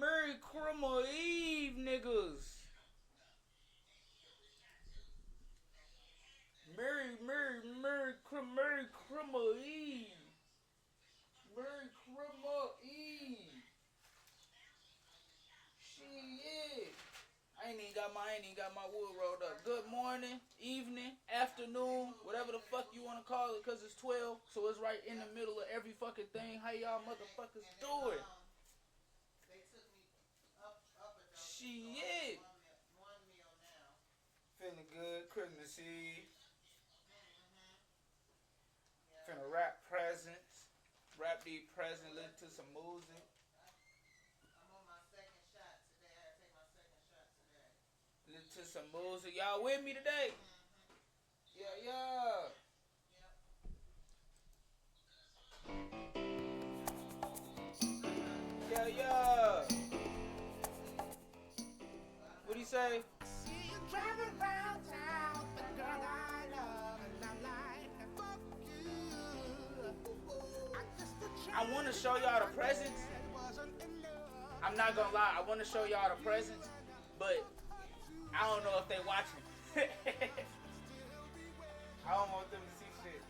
Merry Christmas Eve, niggas. Merry Christmas Eve. Merry Christmas Eve. Shit. I ain't even got my wood rolled up. Good morning, evening, afternoon, whatever the fuck you want to call it, cause it's 12, so it's right in the middle of every fucking thing. How y'all motherfuckers doing? They took me up a dose. Shit. One meal now. Feeling good. Christmas Eve. Finna wrap presents. Wrap these presents. Listen to some music. I'm on my second shot today. I gotta take my second shot today. Listen to some music. Y'all with me today? Yeah. Yeah. What'd he say? See you driving around town, the girl I love and I'm like, fuck you. I want to show y'all the presents. I'm not gonna lie, I want to show y'all the presents, but I don't know if they watching. I don't want them to see shit.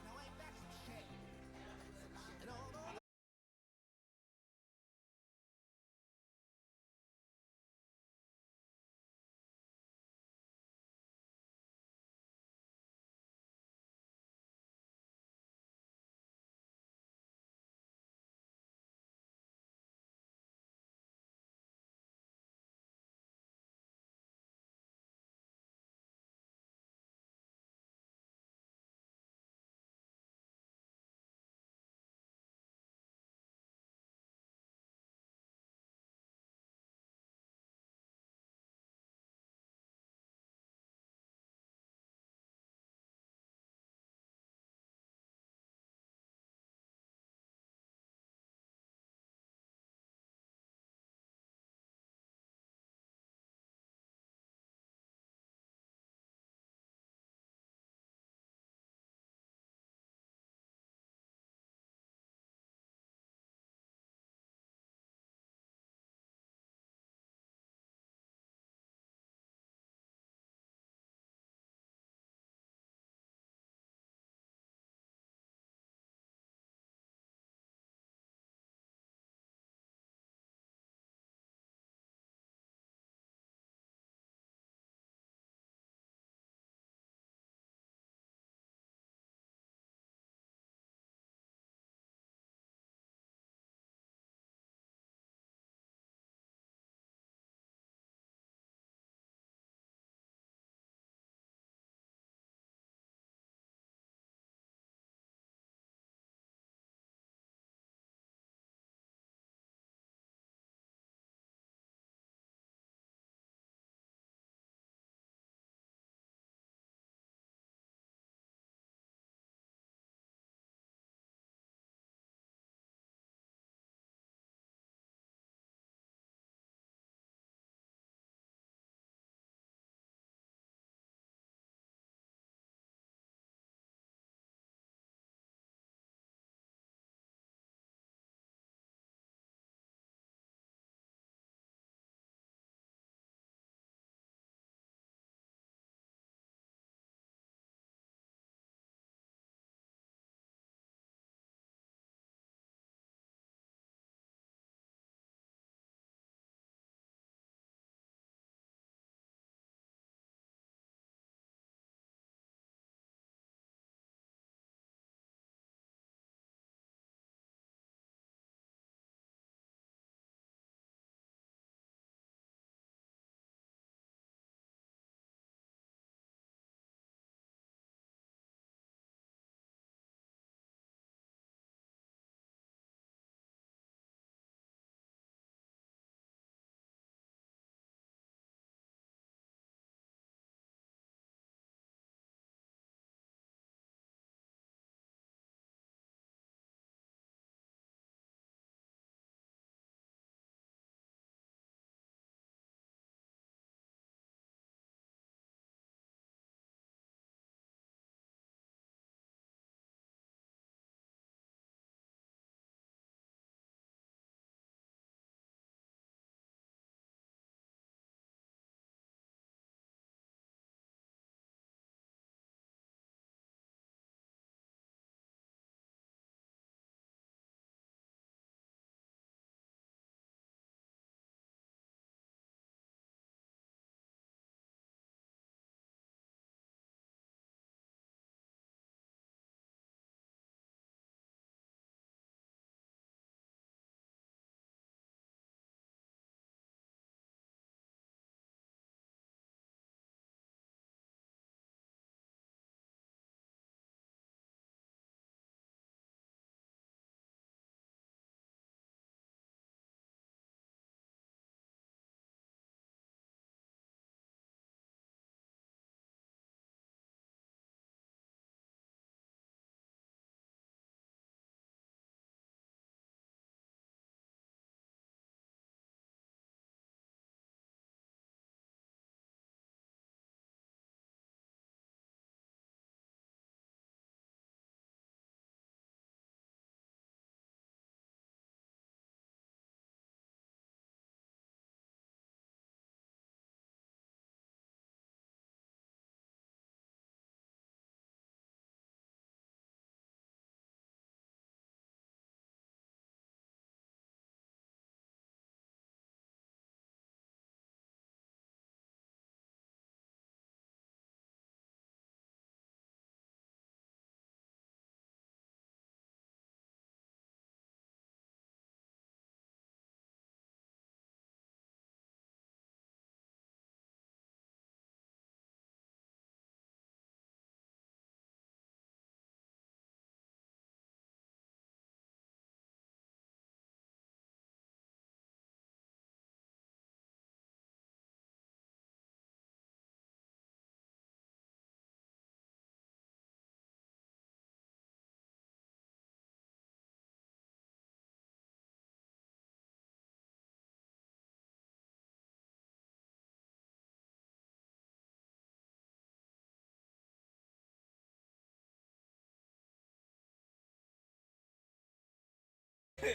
I'm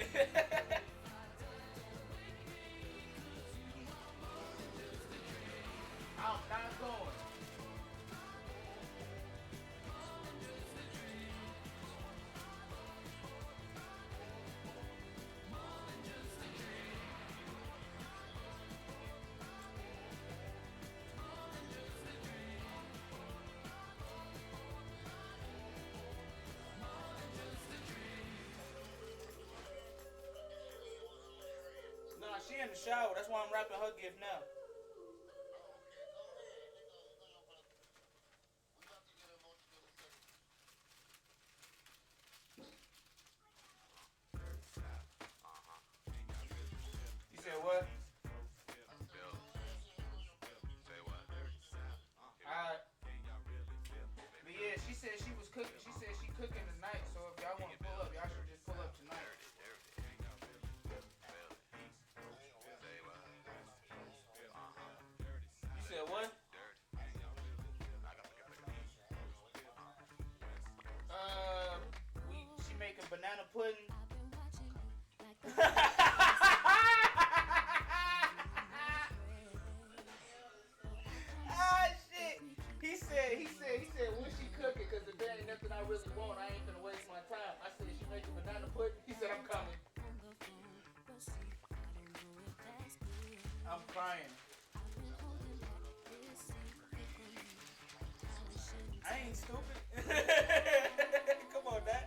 not going. Nah, she in the shower. That's why I'm wrapping her gift now. You said what? Alright. But yeah, she said she was cooking. She said she cooking tonight. So if y'all want to pull up, y'all should just pull up tonight. You said what? She making banana pudding. Ah shit. He said, when she cooking? Cause if there ain't nothing I really want, I ain't gonna waste my time. I said, she making banana pudding. He said, I'm coming. I'm crying. I ain't stupid. Come on, Dad.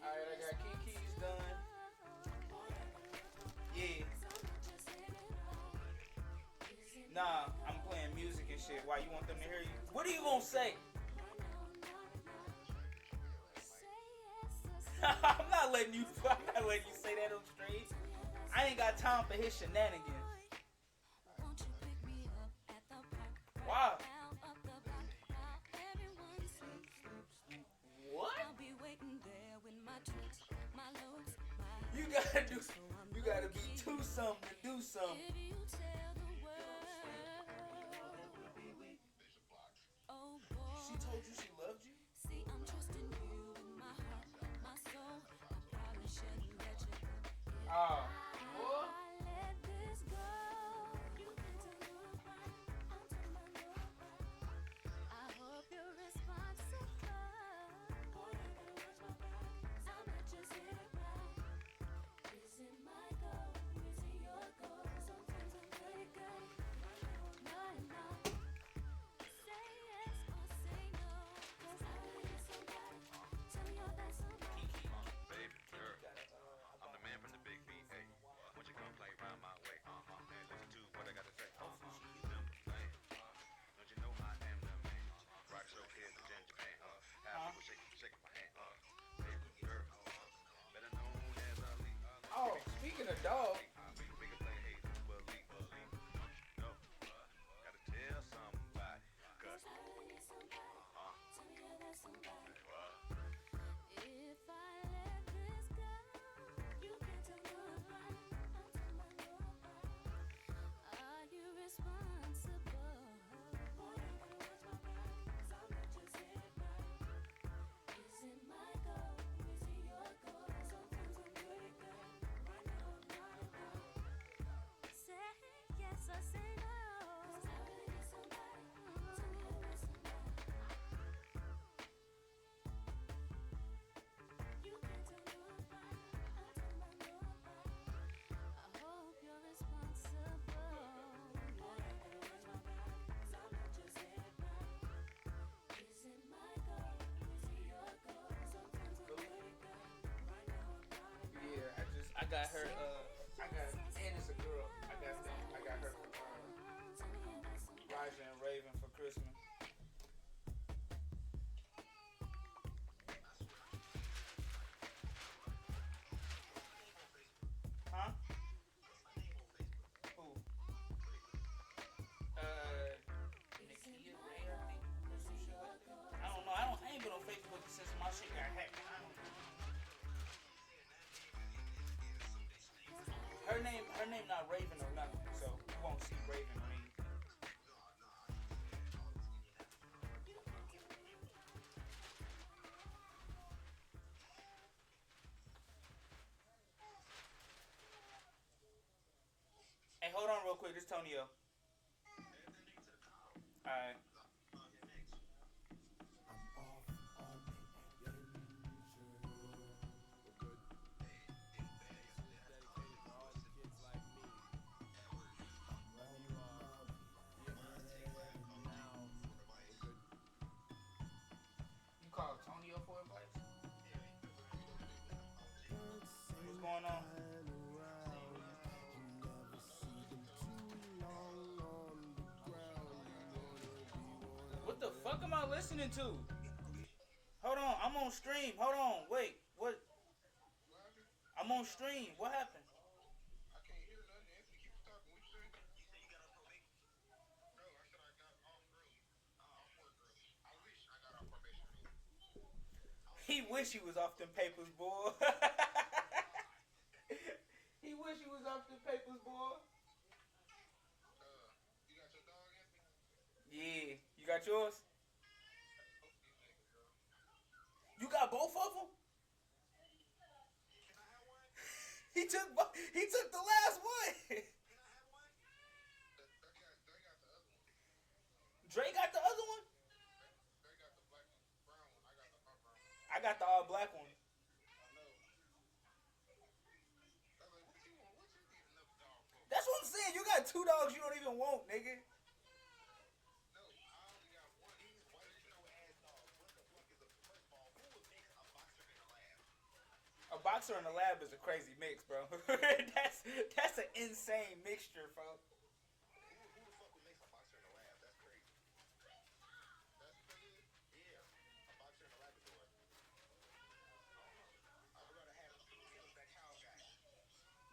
Alright, I got Kiki's done. Yeah. Nah, I'm playing music and shit. Why, you want them to hear you? What are you gonna say? I'm not letting you say that on stream. I ain't got time for his shenanigans. Wow. What? You gotta be too something to do something. She told you she loved you? Oh. What? Oh, speaking of dog. I got her. And it's a girl. I got her for Raja and Raven for Christmas. Huh? Who? Nikia Ray, I think. I don't know. I ain't been on Facebook since my shit got hacked. Her name not Raven or nothing, so you won't see Raven or anything. hold on real quick. This Tonyo. Alright. You called Tonyo for advice? What's going on? What the fuck am I listening to? Hold on, I'm on stream. Hold on, wait, what? I'm on stream. What happened? He wish he was off them papers, boy. He wish he was off them papers, boy. Yeah, you got yours? You got both of them? He took the last one. Dre got the other one? I got the all black one. That's what I'm saying. You got two dogs you don't even want, nigga. A boxer in the lab is a crazy mix, bro. that's an insane mixture, bro.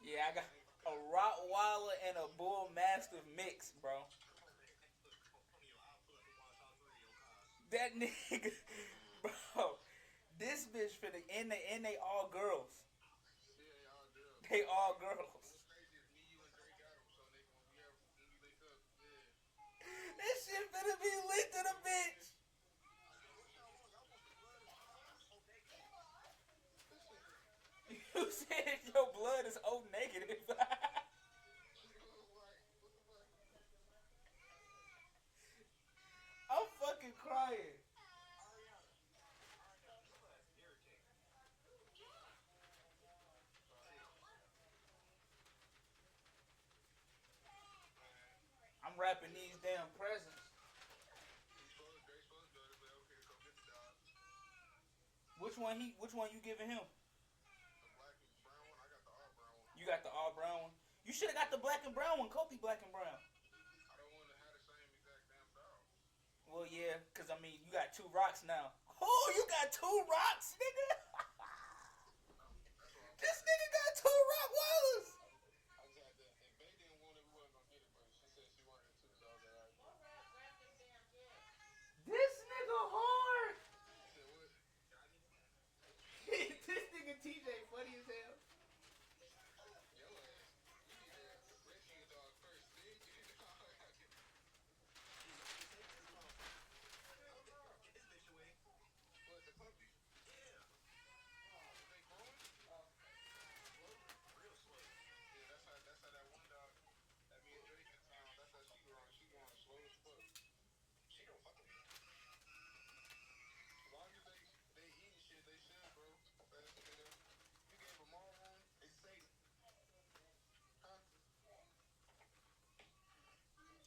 Yeah, I got a Rottweiler and a Bull Mastiff mix, bro. That nigga, bro. This bitch finna and they all girls. They all girls. This shit finna be lit to the bitch. You said your blood is O negative. I'm fucking crying. I'm wrapping these damn presents. Which one you giving him? You got the all brown one. You should have got the black and brown one. Kobe black and brown. Well, yeah, cause I mean you got two rocks now. Oh, you got two rocks, nigga. This nigga got two rock wallers. This nigga hard. This nigga TJ funny as hell.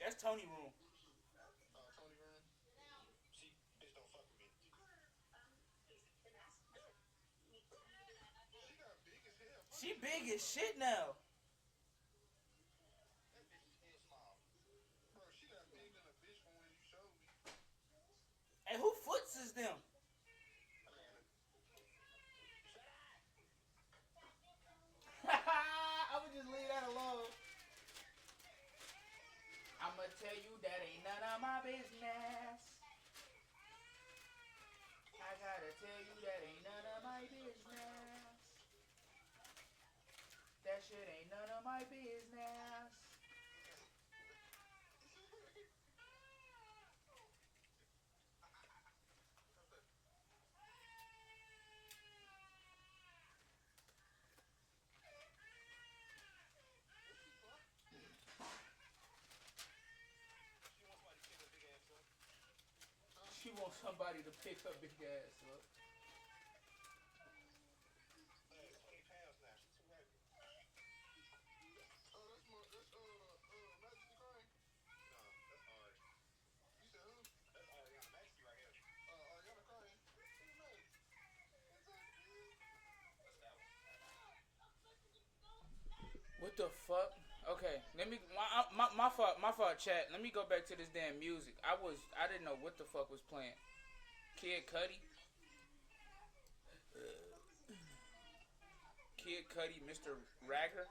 That's Tony room. She big as shit now. And who foots is them? I'ma just leave that alone. I'ma tell you that ain't none of my business. I gotta tell you that ain't none of my business. That shit ain't none of my business. want somebody to pick her big ass up. What the fuck? Okay, let me my fault, chat. Let me go back to this damn music. I didn't know what the fuck was playing. Kid Cudi, Kid Cudi, Mr. Ragger.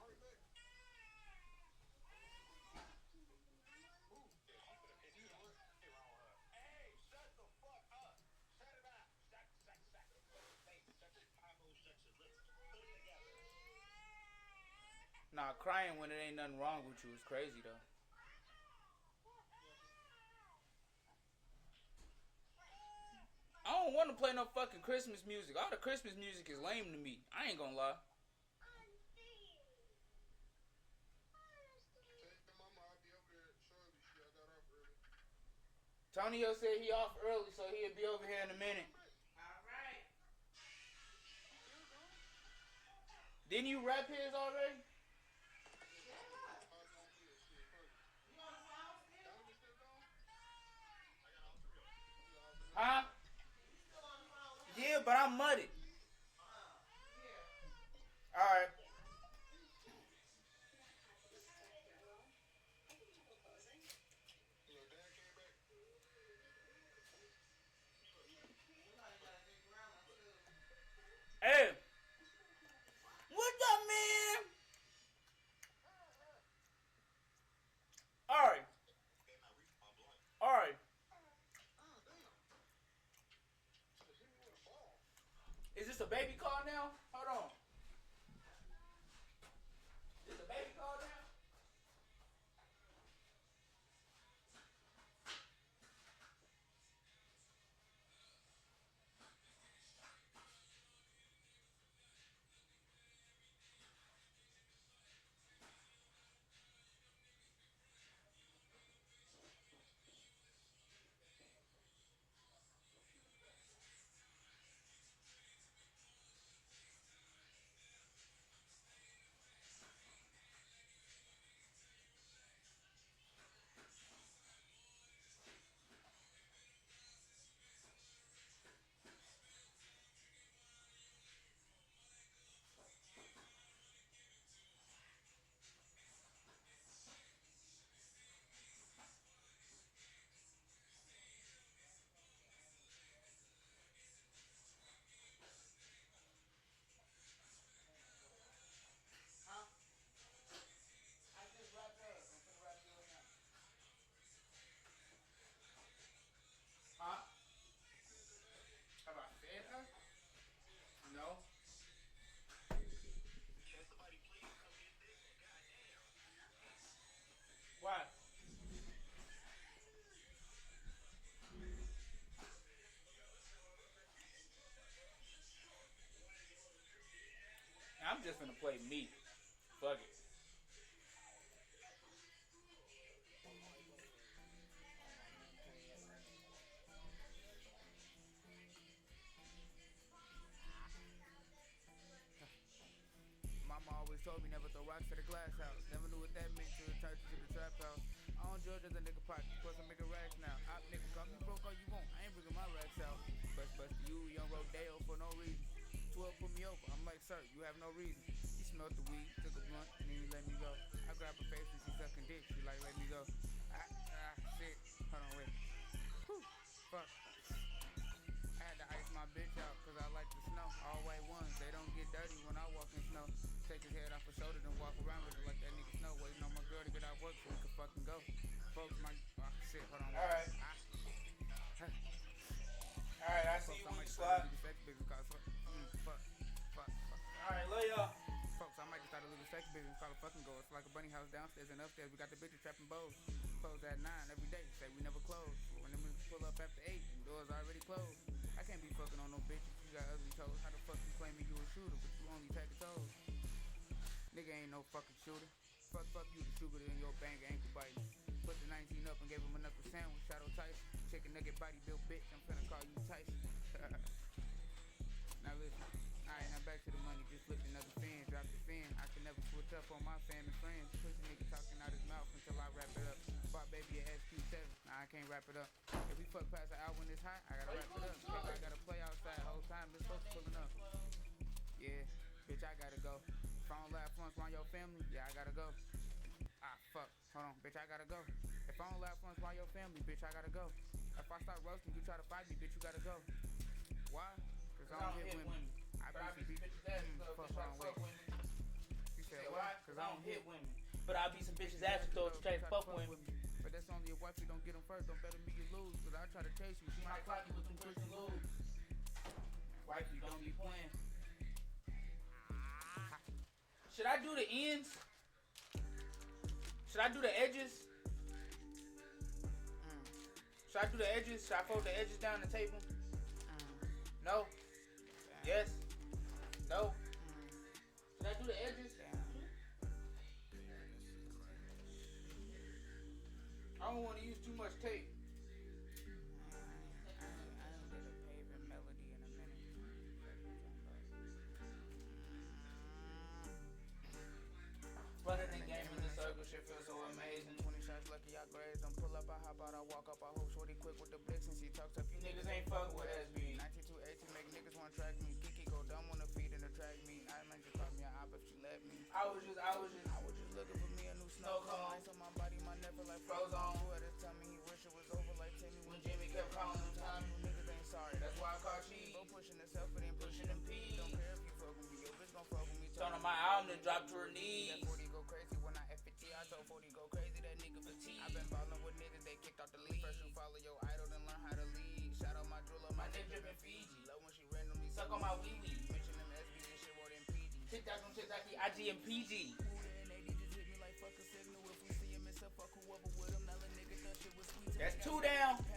Nah, crying when it ain't nothing wrong with you is crazy though. I don't want to play no fucking Christmas music. All the Christmas music is lame to me. I ain't gonna lie. Tonyo said he off early, so he'll be over here in a minute. Alright. Didn't you rap his already? You on the phone still? Huh? You still on the phone? Yeah, but I'm muddy. Here. Alright. Somebody got a big grandma too. Hey, what's up, man? Alright. Alright. Is this a baby call now? Hold on. Is this a baby call now? Huh? I just wrapped up. I'm finna wrap yours now. Huh? Have I fed her? No. Why? I'm just gonna play me. Fuck it. Mama always told me never throw rocks at a glass house. Never knew what that meant till it turned to the trap house. I don't judge as a nigga pocket, plus I'm making racks now. Op nigga, call me broke all you want. I ain't bringing my racks out. Bust you, young Rodeo for no reason. 12 put me over. I'm like, sir, you have no reason. He smelled the weed, took a blunt, and then he let me go. I grabbed her face and she sucking dick. She like, let me go. Shit. Hold on, wait. Whew. Fuck. I had to ice my bitch out cause I like the snow. All white ones, they don't get dirty when I walk in snow. Take his head off her shoulder then walk around with it like that nigga Snow. Waiting on my girl to get out work so we can fucking go. Folks, my shit, hold on. Alright. Alright, I see you when you slide. Fuck. Alright, love y'all. Folks, I might just start a little sex business called a fucking go. It's like a bunny house downstairs and upstairs. We got the bitches trapping bows. Close at 9 every day. Say we never close. When them pull up after 8, the doors already closed. I can't be fucking on no bitches. You got ugly toes. How the fuck you claiming you a shooter, but you only tagging toes? Nigga ain't no fucking shooter. Fuck you, the sugar in your bank ankle biting. Put the 19 up and gave him a knuckle sandwich. Shadow Tyson, chicken nugget body built bitch. I'm finna call you Tyson. Now listen, alright, now back to the money. Just flipped another fin, dropped the fin. I can never switch up on my fam and friends. Pussy nigga talking out his mouth until I wrap it up. Bought baby a SQ7, nah I can't wrap it up. If we fuck past the hour when it's hot, I gotta wrap it up. Cause I gotta play outside the whole time. This folks pulling up. Yeah, bitch I gotta go. If I don't laugh once around your family, yeah I gotta go. Ah fuck, hold on, bitch I gotta go. If I don't laugh once around your family, bitch I gotta go. If I start roasting, you try to fight me, bitch you gotta go. Why? Cause I don't hit women. I be some bitches ass fuck wrong way. You said why? Cause I don't hit women. But I be some bitches ass though to try to fuck women. But that's only if wifey don't get them first. Don't better me you lose. Cause I try to chase you. She might clock you with some Christian lose. Wifey don't be playing. Should I do the ends? Should I do the edges? Should I do the edges? Should I fold the edges down the table? No. Yes. No. Should I do the edges? I don't want to use too much tape. I ain't did a paving melody in a minute. Running the game in the circle, shit feels so amazing. 20 shots lucky I grazed them. Pull up, I hop out, I walk up, I hope shorty quick with the blicks and she talks up. You niggas ain't fucking with SB. 9218 make niggas wanna track me. Kiki go dumb on the feet and attract me. I might just call me an op if she let me. I was just Looking for me a new snow cone. Ice on my body, my never like frozen. Who had to tell me he wish it was over like Timmy when Jimmy kept calling him Tommy. You niggas ain't sorry. That's why I call cheese. Bro pushing himself and then pushing them P's. Don't care if you fuck with me, your bitch gon' fuck with me. Turn on my album and drop to her knees. That 40 go crazy when I F50. I told 40 go crazy, that nigga fatigue. I been ballin' with niggas, they kicked off the league. First you follow your idol, then learn how to lead. Shout out my jeweler, my nigga drippin' Fiji. Love when she randomly suck on my wee wee. Mention them SB and shit more than PG. TikTok on TikTok, IG and PG. That's 2 down. 2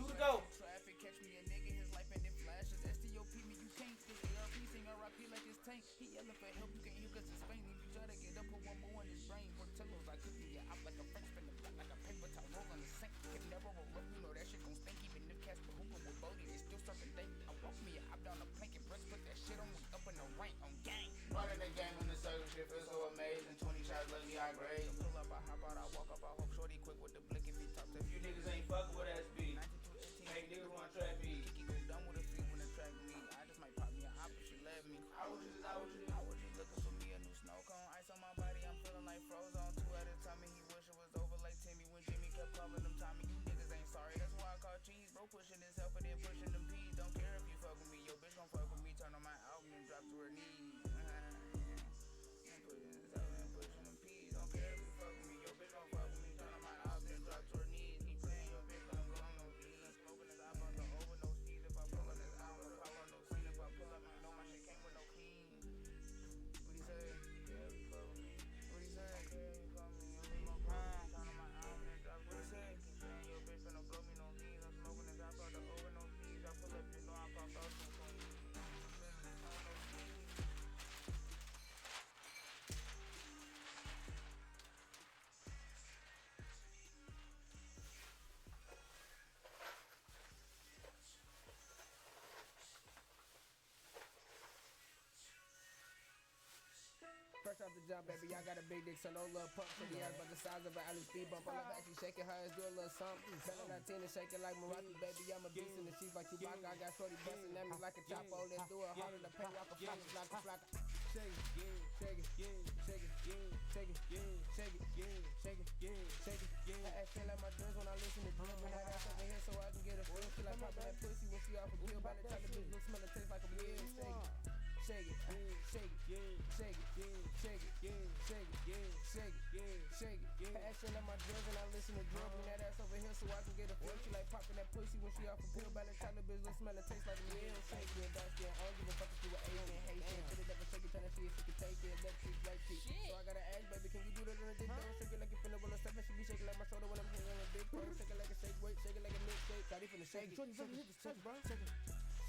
to go. Traffic, catch me a nigga, his life and then flashes. STOP me, you can't think. ARP sing RIP like it's tank. He yelling for help, you can't hear cause it's faint. If you try to get up, put one more in his brain. Portillo's like cooking ya up like a French spin the block like a paper towel roll in the sink. Can never roll up, you know that shit gon' stink. Even if Casper Hooper with Bodie, they still serving dank. I walk me up down the plank and press, put that shit on me up in the rank on gang. Running the game in the circle, shit feels so amazing. 20 shots lucky I grade. Pull up, I hop out, I walk up, I hope shorty quick with the blick if he talks. If you niggas ain't fucking with SB. 9218 make niggas wanna trap me. Kiki go dumb with a feet when it track me. I just might pop me a hop if she let me. I was just looking for me a new snow cone. Ice on my body, I'm feeling like frozen. 2 at a time and he wish it was over like Timmy when Jimmy kept calling him Tommy. You niggas ain't sorry, that's why I call cheese. Bro pushing himself and then pushing them P's. Don't care if you fuck with me, your bitch gon' fuck with me. Turn on my album and drop to her knees. Pushing himself and pushing them P's. Don't care if you fuck with me, your bitch gon' fuck with me. Turn on my album and drop to her knees. He playing your bitch but I'm blowing no D's. I'm smoking his eye on the over no C's. If I pull on his album, I follow no scene. If I pull up, I know my shit came with no clean. What he say? Yeah, you fuck with me. What he say? Yeah, you fuck with me. I'm in my prime. Turn on my album and drop. What he say? Keep playing your bitch but don't blow me no knees. I'm smoking his eye on the over no C's. I pull up, you know I pop out some clean. Fresh off the jump, baby, I got a big dick, so no little pump to the ass, but the size of an alley speed bump. I love actually shaking her ass, do a little something. 10 out of 10 and shaking like Marathi, baby, I'm a beast in the sheets like Chewbacca. I got shorty busting at me like a chopper. Let's do it harder to pay rock a flock, flock, flock. Shake it, shake it, shake it, shake it, shake it, shake it, shake it. I act like my dreams when I listen to drum. When I got over here so I can get a feel. She like popping that pussy when she off a pill. By the time the bitch look, smell, it taste like a meal. Shake it, shake it, shake it, shake it, shake it, shake it, shake it, shake it. Passion on my drugs and I listen to drum. Bring that ass over here so I can get a feel. She like popping that pussy when she off a pill. By the time the bitch look, smell, it taste like a meal. Shake it, dark skin, I don't give a fuck if you an Asian, Haitian. Fit it up and shake it, tryna see if she can take it. Left cheek, right cheek. So I gotta ask, baby, can you do that on a dick? Don't shake it like you finna roll a step. And she be shaking like my shoulder when I'm hitting on a big toe. Shake it like a shake weight, shake it like a milkshake. Got it finna shake it. Shorty, fucking hit this touch, bro. Shake it.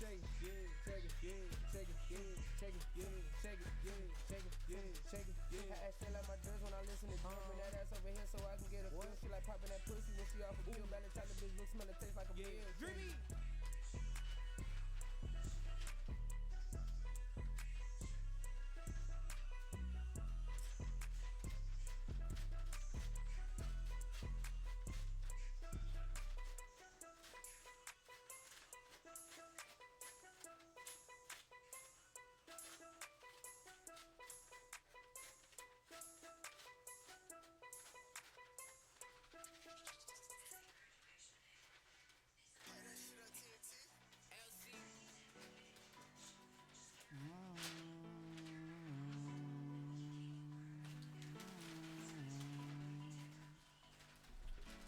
shake it, yeah, shake it, yeah, shake it, yeah, shake it, yeah, shake it, yeah, shake it, yeah, shake it, yeah. I act shit like my dress when I listen to Jim. Bring that ass over here so I can get a feel. She like popping that pussy when she off a pill. Belly type of bitch look, smell, it taste like a pill. Dreamy.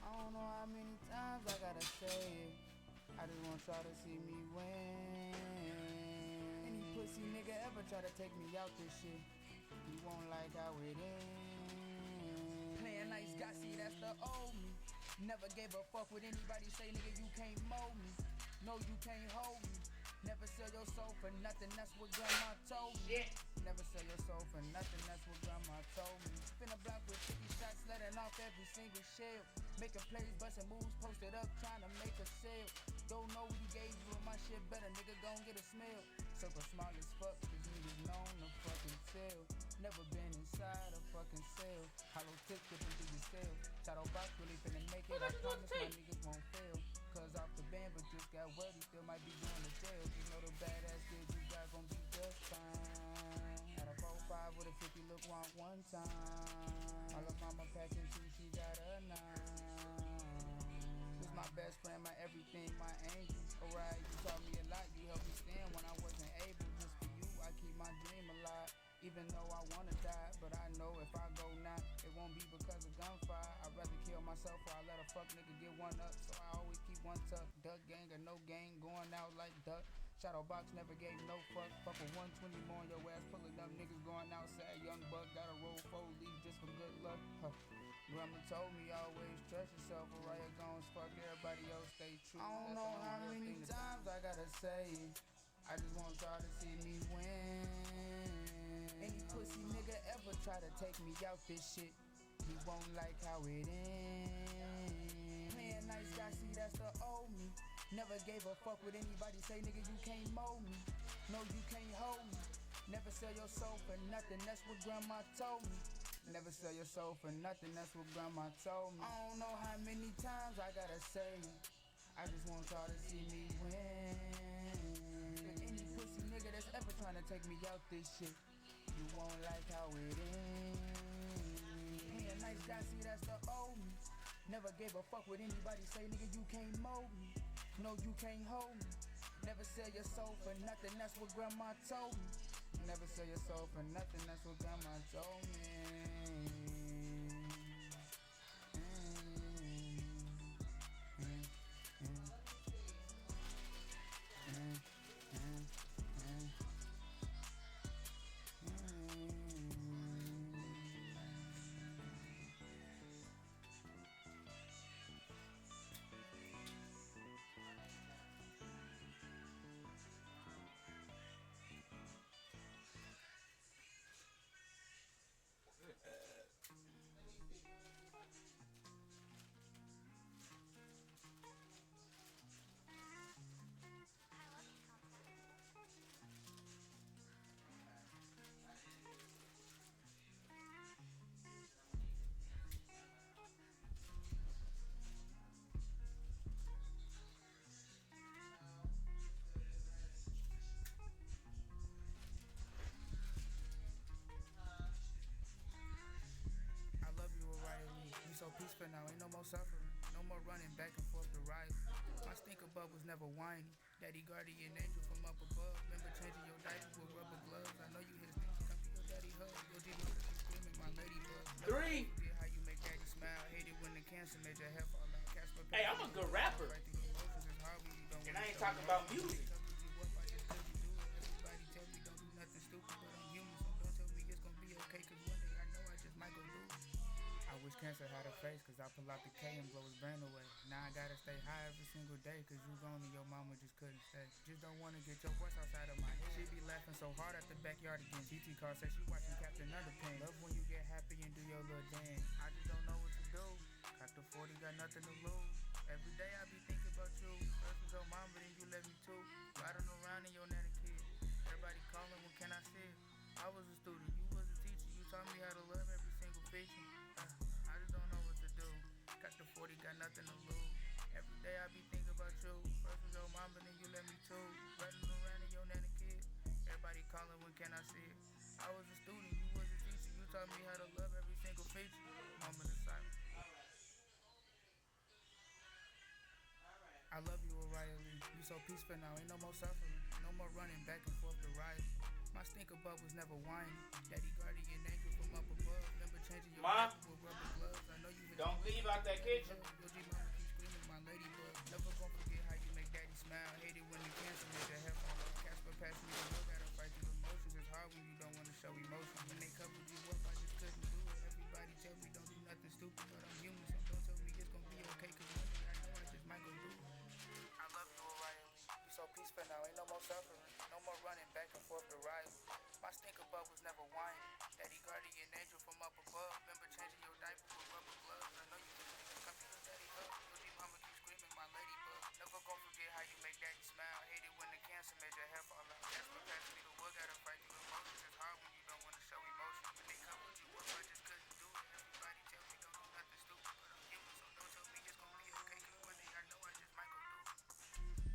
I don't know how many times I gotta say it. I just want y'all to see me win. Any pussy nigga ever try to take me out this shit, you won't like how it ends. Playing nice, got see that's the old me. Never gave a fuck what anybody say, nigga, you can't mold me. No, you can't hold me. Never sell your soul for nothing, that's what grandma told me. Never sell your soul for nothing, that's what grandma told me. Spin a block with 50 shots, letting off every single shell. Making plays, busting moves, posted up, trying to make a sale. Don't know what he gave you, but my shit better, nigga, gon' get a smell. Circle small as fuck, cause niggas known to fucking tell. Never been inside a fucking cell. Hollow tip dipping through your cell. Shadow box really finna make it, I promise my niggas won't fail. Cause off the band, but just got word, he still might be going to jail. Just know the badass kid you got gon' be just fine. Had a 4-5 with a 50 look want one time. My little mama packing 2, she got a 9. This my best friend, my everything, my angel. Alright, you taught me a lot, you helped me stand when I wasn't able. Just for you, I keep my dream alive. Even though I wanna die, but I know if I go now, it won't be because of gunfire. I'd rather kill myself or I let a fuck nigga get one up. So I always keep one tuck. Duck gang or no gang, going out like duck. Shadow box never gave no fuck. Fuck a 120 more on your ass, pulling up niggas going outside. Young buck gotta roll 4 leaves just for good luck. Huh. Grandma told me always trust yourself, or right gon' fuck everybody else, stay true. I don't know how many times I gotta say it. I just want y'all to see me win. Any pussy nigga ever try to take me out this shit, he won't like how it ends. Playing nice guy, see that's the old me. Never gave a fuck what anybody say, nigga, you can't mold me. No, you can't hold me. Never sell your soul for nothing, that's what grandma told me. Never sell your soul for nothing, that's what grandma told me. I don't know how many times I gotta say it. I just want y'all to see me win. Any pussy nigga that's ever trying to take me out this shit, you won't like how it ends. Me a nice guy, see that's the old me. Never gave a fuck what anybody say, nigga, you can't mold me. No, you can't hold me. Never sell your soul for nothing, that's what grandma told me. Never sell your soul for nothing, that's what grandma told me. So peaceful now, ain't no more suffering. No more running back and forth to rise. My stinker bug was never whiny. Daddy guardian angel from up above. Remember changing your diapers with rubber gloves. I know you his niggas come to your daddy hug. Your daddy screaming my ladybug. 3. How you make daddy smile. Hate it when the cancer made your hair fall out. Hey, I'm a good rapper. And I ain't talking about music. Everybody tell me don't do nothing stupid, but I'm human, so don't tell me it's gonna be okay, cause one day I know I just might go lose. I I wish cancer had a face, cause I pull out the K and blow his brain away. Now I gotta stay high every single day, cause you gone and your mama just couldn't stay. Just don't wanna get your voice outside of my head. She be laughing so hard at the backyard again. TT car says she watching Captain Underpants. Love when you get happy and do your little dance. I just don't know what to do. Got the 40, got nothing to lose. Every day I be thinking about you. First was your mama, then you let me too. Riding around in your nana kid. Everybody calling, what can I say? I was a student, you was a teacher. You taught me how to love every single feature. I just don't know what to do. Got the 40, got nothing to lose. Every day I be thinking about you. First was your mama, then you let me too. Riding around in your nana kid. Everybody calling, when can I see it? I was a student, you was a teacher. You taught me how to love every single feature. Moment of silence. I love you, O'Reilly. You so peaceful now, ain't no more suffering. No more running back and forth to ride. My stinker bub was never whining. Daddy guardian angel from up above. Never changing your Ma, with rubber gloves. I know you don't leave out that kitchen. Your G mama keep screaming, my ladybug. Never gonna forget how you make daddy smile. Hate it when the cancer make the head fall off. Casper passed me the look, gotta fight through emotions. It's hard when you don't wanna show emotion. When they covered you up, I just couldn't do it. Everybody tell me don't do nothing stupid, but I'm human, so don't tell me it's gonna be okay. Cause one day I know I just might go do it. I love you, O'Reilly. You so peaceful now, ain't no more suffering. No more running back and forth to ride. My stinker bub was never whining. Daddy guardian angel from up above. Remember changing your diaper with rubber gloves. I know you can come to your daddy hug. Your G mama keep screaming, my ladybug. Never gonna forget how you make daddy smile. Hate it when the cancer made your hair fall out. That's what passed me the wood, gotta fight through emotions. It's hard when you don't wanna show emotion. When they covered you up, I just couldn't do it. Everybody tell me don't do nothing stupid, but I'm human, so don't tell me it's gonna be okay. Cause one day I know I just might go do it.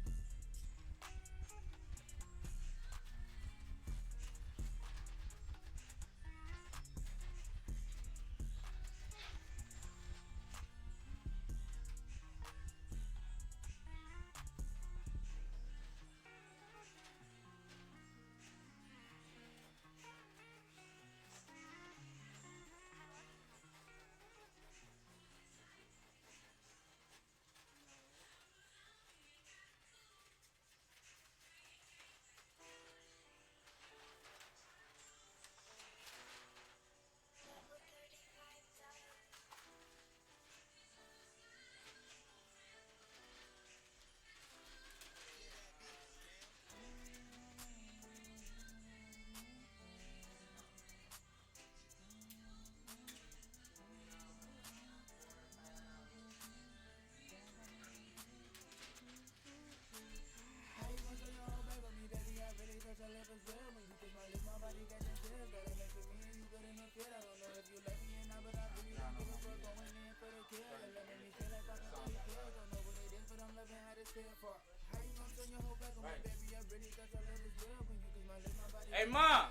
Hey, Ma.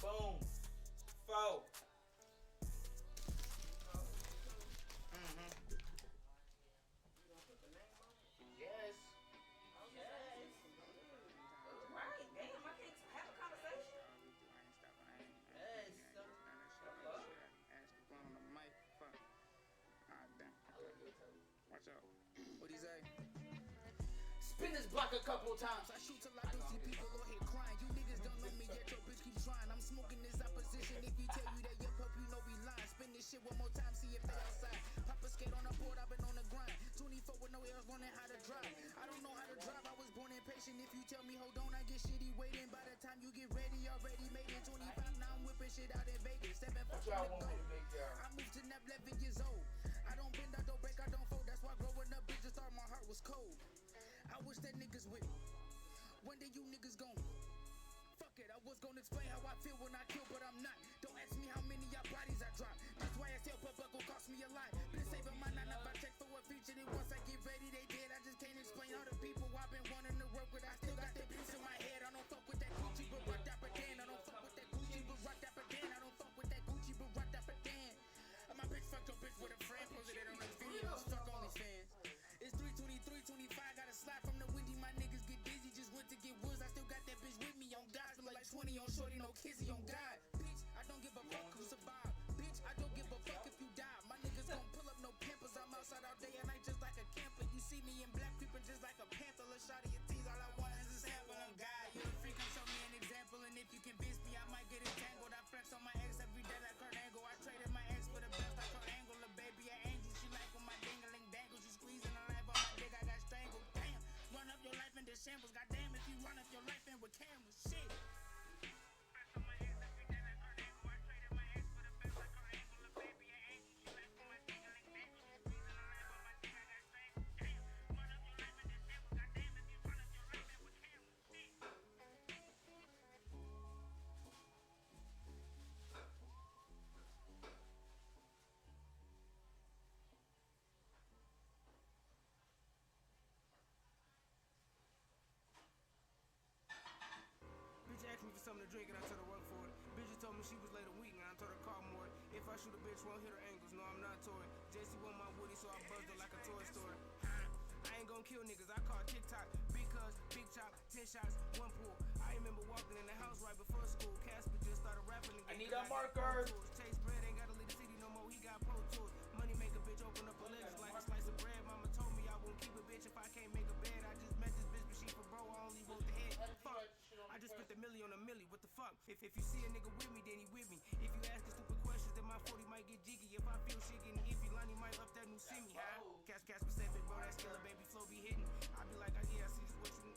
Boom. Four. Yes. Right, damn, I can't have a conversation. Yes. Watch out. What'd he say? Spin this block a couple times. I shoot till I don't see people on here crying. You niggas don't know me yet, your bitch keep trying. I'm smoking this opposition. If he tell you that your pup, you know we lying. Spin this shit one more time, see if they outside. Papa skate on the board, I've been on the grind. 24 with no air, learning how to drive. I don't know how to drive, I was born impatient. If you tell me hold on, I get shitty waiting. By the time you get ready, already made it. 25, now I'm whipping shit out in Vegas. 7 What fucking y'all to want go. me to make y'all? I moved to Nep 11 years old. I don't bend, I don't break, I don't fold. That's why growing up, bitches thought my heart was cold. I wish that niggas with me. One day you niggas gon' fuck it. I was gonna explain how I feel when I kill, but I'm not. Don't ask me how many y'all bodies I drop. That's why I tell Papa gon' cost me a lot. Been saving my 9 if I check for a feature. Then once I get ready, they dead. I just can't explain all the people I've been wanting to work with. I still got that bitch in my head. I don't fuck with that Gucci, but rock that Dan. I don't fuck with that Gucci, but rock that Dan. I don't fuck with that Gucci, but rock that Dan. My bitch fucked your bitch with a friend. Posted it on the video. Fuck OnlyFans. It's 3:23, 25. Got a slide from the windy. My niggas get dizzy. Just went to get woods. I still got that bitch with me. On God, feel like 20 on shorty, no kizzy. On God, bitch, I don't give a fuck who survive. Bitch, I don't give a fuck if you die. My niggas gon' pull up no pampers. I'm outside all day and night just like a camper. You see me in black creeping just like a panther. Let's shot of your teeth. All I want is a sample. On God, you a freak. Come show me an example. And if you convince me, I might get entangled. I flex on my ex every day like Kurt Angle. I traded my ex for the best like Kurt Angle. A baby, an angel. She like when my dingling dangles. You squeezing the life on my dick. I got strangled. Damn, run up your life into shambles. Goddamn, if you run up your life in with cameras. Shit. Bitch asked me for something to drink and I told her work for it. Bitch told me she was late a week and I told her call more. If I shoot a bitch, won't hit her ankles. No, I'm not toy. Jesse want my woody, so I buzzed her like a toy store. I ain't gon' kill niggas, I call TikTok. Big cuz, big chop, 10 shots, 1 pool. I remember walking in the house right before school. Casper just started rapping again. I need a marker. Chase bread ain't gotta leave the city no more, he got pro tools. Money make a bitch open up her legs like a slice of bread. Mama told me I won't keep a bitch if I can't make a bed. I just met this bitch, but she for bro, I only want the head. Fuck, I just spent $1 million on a milli, what the fuck? If you see a nigga with me, then he with me. If you asking stupid questions, then my 40 might get jiggy. If I feel shit getting iffy, Lonnie might up that new semi, huh? Casper said, big bro, that skiller baby flow be hitting. I be like, yeah, I see just what you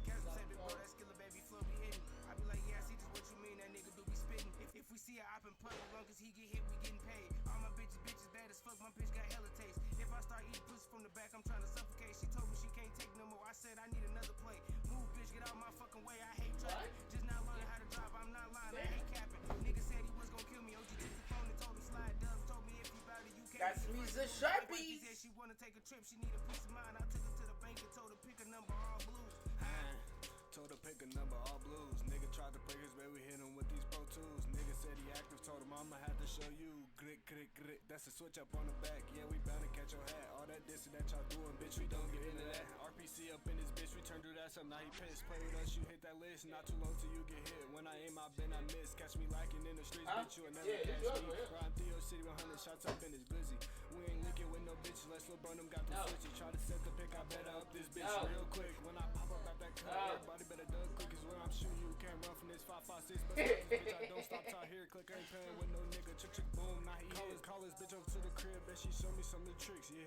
Casper said, big bro, that skiller baby flow be hitting. I be like, yeah, I see just what you mean, that nigga do be spitting. If we see a op and putt, as long as he get hit, we getting paid. All my bitches bad as fuck, my bitch got hella taste. If I start eating pussy from the back, I'm trying to suffocate. She told me she can't take no more. I said I need another plate. Move, bitch, get out my fucking way. I hate traffic. Just not learning how to drive. I'm not lying. I hate capping. Nigga said he was gonna kill me. OG took the phone and told him slide. Dubs told me if he bout it, you can't. Got me the Sharpies. She said she wanna take a trip. She need a peace of mind. I took her to the bank and told her pick a number, all blues. Told her pick a number, all blues. Nigga tried to break his way, we hit him with these Pro Tools. Nigga said he active, told him I'ma have to show you. Grit, grit, grit, that's a switch up on the back. Yeah, we bound to catch your hat. All that dissing that y'all doing, bitch, we don't get into that. RPC up in this bitch, we turned through that up, now he pissed. Play with us, you hit that list, not too long till you get hit. When I aim, I bend, I miss. Catch me lacking in the streets, bitch, you another catch me. Riding Theo City 100 shots up in his glizzy. We ain't linking with no bitches, let's Lil Burnham got the switchy. Try to set the pick, I better up this bitch real quick. When I pop up at that cut, everybody better duck quick. Cause when I'm shooting, you can't run from this 556. But bitch, I don't stop till I hear it click. I ain't playing with no nigga. Chick, chick, boom, now he call this bitch over to the crib. Bet she show me some new tricks, yeah.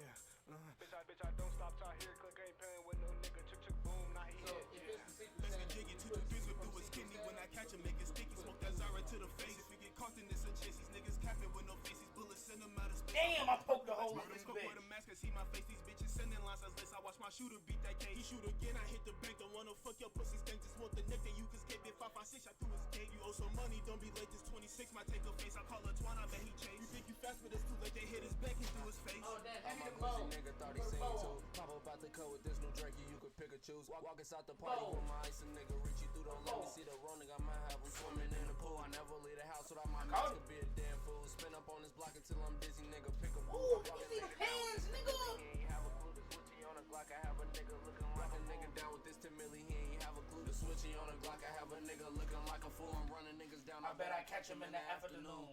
Bitch, I don't stop till I hear it click. I ain't playing with no nigga. Chick, chick, boom, now he hit, yeah. Let's get jiggy, 2 to 3 whip through his kidney. When I catch him, make it sticky. Smoke that Zara to the face. If you get caught, then it's a chase. These niggas capping with no face. These bullets send them out of space. Damn, I poked the hole in this Smoke bitch. with a mask, I see my face. These bitches sending lines as less. I watch my shooter beat that case. He shoot again, I hit the bank. Don't wanna fuck your pussy stank. Just want the neck that you can skate. Bit 556, I threw his gate. You owe some money, don't be late. This 26 might take a face. I call her Twan, I bet he chase. You think you fast, but it's too late. They hit his back and through his face. Oh, damn, I'm give me a the ball. pussy nigga, thought he seen too. Pop up out the cut with this new Drakey, you could pick or choose. Walk inside the party with my ice, a nigga reach you through. Don't let me see the rolling, I might have him swimming in the pool. I never leave the house without my mask, could be a damn fool. Spin up on this block until I'm dizzy, nigga, pick a Ooh, boo. let me see the pants, nigga. He ain't have a clue, the switchy on a Glock, I have a nigga looking like a nigga down with this 10 milli. He ain't have a clue, the switchy on a Glock, I have a nigga looking like a fool. I'm running niggas down, I bet I catch him in the afternoon.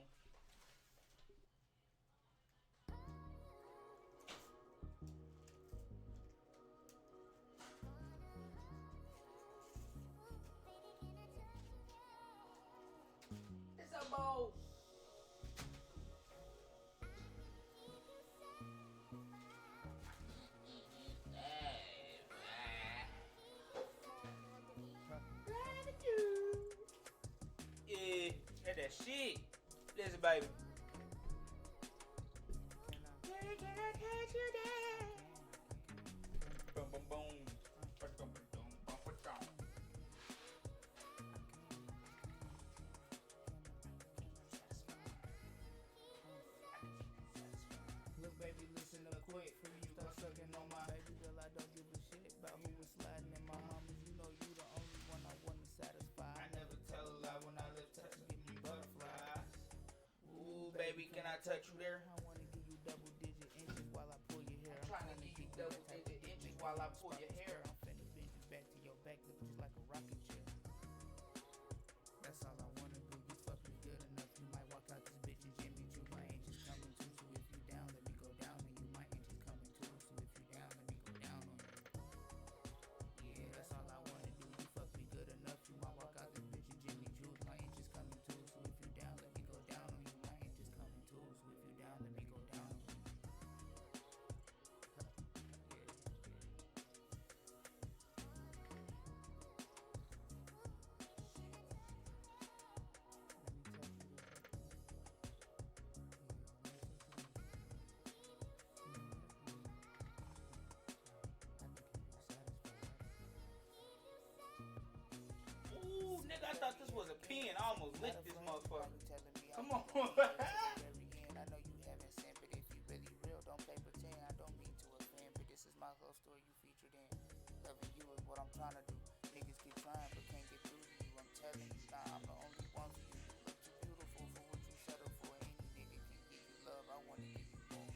It's a bow. that shit. Listen, baby. Baby, can I catch you there? Boom, boom, boom. Look, baby, listen up quick. For you start sucking on my baby girl, I don't give a shit about who was sliding in my mamas. You know you the only one I wanna satisfy. I never tell a lie when I lift touch, give me butterflies. Ooh, baby, can I touch you there? I wanna give you double digit inches while I pull your hair. I'm trying to give you double digit inches while I pull your hair. I'm finna bend you back to your back, look just like a rocket chair. That's all I wanna do. You fuck me good enough. You might walk out this bitch and Jimmy Choo. My inches coming too. So if you down, let me go down on you. My inches coming too. So if you down, let me go down on you. Yeah, that's all I wanna do. You fuck me good enough. You might walk out this bitch and Jimmy Choo. My inches coming too. So if you down, let me go down on you. My inches coming too. So if you down, let me go down on you. Ooh, nigga, I thought this was a pen. I almost licked this motherfucker. Come on. I know you haven't sent, but if you really real, don't play pretend. I don't mean to offend, but this is my love story you featured in. Loving you is what I'm trying to do. Niggas keep trying, but can't get through to you. I'm telling you, nah, I'm the only one for you. You look too beautiful for what you settle for. Any nigga can give you love, I wanna give you more.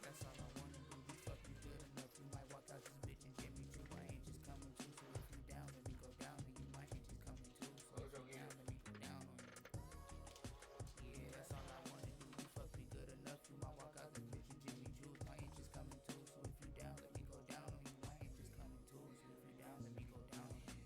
That's all I wanna do. You fuck me good enough. You might walk out this bitch and Jimmy Choo. My inches coming too. So if you down, let me go down on you. My inches coming too. So if you down, let me go down on you. Yeah, that's all I wanna do. You fuck me good enough. You might walk out this bitch and Jimmy Choo. My inches coming too. So if you down, let me go down on you. My inches coming too. So if you down, let me go down on you.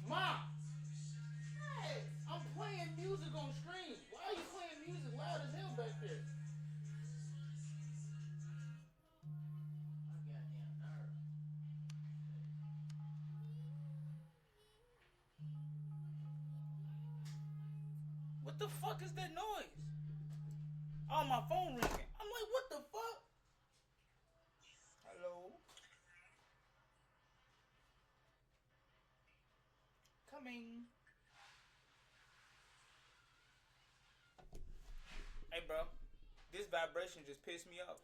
Mom! Hey, I'm playing music on stream. Why are you playing music loud as hell back there? My goddamn nerve. What the fuck is that noise? Oh, my phone ringing. I'm like, what the fuck? Hello? Coming. Hey, bro. This vibration just pissed me off.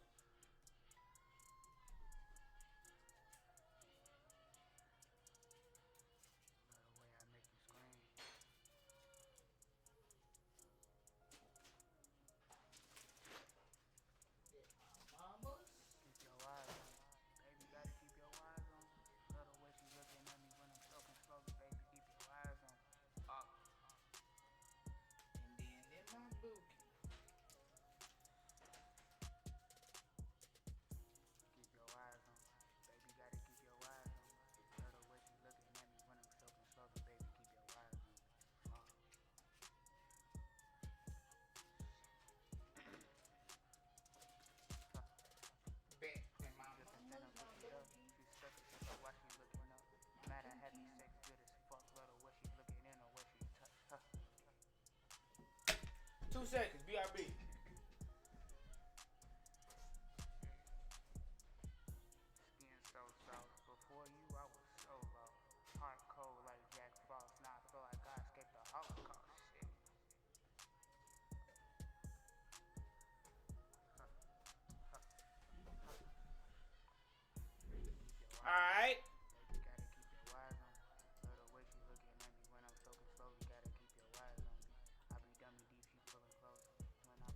Two seconds, BRB. Skin so soft. Before you, I was so low. Heart cold like Jack Frost. Now I feel like I escaped the Holocaust. Shit. Alright. Baby, gotta keep your eyes on me. Love the way she looking at me when I'm talking slowly. Gotta keep your eyes on me. I be dummy deep, she pulling close. When I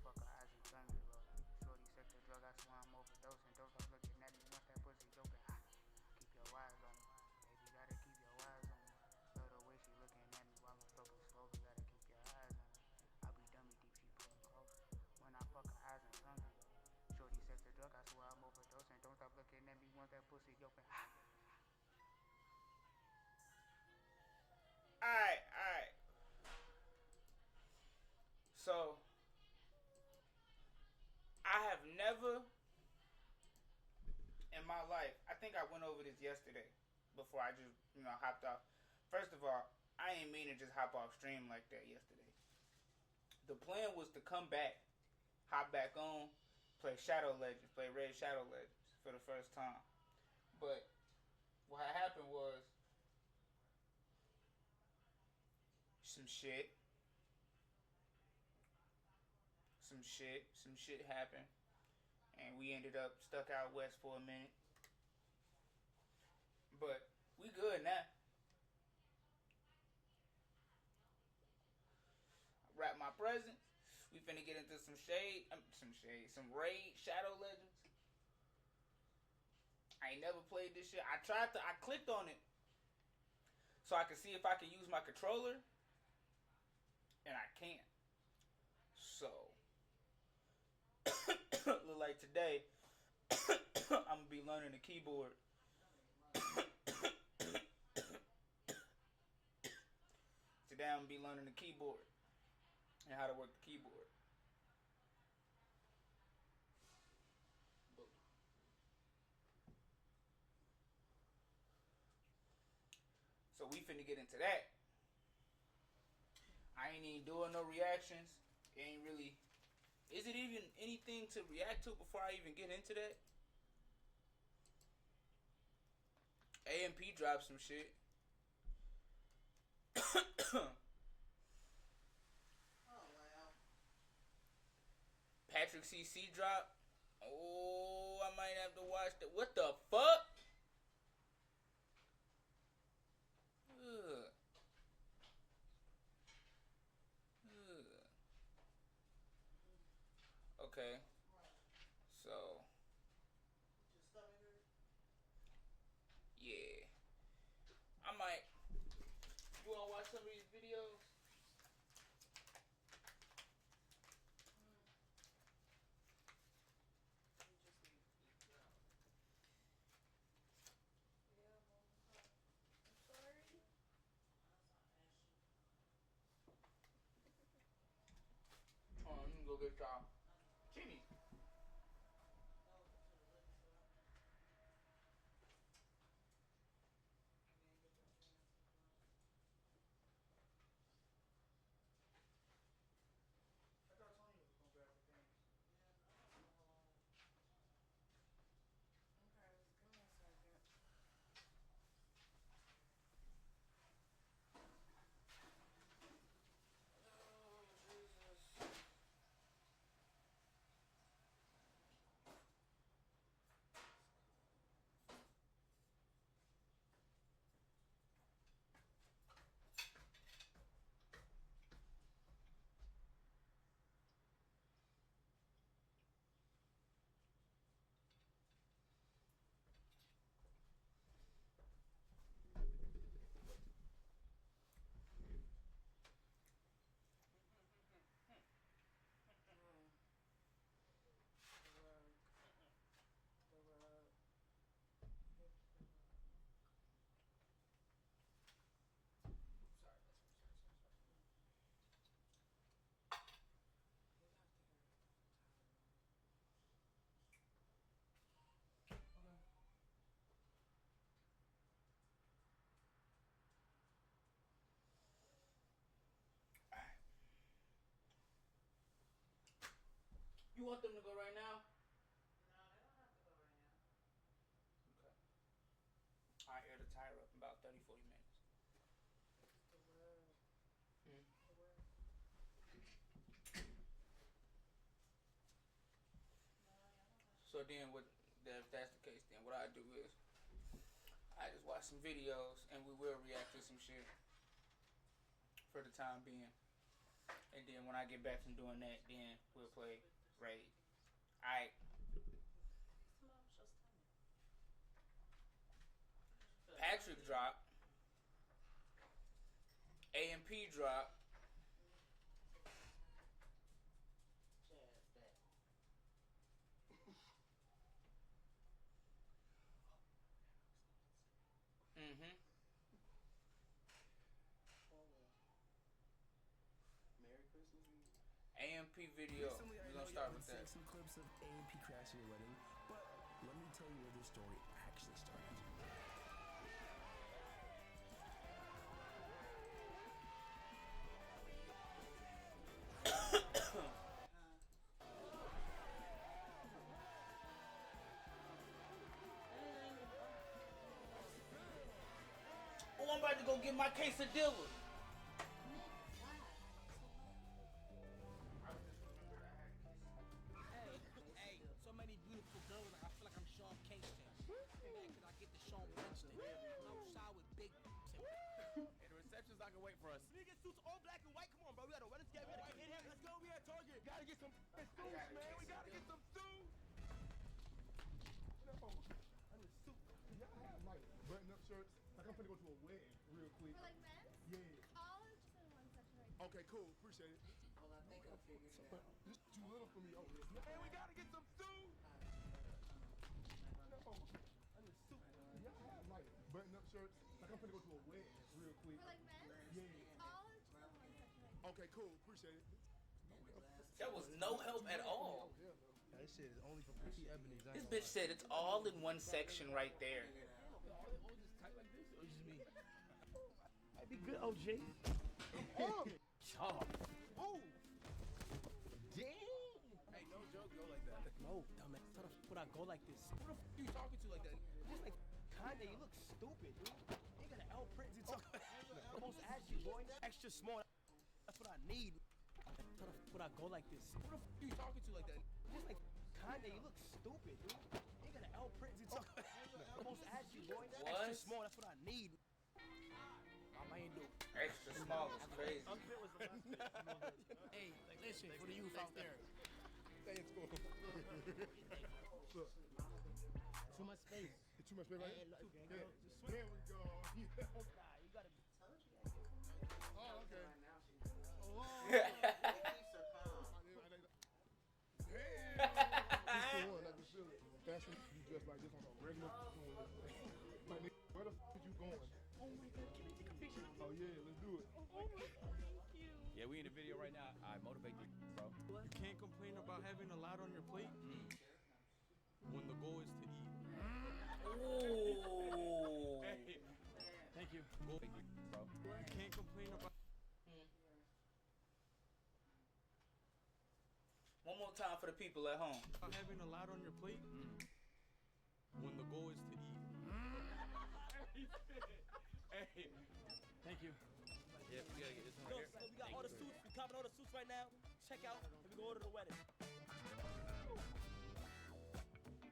Alright. So, I have never in my life, I think I went over this yesterday before I just, hopped off. First of all, I ain't mean to just hop off stream like that yesterday. The plan was to come back, hop back on, play Shadow Legends, play Red Shadow Legends for the first time. But what happened was some shit happened, and we ended up stuck out west for a minute. But we good now. Wrap my presents. We finna get into some Raid Shadow Legends. I ain't never played this shit. I clicked on it so I could see if I could use my controller, and I can't. So, look like today, I'm gonna be learning the keyboard. Today I'm gonna be learning the keyboard and how to work the keyboard. So we finna get into that. I ain't even doing no reactions. It ain't really. Is it even anything to react to before I even get into that? AMP dropped some shit. Patrick CC dropped. Oh, I might have to watch that. What the fuck? Ugh. Okay. So. Yeah. I might. You wanna watch some of these videos? Oh, you can go get y'all chimney. You want them to go right now? No, they don't have to go right now. Okay. I air the tire up in about 30, 40 minutes. The word. Hmm? The word. So then, if that's the case, then what I do is I just watch some videos and we will react to some shit for the time being. And then when I get back from doing that, then we'll play Raid. Alright. Patrick dropped. AMP dropped. Mm-hmm. AMP video. We're gonna start with that. Some clips of AMP crashing your wedding, but let me tell you where this story actually started. Oh, I'm about to go get my quesadilla. Hey, so many beautiful girls, like I feel like I'm Sean Kingston. Man, cause I get the Sean Winston. Outside with big Hey, the reception's not gonna wait for us. We get suits all black and white. Come on, bro. We gotta run this game. We gotta hit him. Let's go. We at Target. Gotta get some suits, man. We gotta get some suits. No, I need a suit. Do y'all have like button-up shirts? Like I'm finna go to a wedding real quick. For like men's? Yeah. All just in one section right Okay, cool. Appreciate it. Well, I think I figured it out. This too little for me over here. Man, we gotta get some suits. No, I need a suit. Do y'all have like button-up shirts? Like I'm finna go to a wedding real quick. For like men's? Yeah. All just in one section right Okay, cool. Appreciate it. That was no help at all. Oh, hell no. That shit is only for pretty ebony. This bitch said it's all in one section right there. Might be good, OJ. Chop. Oh, damn. Hey, no joke, go like that. No, dumbass. How the f would I go like this? Who the f you talking to like that? Just like Kanye, you look stupid, dude. You got an L print. You talk almost ass you, boy. Extra small. That's what I need. How the f would I go like this? Who the f you talking to like that? Just like Kanye, you look stupid, dude. You got an L print. You talk almost ass you, boy. What? Extra small. That's what I need. My man do. Extra small is crazy. Hey, like listen for the youth out there. Stay in school. Look. Too much space. It's too much space, right? Hey, look, Yeah. girl, just swing. There we go. Yeah. Nah, you gotta. Oh, okay. Right now, she Oh, it keeps her calm. Damn. It's the one, like you feel it. Fashion, you dress like this on a regular. Like, nigga, where the f is you going? Oh my God, can we take a picture? Oh yeah, let's do it. Oh my God, thank you. Yeah, we in the video right now. I motivate you, bro. You can't complain about having a lot on your plate when the goal is to eat. Ooh. Hey, Thank you. goal, Bro. you can't complain about One more time for the people at home. having a lot on your plate when the goal is to eat. Hey, Thank you. Yeah, we gotta get this one Yo, right so here. we got all the suits. We copping all the suits right now. Check out, and we go to the wedding.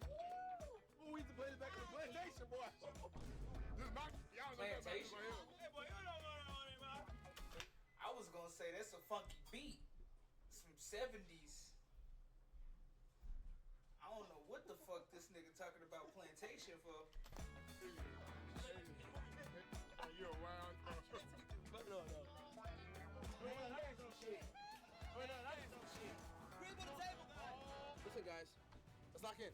Oh, we used to play this back in the plantation, boy. This is my, y'all know that back in Plantation? my hill. hey boy, you know what on it, man. I was gonna say that's a funky beat. Some 70s. I don't know what the fuck this nigga talking about plantation for. You're around. No. That ain't no shit. That ain't no shit. Green on the table, guys. Listen, guys. Let's lock in.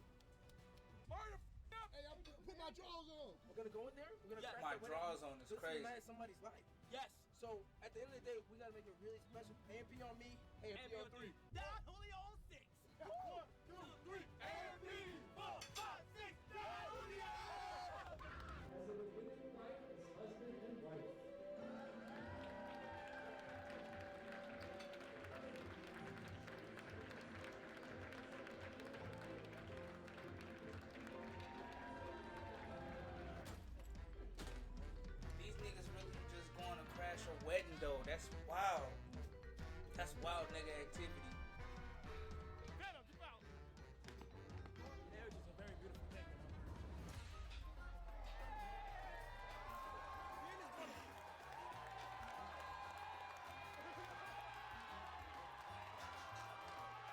Hurry the f up. Hey, I'm gonna put my drawers on. We're gonna go in there. We're gonna crash My the wedding. drawers on is This crazy. man somebody's life. Yes. So at the end of the day, we gotta make it really special. AMP on me. AMP on 3. Die only on 6. 1, 2, 3, and 4, 5, 6, die only on. These niggas really just going to crash a wedding though. That's wild. That's wild nigga activity. Venom, jump out. Marriage is a very beautiful thing.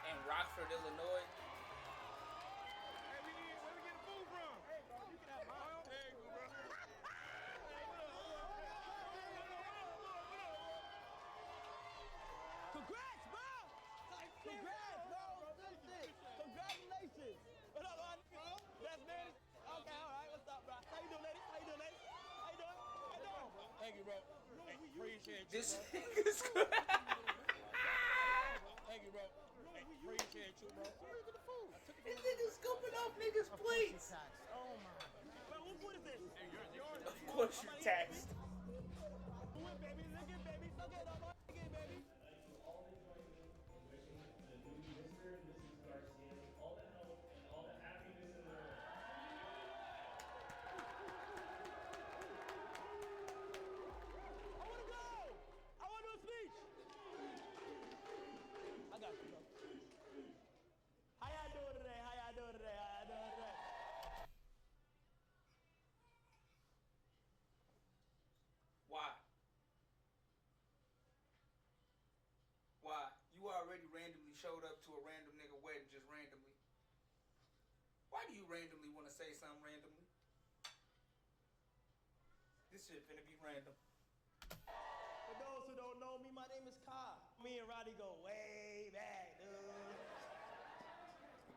In Rockford, Illinois. Hey, where we getting food from? Hey, bro, you can have mine. Hey, bro. Congrats, bro! Congrats, bro! Congratulations! What up, my nigga? That's man. Okay, all right. What's up, bro? How you doing, ladies? How you doing, ladies? How you doing? How you doing? Thank you, bro. Appreciate you. This nigga's Thank you, bro. appreciate you, bro. Look at the food. I took it. This nigga scooping off niggas' plates. Oh my. Well, what is this? Hey, yours. Of course you're taxed. Baby, look at baby, look at all my baby. Why? Why? You already randomly showed up to a random nigga wedding just randomly. Why do you randomly want to say something randomly? This shit finna be random. For those who don't know me, my name is Kai. Me and Roddy go way back, dude.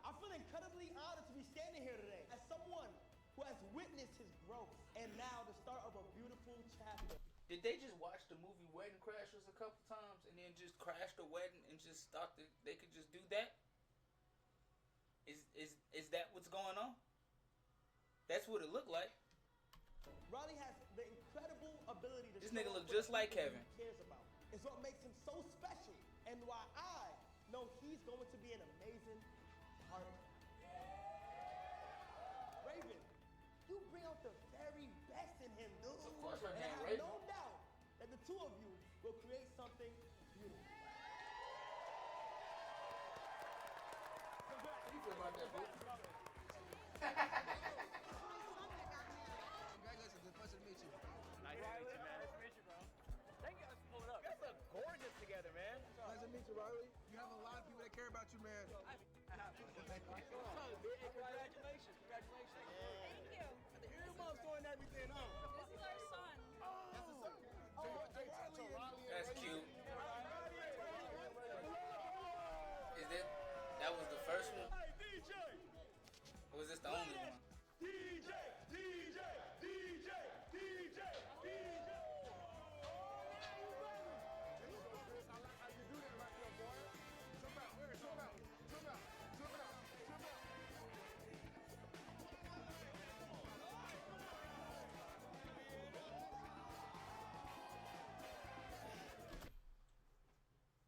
I feel incredibly honored to be standing here today as someone who has witnessed his growth and now the start of a beautiful chapter. Did they just watch the movie Wedding Crashers a couple times and then just crash the wedding and just thought that they could just do that? Is that what's going on? That's what it looked like. Riley has the incredible ability to This nigga look just like Kevin. He cares about. It's what makes him so special and why I know he's going to be an amazing partner. Raven, you bring out the very best in him, dude. Of course I and can, I have Raven. no doubt that the two of you will create something beautiful. How you feel about that, bro? Congratulations, it's a pleasure to meet you. Nice to meet you, man. Nice to meet you, bro. Thank you. Let's pull it up. You guys look gorgeous together, man. Pleasure to meet you, Riley. You have a lot of people that care about you, man. Congratulations. Congratulations. Thank you. Your mom's doing everything, huh? This is our son. That's the son. That's cute. Is that was the first one? Hey, DJ! Or was this the only one? DJ! DJ! DJ! DJ! DJ!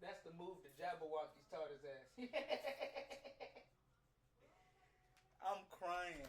That's the move the Jabberwockies taught his ass. I'm crying.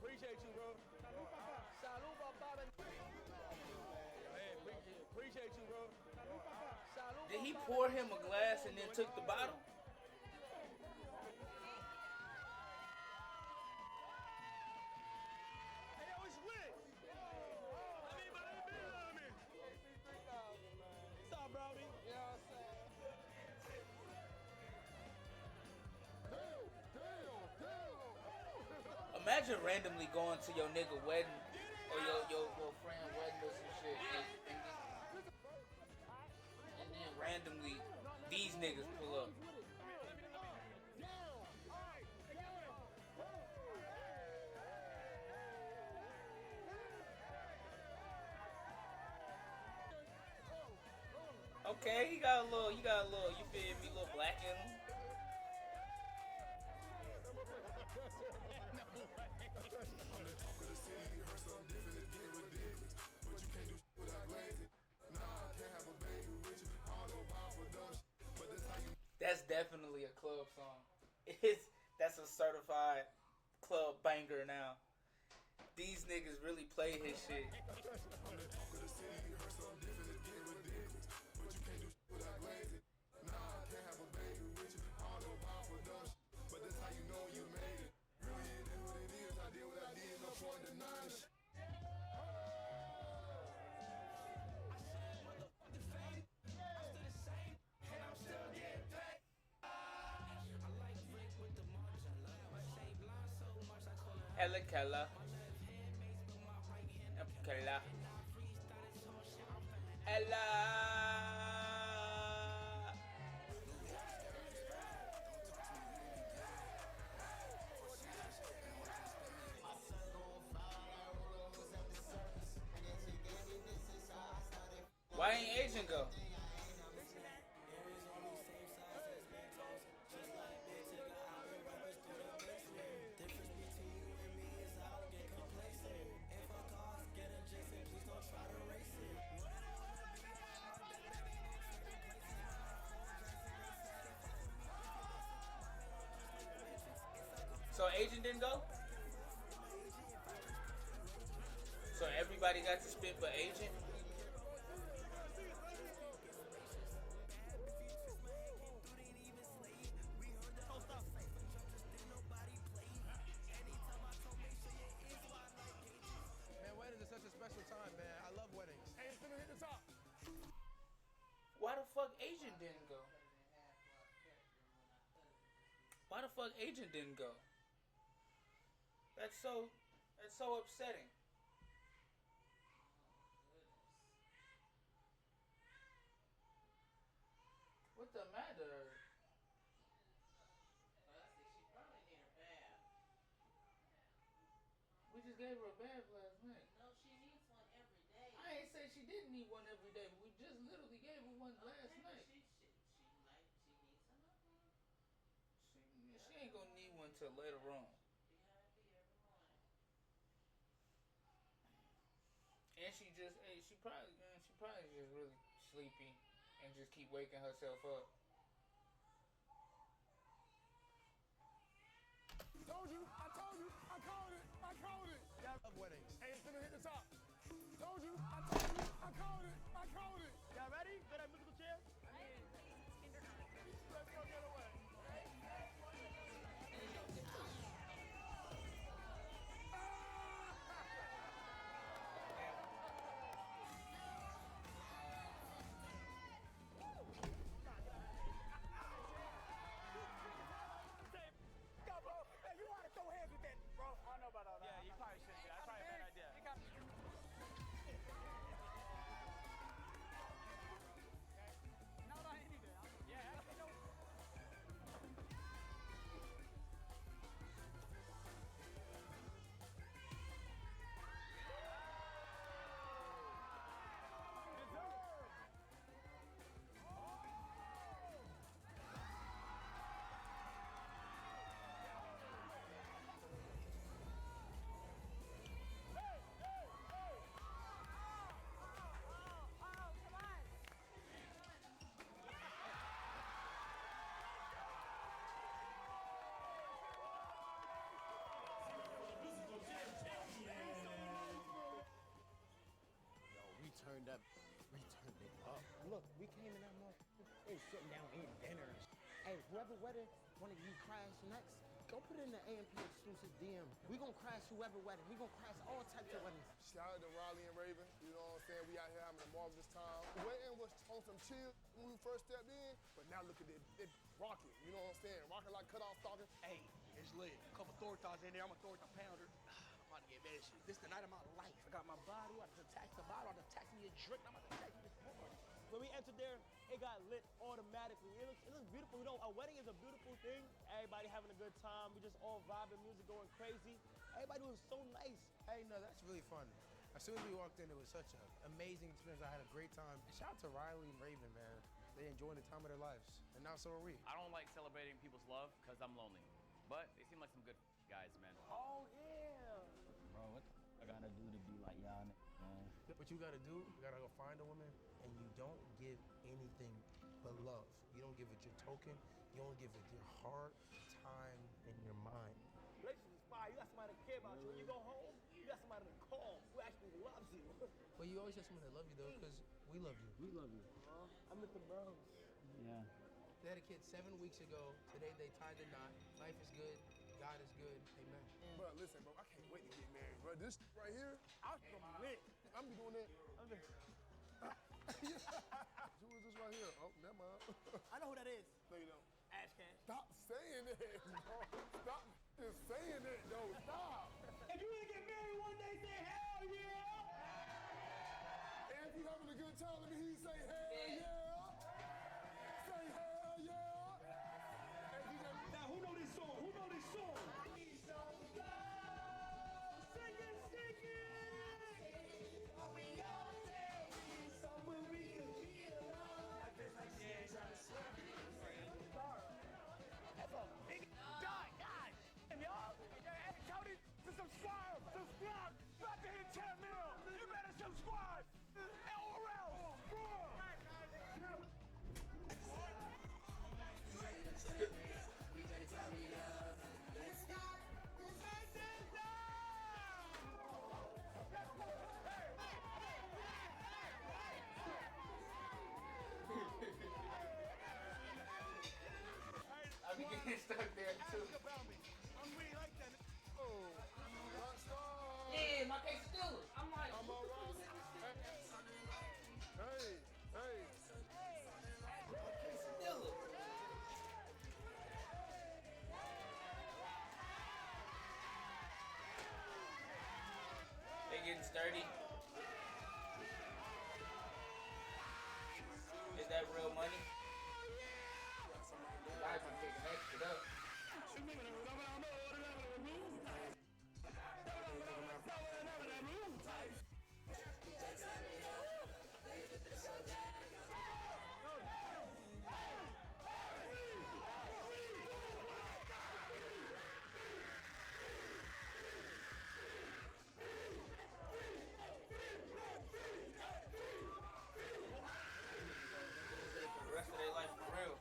Appreciate you, bro. Salud, papá. Hey, appreciate you, bro. Salud, Did he pour him a glass and then took the bottle? Hey, yo, it's lit. What's up, brody? You know what I'm saying? Imagine randomly going to your nigga wedding or your friend wedding or some shit and then randomly these niggas pull up. Okay, you got a little, you feel me, little black in him. That's definitely a club song. That's a certified club banger now. These niggas really play his shit. Ella Kella. Kella. Ella. Why ain't Agent go? So Agent didn't go? So everybody got to spit but Agent? Man, weddings are such a special time, man. I love weddings. Hey, it's gonna hit the top. Why the fuck Agent didn't go? Why the fuck Agent didn't go? That's so upsetting. What the matter? We just gave her a bath last night. No, she needs one every day. I ain't say she didn't need one every day, but we just literally gave her one last night. She needs another one. She ain't gonna need one till later on. Be happy every morning. And she probably just really sleepy and just keep waking herself up. Told you, I told you, I called it, I called it. Y'all love weddings. Hey, it's gonna hit the top. Told you, I told you, I called it, I called it. Y'all ready? Got that musical chair? Let's go get away. Yeah, you probably should do that. That's probably a bad idea. No, I ain't either. Yeah, I know. Turned it up. Look, we came in that motherfucker. They sitting down eating dinner. Hey, whoever wedding wanna you crash next, go put it in the AMP exclusive DM. We gonna crash whoever wedding. We gonna crash all types of weddings. Shout out to Raleigh and Raven. You know what I'm saying? We out here having a marvelous time. The wedding was on some chill when we first stepped in, but now look at it. It rocking. You know what I'm saying? Rocking like cut off stalking. Hey, it's lit. A couple tortas in there. I'm a torta pounder. I'm about to get mad shit. This is the night of my life. I got my bottle. I just taxed the bottle. I just taxed me a drink. I'm about to tax you this more. When we entered there, it got lit automatically. It looks beautiful. You know, a wedding is a beautiful thing. Everybody having a good time. We just all vibing, music going crazy. Everybody was so nice. Hey, no, that's really fun. As soon as we walked in, it was such an amazing experience. I had a great time. And shout out to Riley and Raven, man. They enjoying the time of their lives. And now so are we. I don't like celebrating people's love because I'm lonely. But they seem like some good guys, man. Oh, yeah. Bro, what I gotta do to be like y'all, man? What you gotta do, you gotta go find a woman, and you don't give anything but love. You don't give it your token. You only give it your heart, time, and your mind. Relationships is fire. You got somebody to care about you. When you go home, you got somebody to call who actually loves you. But you always have someone that love you, though, because we love you. We love you. I'm with the bros. Yeah. They had a kid 7 weeks ago. Today they tied the knot. Life is good. God is good. Amen. Bro, listen, bro, I can't wait to get married, bro. This right here, I'm lit. I'm be doing that. Who is this right here? Oh, never mind. I know who that is. No, you don't. Ash Cash. Stop saying that, bro. Stop just saying that, though. Stop. say hell yeah. And if you having a good time, let me hear you say hell yeah. Say hell yeah. And you just, now who know this song? Who know this song? Need some love. Sing it, sing it. We all say we need somewhere we can be alone. I feel like she's trying to swear me. That's a big God. Damn, y'all. Hey, Tony, subscribe. About to hit 10 mil. You better subscribe. LOL. I be getting stuck there too. I'm really like that. Oh, rockstar. Yeah, my case still. I'm like, I'm a rockstar. Hey, hey. They getting sturdy. Is that real money? Guys, I'm taking that shit up. The rest of their life for real.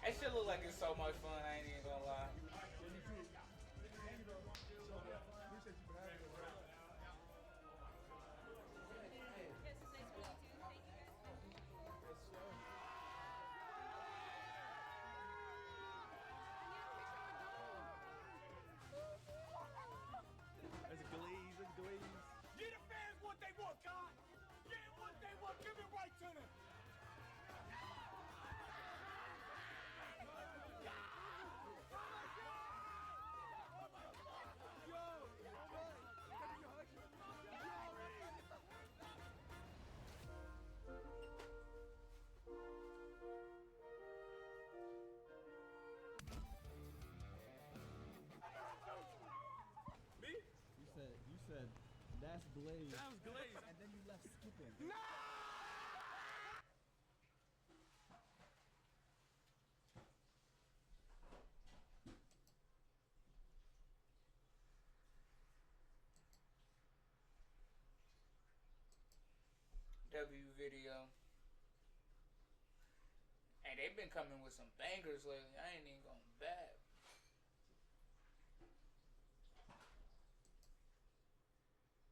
That shit look like it's so much fun, I ain't even gonna lie. That's a glaze, that's a glaze. Give the fans what they want, God. Give them what they want. Give it right to them. You said that's glaze. That was glaze. And then you left skipping. No! W video. Hey, they've been coming with some bangers lately. I ain't even gonna bat.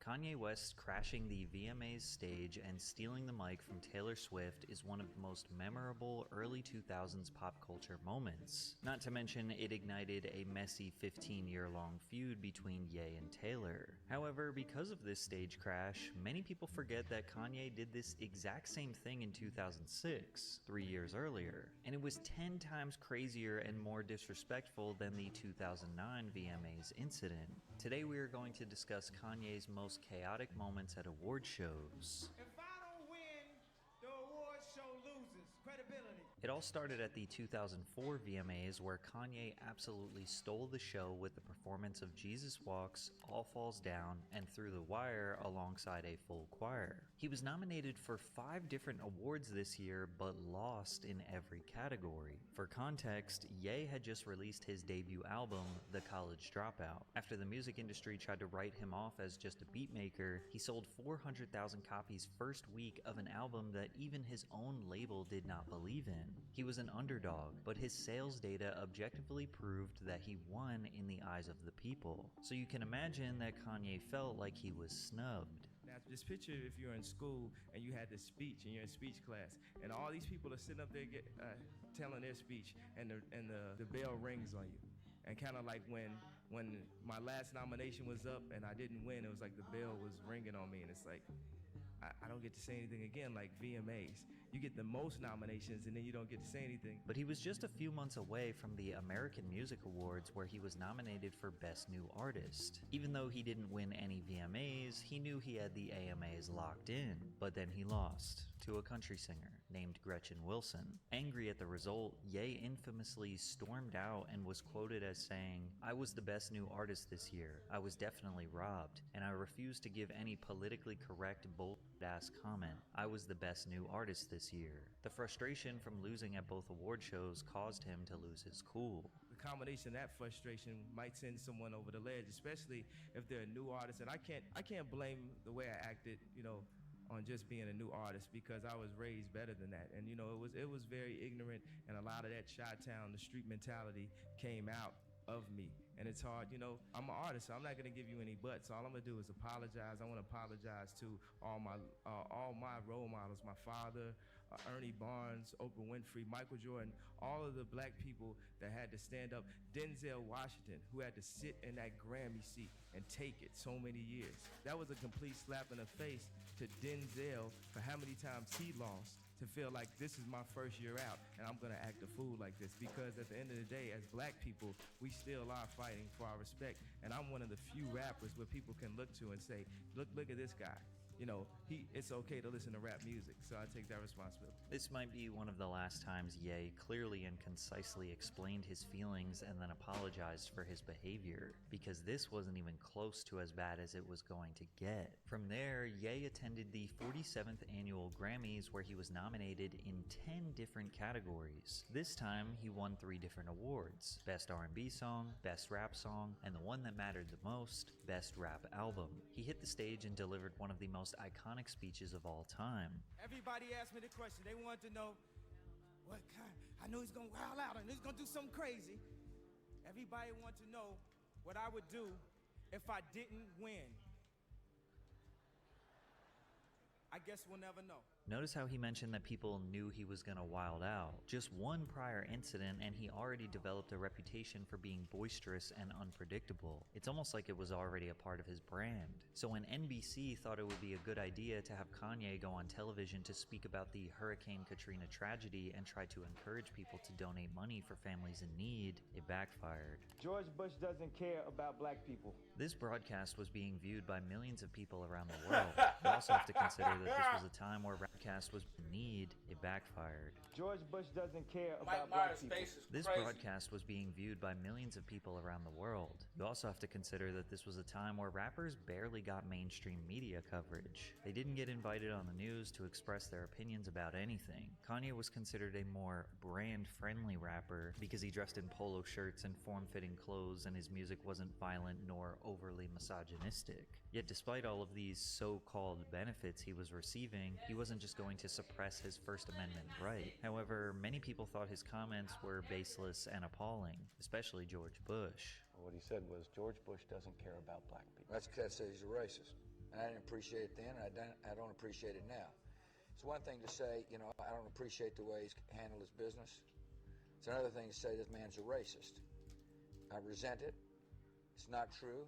Kanye West crashing the VMAs stage and stealing the mic from Taylor Swift is one of the most memorable early 2000s pop culture moments. Not to mention, it ignited a messy 15-year-long feud between Ye and Taylor. However, because of this stage crash, many people forget that Kanye did this exact same thing in 2006, 3 years earlier, and it was 10 times crazier and more disrespectful than the 2009 VMAs incident. Today we are going to discuss Kanye's most chaotic moments at award shows. If I don't win, the award show loses credibility. It all started at the 2004 VMAs, where Kanye absolutely stole the show with the performance of Jesus Walks, All Falls Down, and Through the Wire alongside a full choir. He was nominated for 5 different awards this year, but lost in every category. For context, Ye had just released his debut album, The College Dropout. After the music industry tried to write him off as just a beatmaker, he sold 400,000 copies first week of an album that even his own label did not believe in. He was an underdog, but his sales data objectively proved that he won in the eyes of the people. So you can imagine that Kanye felt like he was snubbed. That's Just picture if you're in school and you had this speech and you're in speech class, and all these people are sitting up there telling their speech, and the bell rings on you. And kind of like when my last nomination was up and I didn't win, it was like the bell was ringing on me, and it's like, I don't get to say anything again, like VMAs. You get the most nominations and then you don't get to say anything. But he was just a few months away from the American Music Awards, where he was nominated for Best New Artist. Even though he didn't win any VMAs, he knew he had the AMAs locked in. But then he lost to a country singer named Gretchen Wilson. Angry at the result, Ye infamously stormed out and was quoted as saying, "I was the best new artist this year. I was definitely robbed, and I refuse to give any politically correct bull-ass comment. I was the best new artist this year." The frustration from losing at both award shows caused him to lose his cool. The combination of that frustration might send someone over the ledge, especially if they're a new artist. And I can't blame the way I acted, on just being a new artist, because I was raised better than that. And it was very ignorant, and a lot of that Chi-Town, the street mentality came out of me. And it's hard, I'm an artist, so I'm not gonna give you any buts. All I'm gonna do is apologize. I wanna apologize to all my role models, my father, Ernie Barnes, Oprah Winfrey, Michael Jordan, all of the black people that had to stand up. Denzel Washington, who had to sit in that Grammy seat and take it so many years. That was a complete slap in the face to Denzel for how many times he lost, to feel like this is my first year out and I'm gonna act a fool like this. Because at the end of the day, as black people, we still are fighting for our respect. And I'm one of the few rappers where people can look to and say, look at this guy. It's okay to listen to rap music, so I take that responsibility. This might be one of the last times Ye clearly and concisely explained his feelings and then apologized for his behavior, because this wasn't even close to as bad as it was going to get. From there, Ye attended the 47th annual Grammys, where he was nominated in 10 different categories. This time, he won 3 different awards: Best R&B Song, Best Rap Song, and the one that mattered the most, Best Rap Album. He hit the stage and delivered one of the most iconic speeches of all time. Everybody asked me the question. They wanted to know what kind. I know he's gonna wild out and he's gonna do something crazy. Everybody wanted to know what I would do if I didn't win. I guess we'll never know. Notice how he mentioned that people knew he was gonna wild out. Just one prior incident and he already developed a reputation for being boisterous and unpredictable. It's almost like it was already a part of his brand. So when NBC thought it would be a good idea to have Kanye go on television to speak about the Hurricane Katrina tragedy and try to encourage people to donate money for families in need, it backfired. George Bush doesn't care about black people. This broadcast was being viewed by millions of people around the world. You also have to consider that this was a time where broadcast was in need, it backfired. George Bush doesn't care Mike about black Myers' people. face is This crazy. broadcast was being viewed by millions of people around the world. You also have to consider that this was a time where rappers barely got mainstream media coverage. They didn't get invited on the news to express their opinions about anything. Kanye was considered a more brand-friendly rapper because he dressed in polo shirts and form-fitting clothes, and his music wasn't violent nor overly misogynistic. Yet despite all of these so-called benefits he was receiving, he wasn't just going to suppress his First Amendment right. However, many people thought his comments were baseless and appalling, especially George Bush. What he said was, George Bush doesn't care about black people. That's because he's a racist. And I didn't appreciate it then, and I don't appreciate it now. It's one thing to say, I don't appreciate the way he's handled his business. It's another thing to say this man's a racist. I resent it. It's not true.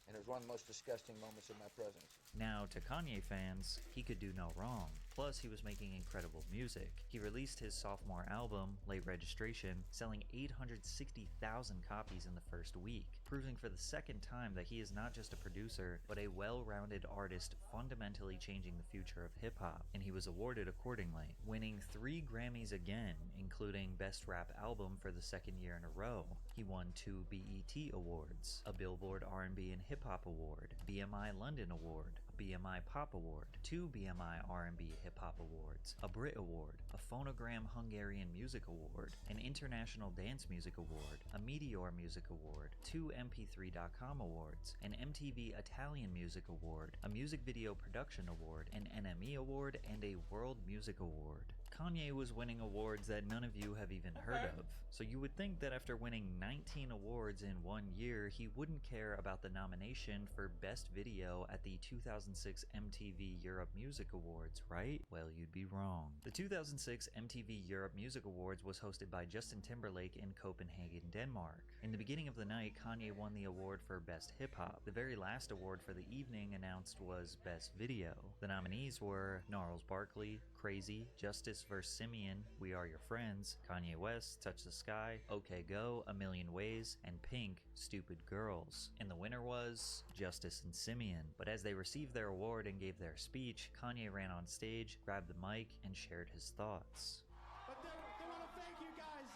And it was one of the most disgusting moments of my presidency. Now, to Kanye fans, he could do no wrong. Plus, he was making incredible music. He released his sophomore album, Late Registration, selling 860,000 copies in the first week, proving for the second time that he is not just a producer, but a well-rounded artist fundamentally changing the future of hip-hop, and he was awarded accordingly, winning 3 Grammys again, including Best Rap Album for the second year in a row. He won 2 BET Awards, a Billboard R&B and Hip Hop Award, BMI London Award, a BMI Pop Award, 2 BMI R&B Hip Hop Awards, a Brit Award, a Phonogram Hungarian Music Award, an International Dance Music Award, a Meteor Music Award, 2 MP3.com Awards, an MTV Italian Music Award, a Music Video Production Award, an NME Award, and a World Music Award. Kanye was winning awards that none of you have even heard of. So you would think that after winning 19 awards in 1 year, he wouldn't care about the nomination for Best Video at the 2006 MTV Europe Music Awards, right? Well, you'd be wrong. The 2006 MTV Europe Music Awards was hosted by Justin Timberlake in Copenhagen, Denmark. In the beginning of the night, Kanye won the award for Best Hip Hop. The very last award for the evening announced was Best Video. The nominees were Gnarls Barkley, Crazy, Justice vs. Simeon, We Are Your Friends, Kanye West, Touch the Sky, OK Go, A Million Ways, and Pink, Stupid Girls. And the winner was Justice and Simeon. But as they received their award and gave their speech, Kanye ran on stage, grabbed the mic, and shared his thoughts. But they want to thank you guys.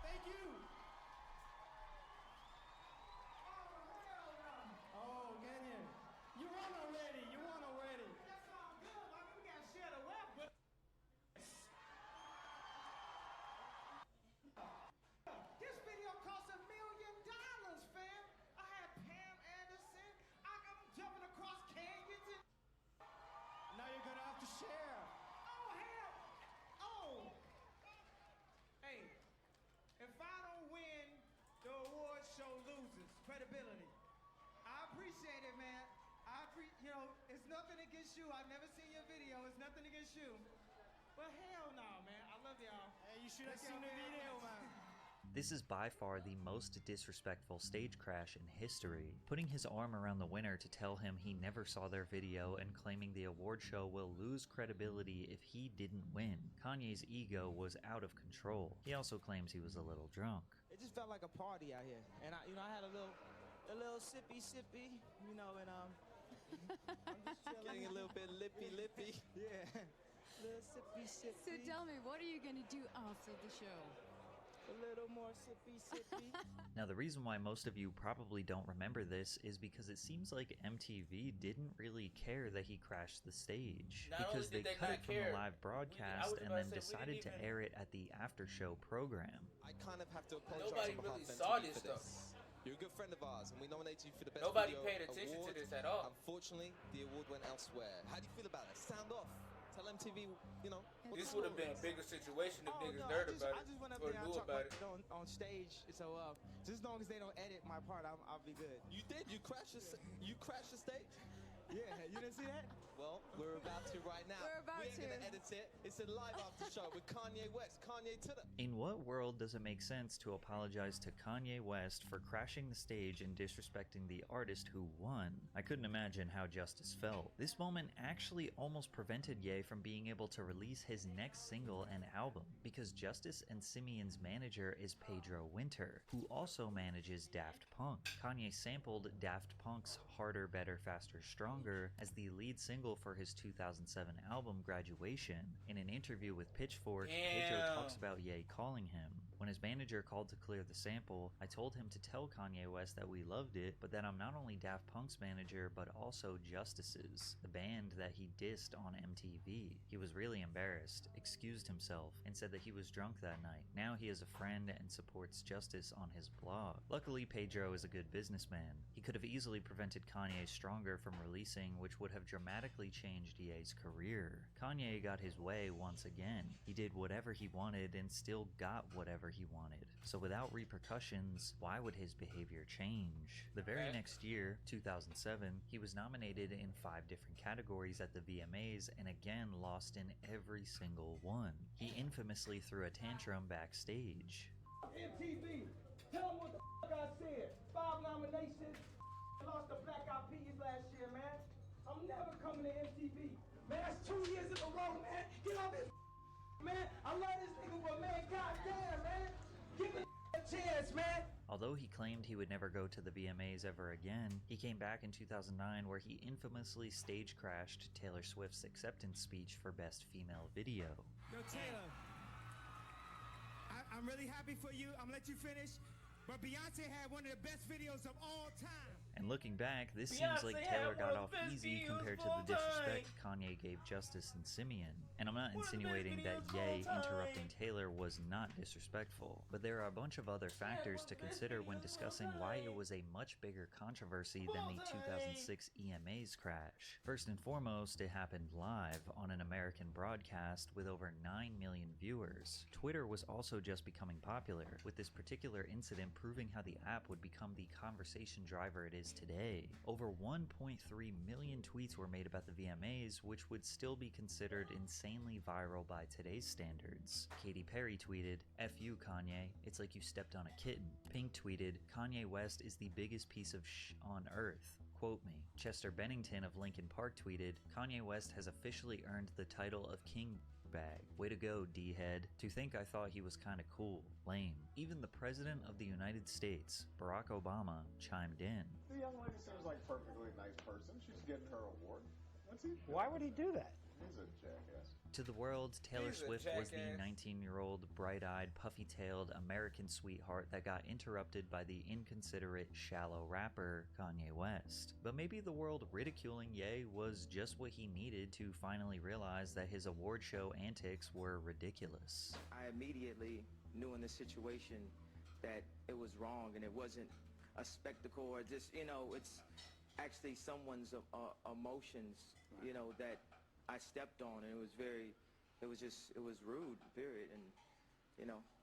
Thank you. Oh, get in. You won already. You won already. That sounds good. Like we got to share the wealth, but this video cost $1 million, fam. I had Pam Anderson. I'm jumping across canyons and now you're gonna have to share. Oh hell! Oh! Hey, if I don't win, the award show loses credibility. I appreciate it, man. It's nothing against you. I've never seen your video. It's nothing against you. But hell no, man. I love y'all. Hey, you should have seen the video, man. This is by far the most disrespectful stage crash in history. Putting his arm around the winner to tell him he never saw their video and claiming the award show will lose credibility if he didn't win. Kanye's ego was out of control. He also claims he was a little drunk. It just felt like a party out here, and I had a little sippy, and I'm just chilling. Getting a little bit lippy. Yeah, little sippy. So tell me, what are you gonna do after the show? A little more sippy. Now, the reason why most of you probably don't remember this is because it seems like MTV didn't really care that he crashed the stage. Not because only they did they cut not it from care, the live broadcast and then decided to even- air it at the after show program. I kind of have to apologize Nobody on behalf really of saw MTV this for stuff. You're a good friend of ours, and we nominated you for the best Nobody video paid attention award. to this at all. Unfortunately, the award went elsewhere. How do you feel about it? Sound off. Tell MTV, what This the would have score been a is. bigger situation if niggas I heard just about it went up or there and knew talked about about it. it on stage. So just as long as they don't edit my part, I'll be good. You did. You crashed the stage. Yeah, you didn't see that? Well, we're about to right now. We ain't gonna edit it. It's a live after show with Kanye West. Kanye to the. In what world does it make sense to apologize to Kanye West for crashing the stage and disrespecting the artist who won? I couldn't imagine how Justice felt. This moment actually almost prevented Ye from being able to release his next single and album, because Justice and Simeon's manager is Pedro Winter, who also manages Daft Punk. Kanye sampled Daft Punk's Harder, Better, Faster, Stronger as the lead single for his 2007 album Graduation. In an interview with Pitchfork, Pedro talks about Ye calling him. When his manager called to clear the sample, I told him to tell Kanye West that we loved it, but that I'm not only Daft Punk's manager, but also Justice's, the band that he dissed on MTV. He was really embarrassed, excused himself, and said that he was drunk that night. Now he is a friend and supports Justice on his blog. Luckily, Pedro is a good businessman. He could have easily prevented Kanye Stronger from releasing, which would have dramatically changed Ye's career. Kanye got his way once again. He did whatever he wanted and still got whatever he wanted. So without repercussions, why would his behavior change? The very next year, 2007, he was nominated in 5 different categories at the VMAs and again lost in every single one. He infamously threw a tantrum backstage. MTV, tell them what the I said. 5 nominations, lost the Black Eyed Peas last year, man. I'm never coming to MTV. Man, that's 2 years in a row, man. Get off this man. I love this nigga, but man, goddamn, man. Give me a chance, man. Although he claimed he would never go to the VMAs ever again, he came back in 2009 where he infamously stage crashed Taylor Swift's acceptance speech for Best Female Video. Yo, Taylor, I'm really happy for you. I'm gonna let you finish. But Beyonce had one of the best videos of all time. And looking back, this Beyonce seems like had Taylor one got of off the best easy videos compared to of all the disrespect time. Kanye gave Justice and Simeon. And I'm not One of the best insinuating that videos of all Ye time. interrupting Taylor was not disrespectful, but there are a bunch of other factors to consider when discussing why it was a much bigger controversy than the 2006 EMA's crash. First and foremost, it happened live on an American broadcast with over 9 million viewers. Twitter was also just becoming popular, with this particular incident proving how the app would become the conversation driver it is today. Over 1.3 million tweets were made about the VMAs, which would still be considered insanely viral by today's standards. Katy Perry tweeted, "F you, Kanye, it's like you stepped on a kitten." Pink tweeted, "Kanye West is the biggest piece of sh on earth. Quote me." Chester Bennington of Linkin Park tweeted, "Kanye West has officially earned the title of King Bag. Way to go, D-head. To think I thought he was kinda cool. Lame." Even the President of the United States, Barack Obama, chimed in. The young lady seems like a perfectly nice person. She's getting her award. What's he? Why would he do that? He's a jackass. To the world, Taylor He's a Swift was the jackass. 19-year-old, bright-eyed, puffy-tailed American sweetheart that got interrupted by the inconsiderate, shallow rapper Kanye West. But maybe the world ridiculing Ye was just what he needed to finally realize that his award show antics were ridiculous. I immediately knew in this situation that it was wrong and it wasn't a spectacle or just, it's actually someone's emotions, that I stepped on, and it was rude, period. And,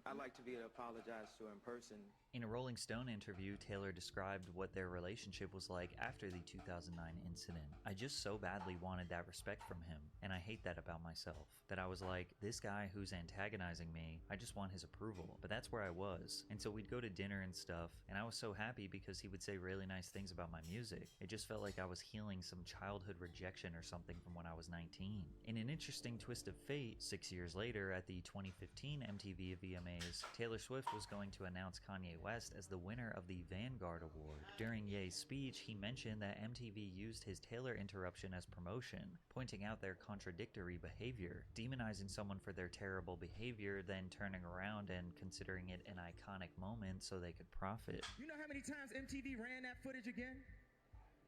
I'd like to be able to apologize to her in person. In a Rolling Stone interview, Taylor described what their relationship was like after the 2009 incident. "I just so badly wanted that respect from him, and I hate that about myself. That I was like, this guy who's antagonizing me, I just want his approval. But that's where I was. And so we'd go to dinner and stuff, and I was so happy because he would say really nice things about my music. It just felt like I was healing some childhood rejection or something from when I was 19. In an interesting twist of fate, 6 years later at the 2015 MTV VMAs, Taylor Swift was going to announce Kanye West as the winner of the Vanguard Award. During Ye's speech, he mentioned that MTV used his Taylor interruption as promotion, pointing out their contradictory behavior, demonizing someone for their terrible behavior, then turning around and considering it an iconic moment so they could profit. You know how many times MTV ran that footage again?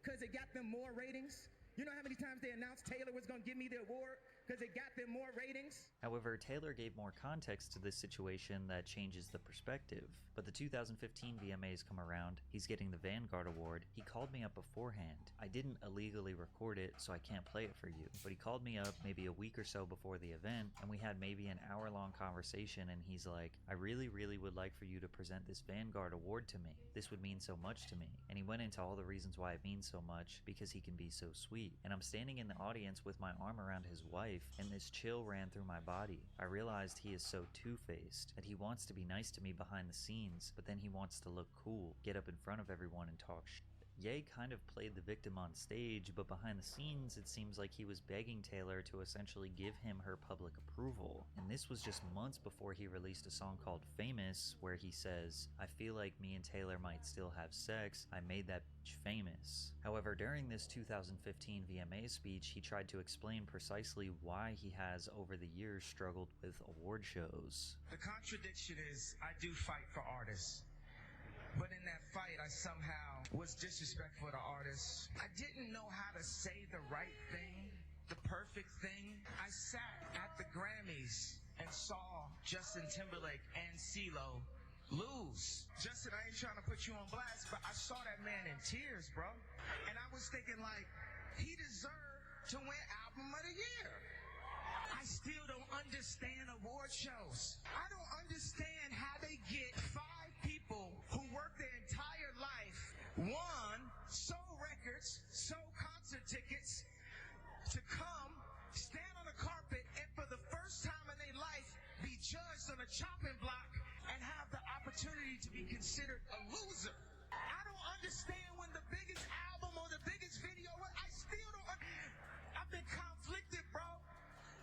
Because it got them more ratings? You know how many times they announced Taylor was going to give me the award? Because it got them more ratings? However, Taylor gave more context to this situation that changes the perspective. But the 2015 VMAs come around, he's getting the Vanguard Award. He called me up beforehand. I didn't illegally record it, so I can't play it for you. But he called me up maybe a week or so before the event, and we had maybe an hour-long conversation, and he's like, "I really, really would like for you to present this Vanguard Award to me. This would mean so much to me." And he went into all the reasons why it means so much, because he can be so sweet. And I'm standing in the audience with my arm around his wife, and this chill ran through my body. I realized he is so two-faced, that he wants to be nice to me behind the scenes, but then he wants to look cool, get up in front of everyone and talk shit. Ye kind of played the victim on stage, but behind the scenes it seems like he was begging Taylor to essentially give him her public approval. And this was just months before he released a song called Famous, where he says, "I feel like me and Taylor might still have sex, I made that bitch famous." However, during this 2015 VMA speech, he tried to explain precisely why he has over the years struggled with award shows. The contradiction is, I do fight for artists. But in that fight, I somehow was disrespectful to artists. I didn't know how to say the right thing, the perfect thing. I sat at the Grammys and saw Justin Timberlake and CeeLo lose. Justin, I ain't trying to put you on blast, but I saw that man in tears, bro. And I was thinking, like, he deserved to win Album of the Year. I still don't understand award shows. I don't understand how they get 5 people who work their entire life, one, sold records, sold concert tickets, to come, stand on a carpet, and for the first time in their life, be judged on a chopping block and have the opportunity to be considered a loser. I don't understand when the biggest album or the biggest video, I still don't, I've been conflicted, bro.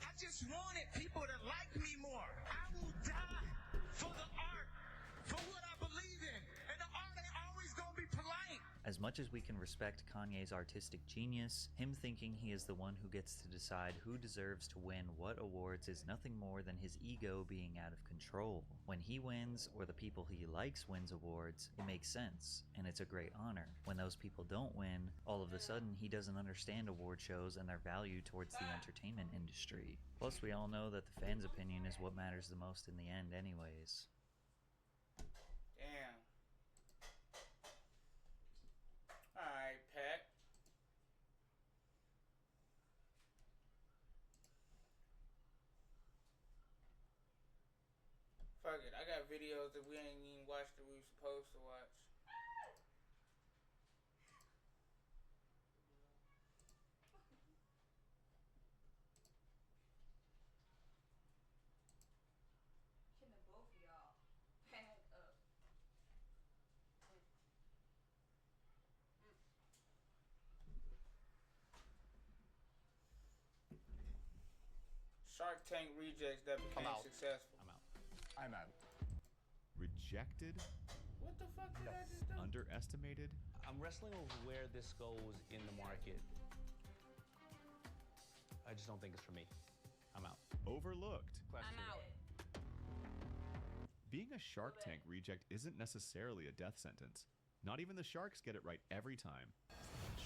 I just wanted people to like me more. I will die for the art, for what I believe in. And the art ain't always gonna be polite. As much as we can respect Kanye's artistic genius, him thinking he is the one who gets to decide who deserves to win what awards is nothing more than his ego being out of control. When he wins, or the people he likes wins awards, it makes sense, and it's a great honor. When those people don't win, all of a sudden he doesn't understand award shows and their value towards the entertainment industry. Plus, we all know that the fans' opinion is what matters the most in the end anyways. Damn. Alright, Pat. Fuck it, I got videos that we ain't even watched that we were supposed to watch. Can the both of y'all back up? Shark Tank rejects that became successful. I'm out. Rejected? What the fuck did I just do? Underestimated? I'm wrestling over where this goes in the market. I just don't think it's for me. I'm out. Overlooked? I'm out. Being a Shark Tank reject isn't necessarily a death sentence. Not even the sharks get it right every time.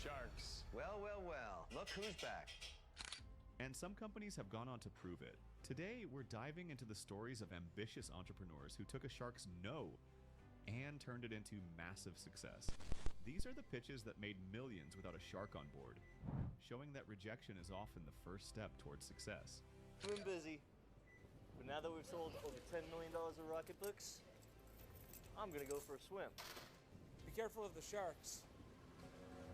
Sharks. Well, well, well. Look who's back. And some companies have gone on to prove it. Today, we're diving into the stories of ambitious entrepreneurs who took a shark's no and turned it into massive success. These are the pitches that made millions without a shark on board, showing that rejection is often the first step towards success. I've been busy, but now that we've sold over $10 million of rocket books, I'm gonna go for a swim. Be careful of the sharks.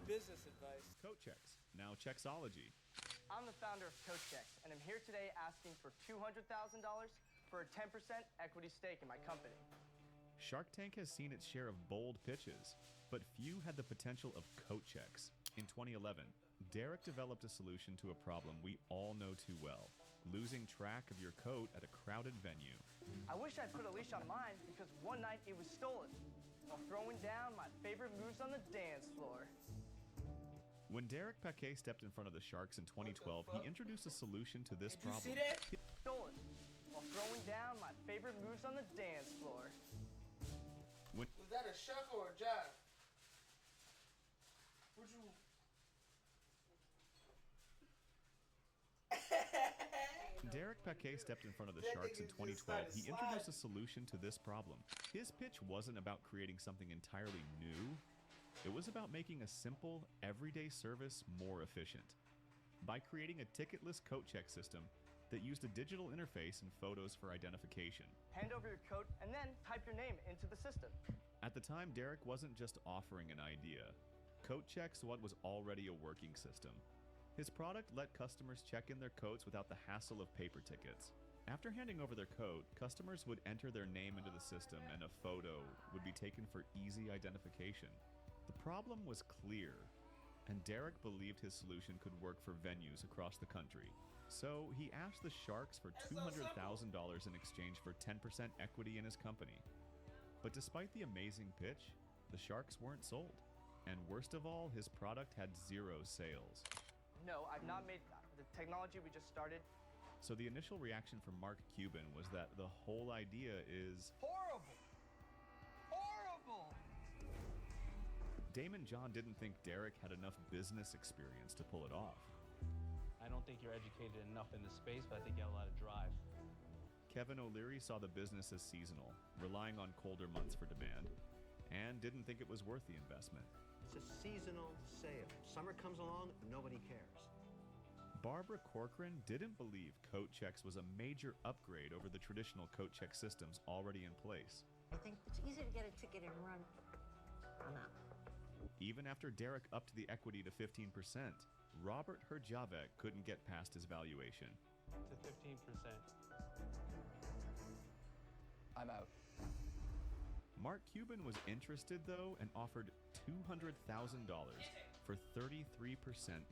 Business advice. Coat checks, now Chexology. I'm the founder of CoachX, and I'm here today asking for $200,000 for a 10% equity stake in my company. Shark Tank has seen its share of bold pitches, but few had the potential of coat checks. In 2011, Derek developed a solution to a problem we all know too well: losing track of your coat at a crowded venue. I wish I'd put a leash on mine because one night it was stolen while throwing down my favorite moves on the dance floor. When Derek Paquet stepped in front of the Sharks in 2012, he introduced a solution to this problem. Did you see that? Stolen while throwing down my favorite moves on the dance floor. Was that a shuck or a jive? Would you? Derek Paquet stepped in front of the Sharks in 2012. He introduced a solution to this problem. His pitch wasn't about creating something entirely new. It was about making a simple, everyday service more efficient. By creating a ticketless coat check system that used a digital interface and photos for identification. Hand over your coat and then type your name into the system. At the time, Derek wasn't just offering an idea. Coat Check's what was already a working system. His product let customers check in their coats without the hassle of paper tickets. After handing over their coat, customers would enter their name into the system and a photo would be taken for easy identification. The problem was clear, and Derek believed his solution could work for venues across the country. So he asked the Sharks for $200,000 in exchange for 10% equity in his company. But despite the amazing pitch, the Sharks weren't sold. And worst of all, his product had 0 sales. No, I've not made the technology we just started. So the initial reaction from Mark Cuban was that the whole idea is horrible. Horrible! Damon John didn't think Derek had enough business experience to pull it off. I don't think you're educated enough in the space, but I think you have a lot of drive. Kevin O'Leary saw the business as seasonal, relying on colder months for demand, and didn't think it was worth the investment. It's a seasonal sale. Summer comes along, nobody cares. Barbara Corcoran didn't believe Coat Checks was a major upgrade over the traditional Coat Check systems already in place. I think it's easier to get a ticket and run. I'm out. Even after Derek upped the equity to 15%, Robert Herjavec couldn't get past his valuation. To 15%. I'm out. Mark Cuban was interested, though, and offered $200,000 for 33%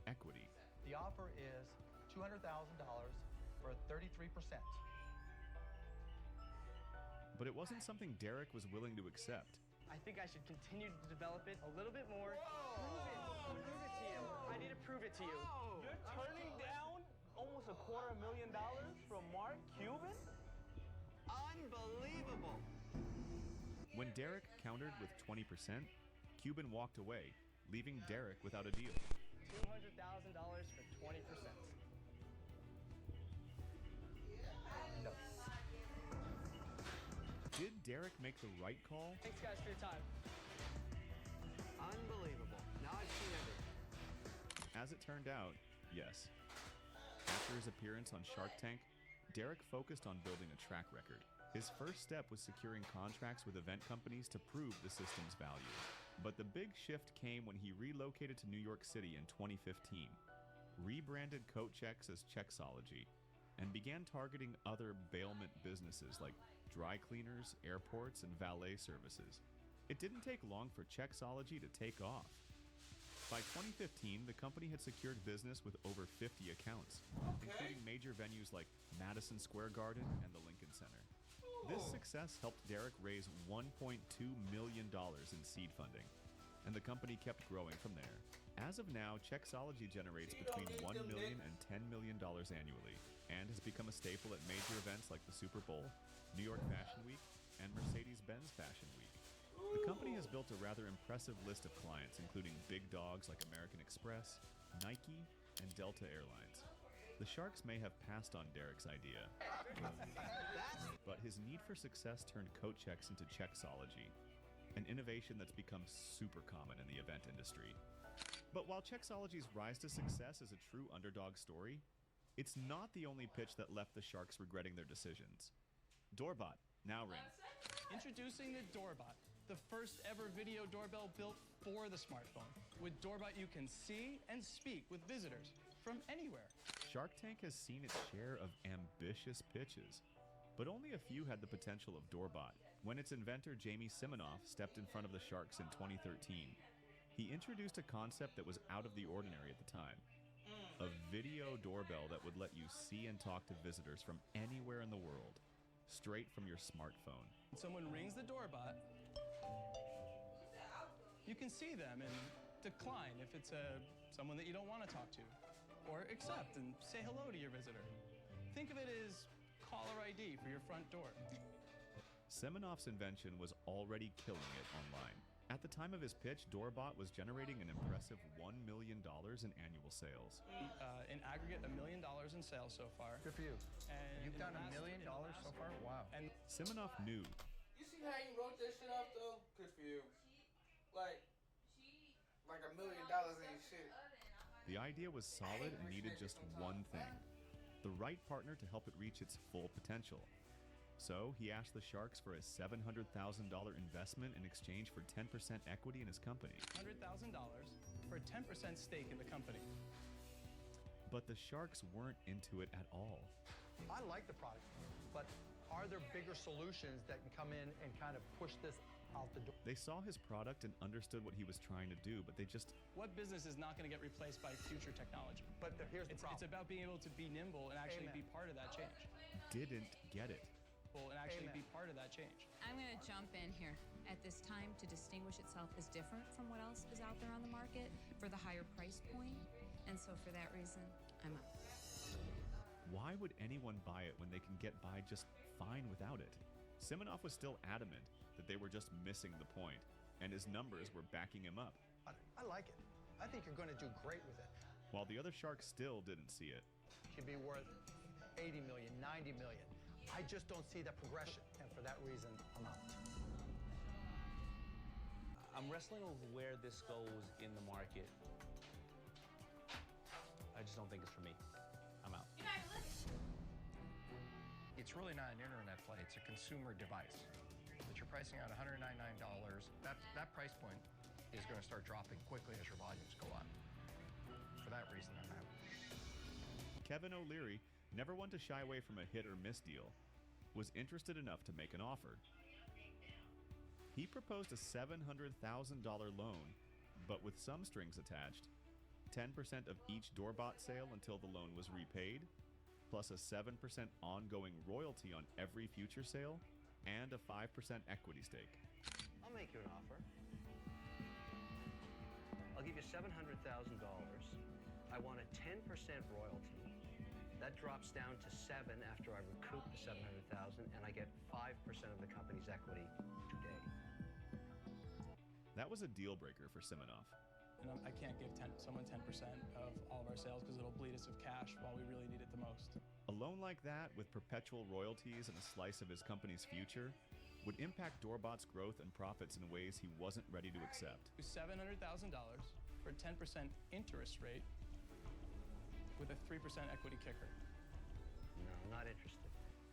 equity. The offer is $200,000 for 33%. But it wasn't something Derek was willing to accept. I think I should continue to develop it a little bit more. Prove it to you. I need to prove it to you. You're turning down almost $250,000 from Mark Cuban? Unbelievable. When Derek countered with 20%, Cuban walked away, leaving Derek without a deal. $200,000 for 20%. No. Did Derek make the right call? Thanks, guys, for your time. Unbelievable. Now I've seen everything. As it turned out, yes. After his appearance on Shark Tank, Derek focused on building a track record. His first step was securing contracts with event companies to prove the system's value. But the big shift came when he relocated to New York City in 2015, rebranded coat checks as Chexology, and began targeting other bailment businesses like dry cleaners, airports, and valet services. It didn't take long for Chexology to take off. By 2015, the company had secured business with over 50 accounts, including major venues like Madison Square Garden and the Lincoln Center. This success helped Derek raise $1.2 million in seed funding, and the company kept growing from there. As of now, Chexology generates between $1 million and $10 million annually, and has become a staple at major events like the Super Bowl, New York Fashion Week, and Mercedes-Benz Fashion Week. The company has built a rather impressive list of clients, including big dogs like American Express, Nike, and Delta Airlines. The Sharks may have passed on Derek's idea, but his need for success turned coat checks into Chexology, an innovation that's become super common in the event industry. But while Chexology's rise to success is a true underdog story, it's not the only pitch that left the Sharks regretting their decisions. Doorbot, now ring. Introducing the Doorbot, the first ever video doorbell built for the smartphone. With Doorbot, you can see and speak with visitors from anywhere. Shark Tank has seen its share of ambitious pitches, but only a few had the potential of Doorbot. When its inventor Jamie Siminoff stepped in front of the Sharks in 2013, he introduced a concept that was out of the ordinary at the time. A video doorbell that would let you see and talk to visitors from anywhere in the world, straight from your smartphone. When someone rings the Doorbot, you can see them and decline if it's someone that you don't want to talk to, or accept and say hello to your visitor. Think of it as caller ID for your front door. Siminoff's invention was already killing it online. At the time of his pitch, Doorbot was generating an impressive $1 million in annual sales. In aggregate, $1 million in sales so far. Good for you. And You've done $1 million so far? Wow. And Siminoff knew. You see how you wrote that shit off though? Good for you. Like $1 million ain't shit. The idea was solid and needed just one thing: the right partner to help it reach its full potential. So he asked the Sharks for a $700,000 investment in exchange for 10% equity in his company. $100,000 for a 10% stake in the company. But the Sharks weren't into it at all. I like the product, but are there bigger solutions that can come in and kind of push this out the door? They saw his product and understood what he was trying to do, but they just... What business is not going to get replaced by future technology? But here's the problem. It's about being able to be nimble and actually be part of that change. Didn't get it. And actually be part of that change. I'm going to jump in here at this time to distinguish itself as different from what else is out there on the market for the higher price point. And so for that reason, I'm up. Why would anyone buy it when they can get by just fine without it? Siminoff was still adamant that they were just missing the point, and his numbers were backing him up. I like it. I think you're going to do great with it. While the other Sharks still didn't see it. Should be worth 80 million, 90 million. I just don't see that progression, and for that reason, I'm out. I'm wrestling with where this goes in the market. I just don't think it's for me. I'm out. It's really not an internet play, it's a consumer device that you're pricing at $199. That price point is going to start dropping quickly as your volumes go up. For that reason, I'm out. Kevin O'Leary, never one to shy away from a hit or miss deal, was interested enough to make an offer. He proposed a $700,000 loan, but with some strings attached. 10% of each Doorbot sale until the loan was repaid, plus a 7% ongoing royalty on every future sale, and a 5% equity stake. I'm make you an offer. I'll give you $700,000. I want a 10% royalty. That drops down to 7 after I recoup the $700,000, and I get 5% of the company's equity today. That was a deal breaker for Siminoff. And I can't give someone 10% of all of our sales because it'll bleed us of cash while we really need it the most. A loan like that, with perpetual royalties and a slice of his company's future, would impact Doorbot's growth and profits in ways he wasn't ready to accept. $700,000 for a 10% interest rate with a 3% equity kicker. No, not interested.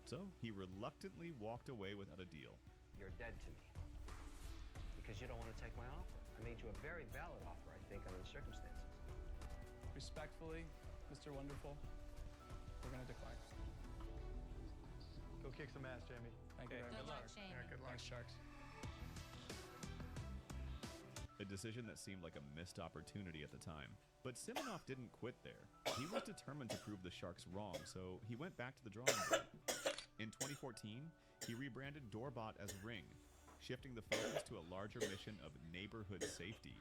So he reluctantly walked away without a deal. You're dead to me because you don't want to take my offer. I made you a very valid offer, I think, under the circumstances. Respectfully, Mr. Wonderful, we're going to decline. Go kick some ass, Jamie. Thank you very Good much. luck, Jamie. Yeah, good luck, Sharks. A decision that seemed like a missed opportunity at the time. But Siminoff didn't quit there. He was determined to prove the Sharks wrong, so he went back to the drawing board. In 2014, he rebranded Doorbot as Ring, shifting the focus to a larger mission of neighborhood safety.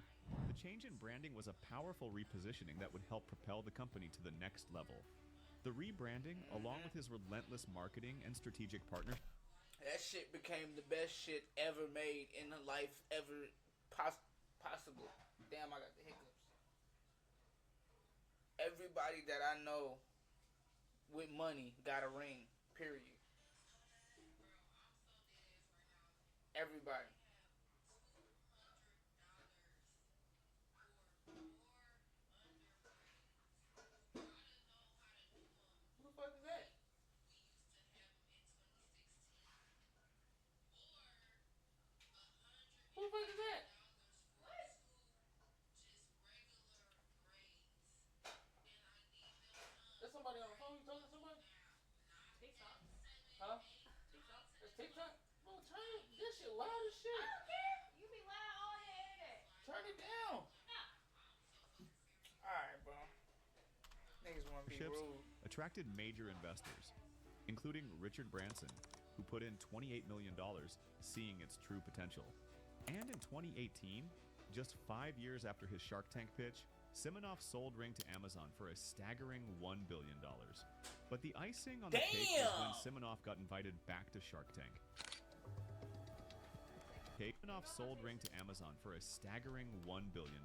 The change in branding was a powerful repositioning that would help propel the company to the next level. The rebranding, along with his relentless marketing and strategic partnerships, that shit became the best shit ever made in the life ever possible. Damn, I got the hiccups. Everybody that I know with money got a ring, period. Everybody. Who the fuck is that? Who the fuck is that? There's somebody on the phone. You talking to somebody? TikTok. Huh? TikTok. It's TikTok? Bro, turn it. This shit loud as shit. I don't care. You be loud all the internet. Turn it down. Alright, bro. Niggas wanna be rude. attracted major investors, including Richard Branson, who put in $28 million, seeing its true potential. And in 2018, just 5 years after his Shark Tank pitch, Siminoff sold Ring to Amazon for a staggering $1 billion. But the icing on the cake was when Siminoff got invited back to Shark Tank. Siminoff sold Ring to Amazon for a staggering $1 billion.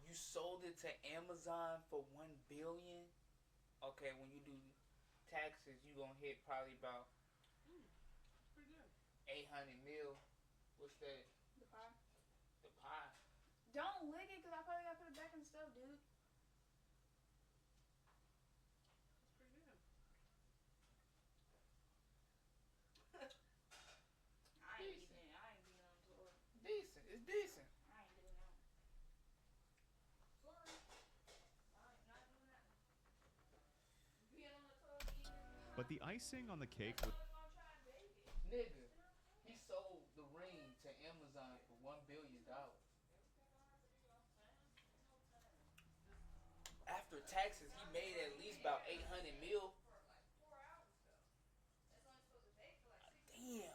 You sold it to Amazon for $1 billion? Okay, when you do taxes, you gonna hit probably about 800 mil. What's that? The pie. The pie. Don't lick it, cause I probably gotta put it back in the stove, dude. That's pretty good. I ain't eating it. I ain't being on the floor. Decent. It's decent. I ain't doing that. Sorry. I'm not doing that. Being on the toilet eating it. But the icing on the cake was... Nigga, he sold the ring to Amazon for $1 billion. After taxes, he made at least about 800 mil. Damn.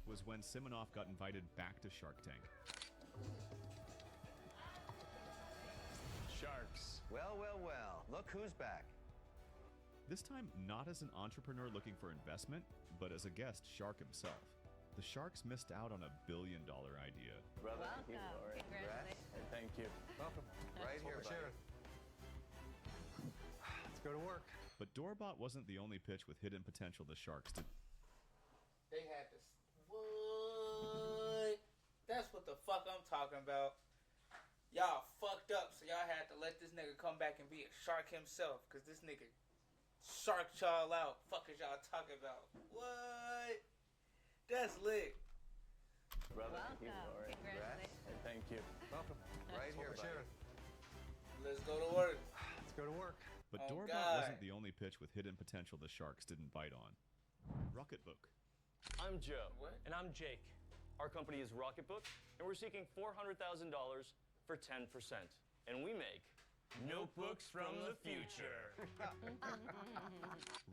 was when Siminoff got invited back to Shark Tank. Sharks. Well, well, well. Look who's back. This time, not as an entrepreneur looking for investment, but as a guest shark himself. The Sharks missed out on a $1 billion idea. Brother, Welcome. Congratulations. And thank you. Welcome. Right here, buddy. Let's go to work. But Doorbot wasn't the only pitch with hidden potential the Sharks did. They had this. What? That's what the fuck I'm talking about. Y'all fucked up, so y'all had to let this nigga come back and be a shark himself, cause this nigga sharked y'all out. Fuck is y'all talking about? What? That's lit. Brother, Welcome. Congratulations. And thank you. Welcome. Right here, buddy. Let's go to work. Let's go to work. But Oh, Doorbot God. wasn't the only pitch with hidden potential the Sharks didn't bite on. Rocketbook. I'm Joe. What? And I'm Jake. Our company is Rocketbook, and we're seeking $400,000 for 10%. And we make notebooks from the future.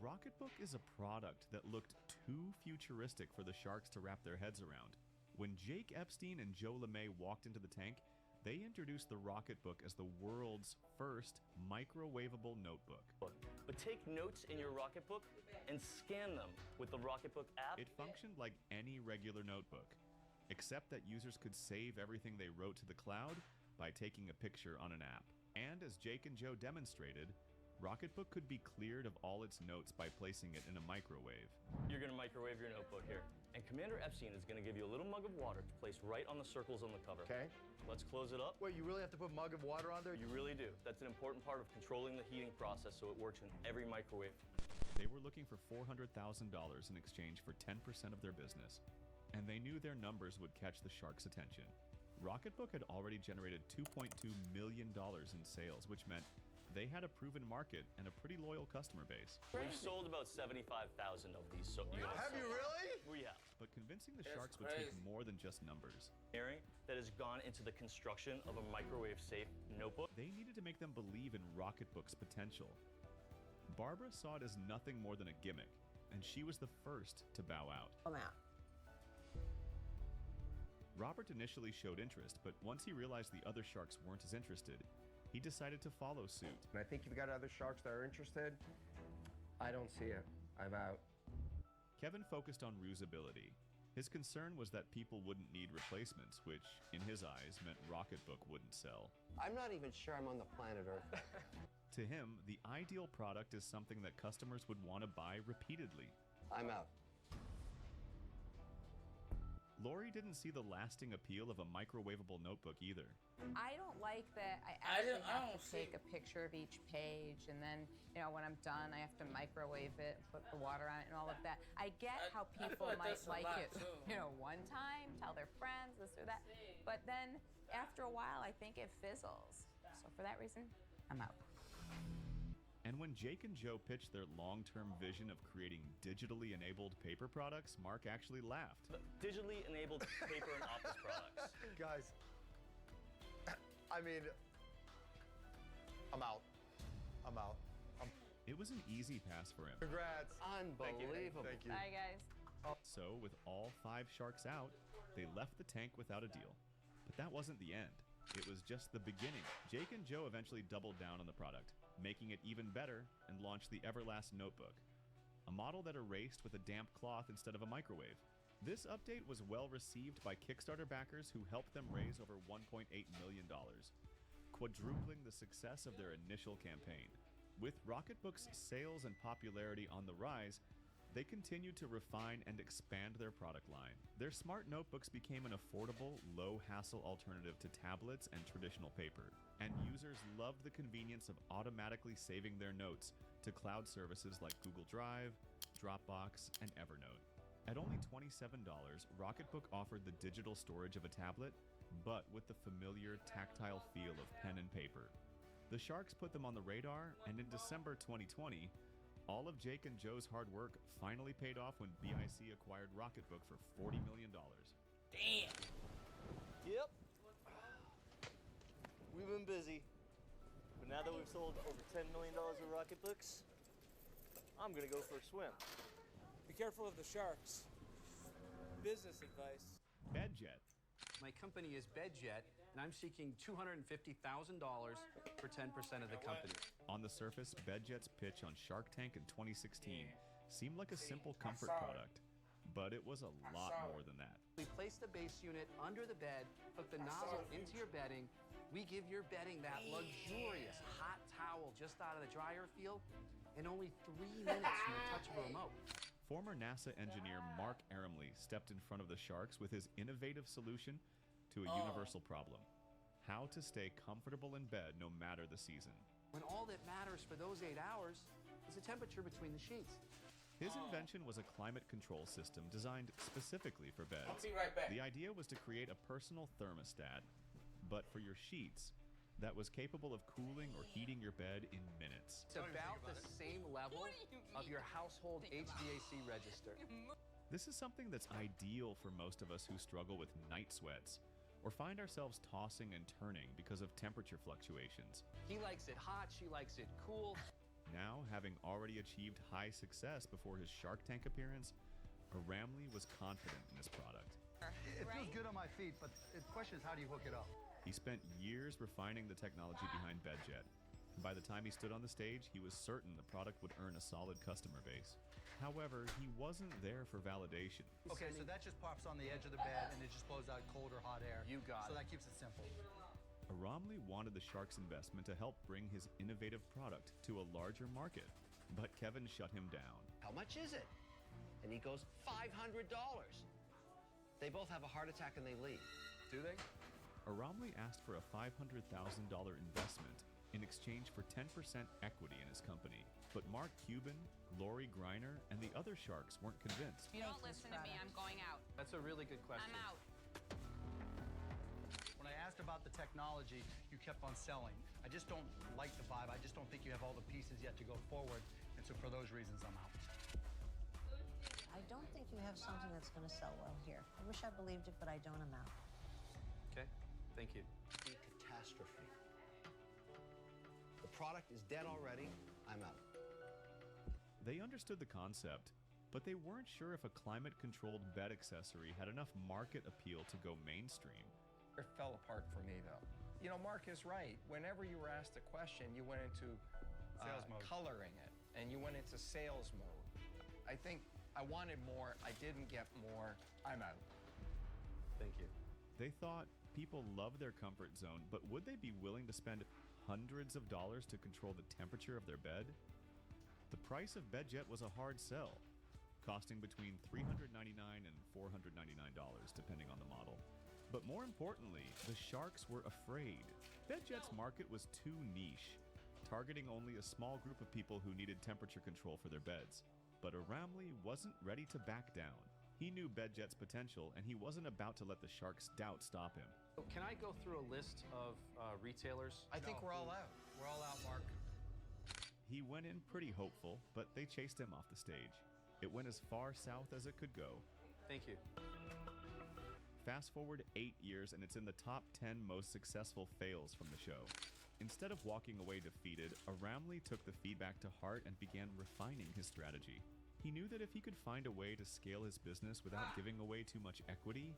Rocketbook is a product that looked too futuristic for the Sharks to wrap their heads around. When Jake Epstein and Joe LeMay walked into the tank, they introduced the Rocketbook as the world's first microwavable notebook. But take notes in your Rocketbook and scan them with the Rocketbook app. It functioned like any regular notebook, except that users could save everything they wrote to the cloud by taking a picture on an app. And as Jake and Joe demonstrated, Rocketbook could be cleared of all its notes by placing it in a microwave. You're going to microwave your notebook here. And Commander Epstein is going to give you a little mug of water to place right on the circles on the cover. Okay. Let's close it up. Wait, you really have to put a mug of water on there? You really do. That's an important part of controlling the heating process so it works in every microwave. They were looking for $400,000 in exchange for 10% of their business, and they knew their numbers would catch the sharks' attention. Rocketbook had already generated $2.2 million in sales, which meant they had a proven market and a pretty loyal customer base. We've sold about 75,000 of these units. Have you really? We have. But convincing the sharks would take more than just numbers. That has gone into the construction of a microwave-safe notebook. They needed to make them believe in Rocketbook's potential. Barbara saw it as nothing more than a gimmick, and she was the first to bow out. I'm out. Robert initially showed interest, but once he realized the other sharks weren't as interested, he decided to follow suit. And I think you've got other sharks that are interested. I don't see it. I'm out. Kevin focused on reusability. His concern was that people wouldn't need replacements, which, in his eyes, meant Rocketbook wouldn't sell. I'm not even sure I'm on the planet Earth. To him, the ideal product is something that customers would want to buy repeatedly. I'm out. Lori didn't see the lasting appeal of a microwavable notebook either. I don't like that I actually have to take a picture of each page, and then, you know, when I'm done, I have to microwave it, put the water on it, and all of that. I get how people might like it, you know, one time, tell their friends, this or that. But then, after a while, I think it fizzles. So for that reason, I'm out. And when Jake and Joe pitched their long-term vision of creating digitally enabled paper products, Mark actually laughed. Digitally enabled paper and office products. Guys, I mean, I'm out. I'm out. It was an easy pass for him. Congrats. Unbelievable. Thank you. Bye, guys. So, with all 5 sharks out, they left the tank without a deal. But that wasn't the end. It was just the beginning. Jake and Joe eventually doubled down on the product, making it even better, and launched the Everlast Notebook, a model that erased with a damp cloth instead of a microwave. This update was well received by Kickstarter backers who helped them raise over $1.8 million, quadrupling the success of their initial campaign. With Rocketbook's sales and popularity on the rise, they continued to refine and expand their product line. Their smart notebooks became an affordable, low-hassle alternative to tablets and traditional paper, and users loved the convenience of automatically saving their notes to cloud services like Google Drive, Dropbox, and Evernote. At only $27, Rocketbook offered the digital storage of a tablet, but with the familiar tactile feel of pen and paper. The sharks put them on the radar, and in December 2020, all of Jake and Joe's hard work finally paid off when BIC acquired Rocketbook for $40 million. Damn! Yep. We've been busy. But now that we've sold over $10 million of Rocketbooks, I'm gonna go for a swim. Be careful of the sharks. Business advice. Bedjet. My company is Bedjet, and I'm seeking $250,000 for 10% of the company. On the surface, Bedjet's pitch on Shark Tank in 2016 seemed like a simple comfort product, but it was a lot more than that. We place the base unit under the bed, hook the nozzle into your bedding. We give your bedding that luxurious hot towel just out of the dryer feel in only 3 minutes from the touch of a remote. Former NASA engineer Mark Aramley stepped in front of the sharks with his innovative solution to a universal problem: how to stay comfortable in bed no matter the season. When all that matters for those 8 hours is the temperature between the sheets. His invention was a climate control system designed specifically for beds. I'll be right back. The idea was to create a personal thermostat, but for your sheets, that was capable of cooling or heating your bed in minutes. It's about the same level of your household HVAC register. This is something that's ideal for most of us who struggle with night sweats or find ourselves tossing and turning because of temperature fluctuations. He likes it hot, she likes it cool. Now, having already achieved high success before his Shark Tank appearance, Aramley was confident in his product. It feels good on my feet, but the question is, how do you hook it up? He spent years refining the technology behind BedJet. By the time he stood on the stage, he was certain the product would earn a solid customer base. However, he wasn't there for validation. Okay, so that just pops on the edge of the bed and it just blows out cold or hot air. You got so it. that keeps it simple. Romley wanted the Sharks' investment to help bring his innovative product to a larger market, but Kevin shut him down. How much is it? And he goes, $500. They both have a heart attack and they leave. Do they? Romley asked for a $500,000 investment in exchange for 10% equity in his company. But Mark Cuban, Lori Greiner, and the other Sharks weren't convinced. If you don't listen to me, I'm going out. That's a really good question. I'm out. When I asked about the technology, you kept on selling. I just don't like the vibe. I just don't think you have all the pieces yet to go forward. And so for those reasons, I'm out. I don't think you have something that's going to sell well here. I wish I believed it, but I don't. I'm out. Okay, thank you. A catastrophe. The product is dead already. I'm out. They understood the concept, but they weren't sure if a climate-controlled bed accessory had enough market appeal to go mainstream. It fell apart for me, though. You know, Mark is right. Whenever you were asked a question, you went into Sales mode. coloring it, and you went into sales mode. I think I wanted more. I didn't get more. I'm out. Thank you. They thought people loved their comfort zone, but would they be willing to spend hundreds of dollars to control the temperature of their bed? The price of BedJet was a hard sell, costing between $399 and $499, depending on the model. But more importantly, the Sharks were afraid. BedJet's market was too niche, targeting only a small group of people who needed temperature control for their beds. But Romley wasn't ready to back down. He knew BedJet's potential, and he wasn't about to let the Sharks' doubt stop him. Can I go through a list of retailers? I think we're all out. We're all out, Mark. He went in pretty hopeful, but they chased him off the stage. It went as far south as it could go. Thank you. Fast forward 8 years, and it's in the top 10 most successful fails from the show. Instead of walking away defeated, Romley took the feedback to heart and began refining his strategy. He knew that if he could find a way to scale his business without giving away too much equity,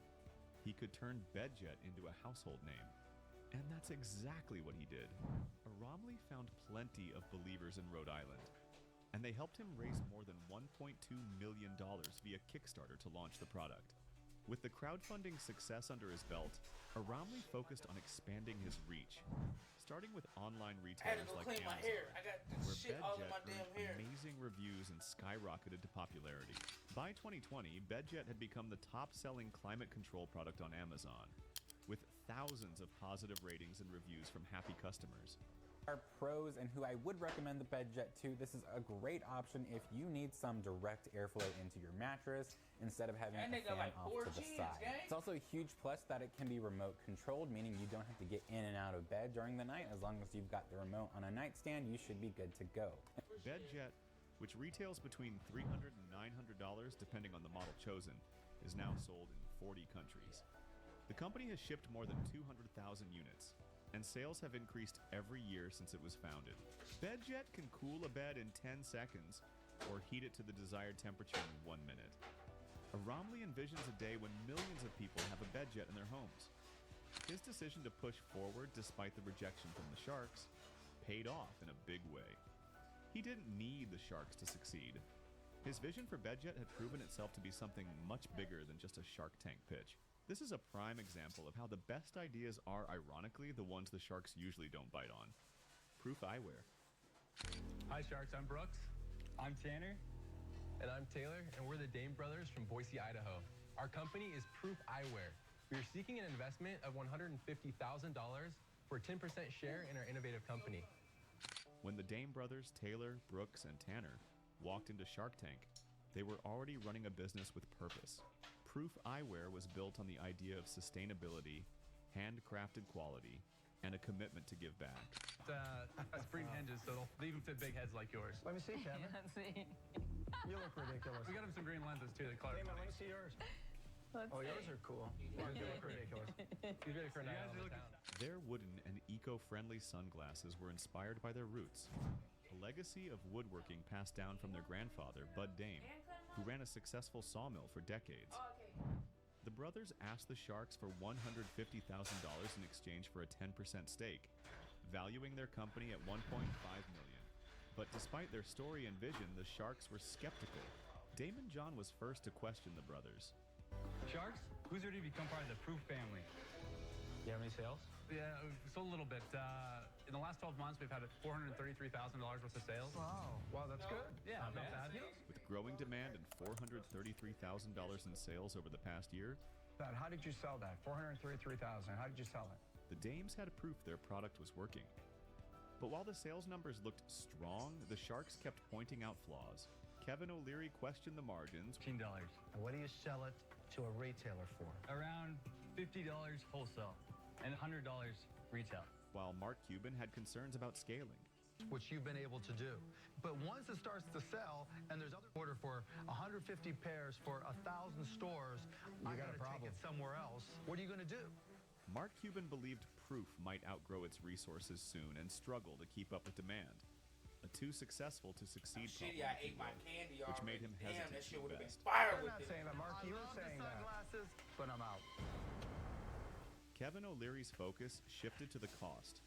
he could turn BedJet into a household name. And that's exactly what he did. Romley found plenty of believers in Rhode Island, and they helped him raise more than $1.2 million via Kickstarter to launch the product. With the crowdfunding success under his belt, Romley focused on expanding his reach, starting with online retailers like Amazon, where BedJet earned amazing reviews and skyrocketed to popularity. By 2020, BedJet had become the top-selling climate control product on Amazon, with thousands of positive ratings and reviews from happy customers. Are pros and who I would recommend the BedJet to. This is a great option if you need some direct airflow into your mattress instead of having a fan off to the side. It's also a huge plus that it can be remote controlled, meaning you don't have to get in and out of bed during the night. As long as you've got the remote on a nightstand, you should be good to go. BedJet, which retails between $300 and $900 depending on the model chosen, is now sold in 40 countries. The company has shipped more than 200,000 units, and sales have increased every year since it was founded. BedJet can cool a bed in 10 seconds or heat it to the desired temperature in 1 minute. Romley envisions a day when millions of people have a BedJet in their homes. His decision to push forward despite the rejection from the Sharks paid off in a big way. He didn't need the Sharks to succeed. His vision for BedJet had proven itself to be something much bigger than just a Shark Tank pitch. This is a prime example of how the best ideas are, ironically, the ones the Sharks usually don't bite on. Proof Eyewear. Hi, Sharks. I'm Brooks. I'm Tanner. And I'm Taylor, and we're the Dame brothers from Boise, Idaho. Our company is Proof Eyewear. We are seeking an investment of $150,000 for a 10% share in our innovative company. When the Dame brothers, Taylor, Brooks, and Tanner, walked into Shark Tank, they were already running a business with purpose. Proof Eyewear was built on the idea of sustainability, handcrafted quality, and a commitment to give back. That's spring hinges, so they even fit big heads like yours. Let me see, Kevin. You look ridiculous. We got him some green lenses, too. Hey, man, let me see yours. Yours are cool. You look ridiculous. He's ready for a night out of town. Their wooden and eco-friendly sunglasses were inspired by their roots, a legacy of woodworking passed down from their grandfather, Bud Dame, who ran a successful sawmill for decades. The the brothers asked the Sharks for $150,000 in exchange for a 10% stake, valuing their company at $1.5 million. But despite their story and vision, the Sharks were skeptical. Damon John was first to question the brothers. Sharks, who's ready to become part of the Proof family? You have any sales? Yeah, sold a little bit. In the last 12 months, we've had $433,000 worth of sales. Wow, that's good. Yeah, not bad. With growing demand and $433,000 in sales over the past year, How did you sell that? $433,000. How did you sell it? the Dames had proof their product was working. But while the sales numbers looked strong, the Sharks kept pointing out flaws. Kevin O'Leary questioned the margins. $15. And what do you sell it to a retailer for? Around $50 wholesale and $100 retail. While Mark Cuban had concerns about scaling. Which you've been able to do. But once it starts to sell, and there's other order for 150 pairs for 1,000 stores, I gotta take it somewhere else. What are you gonna do? Mark Cuban believed Proof might outgrow its resources soon and struggle to keep up with demand. A too successful to succeed Shitty, I ate my candy which already. made him Damn, hesitant that to shit would have been invest. fire I'm with not it. saying that, Mark. You were saying that. Sunglasses, but I'm out. Kevin O'Leary's focus shifted to the cost.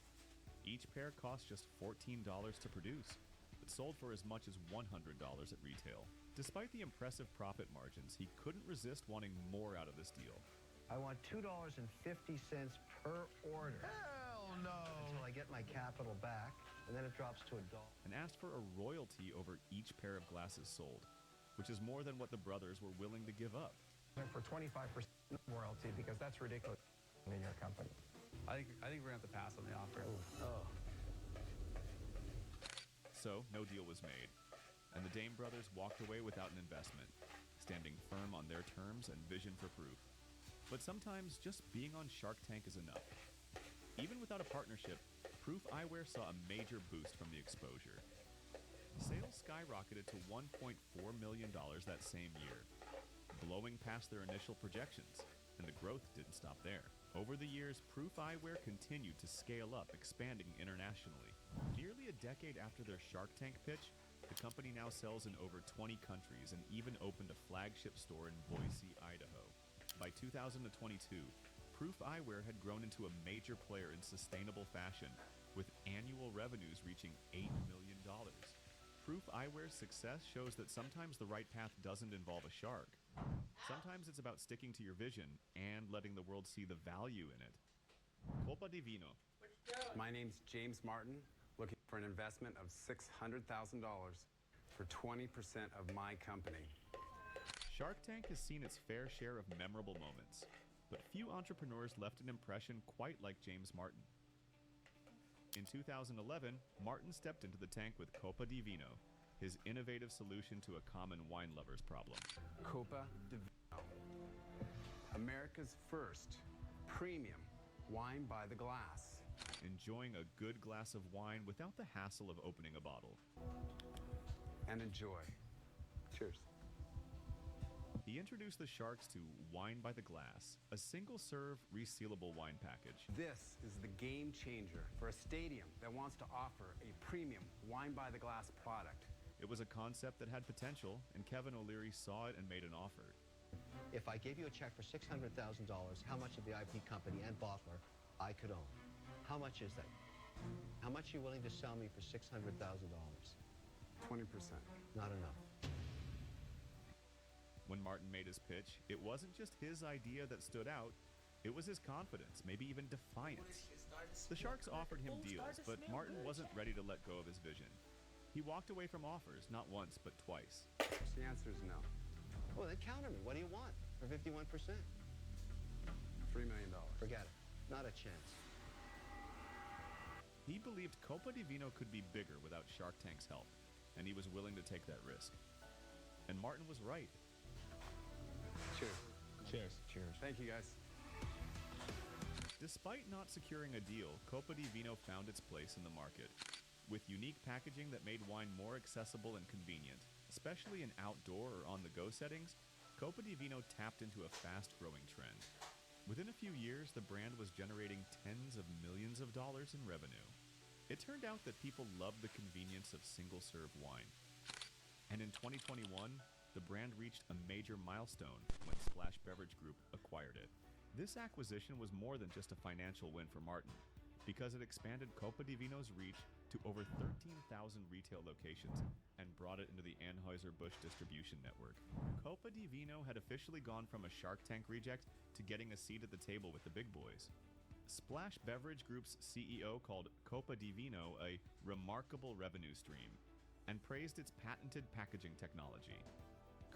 Each pair cost just $14 to produce, but sold for as much as $100 at retail. Despite the impressive profit margins, he couldn't resist wanting more out of this deal. I want $2.50 per order. Hell no! Until I get my capital back, and then it drops to $1. And asked for a royalty over each pair of glasses sold, which is more than what the brothers were willing to give up. For 25% royalty, because that's ridiculous in your company. I think we're gonna have to pass on the offer. So, no deal was made, and the Dame brothers walked away without an investment, standing firm on their terms and vision for Proof. But sometimes just being on Shark Tank is enough. Even without a partnership, Proof Eyewear saw a major boost from the exposure. Sales skyrocketed to $1.4 million that same year, blowing past their initial projections, and the growth didn't stop there. Over the years, Proof Eyewear continued to scale up, expanding internationally. Nearly a decade after their Shark Tank pitch, the company now sells in over 20 countries and even opened a flagship store in Boise, Idaho. By 2022, Proof Eyewear had grown into a major player in sustainable fashion, with annual revenues reaching $8 million. Proof Eyewear's success shows that sometimes the right path doesn't involve a shark. Sometimes it's about sticking to your vision and letting the world see the value in it. Colpa di Vino. My name's James Martin, looking for an investment of $600,000 for 20% of my company. Shark Tank has seen its fair share of memorable moments, but few entrepreneurs left an impression quite like James Martin. In 2011, Martin stepped into the tank with Colpa di Vino, his innovative solution to a common wine lover's problem. Colpa di Vino, America's first premium wine by the glass. Enjoying a good glass of wine without the hassle of opening a bottle. And enjoy. Cheers. He introduced the Sharks to Wine by the Glass, a single-serve, resealable wine package. This is the game changer for a stadium that wants to offer a premium wine by the glass product. It was a concept that had potential, and Kevin O'Leary saw it and made an offer. If I gave you a check for $600,000, how much of the IP company and bottler I could own? How much is that? How much are you willing to sell me for $600,000? 20%. Not enough. When Martin made his pitch, it wasn't just his idea that stood out, it was his confidence, maybe even defiance. The Sharks offered him deals, but Martin wasn't ready to let go of his vision. He walked away from offers, not once, but twice. The answer is no. Well, then counter me. What do you want for 51%? $3 million. Forget it. Not a chance. He believed Colpa di Vino could be bigger without Shark Tank's help, and he was willing to take that risk. And Martin was right. Cheers. Cheers. Cheers. Thank you, guys. Despite not securing a deal, Colpa di Vino found its place in the market. With unique packaging that made wine more accessible and convenient, especially in outdoor or on-the-go settings, Colpa di Vino tapped into a fast-growing trend. Within a few years, the brand was generating tens of millions of dollars in revenue. It turned out that people loved the convenience of single-serve wine. And in 2021, the brand reached a major milestone when Splash Beverage Group acquired it. This acquisition was more than just a financial win for Martin, because it expanded Copa di Vino's reach to over 13,000 retail locations and brought it into the Anheuser-Busch distribution network. Copa di Vino had officially gone from a Shark Tank reject to getting a seat at the table with the big boys. Splash Beverage Group's CEO called Copa di Vino a remarkable revenue stream and praised its patented packaging technology.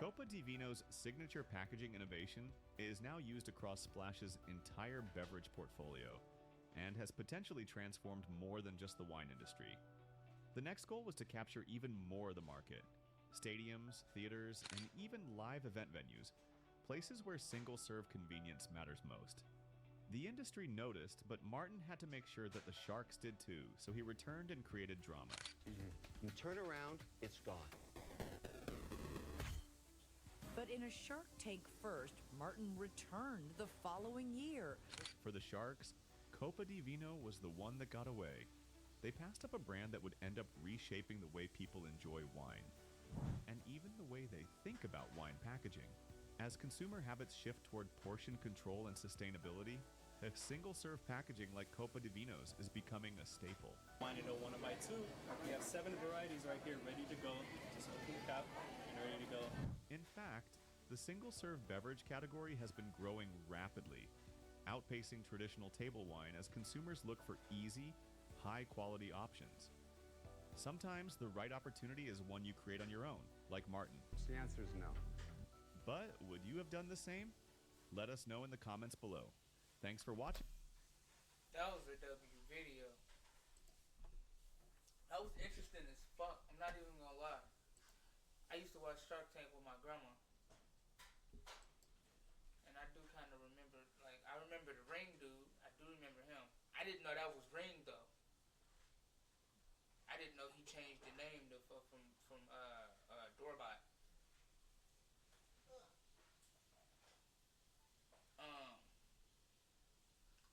Copa di Vino's signature packaging innovation is now used across Splash's entire beverage portfolio and has potentially transformed more than just the wine industry. The next goal was to capture even more of the market. Stadiums, theaters, and even live event venues, places where single-serve convenience matters most. The industry noticed, but Martin had to make sure that the Sharks did too, so he returned and created drama. You turn around, it's gone. But in a Shark Tank first, Martin returned the following year. For the Sharks, Copa di Vino was the one that got away. They passed up a brand that would end up reshaping the way people enjoy wine, and even the way they think about wine packaging. As consumer habits shift toward portion control and sustainability, a single-serve packaging like Copa di Vino's is becoming a staple. Want to know one of my two? We have 7 varieties right here ready to go. Just open the cap and ready to go. In fact, the single-serve beverage category has been growing rapidly, outpacing traditional table wine as consumers look for easy, high-quality options. Sometimes the right opportunity is one you create on your own, like Martin. The answer is no. But would you have done the same? Let us know in the comments below. Thanks for watching. That was a W video. That was interesting as fuck. I'm not even gonna lie. I used to watch Shark Tank with my grandma. And I do kind of remember, like, I remember the Ring dude. I do remember him. I didn't know that was Ring though. I didn't know he changed the name to, from Doorbot.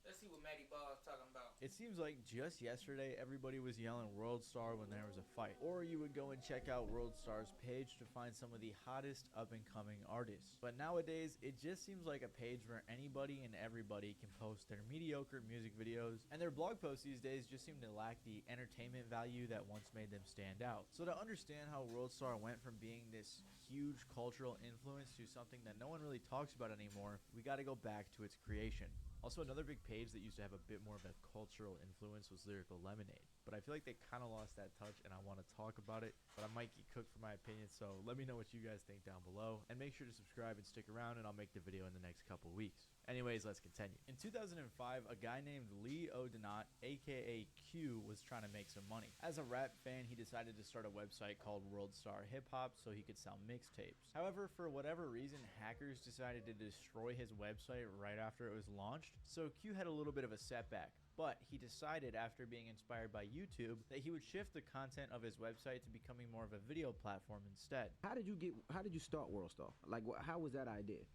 Let's see what Matty Ball's talking about. It seems like just yesterday everybody was yelling World Star when there was a fight. Or you would go and check out World Star's page to find some of the hottest up-and-coming artists. But nowadays, it just seems like a page where anybody and everybody can post their mediocre music videos, and their blog posts these days just seem to lack the entertainment value that once made them stand out. So to understand how World Star went from being this huge cultural influence to something that no one really talks about anymore, we gotta go back to its creation. Also, another big page that used to have a bit more of a cultural influence was Lyrical Lemonade. But I feel like they kind of lost that touch, and I want to talk about it. But I might get cooked for my opinion, so let me know what you guys think down below. And make sure to subscribe and stick around, and I'll make the video in the next couple weeks. Anyways, let's continue. In 2005, a guy named Lee O'Donnell, aka Q, was trying to make some money. As a rap fan, he decided to start a website called World Star Hip Hop so he could sell mixtapes. However, for whatever reason, hackers decided to destroy his website right after it was launched, so Q had a little bit of a setback. But he decided, after being inspired by YouTube, that he would shift the content of his website to becoming more of a video platform instead. How did you start World Star? Like, how was that idea?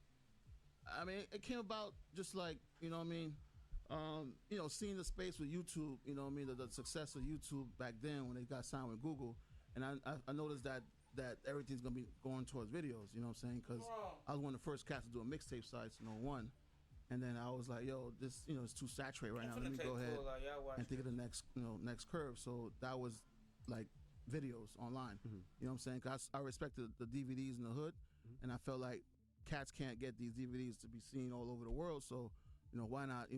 I mean, it came about just like, you know what I mean, seeing the space with YouTube, you know what I mean, the success of YouTube back then when they got signed with Google, and I noticed that everything's going to be going towards videos, you know what I'm saying, because I was one of the first cats to do a mixtape sites in 01. And then I was like, yo, this, it's too saturated right now. Let me go ahead and think of the next curve. So that was like videos online. You know what I'm saying? 'Cause I respected the DVDs in the hood, and I felt like cats can't get these DVDs to be seen all over the world. So, why not,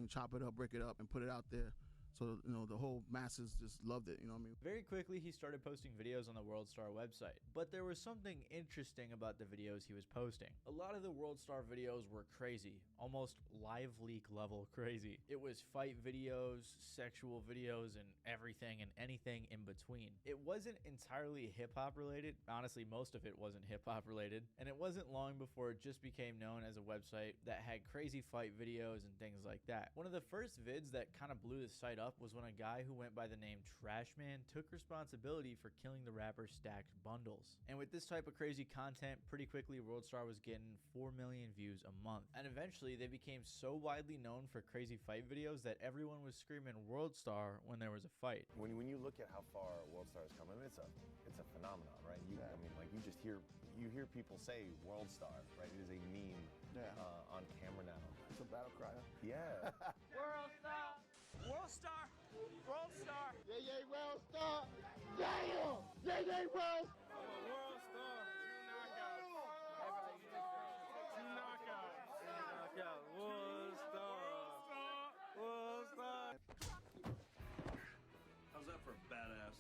chop it up, break it up, and put it out there. So, the whole masses just loved it, you know what I mean? Very quickly, he started posting videos on the World Star website. But there was something interesting about the videos he was posting. A lot of the World Star videos were crazy, almost live leak level crazy. It was fight videos, sexual videos, and everything and anything in between. It wasn't entirely hip-hop related. Honestly, most of it wasn't hip-hop related. And it wasn't long before it just became known as a website that had crazy fight videos and things like that. One of the first vids that kind of blew the site up up was when a guy who went by the name Trashman took responsibility for killing the rapper Stacked Bundles. And with this type of crazy content, pretty quickly WorldStar was getting 4 million views a month. And eventually they became so widely known for crazy fight videos that everyone was screaming WorldStar when there was a fight. When you look at how far WorldStar has come, I mean, it's a phenomenon, right? I mean, like you hear people say WorldStar, right? It is a meme on camera now. It's a battle cry. Yeah. WorldStar! WorldStar! WorldStar! Yay, yay, WorldStar! Damn! Yay, yay, World! WorldStar! Two knockouts. Knockout. WorldStar! WorldStar! How's that for a badass?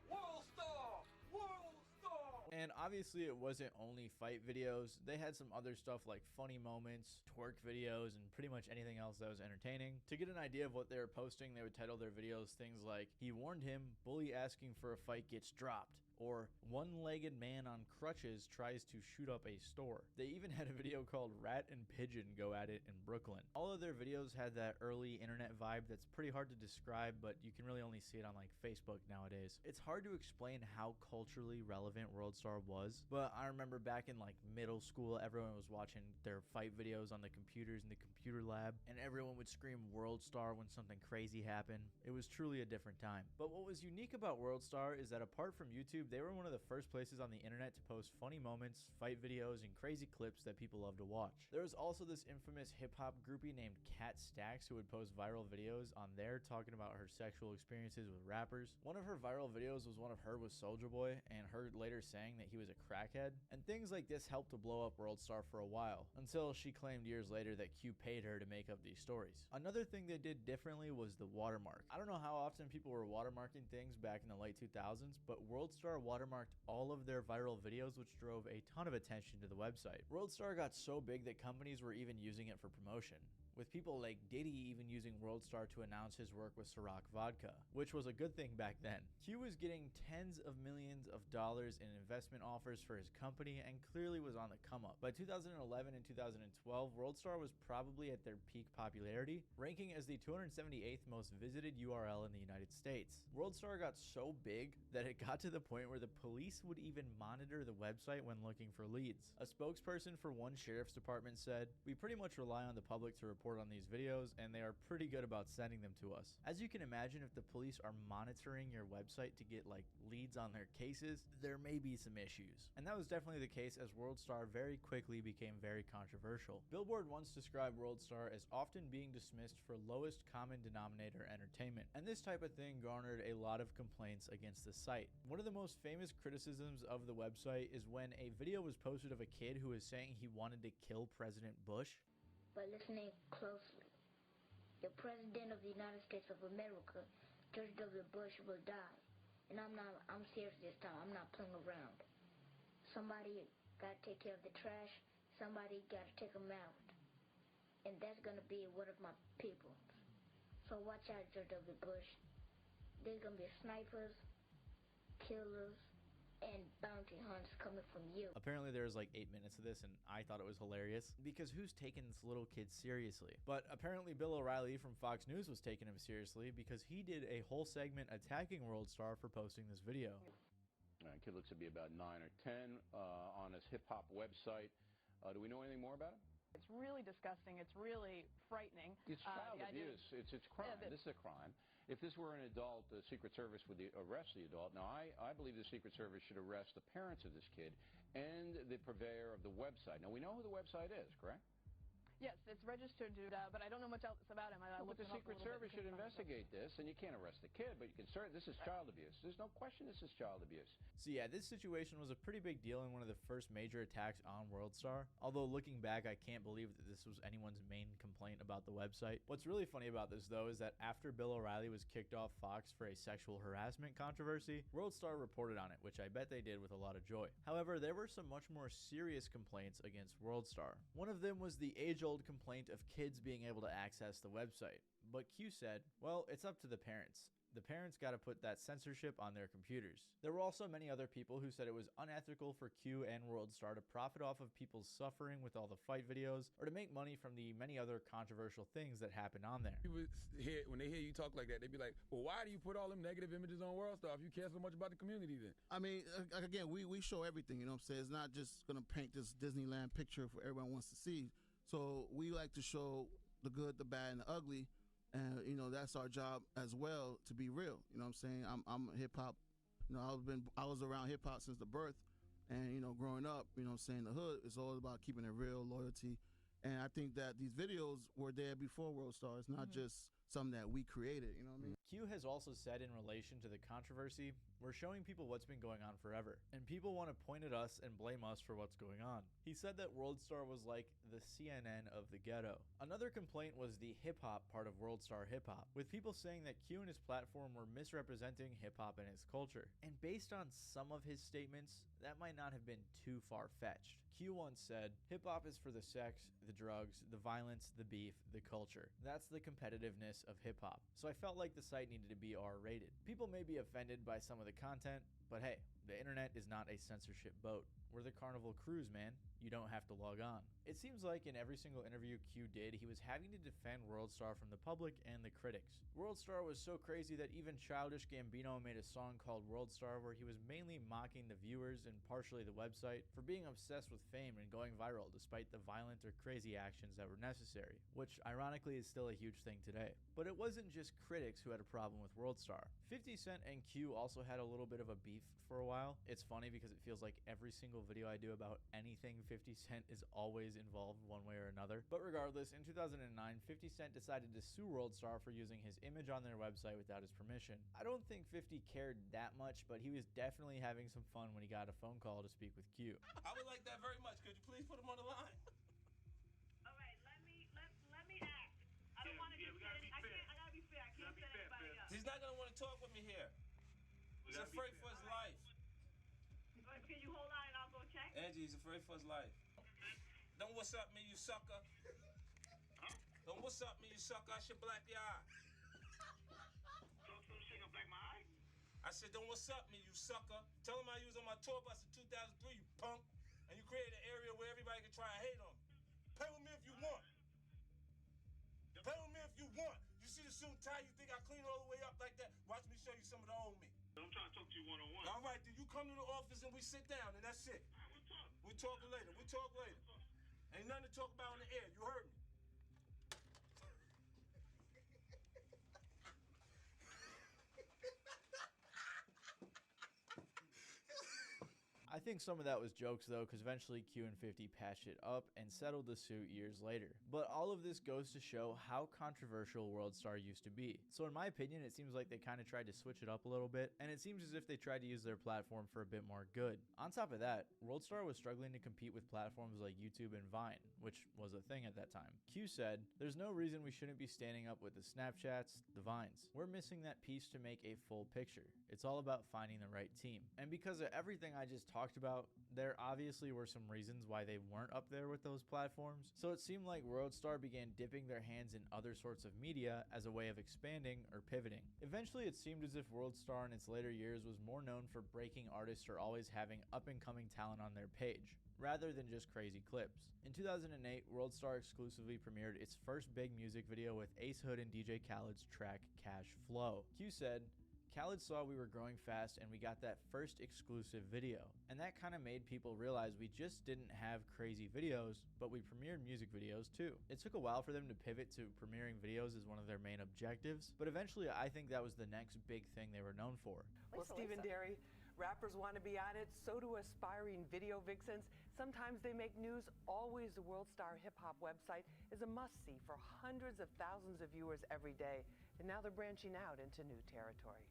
WorldStar! WorldStar! And obviously it wasn't only fight videos. They had some other stuff like funny moments, twerk videos, and pretty much anything else that was entertaining. To get an idea of what they were posting, they would title their videos things like, "He warned him, bully asking for a fight gets dropped," or "One-legged man on crutches tries to shoot up a store." They even had a video called "Rat and Pigeon Go At It in Brooklyn." All of their videos had that early internet vibe that's pretty hard to describe, but you can really only see it on like Facebook nowadays. It's hard to explain how culturally relevant WorldStar was, but I remember back in like middle school, everyone was watching their fight videos on the computers in the computer lab, and everyone would scream WorldStar when something crazy happened. It was truly a different time. But what was unique about WorldStar is that apart from YouTube, they were one of the first places on the internet to post funny moments, fight videos, and crazy clips that people love to watch. There was also this infamous hip-hop groupie named Kat Stacks who would post viral videos on there talking about her sexual experiences with rappers. One of her viral videos was one of her with Soulja Boy, and her later saying that he was a crackhead. And things like this helped to blow up WorldStar for a while, until she claimed years later that Q paid her to make up these stories. Another thing they did differently was the watermark. I don't know how often people were watermarking things back in the late 2000s, but WorldStar watermarked all of their viral videos, which drove a ton of attention to the website. WorldStar got so big that companies were even using it for promotion, with people like Diddy even using WorldStar to announce his work with Ciroc Vodka, which was a good thing back then. Q was getting tens of millions of dollars in investment offers for his company and clearly was on the come up. By 2011 and 2012, WorldStar was probably at their peak popularity, ranking as the 278th most visited URL in the United States. WorldStar got so big that it got to the point where the police would even monitor the website when looking for leads. A spokesperson for one sheriff's department said, "We pretty much rely on the public to report on these videos, and they are pretty good about sending them to us." As you can imagine, if the police are monitoring your website to get like leads on their cases, there may be some issues. And that was definitely the case, as WorldStar very quickly became very controversial. Billboard once described WorldStar as often being dismissed for lowest common denominator entertainment, and this type of thing garnered a lot of complaints against the site. One of the most famous criticisms of the website is when a video was posted of a kid who was saying he wanted to kill President Bush. By listening closely, the President of the United States of America, George W. Bush, will die. And I'm serious this time. I'm not playing around. Somebody got to take care of the trash. Somebody got to take them out. And that's going to be one of my people. So watch out, George W. Bush. There's going to be snipers, killers, and bounty hunters coming from you. Apparently there's like 8 minutes of this, and I thought it was hilarious because who's taking this little kid seriously? But apparently Bill O'Reilly from Fox News was taking him seriously because he did a whole segment attacking WorldStar for posting this video. Kid looks to be about 9 or 10 on his hip-hop website. Do we know anything more about him? It's really disgusting. It's really frightening. It's child abuse. It's crime. Yeah, this is a crime. If this were an adult, the Secret Service would arrest the adult. Now, I believe the Secret Service should arrest the parents of this kid and the purveyor of the website. Now, we know who the website is, correct? Yes, it's registered, but I don't know much else about him. But the Secret Service should investigate this, and you can't arrest the kid, but you can certainly, this is child abuse. There's no question this is child abuse. So yeah, this situation was a pretty big deal and one of the first major attacks on WorldStar. Although looking back, I can't believe that this was anyone's main complaint about the website. What's really funny about this though is that after Bill O'Reilly was kicked off Fox for a sexual harassment controversy, WorldStar reported on it, which I bet they did with a lot of joy. However, there were some much more serious complaints against WorldStar. One of them was the age-old complaint of kids being able to access the website. But Q said, well, it's up to the parents. the parents got to put that censorship on their computers. There were also many other people who said it was unethical for Q and WorldStar to profit off of people's suffering with all the fight videos, or to make money from the many other controversial things that happen on there. People when they hear you talk like that, they be like, well, why do you put all them negative images on WorldStar if you care so much about the community then? I mean, again, we show everything, you know what I'm saying? It's not just going to paint this Disneyland picture for everyone wants to see. So we like to show the good, the bad, and the ugly. And, you know, that's our job as well, to be real. You know what I'm saying? I'm hip-hop. You know, I was around hip-hop since the birth. And, you know, growing up, you know what I'm saying, the hood is all about keeping it real, loyalty. And I think that these videos were there before WorldStar. It's not just something that we created, you know what I mean? Q has also said in relation to the controversy, we're showing people what's been going on forever, and people want to point at us and blame us for what's going on. He said that WorldStar was like the CNN of the ghetto. Another complaint was the hip-hop part of WorldStar hip-hop, with people saying that Q and his platform were misrepresenting hip-hop and its culture. And based on some of his statements, that might not have been too far-fetched. Q once said, hip-hop is for the sex, the drugs, the violence, the beef, the culture. That's the competitiveness of hip-hop. So I felt like the site needed to be R-rated. People may be offended by some of the content, but hey, the internet is not a censorship boat. We're the Carnival Cruise, man. You don't have to log on. It seems like in every single interview Q did, he was having to defend WorldStar from the public and the critics. WorldStar was so crazy that even Childish Gambino made a song called WorldStar where he was mainly mocking the viewers and partially the website for being obsessed with fame and going viral despite the violent or crazy actions that were necessary, which ironically is still a huge thing today. But it wasn't just critics who had a problem with WorldStar. 50 Cent and Q also had a little bit of a beef for a while. It's funny because it feels like every single video I do about anything 50 Cent is always involved one way or another. But regardless, in 2009, 50 Cent decided to sue WorldStar for using his image on their website without his permission. I don't think 50 cared that much, but he was definitely having some fun when he got a phone call to speak with Q. I would like that very much. Could you please put him on the line? All right, let me ask. I don't want to just get it. I gotta be fair. I can't set anybody up. He's not gonna want to talk with me here. He's afraid for his life. Can you hold on and I'll go check? Angie, he's afraid for his life. Don't what's up me, you sucker. Don't what's up me, you sucker. I should black your eye. I said, don't what's up me, you sucker. Tell him I was on my tour bus in 2003, you punk. And you created an area where everybody can try and hate on me. Play with me if you want. Play with me if you want. You see the suit and tie, you think I clean all the way up like that? Watch me show you some of the old me. I'm trying to talk to you one-on-one. All right, then you come to the office and we sit down and that's it. We'll talk later. We'll talk later. Ain't nothing to talk about in the air. You heard me. I think some of that was jokes though, because eventually Q and 50 patched it up and settled the suit years later. But all of this goes to show how controversial WorldStar used to be. So in my opinion, it seems like they kind of tried to switch it up a little bit, and it seems as if they tried to use their platform for a bit more good. On top of that, WorldStar was struggling to compete with platforms like YouTube and Vine, which was a thing at that time. Q said, there's no reason we shouldn't be standing up with the Snapchats, the Vines. We're missing that piece to make a full picture. It's all about finding the right team. And because of everything I just talked about, there obviously were some reasons why they weren't up there with those platforms. So it seemed like WorldStar began dipping their hands in other sorts of media as a way of expanding or pivoting. Eventually it seemed as if WorldStar in its later years was more known for breaking artists or always having up-and-coming talent on their page, rather than just crazy clips. In 2008, WorldStar exclusively premiered its first big music video with Ace Hood and DJ Khaled's track Cash Flow. Q said, Khaled saw we were growing fast and we got that first exclusive video. And that kind of made people realize we just didn't have crazy videos, but we premiered music videos too. It took a while for them to pivot to premiering videos as one of their main objectives, but eventually I think that was the next big thing they were known for. Well, Stephen Derry, rappers want to be on it, so do aspiring video vixens. Sometimes they make news. Always the WorldStar hip-hop website is a must-see for hundreds of thousands of viewers every day, and now they're branching out into new territory.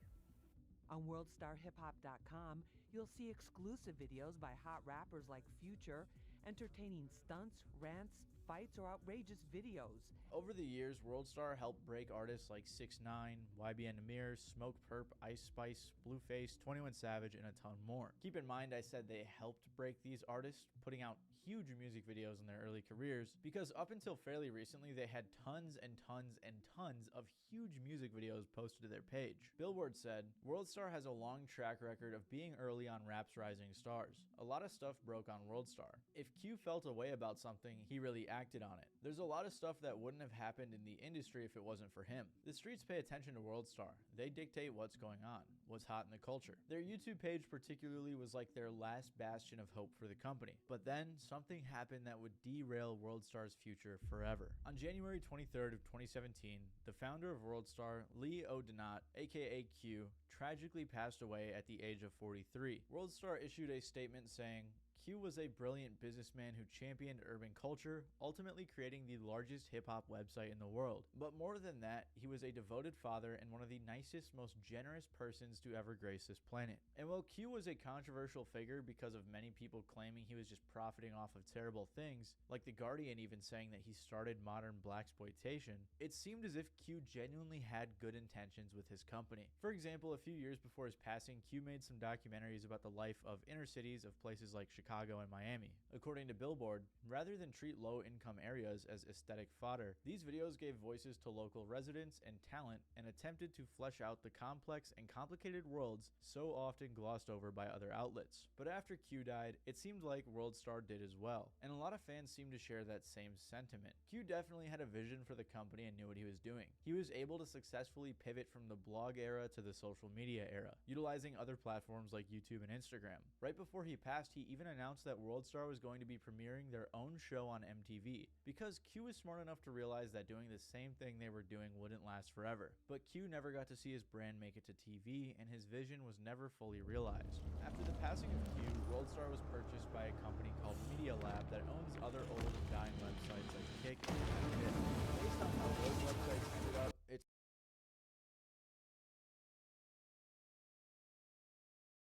On WorldStarHipHop.com, you'll see exclusive videos by hot rappers like Future, entertaining stunts, rants, fights or outrageous videos. Over the years, WorldStar helped break artists like 6ix9ine, YBN Amir, Smoke Perp, Ice Spice, Blueface, 21 Savage, and a ton more. Keep in mind I said they helped break these artists, putting out huge music videos in their early careers, because up until fairly recently they had tons and tons and tons of huge music videos posted to their page. Billboard said, WorldStar has a long track record of being early on rap's rising stars. A lot of stuff broke on WorldStar. If Q felt a way about something, he really acted on it. There's a lot of stuff that wouldn't have happened in the industry if it wasn't for him. The streets pay attention to WorldStar. They dictate what's going on, what's hot in the culture. Their YouTube page particularly was like their last bastion of hope for the company. But then something happened that would derail WorldStar's future forever. On January 23rd of 2017, the founder of WorldStar, Lee O'Donnell, aka Q, tragically passed away at the age of 43. WorldStar issued a statement saying, Q was a brilliant businessman who championed urban culture, ultimately creating the largest hip-hop website in the world. But more than that, he was a devoted father and one of the nicest, most generous persons to ever grace this planet. And while Q was a controversial figure because of many people claiming he was just profiting off of terrible things, like The Guardian even saying that he started modern blaxploitation, it seemed as if Q genuinely had good intentions with his company. For example, a few years before his passing, Q made some documentaries about the life of inner cities of places like Chicago and Miami. According to Billboard, rather than treat low-income areas as aesthetic fodder, these videos gave voices to local residents and talent and attempted to flesh out the complex and complicated worlds so often glossed over by other outlets. But after Q died, it seemed like WorldStar did as well, and a lot of fans seemed to share that same sentiment. Q definitely had a vision for the company and knew what he was doing. He was able to successfully pivot from the blog era to the social media era, utilizing other platforms like YouTube and Instagram. Right before he passed, he even announced that WorldStar was going to be premiering their own show on MTV, because Q was smart enough to realize that doing the same thing they were doing wouldn't last forever. But Q never got to see his brand make it to TV, and his vision was never fully realized. After the passing of Q, WorldStar was purchased by a company called Media Lab that owns other old and dying websites like Kick and Bit. Based on how those websites ended up,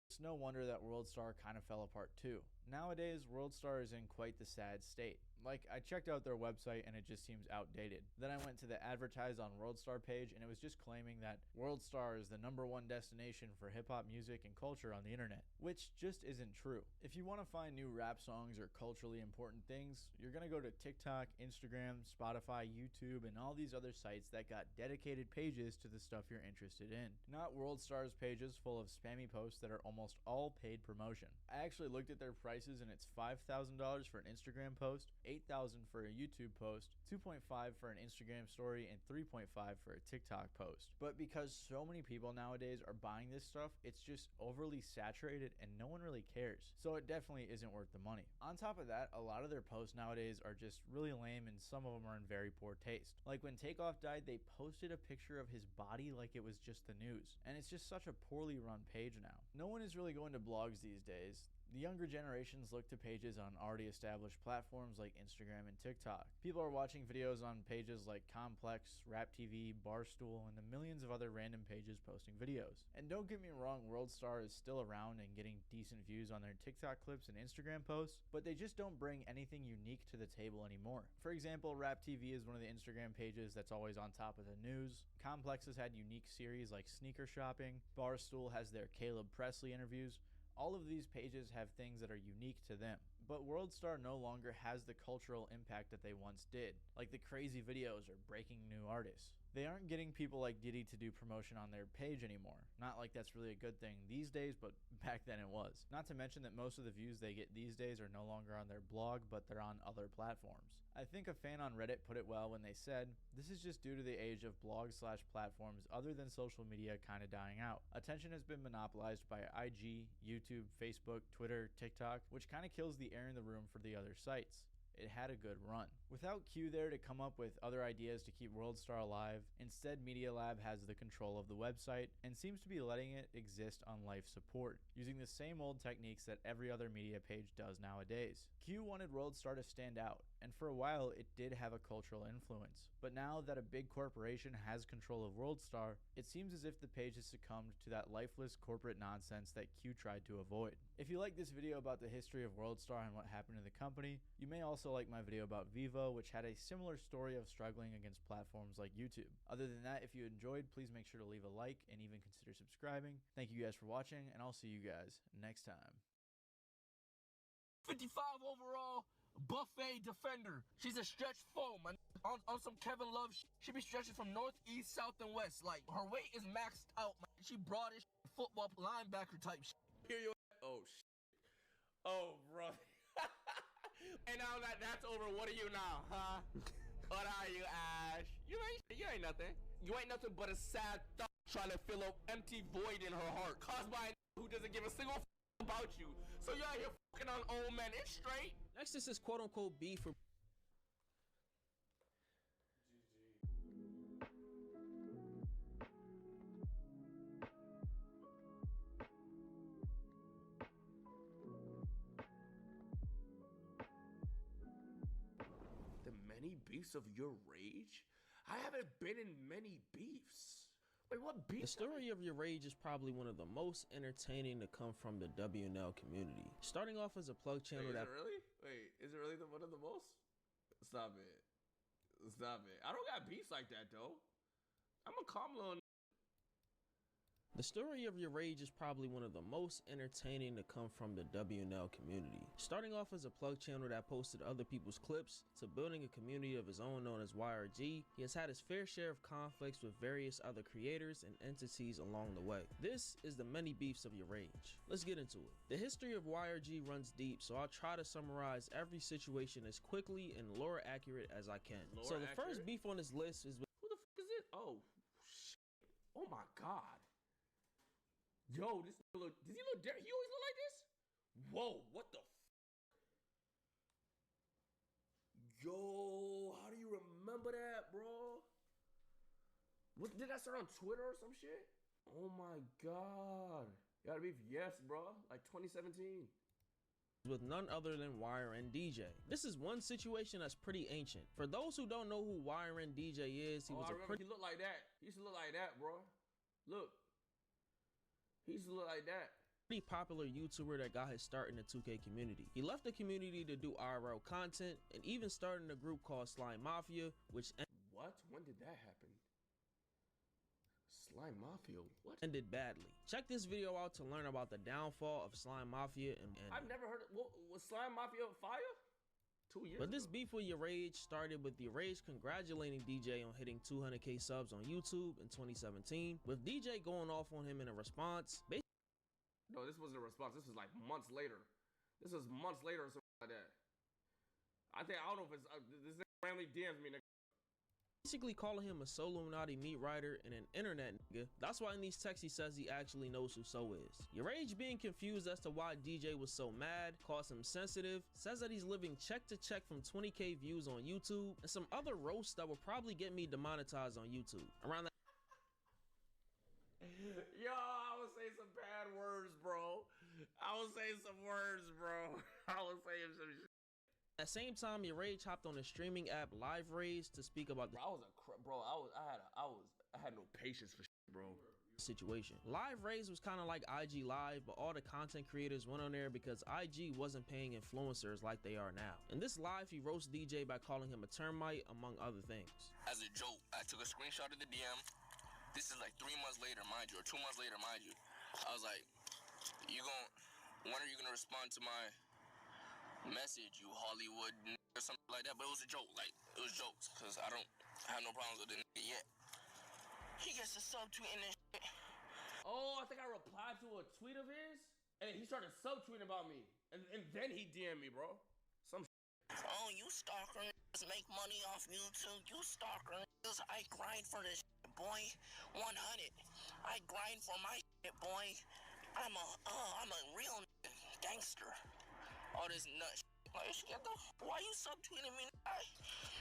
it's no wonder that WorldStar kind of fell apart too. Nowadays, WorldStar is in quite the sad state. Like, I checked out their website and it just seems outdated. Then I went to the Advertise on WorldStar page and it was just claiming that WorldStar is the #1 destination for hip-hop music and culture on the internet, which just isn't true. If you want to find new rap songs or culturally important things, you're gonna go to TikTok, Instagram, Spotify, YouTube, and all these other sites that got dedicated pages to the stuff you're interested in. Not WorldStar's pages full of spammy posts that are almost all paid promotion. I actually looked at their prices and it's $5,000 for an Instagram post, $8,000 for a YouTube post, $2.5 for an Instagram story, and $3.5 for a TikTok post. But because so many people nowadays are buying this stuff, it's just overly saturated and no one really cares. So it definitely isn't worth the money. On top of that, a lot of their posts nowadays are just really lame and some of them are in very poor taste. Like when Takeoff died, they posted a picture of his body like it was just the news. And it's just such a poorly run page now. No one is really going to blogs these days. The younger generations look to pages on already established platforms like Instagram and TikTok. People are watching videos on pages like Complex, Rap TV, Barstool, and the millions of other random pages posting videos. And don't get me wrong, WorldStar is still around and getting decent views on their TikTok clips and Instagram posts, but they just don't bring anything unique to the table anymore. For example, Rap TV is one of the Instagram pages that's always on top of the news. Complex has had unique series like sneaker shopping. Barstool has their Caleb Presley interviews. All of these pages have things that are unique to them. But WorldStar no longer has the cultural impact that they once did, like the crazy videos or breaking new artists. They aren't getting people like Diddy to do promotion on their page anymore. Not like that's really a good thing these days, but back then it was. Not to mention that most of the views they get these days are no longer on their blog, but they're on other platforms. I think a fan on Reddit put it well when they said, "This is just due to the age of blog/platforms other than social media kind of dying out. Attention has been monopolized by IG, YouTube, Facebook, Twitter, TikTok, which kind of kills the air in the room for the other sites. It had a good run." Without Q there to come up with other ideas to keep WorldStar alive, instead Media Lab has the control of the website and seems to be letting it exist on life support, using the same old techniques that every other media page does nowadays. Q wanted WorldStar to stand out, and for a while it did have a cultural influence. But now that a big corporation has control of WorldStar, it seems as if the page has succumbed to that lifeless corporate nonsense that Q tried to avoid. If you like this video about the history of WorldStar and what happened to the company, you may also also like my video about Vivo, which had a similar story of struggling against platforms like YouTube. Other than that, if you enjoyed, please make sure to leave a like and even consider subscribing. Thank you guys for watching, and I'll see you guys next time. 55 overall buffet defender. She's a stretch four, man. On some Kevin Love, she be stretching from north, east, south, and west. Like, her weight is maxed out, man. She broad as football linebacker type shit. Here you. Oh, shit. Oh, bro. And now that's over, what are you now, huh? What are you, Ash? You ain't nothing. You ain't nothing but a sad thought trying to fill an empty void in her heart caused by a who doesn't give a single about you. So you're out here fucking on old men. It's straight. Next is this quote-unquote beef for... Many beefs of your rage? I haven't been in many beefs. Wait, what beef? The story of your rage is probably one of the most entertaining to come from the WNL community. Starting off as a plug channel Wait, is it really one of the most? Stop it. I don't got beefs like that though. I'm a calm little. The story of your rage is probably one of the most entertaining to come from the WNL community. Starting off as a plug channel that posted other people's clips, to building a community of his own known as YRG, he has had his fair share of conflicts with various other creators and entities along the way. This is the many beefs of your rage. Let's get into it. The history of YRG runs deep, so I'll try to summarize every situation as quickly and lore accurate as I can. So the first beef on this list is with... Who the fuck is it? Oh, shit. Oh my god. Yo, does he look different? He always look like this? Whoa, what the Yo, how do you remember that, bro? What, did that start on Twitter or some shit? Oh my god. Gotta be, yes, bro. Like 2017. With none other than YRN DJ. This is one situation that's pretty ancient. For those who don't know who YRN DJ is, he he looked like that. He used to look like that, bro. Look. He used to look like that. Pretty popular YouTuber that got his start in the 2K community. He left the community to do IRL content and even started a group called Slime Mafia, which what? When did that happen? Slime Mafia? What? Ended badly. Check this video out to learn about the downfall of Slime Mafia and I've never heard of, was Slime Mafia fire? 2 years But this ago. beef with Your Rage started with Your Rage congratulating DJ on hitting 200k subs on YouTube in 2017, with DJ going off on him in a response. No, this wasn't a response. This was like months later. This was months later or something like that. I don't know if it's, this randomly DMs me, nigga. Basically calling him a Soluminati meat writer and an internet nigga. That's why in these texts he says he actually knows who So is. Your Rage being confused as to why DJ was so mad, calls him sensitive, says that he's living check to check from 20k views on YouTube, and some other roasts that will probably get me demonetized on YouTube. Around that Yo, I was saying some bad words, bro. I was saying some words, bro. I was saying some shit. At the same time, Your Rage hopped on the streaming app Live Raise to speak about the I had no patience for shit, bro. Situation. Live Raise was kind of like IG Live, but all the content creators went on there because IG wasn't paying influencers like they are now. In this live, he roasts DJ by calling him a termite, among other things. As a joke, I took a screenshot of the DM. This is like 3 months later, mind you, or 2 months later, mind you. I was like, when are you gonna respond to my message, you Hollywood or something like that? But it was a joke, like, it was jokes, because I have no problems with the nigga yet. He gets a subtweet and shit. Oh, I think I replied to a tweet of his, and he started subtweeting about me. And then he DM'd me, bro. Some Oh, you stalker niggas make money off YouTube. You stalker niggas. I grind for this shit, boy. 100. I grind for my shit, boy. I'm a real gangster. All this nut shit. Like, why you subtweeting me?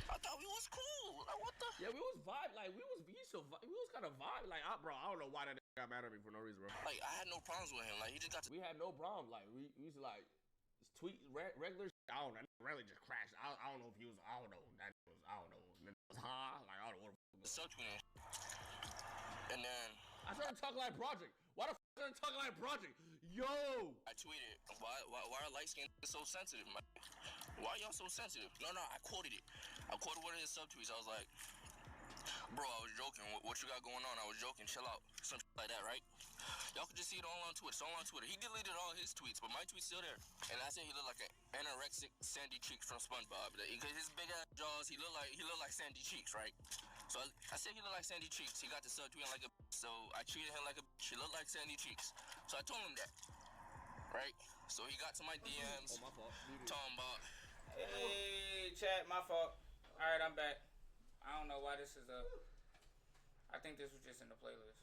I thought we was cool. Like, what the? Yeah, we was vibe. Like, we was kind of vibe. Like, bro, I don't know why that got mad at me for no reason, bro. Like, I had no problems with him. Like, he just got to. We had no problem. Like, we used to like tweet regular shit. I don't know. Really just crashed. I don't know if he was. I don't know. That was. I don't know. It was high. Like, I don't know what. Subtweeting. And then I started talking like Project. Why the fuck aren't talking like project? Yo! I tweeted, why are light-skinned niggas so sensitive, man? Why y'all so sensitive? No, I quoted it. I quoted one of his subtweets. I was like, bro, I was joking. What you got going on? I was joking. Chill out. Some shit like that, right? Y'all can just see it all on Twitter. It's all on Twitter. He deleted all his tweets, but my tweet's still there. And I said he looked like an anorexic Sandy Cheeks from SpongeBob. Because his big ass jaws, he looked like Sandy Cheeks, right? So I said he looked like Sandy Cheeks. He got the subtweet like a bitch. So I treated him like a bitch. He looked like Sandy Cheeks. So I told him that, right? So he got to my DMs. Oh, my fault. Talking about, Hey, chat, my fault. All right, I'm back. I don't know why this is up. I think this was just in the playlist.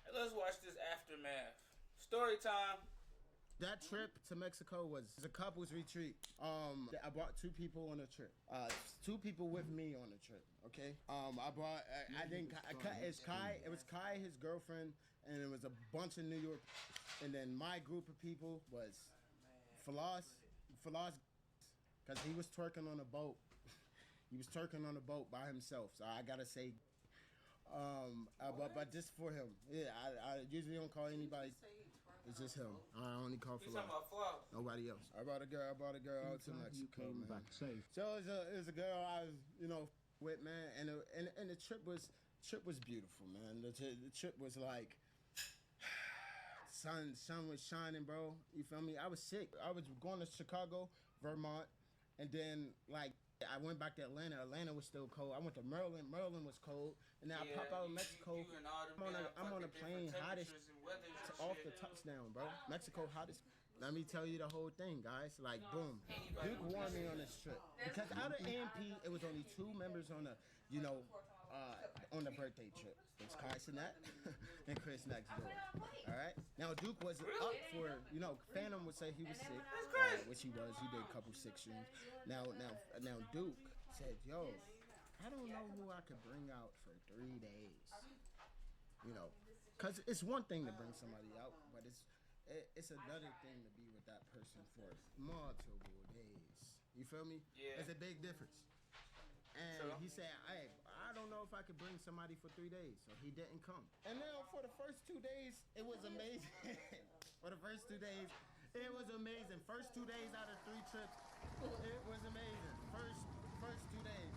Let's watch this aftermath. Story time. That trip to Mexico was a couple's retreat. I brought 2 people on a trip. 2 people with me on the trip. Okay. It's Kai. It was Kai, his girlfriend, and it was a bunch of New York. And then my group of people was Floss, because he was twerking on a boat. He was twerking on a boat by himself. So I gotta say, but just for him. Yeah, I usually don't call anybody. It's just him. I only call for love. Nobody else. I brought a girl out to Mexico, man. Back safe. So it was a girl I was, with, man, and the trip was beautiful, man. The trip was like sun was shining, bro. You feel me? I was sick. I was going to Chicago, Vermont, and then like I went back to Atlanta. Atlanta was still cold. I went to Maryland. Maryland was cold. And now I pop out of Mexico. I'm on a plane, hottest off the touchdown, bro. Mexico hottest. Let me tell you the whole thing, guys. Like, boom. Duke won me on this trip. Because out of AMP, it was only 2 members on the, on the birthday trip. It's Kai Sinet and Chris next door. All right? Now, Duke was up for, Phantom would say he was sick, which he was. He did a couple 6 streams. Now Duke said, yo, I don't know who I could bring out for 3 days. Because it's one thing to bring somebody out, but it's another thing to be with that person for multiple days. You feel me? Yeah. It's a big difference. And he said, hey, I don't know if I could bring somebody for 3 days. So he didn't come. And now for the first 2 days, it was amazing. For the first 2 days, it was amazing. First 2 days out of 3 trips, it was amazing. First 2 days.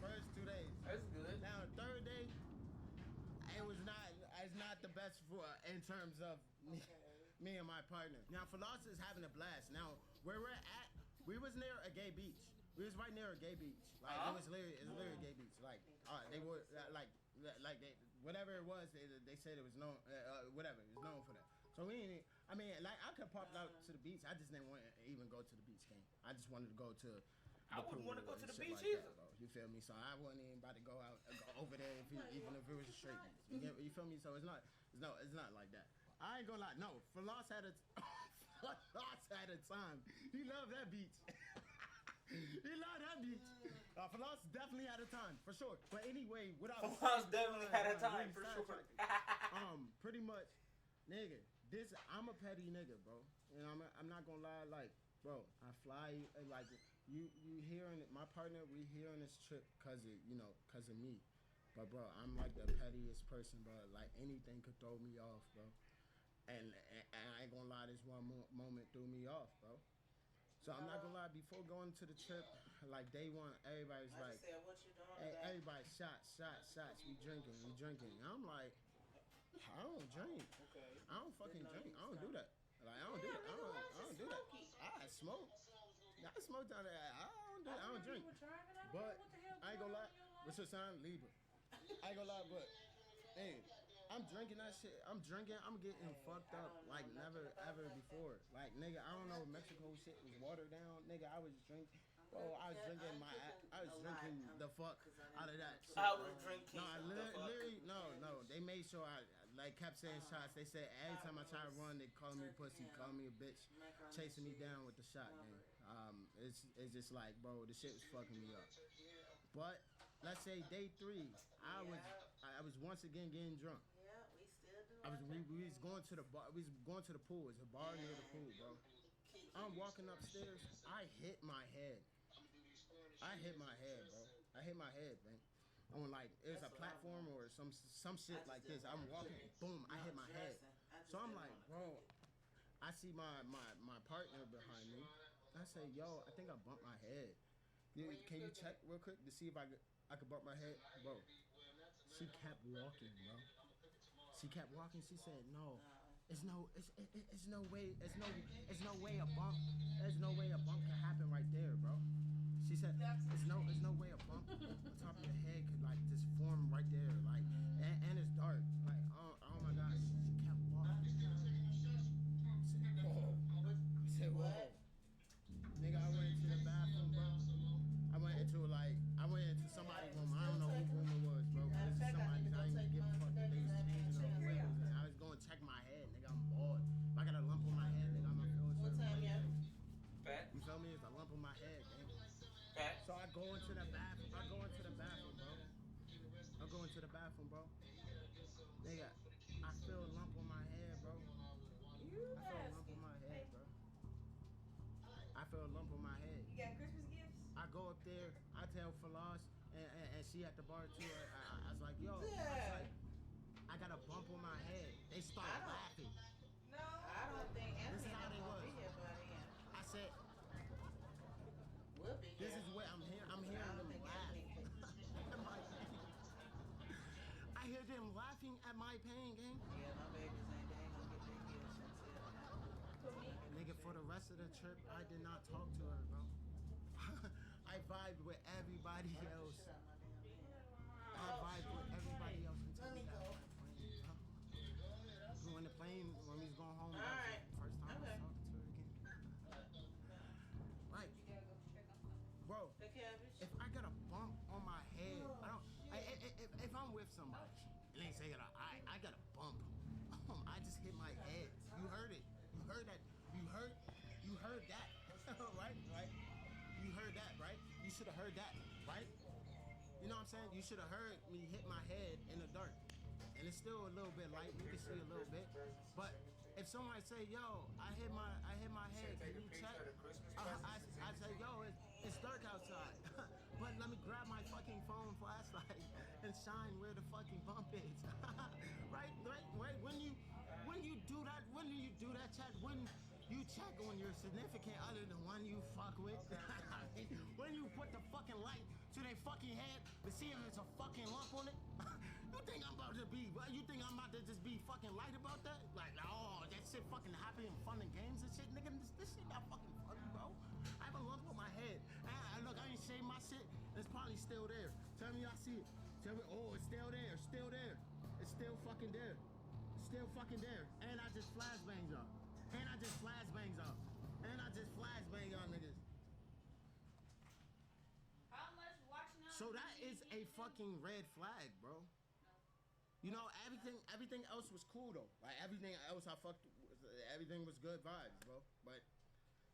First 2 days. That's good. Now, the 3rd day, it's not the best for in terms of me and my partner. Now, Philosophy is having a blast. Now, where we're at, we was near a gay beach. We was right near a gay beach. Like it was literally a gay beach. Like they were whatever it was. They said it was known. Whatever it was known for that. So I could pop out to the beach. I just didn't want to even go to the beach game. I just wanted to go to. I wouldn't want to go to the beach like either. That, you feel me? So I wasn't even about to go over there even if it was a straight beach. You feel me? So it's not like that. I ain't gonna lie. No, Floss had a time. He loved that beach. He loved that beach. Floss definitely had a time for sure. But anyway, Floss definitely had a time for sure. Pretty much, nigga. I'm a petty nigga, bro. And I'm not gonna lie. Like, bro, I fly like. You hearing it, my partner, we here on this trip cause of me. But bro, I'm like the pettiest person, bro. Like anything could throw me off, bro. And I ain't gonna lie, this one moment threw me off, bro. So I'm not gonna lie, before going to the trip, like day 1, everybody's like, hey, everybody shots. We drinking. And I'm like, I don't drink. I don't fucking drink. I don't do that. Like I don't do that. I don't do that. I smoke. I smoke down there. I don't drink. But I ain't gonna lie. What's your sign? Libra. I ain't gonna lie, but hey, I'm drinking that shit. I'm getting fucked up like never ever before. Like nigga, I don't know. Mexico shit was watered down. Nigga, I was drinking the fuck out of that shit. I was drinking. No. They made sure I kept saying shots. They said every time I try to run, they call me pussy, call me a bitch, chasing me down with the shot, man. It's just like, bro, the shit was fucking me up. But let's say day 3, I was once again getting drunk. Yeah, we still do. We was going to the bar. We was going to the pool. It's a bar near the pool, bro. I'm walking upstairs. I hit my head, bro. I hit my head, man. On like it was a platform or some shit like this. I'm walking, boom, I hit my head. So I'm like, bro, I see my partner behind me. I say, yo, I think I bumped my head. Can you check real quick to see if I could bump my head, bro? She kept walking, bro. She kept walking. She said, no. It's no way. There's no way a bump. There's no way a bump can happen right there, bro. She said, there's no way a bump on top of your head could like just form right there, like, and it's dark, like, oh my gosh. She kept walking. I said, whoa. Nigga, I went into the bathroom, bro. I went into somebody's room. I don't know whose room it was, bro. This is somebody's. I didn't give a fuck that they was changing or whoever was in. I was going to check my head, nigga. I'm bored. If I got a lump on my head, nigga, I'm gonna feel a certain way. You feel me? It's a lump on my head, man. So I go into the bathroom. bro. I go into the bathroom, bro. Nigga, I feel a lump on my head, bro. I feel a lump on my head. You got Christmas gifts? I go up there, I tell Falas, and she at the bar too. I was like, yo, I got a bump on my head. They start laughing. No, I don't think This is Anthony how they was. be here by then. I said, We'll be here. this is what I'm hearing them laugh. I hear them laughing at my pain, gang. Yeah, my babies ain't gonna get their gifts until. Nigga, for the rest of the trip, I did not talk to her, bro. I vibed with everybody else. When the plane, when we was going home, first time I was talking to her again. Like, bro, if I got a bump on my head, if I'm with somebody, it ain't saying I got a bump. I just hit my head. You heard it. You heard that. You heard that. Right? You heard that, right? You should have heard that, right? You know what I'm saying? You should have heard me hit my head in the dark. And it's still a little bit light. You can see a little bit. But if somebody say, yo, I hit my head, can you check? I say, yo, it's dark outside. But let me grab my fucking phone flashlight and shine where the fucking bump is. Right? When you do that, chat, when you check on your significant other, the one you fuck with. When you put the fucking light to their fucking head to see if there's a fucking lump on it. You think I'm about to just be fucking light about that? Like, oh, that shit fucking happy and fun and games and shit, nigga. This shit not fucking funny, bro. I have a lump on my head. Look, I ain't shaved my shit. It's probably still there. Tell me I see it. Tell me, oh, it's still there. It's still there. It's still fucking there. It's still fucking there. And I just flashbang y'all. Niggas. How much watching out? So that is a fucking red flag, bro. You know, everything else was cool though. Like everything else everything was good vibes, bro. But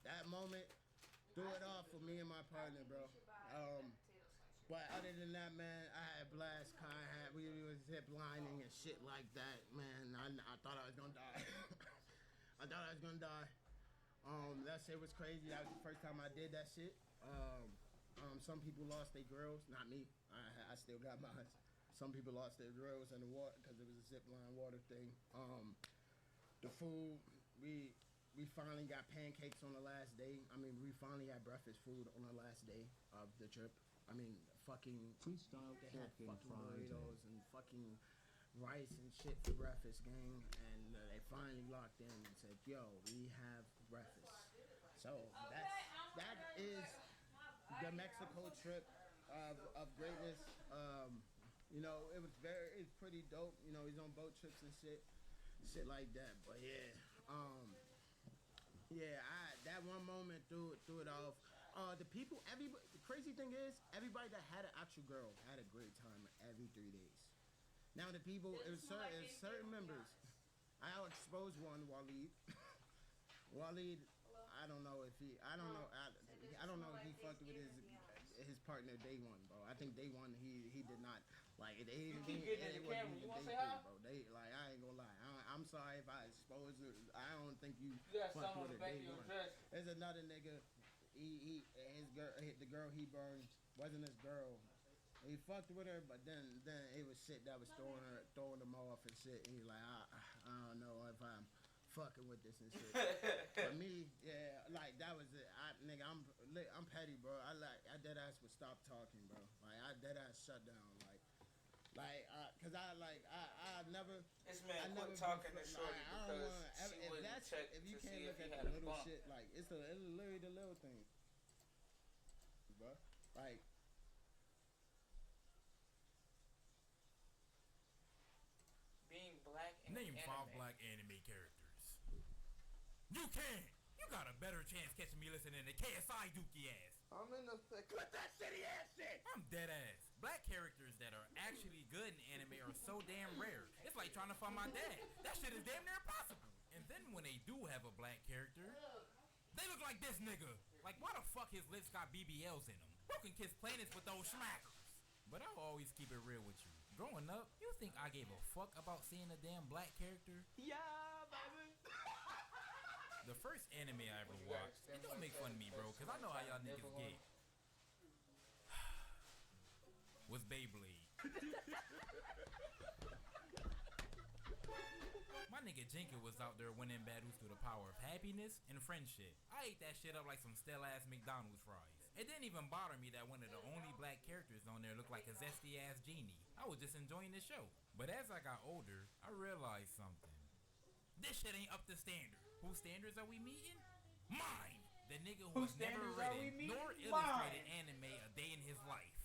that moment threw it off for me and my partner, bro. But other than that, man, I had blast. We was zip lining and shit like that, man. I thought I was gonna die. That shit was crazy. That was the first time I did that shit. Some people lost their girls, not me. I still got mine. Some people lost their girls in the water because it was a zip line water thing. The food, we finally got pancakes on the last day. I mean, we finally had breakfast food on the last day of the trip. I mean, fucking freestyle, they had fucking burritos and fucking rice and shit for breakfast, gang. And they finally locked in and said, yo, we have breakfast. So that is the Mexico trip of greatness. You know, it's pretty dope. You know, he's on boat trips and shit like that. But yeah, that one moment threw it off. The crazy thing is, everybody that had an actual girl had a great time every 3 days. Now the people, it was certain members. I'll expose one, Waleed. Waleed, I don't know if he fucked with his partner day one, bro. I think day one he did not like it. You keep getting in the camera. You want to say hi? Bro. I ain't gonna lie. I'm sorry if I exposed her. I don't think you got fucked something on with the her back day of your one. dress. There's another nigga. The girl he burned wasn't his girl. He fucked with her, but then it was shit that was throwing him off and shit. And he's like, I don't know if I'm fucking with this and shit. For me, yeah, like that was it. Nigga, I'm petty, bro. I dead ass would stop talking, bro. Like I dead ass shut down, cause I never. This man I quit never talking to been, Shorty because she wouldn't check if you to can't see look if he at had the a little bump. shit, like it's literally the little things, bro. Like. Being black in Name anime. 5 black anime characters. You can! You got a better chance catching me listening to KSI Dookie ass. I'm in the thick with that shitty ass shit. I'm dead ass. Black characters that are actually good in anime are so damn rare. It's like trying to find my dad. That shit is damn near impossible. And then when they do have a black character, they look like this nigga. Like, why the fuck his lips got BBLs in them? Who can kiss planets with those schmackers? But I'll always keep it real with you. Growing up, you think I gave a fuck about seeing a damn black character? Yeah, baby. The first anime I ever watched, and don't make fun of me, bro, cause I know how y'all niggas get, was Beyblade. My nigga Jinka was out there winning battles through the power of happiness and friendship. I ate that shit up like some stale ass McDonald's fries. It didn't even bother me that one of the only black characters on there looked like a zesty ass genie. I was just enjoying the show. But as I got older, I realized something. This shit ain't up to standard. Whose standards are we meeting? Mine! The nigga who has never written nor illustrated anime a day in his life.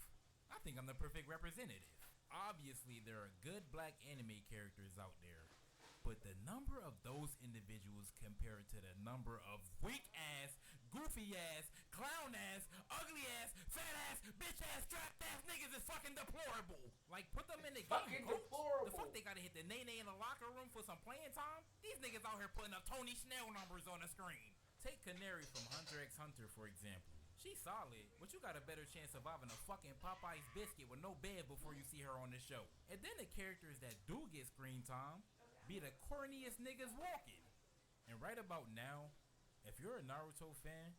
I think I'm the perfect representative. Obviously, there are good black anime characters out there. But the number of those individuals compared to the number of weak-ass, goofy-ass, clown-ass, ugly-ass, fat-ass, bitch-ass, trapped-ass niggas is fucking deplorable. Like, put them in the game, coach. The fuck they gotta hit the nay-nay in the locker room for some playing time? These niggas out here putting up Tony Snell numbers on the screen. Take Canary from Hunter x Hunter, for example. She's solid, but you got a better chance surviving a fucking Popeye's biscuit with no bed before you see her on the show. And then the characters that do get screen time be the corniest niggas walking. And right about now, if you're a Naruto fan,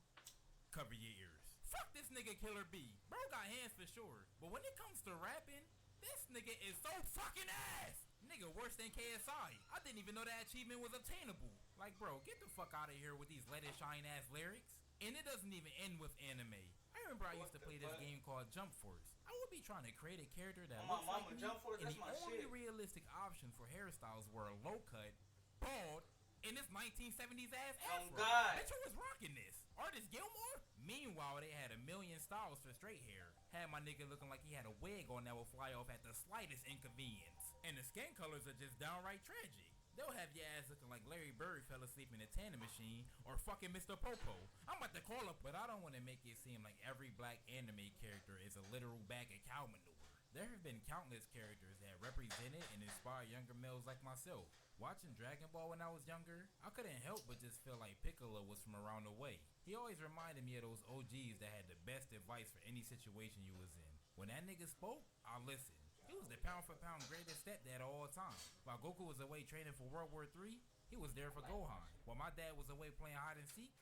cover your ears. Fuck this nigga Killer B. Bro got hands for sure. But when it comes to rapping, this nigga is so fucking ass. Nigga worse than KSI. I didn't even know that achievement was obtainable. Like, bro, get the fuck out of here with these let it shine ass lyrics. And it doesn't even end with anime. I remember I used to play this game called Jump Force. I would be trying to create a character that looks like me, Jump Force, and that's the my only shit. realistic option for hairstyles were a low cut, bald, and this 1970s ass afro. God. Bitch, who was rocking this? Artist Gilmore? Meanwhile, they had a million styles for straight hair. Had my nigga looking like he had a wig on that would fly off at the slightest inconvenience. And the skin colors are just downright tragic. They'll have your ass looking like Larry Bird fell asleep in a tanning machine or fucking Mr. Popo. I'm about to call up, but I don't want to make it seem like every black anime character is a literal bag of cow manure. There have been countless characters that represented and inspired younger males like myself. Watching Dragon Ball when I was younger, I couldn't help but just feel like Piccolo was from around the way. He always reminded me of those OGs that had the best advice for any situation you was in. When that nigga spoke, I listened. He was the pound for pound greatest stepdad of all time. While Goku was away training for World War III, he was there for Gohan. While my dad was away playing hide and seek.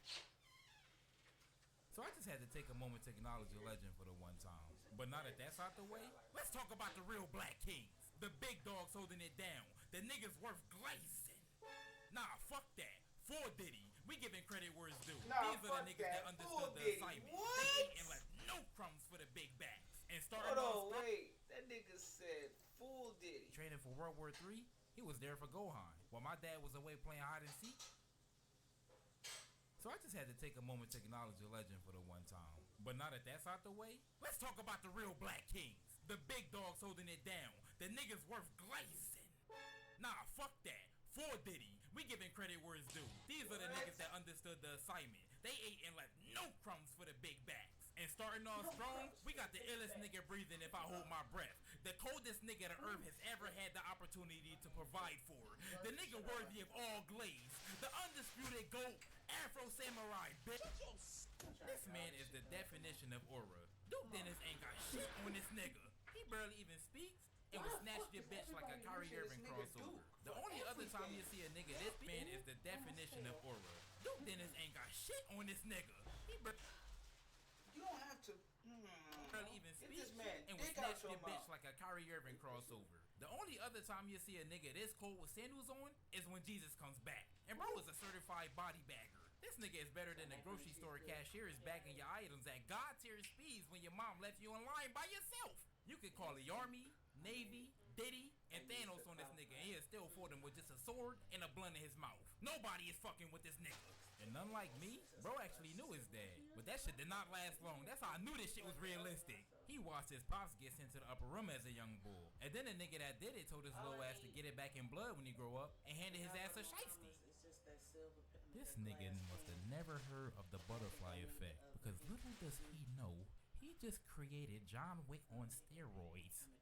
So I just had to take a moment to acknowledge a legend for the one time. But now that that's out the way, let's talk about the real black kings. The big dogs holding it down. The niggas worth glazing. Nah, fuck that. For Diddy, we giving credit where it's due. Nah, These are the niggas that understood the Diddy. assignment. What? They ate and left no crumbs for the big backs. And started Hold on, wait. That nigga said full Diddy. training for World War III, he was there for Gohan. While my dad was away playing hide and seek. So I just had to take a moment to acknowledge a legend for the one time. But now that that's out the way, let's talk about the real black kings. The big dogs holding it down. The niggas worth glazing. Nah, fuck that. For Diddy, we giving credit where it's due. These are the niggas that understood the assignment. They ate and left no crumbs for the big backs. And starting off strong, we got the illest nigga breathing if I hold my breath. The coldest nigga the earth has ever had the opportunity to provide for. The nigga worthy of all glaze. The undisputed GOAT, Afro Samurai, bitch. This man is the definition of aura. Duke Dennis ain't got shit on this nigga. He barely even speaks and will snatch your bitch like a Kyrie Irving crossover. The only other time you see a nigga this man is the definition of aura. Duke Dennis ain't got shit on this nigga. You don't have to. barely even Get speak this man and will dick out snatch your your bitch mouth. like a Kyrie Irving crossover. The only other time you see a nigga this cold with sandals on is when Jesus comes back. And bro is a certified body bagger. This nigga is better than the grocery store cashier is bagging your items at God tier speeds when your mom left you in line by yourself. You could call the Army, Navy, Diddy, and Thanos on this nigga, and he'll still fool him with just a sword and a blunt in his mouth. Nobody is fucking with this nigga. And unlike me, bro actually knew his dad. But that shit did not last long. That's how I knew this shit was realistic. He watched his pops get sent to the upper room as a young bull. And then the nigga that did it told his little ass to get it back in blood when he grow up and handed his ass a shiesty. This nigga must have never heard of the butterfly effect, because little does he know, he just created John Wick on steroids.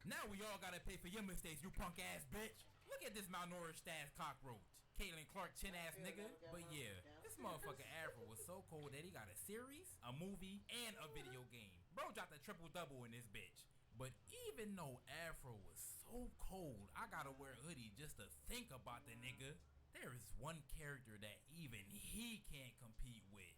Now we all gotta pay for your mistakes, you punk ass bitch. Look at this malnourished ass cockroach. Caitlin Clark chin ass nigga. But yeah, this motherfucker Afro was so cold that he got a series, a movie, and a video game. Bro dropped a triple double in this bitch. But even though Afro was so cold, I gotta wear a hoodie just to think about the nigga. There is one character that even he can't compete with.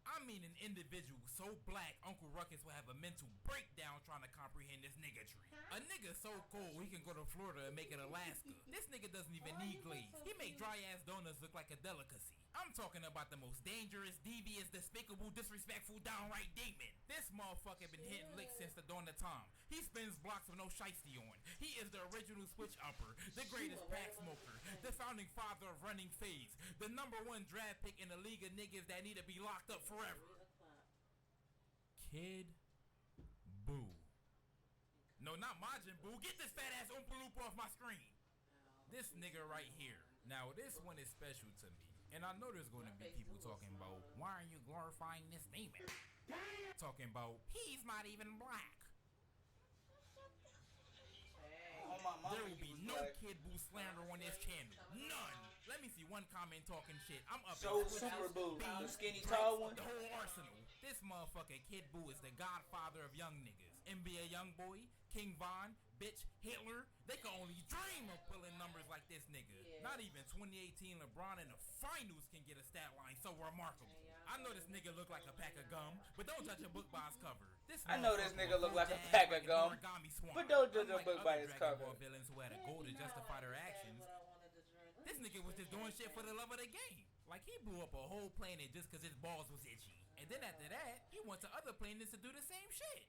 I mean an individual so black Uncle Ruckus will have a mental breakdown trying to comprehend this nigga tree. A nigga so cold he can go to Florida and make it Alaska. This nigga doesn't even need glaze. He make dry ass donuts look like a delicacy. I'm talking about the most dangerous, devious, despicable, disrespectful, downright demon. This motherfucker been hitting licks since the dawn of time. He spins blocks with no shiesty on. He is the original switch upper, the greatest pack smoker, the founding father of running fades, the #1 draft pick in the league of niggas that need to be locked up forever. Kid Buu. No, not Majin Buu. Get this fat ass Oompa Loompa off my screen. This nigga right here. Now this one is special to me. And I know there's going to be people talking about, why are you glorifying this demon? Talking about, he's not even black. There will be no Kid Buu slander on this channel. None. Let me see one comment talking shit. I'm up So in Super Buu, the skinny Drake, tall one. the whole arsenal. This motherfucker Kid Buu is the godfather of young niggas. NBA Youngboy, King Von, bitch, Hitler. They can only dream of pulling numbers like this nigga. Not even 2018 LeBron in the finals can get a stat line so remarkable. I know this nigga look like a pack of gum, but don't judge a book by its cover. I know this nigga look like a pack of gum, but don't judge a book by its cover. Villains who had a goal to justify their actions. This nigga was just doing shit for the love of the game. Like he blew up a whole planet just cause his balls was itchy. And then after that, he went to other planets to do the same shit.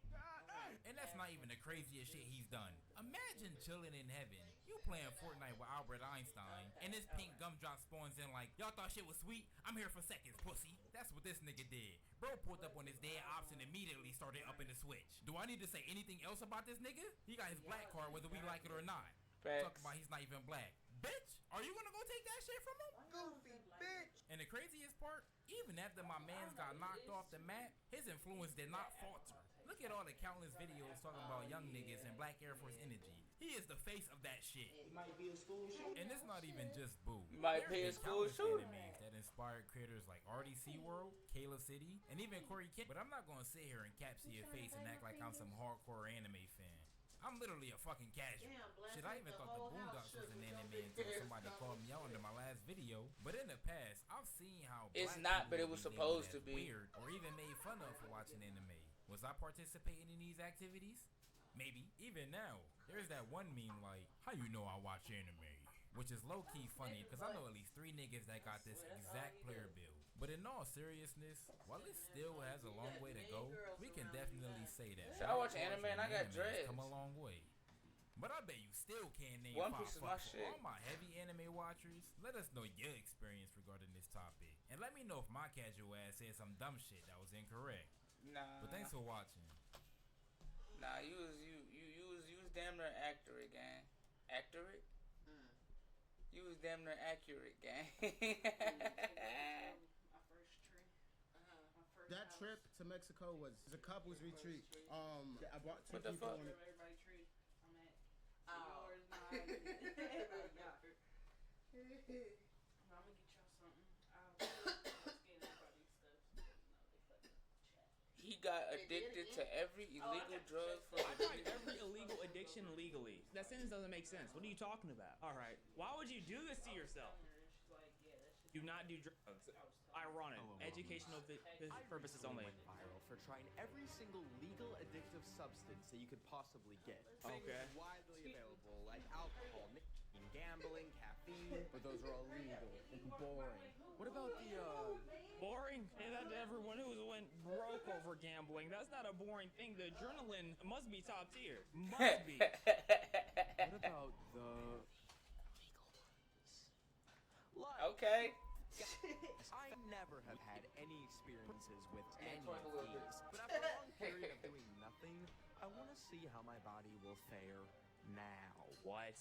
And that's not even the craziest shit he's done. Imagine chilling in heaven. You playing Fortnite with Albert Einstein, and this pink gumdrop spawns in like, y'all thought shit was sweet? I'm here for seconds, pussy. That's what this nigga did. Bro pulled up on his dead ops and immediately started up in the switch. Do I need to say anything else about this nigga? He got his black card whether we like it or not. Talk about he's not even black. Bitch, are you gonna go take that shit from him? Goofy bitch. And the craziest part, even after my mans got knocked off the map, his influence did not falter. Look at all the countless videos talking about young niggas and Black Air Force energy. He is the face of that shit. He might be a school shooter. And it's not even just Boo. Might be a school shooter. Animes that inspired creators like RDC World, Kayla City, and even Corey Kent. But I'm not gonna sit here and capture your face and act like I'm some hardcore anime fan. I'm literally a fucking casual. Shit, I even thought the Boondocks was an anime until somebody called me out under my last video. But in the past, I've seen how It's black not, but it people was be supposed labeled to be. as weird or even made fun of for watching anime. Was I participating in these activities? Maybe. Even now, there's that one meme like, how you know I watch anime? Which is low-key funny because I know at least 3 niggas that got this exact player build. But in all seriousness, while it still has a long way to go, we can definitely say that. So I watch anime and I got anime has dreads. come a long way. But I bet you still can't name One 5 Piece is my fucks. For shit. all my heavy anime watchers, let us know your experience regarding this topic. And let me know if my casual ass said some dumb shit that was incorrect. Nah. But thanks for watching. Nah, you was damn near accurate, gang. Accurate? You was damn near accurate, gang. That trip to Mexico was a couples retreat. I brought 2 What the people fuck? on it. Everybody treat. I'm at yours now. Everybody got her. I'm gonna get y'all something. Let's get everybody stuff. He got addicted to every illegal drug for I tried every illegal addiction legally. That sentence doesn't make sense. What are you talking about? All right. Why would you do this to yourself? Do not do drugs. Ironic. Educational purposes only. Went viral for trying every single legal addictive substance that you could possibly get. Okay. Things widely available like alcohol, nicotine, gambling, caffeine, but those are all legal and boring. What about the Boring? Say that to everyone who went broke over gambling. That's not a boring thing. The adrenaline must be top tier. Must be. What about the legal ones? Okay. I never have had any experiences with any of these, but after a long period of doing nothing, I want to see how my body will fare now. What?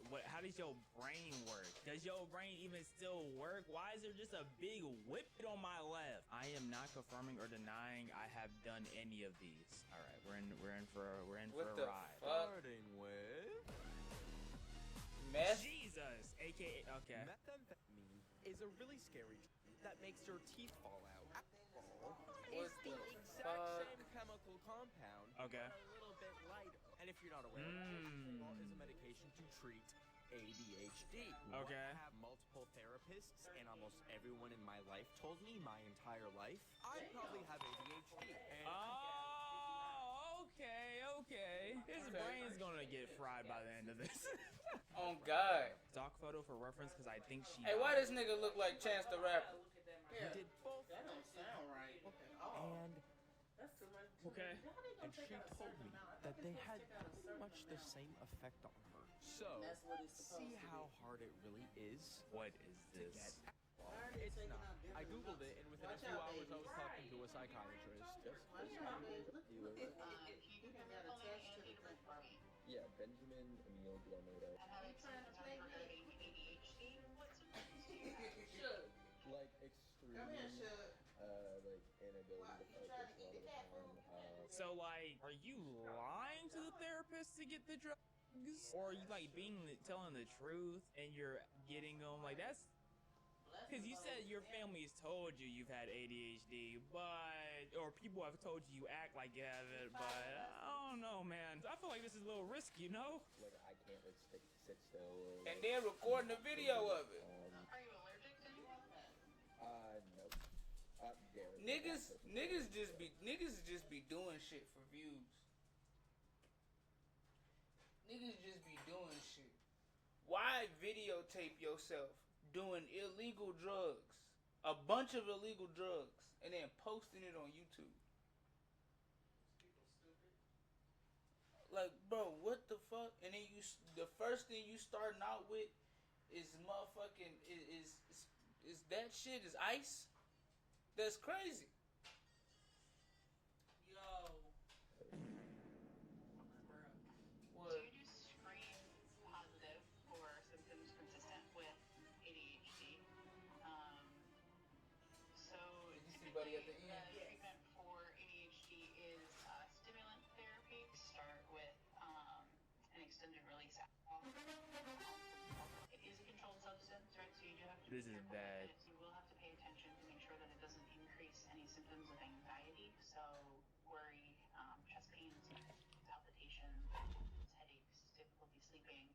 What? How does your brain work? Does your brain even still work? Why is there just a big whip on my left? I am not confirming or denying I have done any of these. All right, we're in for a ride. Starting with meth. Jesus, aka okay. Methamphetamine is a really scary drug that makes your teeth fall out. Alcohol What is the the exact same chemical compound, Okay. but a little bit lighter. And if you're not aware, alcohol is a medication to treat ADHD. Okay. I have multiple therapists, and almost everyone in my life told me my entire life I probably have ADHD. And Oh, okay. His brain's gonna get fried by the end of this. Oh God. Stock photo for reference because I think she. Hey, why this nigga look like Chance the Rapper? he did both. That don't sound right. And That's too much. Okay. and she told me that they had pretty much the same effect on her. So, That's what it's supposed see to how hard it really is What is to this? get alcohol. It's not. I googled it, and within a few hours I was talking to a psychiatrist. Yeah, Benjamin Emil Guamoda. Like extreme, like inability to focus a lot of the time. So like, are you lying to the therapist to get the drugs, or are you like telling the truth and you're getting them? Like that's because you said your family's told you you've had ADHD, or people have told you act like you have it, but I don't know, man. I feel like this is a little risky, you know? Like I can't like sit still. Or, And then recording the video of it. Are you allergic to anything? Nope. Niggas just be doing shit for views. Niggas just be doing shit. Why videotape yourself doing illegal drugs, a bunch of illegal drugs, and then posting it on YouTube? Like, bro, what the fuck? And then the first thing you starting out with is motherfucking is that shit is ice? That's crazy. Yo. Do you do screen positive for symptoms consistent with ADHD? So Buddy at the the end. treatment for ADHD is stimulant therapy. Start with an extended release alcohol. It is a controlled substance, right? So you do have to be This is careful bad. with it. You will have to pay attention to make sure that it doesn't increase any symptoms of anxiety. So worry, chest pains, palpitations, headaches, difficulty sleeping.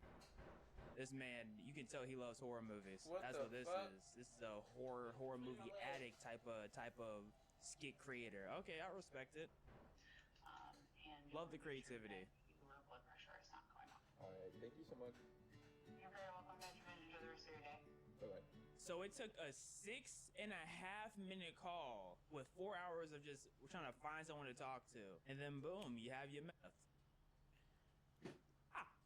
This man, you can tell he loves horror movies. What That's the what this fuck? is. This is a horror movie addict type of skit creator. Okay, I respect it. And Love the creativity. your blood pressure is not going up. Alright, thank you so much. You're very welcome, Benjamin. Enjoy the rest of your day. Bye-bye. So it took a 6.5 minute call with 4 hours of just trying to find someone to talk to, and then boom, you have your meth.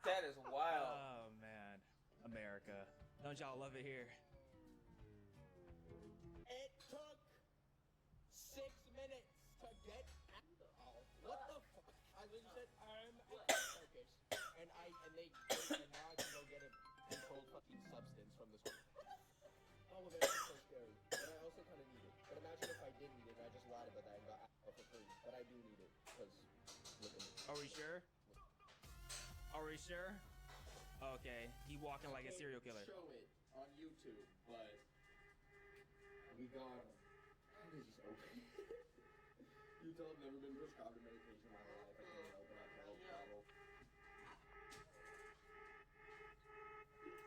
That is wild. Oh man, America, don't y'all love it here? It took 6 minutes to get alcohol. What the fuck? I literally said I'm focused, and they and now I can go get a controlled fucking substance from this one. All of it is so scary, but I also kind of need it. But imagine if I didn't need it, and I just lied about that and got alcohol for free. But I do need it because look at me. Are we sure? Are we sure? Okay, he walking like a serial killer. Show it on YouTube, but we got him. How does this open? You tell I've never been prescribed a medication in my life. I can't open up the whole bottle.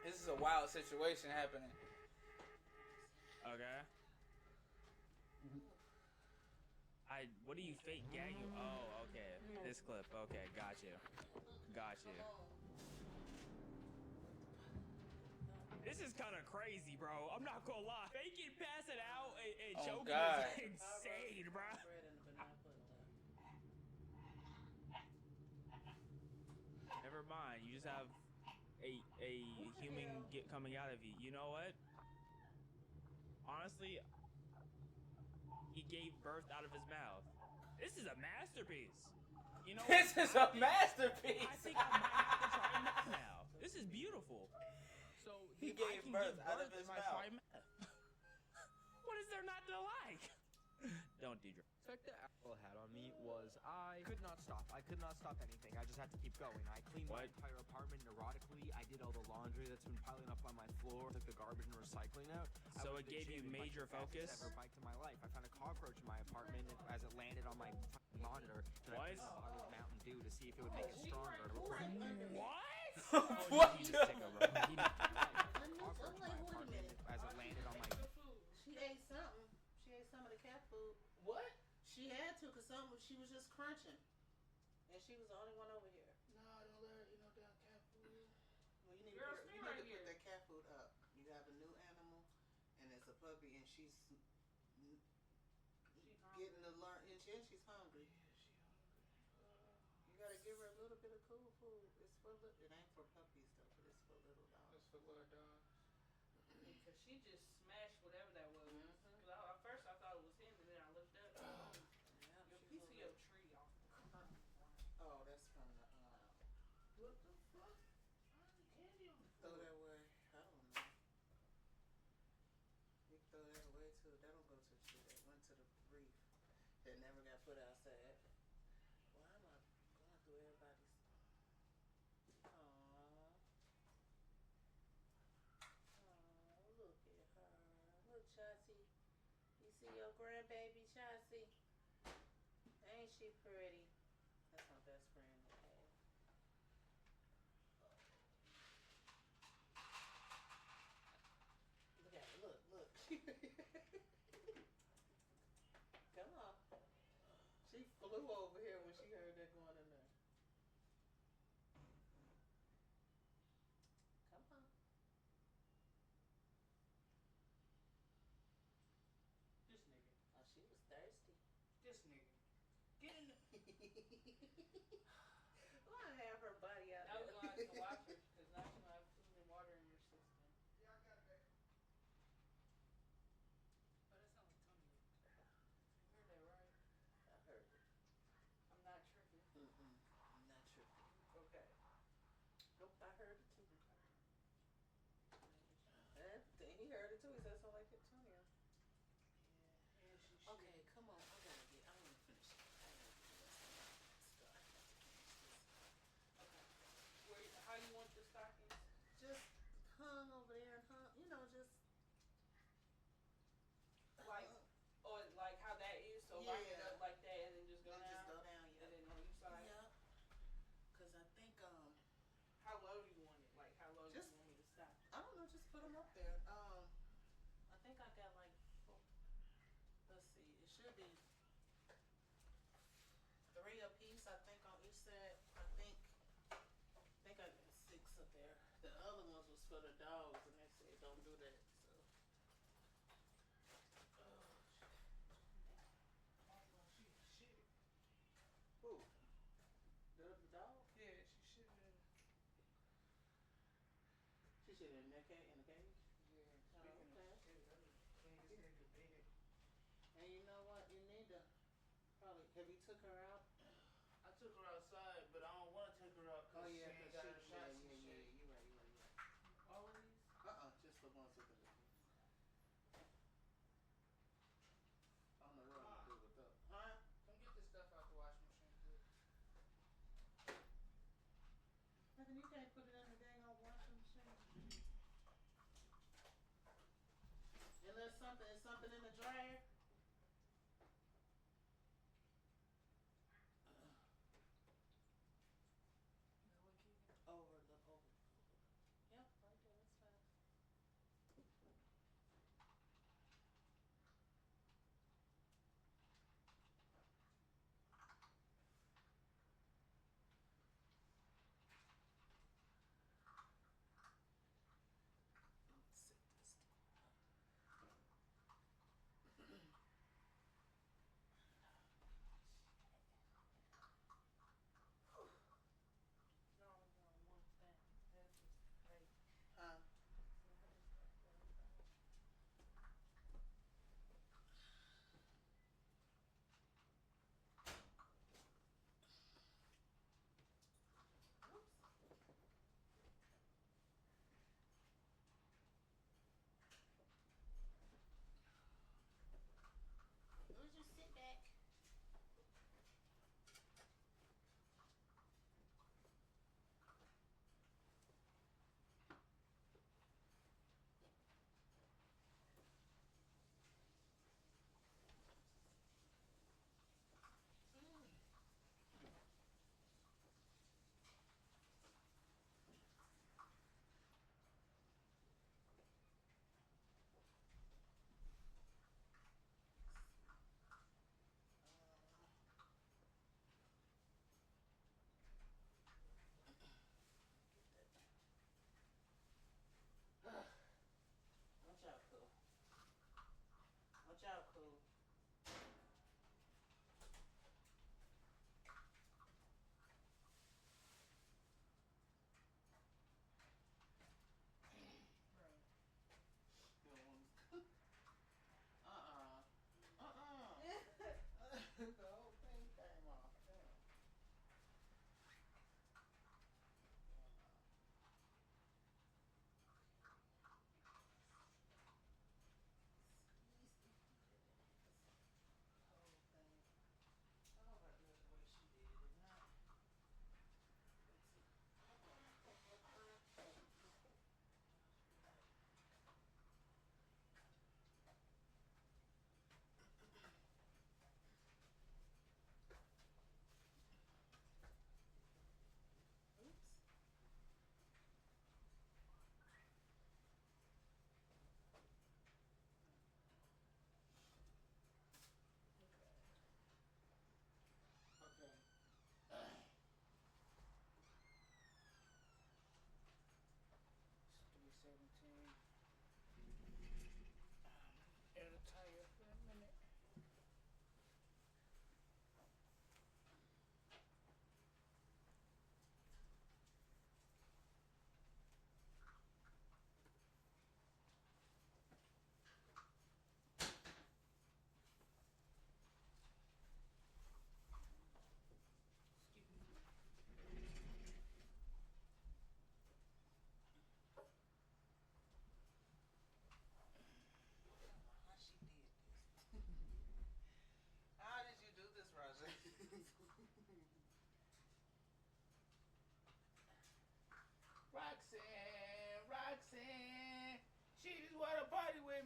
This is a a wild situation happening. Okay. What do you fake gag you? Oh, okay. This clip. Okay, got you. This is kind of crazy, bro. I'm not gonna lie. Faking passing out and choking is insane, bro. Never mind. You just have a human coming out of you. You know what? Honestly, he gave birth out of his mouth. This is a masterpiece. You know, this is a masterpiece. I think I might have to try meth now. This is beautiful. So he gave birth out of his mouth. What is there not to like? Don't do drugs. The effect that Apple had on me was I could not stop. I could not stop anything. I just had to keep going. I cleaned my entire apartment neurotically. I did all the laundry that's been piling up on my floor. Took the garbage and recycling out. So it gave you major focus? Ever biked in my life. I found a cockroach in my apartment as it landed on my monitor. And I put a bottle of Mountain Dew to see if it would make it stronger. What? What? As it landed on my. She ate something. She ate some of the cat food. What? She had to, cause she was just crunching, and she was the only one over here. No, don't let her eat no damn cat food. Well, you need Girl, to put that cat food up. You have a new animal, and it's a puppy, and she's getting to learn, and she's hungry. You gotta give her a little bit of cool food. It's for it ain't for puppies though, but it's for little dogs. It's for little dogs. Because she just smashed whatever that was. Cause at first I thought it was him, and then I looked up. Your piece of your tree off the curtain. Oh, that's from the. What the fuck? Candy on the Throw that away. I don't know. You can throw that away too. That don't go to the tree. That went to the reef. That never got put outside. Why am I going through everybody's? Aww. Oh, look at her. Look, Chauncey. You see your grandbaby, Chauncey? Ain't she pretty? That's my best friend. Okay. Look at her. Look. Come on. She flew over here when she heard that going in there. Come on. This nigga. Oh, she was thirsty. This nigga. Get in the. Why have her body out That there? was why I had to watch her, because now she'll have food and water in her system. Yeah, I got that. Oh, that sounds like Tony. You heard that, right? I heard it. I'm not tripping. I'm not tripping. Okay. Nope, I heard it too. He heard it too. He said something like Antonio. Yeah, and she Okay, come on. I want to finish it. Okay. How you want the stockings? Just hung over there and hung, just. Like how that is? So line it up like that and then just go down? Just go down, yeah. And then on each side? Yeah. Because I think, how low do you want it? Like, how low do you want me to stop? I don't know, just put them up there. I think I got like, let's see, it should be 3 apiece, I think, on each side. I think I got 6 up there. The other ones was for the dogs, and they said don't do that. Who? The dog? Yeah, she shit in. She shit in the cage? Yeah. Oh, Speaking okay. of shit, I need to clean this nigga bed. And you know what? You need to probably, have you took her out? I took her outside, but I don't want to take her out because she ain't got her shots and shit. You're right. All of these? Just the ones with the I don't know what I'm gonna do with that. Huh? Come get this stuff out the washing machine, please. Nothing, you can't put it in the dang old washing machine. Unless something in the dryer.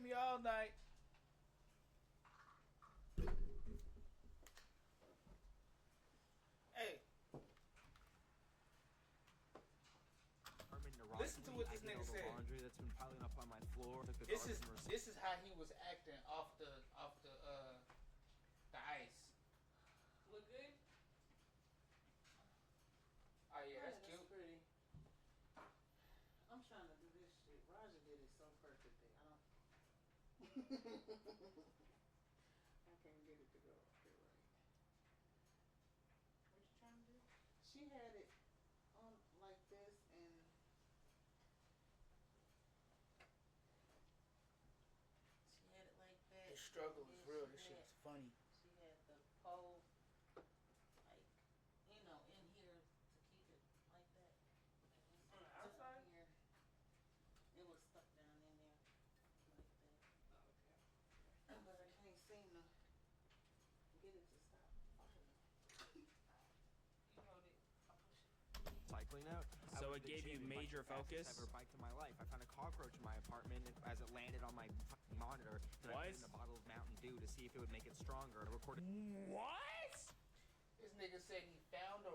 scream me all night. Hey. Listen to what this nigga said. Laundry that's been piling up on my floor. This is how he was acting off the ice. Look good? Oh yeah, that's cute. Pretty. I'm trying to do this shit. Roger did it so perfectly. I can't get it to go up here right. What you trying to do? She had it on like this and she had it like that. The struggle is real. This shit is funny. She had the pole like, you know, in here to keep it like that. On the outside? Here. It was stuck down in there like that. Okay. But I can't seem to get it to stop falling. You hold it. I'll push it. Cycling out. So it gave you major focus? I've ever biked in my life. I found a cockroach in my apartment as it landed on my fucking monitor. Then I put in a bottle of Mountain Dew to see if it would make it stronger. And I recorded. What? This nigga said he found a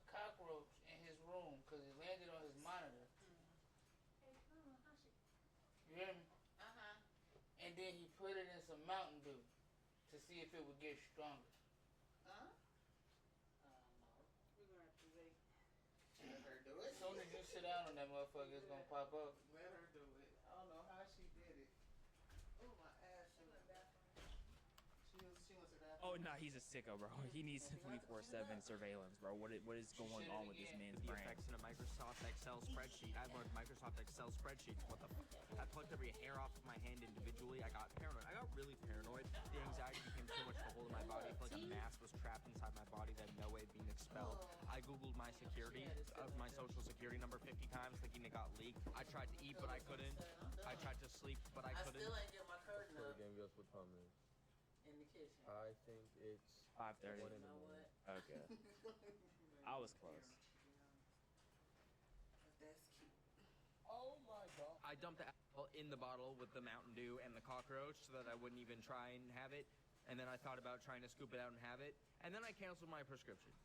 cockroach in his room because it landed on his monitor. Hey, Mama, how she? You hear me? And then he put it in some Mountain Dew to see if it would get stronger. Huh? No. We're gonna have to wait. Let her do it. As soon as you sit down on that motherfucker, it's gonna pop up. Let her do it. I don't know how she did it. Oh, my ass. She went to the bathroom. She went to the bathroom. Oh, no, he's a sicko, bro. He needs 24/7 surveillance, bro. What is going on with this man's The brain? effects in a Microsoft Excel spreadsheet. I learned Microsoft Excel spreadsheets. What the fuck? I plucked every hair off of my hand individually. I got paranoid. I got really paranoid. The anxiety became too much of a hold in my body. I felt like a mass was trapped inside my body that had no way of being expelled. I googled my security, my social security number 50 times thinking it got leaked. I tried to eat, but I couldn't. I tried to sleep, but I couldn't. I still ain't get my curtain So up the game goes what time is? in the kitchen. I think it's 5:30. 1 in the morning. Okay. I was close. That's cute. Oh my god. I dumped the alcohol in the bottle with the Mountain Dew and the cockroach so that I wouldn't even try and have it. And then I thought about trying to scoop it out and have it. And then I canceled my prescription.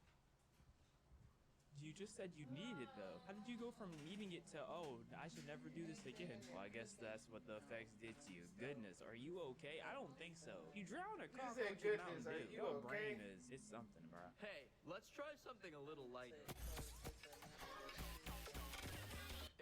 You just said you needed it, though. How did you go from needing it to, oh, I should never do this again? Well, I guess that's what the effects did to you. Goodness, are you okay? I don't think so. You drown a cockroach in Mountain Dew. Your brain it's something, bro. Hey, let's try something a little lighter.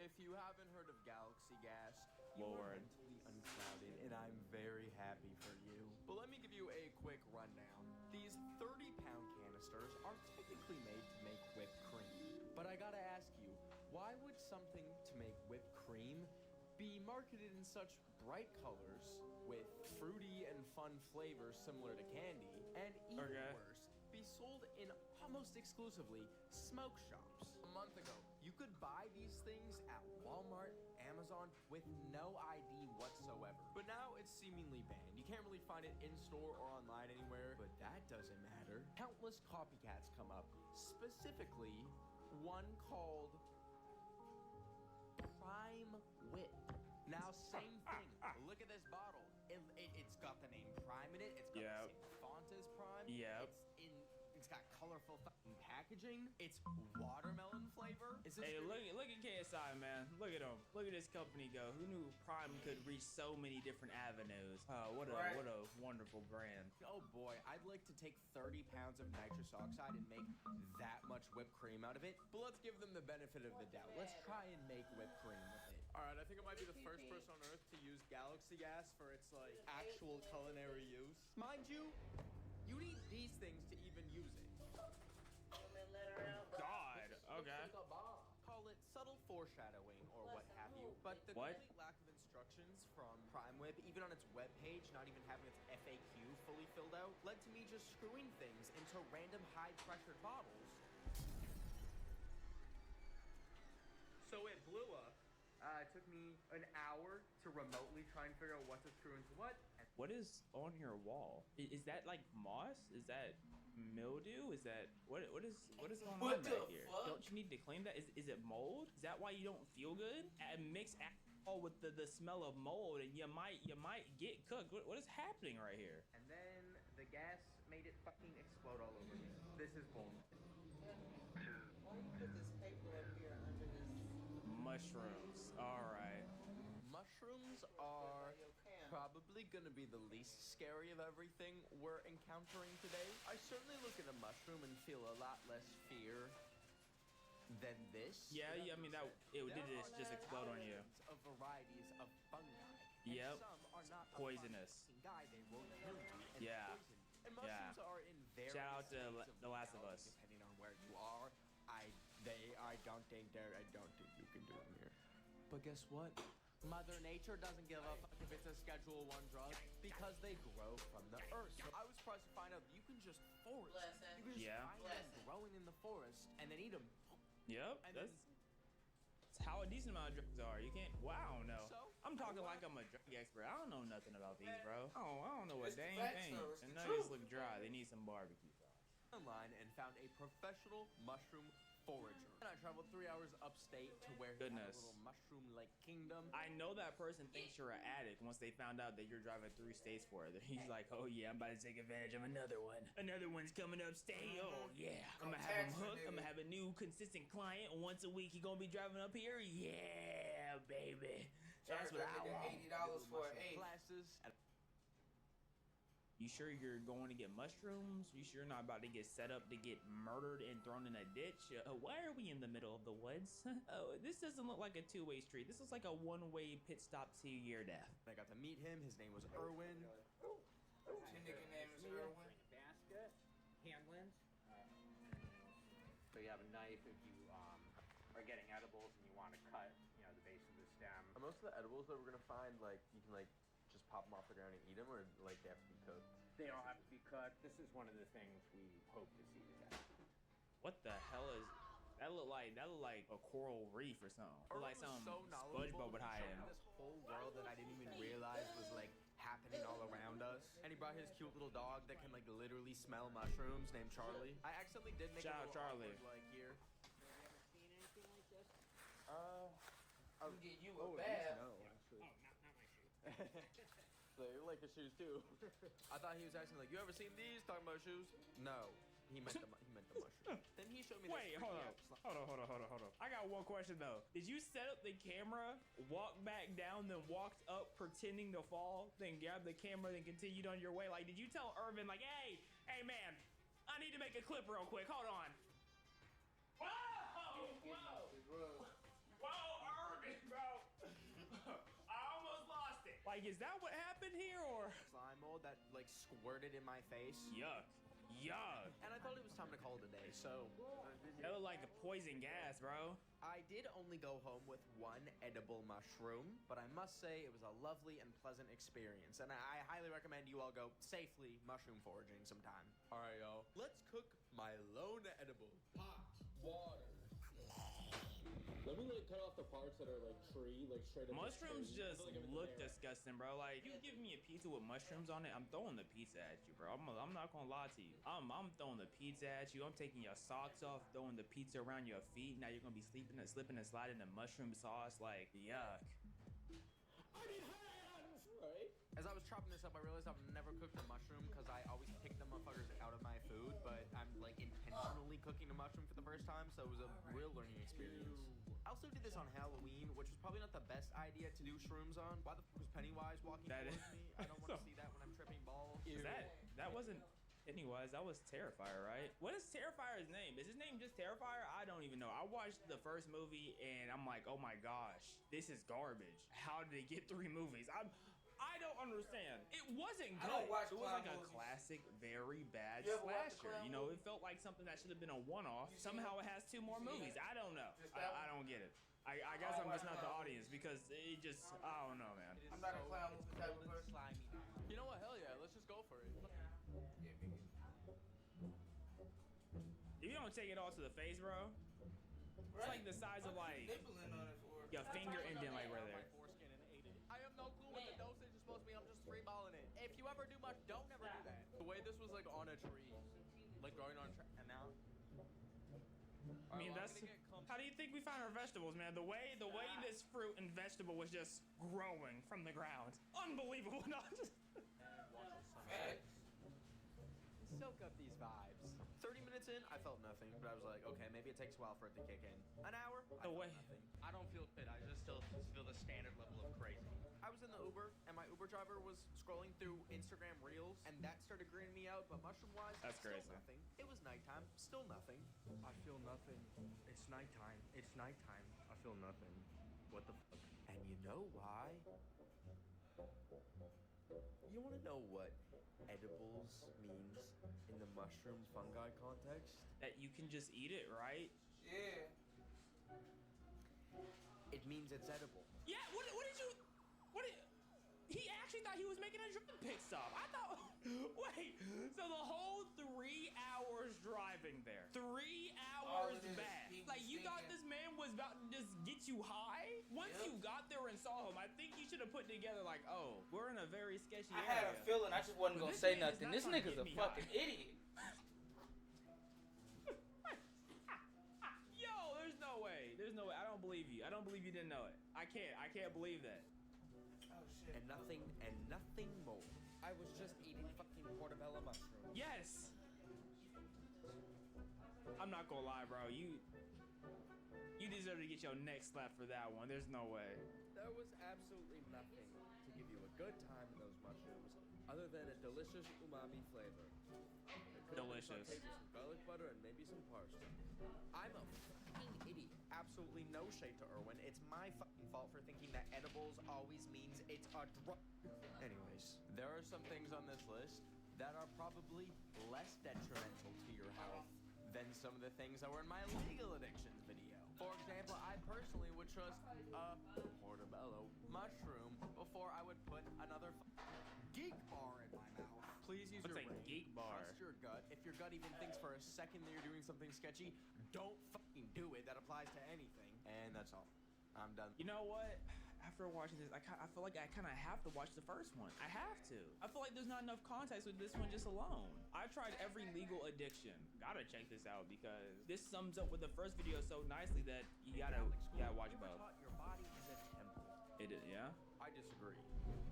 If you haven't heard of Galaxy Gas, you are mentally unclouded, and I'm very happy for you. But let me give you a quick rundown. These 30-pound canisters are technically made to make whipped cream. But I gotta ask you, why would something to make whipped cream be marketed in such bright colors with fruity and fun flavors similar to candy, and even worse, be sold in almost exclusively smoke shops? A month ago, you could buy these things at Walmart, Amazon, with no ID whatsoever. But now it's seemingly banned. You can't really find it in-store or online anywhere, but that doesn't matter. Countless copycats come up, specifically one called Prime Whip. Now, same thing. Look at this bottle. It's got the name Prime in it. It's got the same font as Prime. Yep. It's got colorful fucking packaging. It's watermelon flavor. Is this Hey, look at KSI, man. Look at him. Look at this company go. Who knew Prime could reach so many different avenues? What a wonderful brand. Oh boy, I'd like to take 30 pounds of nitrous oxide and make that much whipped cream out of it. But let's give them the benefit of the doubt. Let's try and make whipped cream with it. All right, I think I might be the first person on Earth to use Galaxy Gas for its like actual culinary use. Mind you, you need these things to even use it. God, okay. Call it subtle foreshadowing or what have you. But the complete lack of instructions from Prime Whip, even on its webpage, not even having its FAQ fully filled out, led to me just screwing things into random high-pressured bottles. So it blew up. It took me an hour to remotely try and figure out what to screw into what. What is on your wall? Is that like moss? Is that mildew? Is that what is going on back here? Don't you need to clean that? Is it mold? Is that why you don't feel good? all with the smell of mold, and you might get cooked. What is happening right here? And then the gas made it fucking explode all over me. This is bullshit. Why you put this paper up here under this? Mushrooms. All right. Mushrooms are probably gonna be the least scary of everything we're encountering today. I certainly look at a mushroom and feel a lot less fear than this. Yeah, I mean that it did just explode on you. Of varieties of fungi. Yep. And some are not Poisonous. a guy, they will kill you and Yeah. poison. And mushrooms are in various Shout out to states The Last of Us. depending on where you are. I don't think you can do them here. But guess what? Mother Nature doesn't give a fuck if it's a Schedule 1 drug because they grow from the earth. So I was surprised to find out that you can just forest. You can just find them growing in the forest and then eat them. Yep, that's how a decent amount of drugs are. You can't. Well, I don't know. I'm talking like I'm a drug expert. I don't know nothing about these, bro. I don't know a dang thing. And none of these look dry. They need some barbecue sauce. Online and found a professional mushroom forager. And I traveled 3 hours upstate to where he had a little mushroom-like kingdom. I know that person thinks you're an addict once they found out that you're driving 3 states for it. He's like, oh yeah, I'm about to take advantage of another one. Another one's coming upstate. Oh yeah. I'm gonna have him hooked. I'm gonna have a new consistent client. Once a week he gonna be driving up here. Yeah, baby. That's what I want. $80 for an 8. Classes. You sure you're going to get mushrooms? You sure you're not about to get set up to get murdered and thrown in a ditch? Why are we in the middle of the woods? Oh, this doesn't look like a 2-way street. This looks like a 1-way pit stop to your death. I got to meet him. His name was Erwin. Your nigga name is Erwin. Basket, hand lens. So you have a knife if you are getting edibles and you want to cut, the base of the stem. Are most of the edibles that we're gonna find, like, you can, like, just pop them off the ground and eat them, or, like, they have to be cooked? They don't have to be cut. This is one of the things we hope to see today. What the hell is that? Look like a coral reef or something. Or like some SpongeBob would hide in. This whole world that I didn't even realize was, like, happening all around us. And he brought his cute little dog that can, like, literally smell mushrooms named Charlie. I accidentally did make Shout a out little Charlie. awkward, like, here. I'll get you a bath. No, actually. Oh, not my shoes. They like the shoes too. I thought he was asking, like, you ever seen these? Talking about shoes? No. He meant the mushroom. Then he showed me Wait, hold on. I got one question though. Did you set up the camera, walk back down, then walked up pretending to fall, then grab the camera, then continued on your way? Like, did you tell Irvin, like, hey man, I need to make a clip real quick. Hold on. Whoa, Irvin, bro. I almost lost it. Like, is that what happened here, or? Slime mold that, like, squirted in my face. Yuck. And I thought it was time to call it a day, so... That looked like a poison gas, bro. I did only go home with one edible mushroom, but I must say it was a lovely and pleasant experience, and I highly recommend you all go safely mushroom foraging sometime. Alright, y'all. Let's cook my lone edible. Hot water. Let me, like, cut off the parts that are, like, tree, like, straight up. Mushrooms just look disgusting, bro. Like, you give me a pizza with mushrooms on it, I'm throwing the pizza at you, bro. I'm not gonna lie to you. I'm throwing the pizza at you. I'm taking your socks off, throwing the pizza around your feet. Now you're gonna be slipping and sliding in mushroom sauce. Like, yuck. I need hands! Right? As I was chopping this up, I realized I've never cooked a mushroom because I always pick the motherfuckers out of my food, but I'm, like, intentionally cooking a mushroom for the first time, so it was a real learning experience. I also did this on Halloween, which was probably not the best idea to do shrooms on. Why the fuck was Pennywise walking towards me? I don't want to see that when I'm tripping balls. That wasn't Pennywise, that was Terrifier, right? What is Terrifier's name? Is his name just Terrifier? I don't even know. I watched the first movie and I'm like, oh my gosh, this is garbage. How did they get 3 movies? I don't understand. It wasn't good. I don't watch it was like movies. a classic, very bad You ever watch slasher. You know, it felt like something that should have been a one-off. Somehow it has 2 more movies. I don't know. I don't get it. I guess I'm just not the audience because it just, I don't know, man. I'm not a clown movie type of person. You know what? Hell yeah. Let's just go for it. If you don't take it all to the face, bro, it's like the size of like Nibbling on it for your finger indent, like right there. I have no clue what the dosage is supposed to be. I'm just freeballing it. If you ever do much, don't never do that. The way this was like on a tree, like growing on a tree, and now. I mean, I'm that's gonna get cum How do you think we found our vegetables, man? The way this fruit and vegetable was just growing from the ground. Unbelievable. No, Soak up these vibes. 30 minutes in, I felt nothing, but I was like, okay, maybe it takes a while for it to kick in. An hour, I felt nothing. I don't feel it. I just still feel the standard level of crazy. I was in the Uber, and my Uber driver was scrolling through Instagram Reels, and that started greening me out, but mushroom-wise, That's still crazy. nothing. It was nighttime, still nothing. I feel nothing. It's nighttime. It's nighttime. I feel nothing. What the fuck? And you know why? You want to know what edibles means in the mushroom fungi context? That you can just eat it, right? Yeah. It means it's edible. Yeah, what did you... He actually thought he was making a drug pit stop. I thought... Wait, so the whole 3 hours driving there. 3 hours back. Like, you thought this man was about to just get you high? Once you got there and saw him, I think you should have put together like, oh, we're in a very sketchy area. I had a feeling I just wasn't But gonna this say man is nothing. not This trying to nigga's a get me fucking high. idiot. Yo, there's no way. There's no way. I don't believe you. I don't believe you didn't know it. I can't believe that. And nothing more. I was just eating fucking portobello mushrooms. Yes. I'm not gonna lie, bro. You deserve to get your neck slapped for that one. There's no way. There was absolutely nothing to give you a good time in those mushrooms other than a delicious umami flavor. Delicious. With some garlic butter and maybe some parsley. I'm a fucking idiot. Absolutely no shade to Irwin. It's my fucking fault for thinking that edibles always means it's a drug. Anyways, there are some things on this list that are probably less detrimental to your health than some of the things that were in my legal addictions video. For example, I personally would trust a portobello mushroom before I would put another geek bar in my mouth. Please use What's your a brain. geek bar? Trust your gut. If your gut even thinks for a second that you're doing something sketchy, don't fucking do it. That applies to anything. And that's all. I'm done. You know what? After watching this, I feel like I kind of have to watch the first one. I have to. I feel like there's not enough context with this one just alone. I've tried every legal addiction. Gotta check this out because this sums up with the first video so nicely that you gotta watch both. Your body is a temple. It is, yeah? I disagree.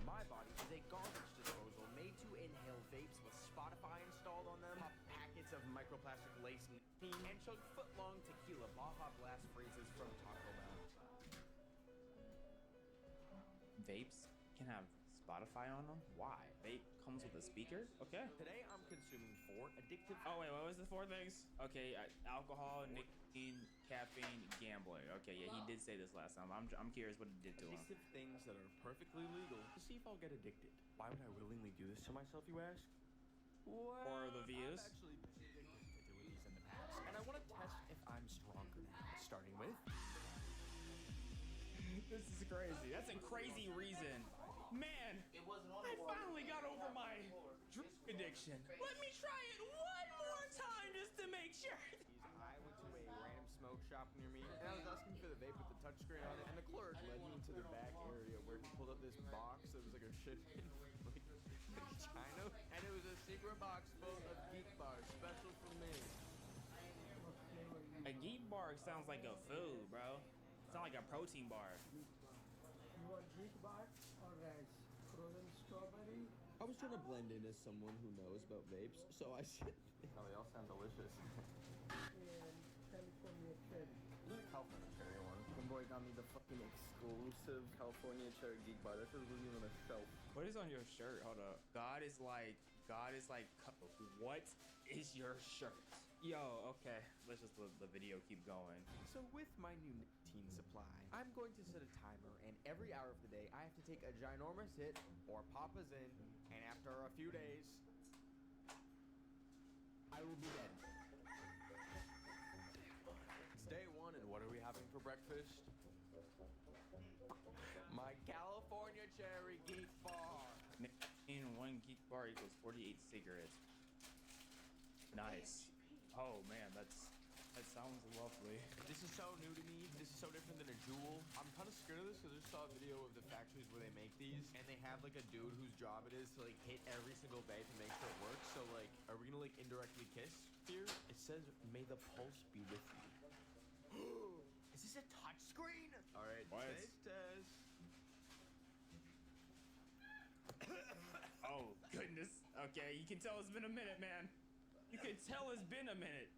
My body is a garbage disposal made to inhale vapes with Spotify installed on them, pop packets of microplastic lace nicotine, and chug foot-long tequila Baja Blast freezes from Taco Bell. Vapes can have Spotify on them? Why? Vape comes with a speaker? Okay. Today I'm consuming 4 addictive... Oh, wait, what was the 4 things? Okay, alcohol, nicotine, caffeine, gambling. Okay, yeah, he did say this last time. I'm curious what it did to him. Addictive things that are perfectly legal to see if I'll get addicted. Why would I willingly do this to myself, you ask? Well, Or the views? I've actually been addicted to doing these in the past, and I want to test if I'm stronger now. Starting with... This is crazy. That's a crazy reason. Man, I finally got over my drug addiction. Let me try it one more time just to make sure. I went to a random smoke shop near me, and I was asking for the vape with the touchscreen on it, and the clerk led me to the back area where he pulled up this box that was like a shipment like China, and it was a secret box full of geek bars, special for me. A geek bar sounds like a food, bro. Sounds like a protein bar. You want Greek bar or rice? Frozen strawberry? I was trying to blend in as someone who knows about vapes, so I said... Oh, they all sound delicious. And California cherry. This is a California cherry one. My boy got me the fucking exclusive California cherry geek bar. That shit wasn't even on a shelf. What is on your shirt? Hold up. What is your shirt? Yo, okay. Let's just let the video keep going. So with my new nicotine supply, I'm going to set a timer, and every hour of the day, I have to take a ginormous hit or pop a zin, and after a few days, I will be dead. It's day 1, and what are we having for breakfast? My California cherry geek bar. In 1 geek bar equals 48 cigarettes. Nice. Oh man, that sounds lovely. This is so new to me. This is so different than a Juul. I'm kind of scared of this because I just saw a video of the factories where they make these, and they have like a dude whose job it is to like hit every single vape and make sure it works. So like, are we gonna like indirectly kiss here? It says, "May the pulse be with you." is a touch screen. All right, What? test. Oh goodness. Okay, you can tell it's been a minute, man. You can tell it's been a minute.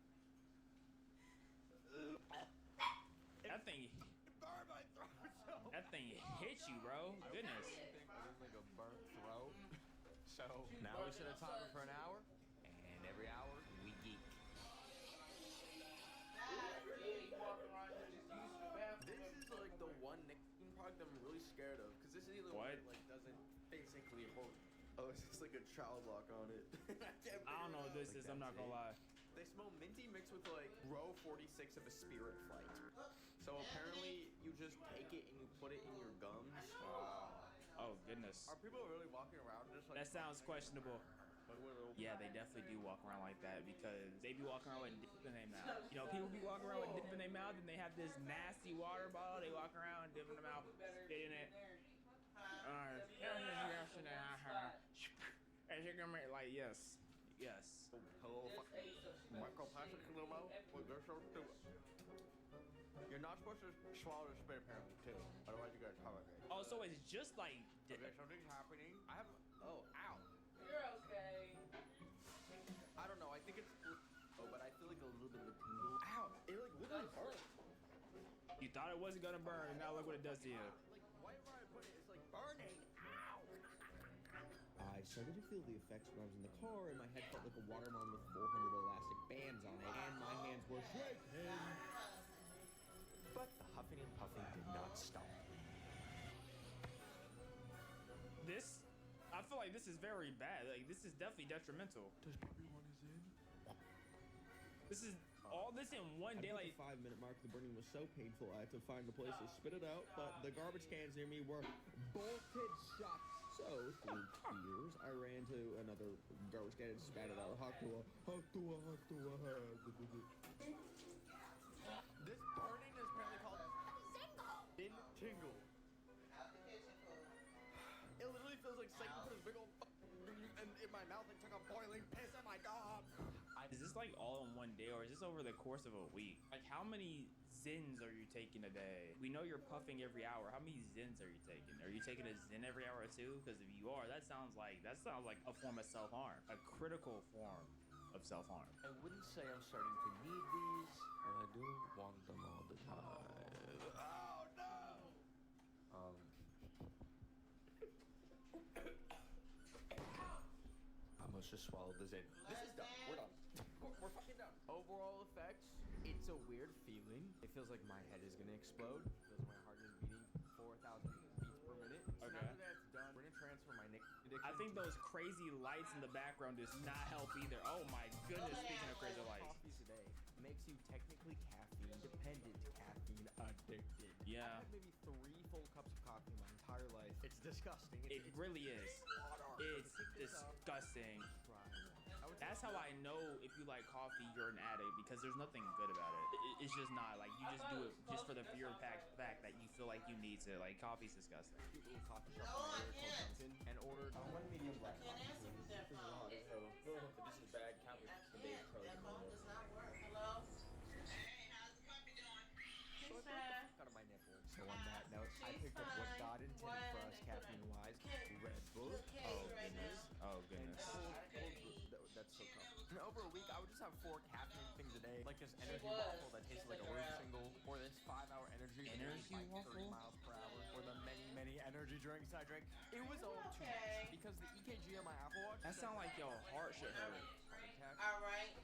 That thing. Burn my throat so That thing hit you, bro. Goodness. I think I was like a burnt throat. So now we set a timer for an hour, and every hour we geek. This is like the one nicotine product I'm really scared of, because this is the one that like doesn't basically hold. Oh, it's just like a child lock on it. I don't know what this is. I'm not gonna lie. They smell minty mixed with like row 46 of a spirit flight. So apparently you just take it and you put it in your gums. Oh goodness. Are people really walking around just like? That sounds questionable. Like, what? Yeah, they definitely do walk around like that because they be walking around with dip in their mouth. You know, people be walking around with dip in their mouth and they have this nasty water bottle. They walk around dipping them out, spitting it. Like yes. Hello, microplastic in your mouth. They're so stupid. You're not supposed to swallow the spit apparently too. Otherwise you gotta tolerate it. Oh, so it's just like. Okay, something's happening. I have. Oh, ow. You're okay. I don't know. I think it's. Oh, but I feel like a little bit of a tingle. Ow! It like literally hurt. You thought it wasn't gonna burn, and now look what it does to you. Like wherever I put it, it's like burning. Ow! I started to feel the effects when I was in the car, and my head felt like a watermelon with 400 elastic bands on it, and my hands were shaking. But the huffing and puffing did not stop. This, I feel like this is very bad. Like this is definitely detrimental. Does everyone is in? This is all this in one day. Like At the 5-minute mark, the burning was so painful I had to find a place to spit it out. But the garbage cans near me were bolted shut. So through tears, I ran to another garbage can and spat it out. This burning is apparently called in tingle. It literally feels like Satan put his big old in my mouth and took a boiling piss at my dog. Is this like all in one day, or is this over the course of a week? Like, how many zins are you taking a day? We know you're puffing every hour. How many zins are you taking? Are you taking a zin every hour too? Because if you are, that sounds like a form of self-harm, a critical form of self-harm. I wouldn't say I'm starting to need these, but I do want them all the time. Oh no! I must just swallow the Zin. This is done. We're done. We're fucking done. Overall effects, it's a weird feeling. It feels like my head is gonna explode. It feels like my heart is beating 4,000 beats per minute. So Okay. after that's done, we're gonna transfer my addiction. I think those crazy lights in the background does not help either. Oh my goodness, speaking of crazy lights. Coffee today makes you technically caffeine dependent, caffeine addicted. Yeah. I've had maybe 3 full cups of coffee in my entire life. It's disgusting. It really is. It's disgusting. That's how I know if you like coffee, you're an addict, because there's nothing good about it. It's just not. Like, you just do it just for the fear fact that you feel like you need to. Like, coffee's disgusting. Little coffee shop called Dunkin' and ordered one medium black coffee. This is hot. So this is bad. Count me the day of Charlie. Out of my nipple. So on that note, I picked up what God intended for us caffeine-wise: Red Bull. Oh goodness. Oh goodness. That's so tough. And over a week, I would just have 4 caffeine things a day, like this energy waffle that tastes like a rose shingle, or this 5-hour energy like 30 miles per hour, or the many energy drinks I drink. It was all too much because the EKG on my Apple Watch. That sound like your heart should hurt. Heart attack. All right.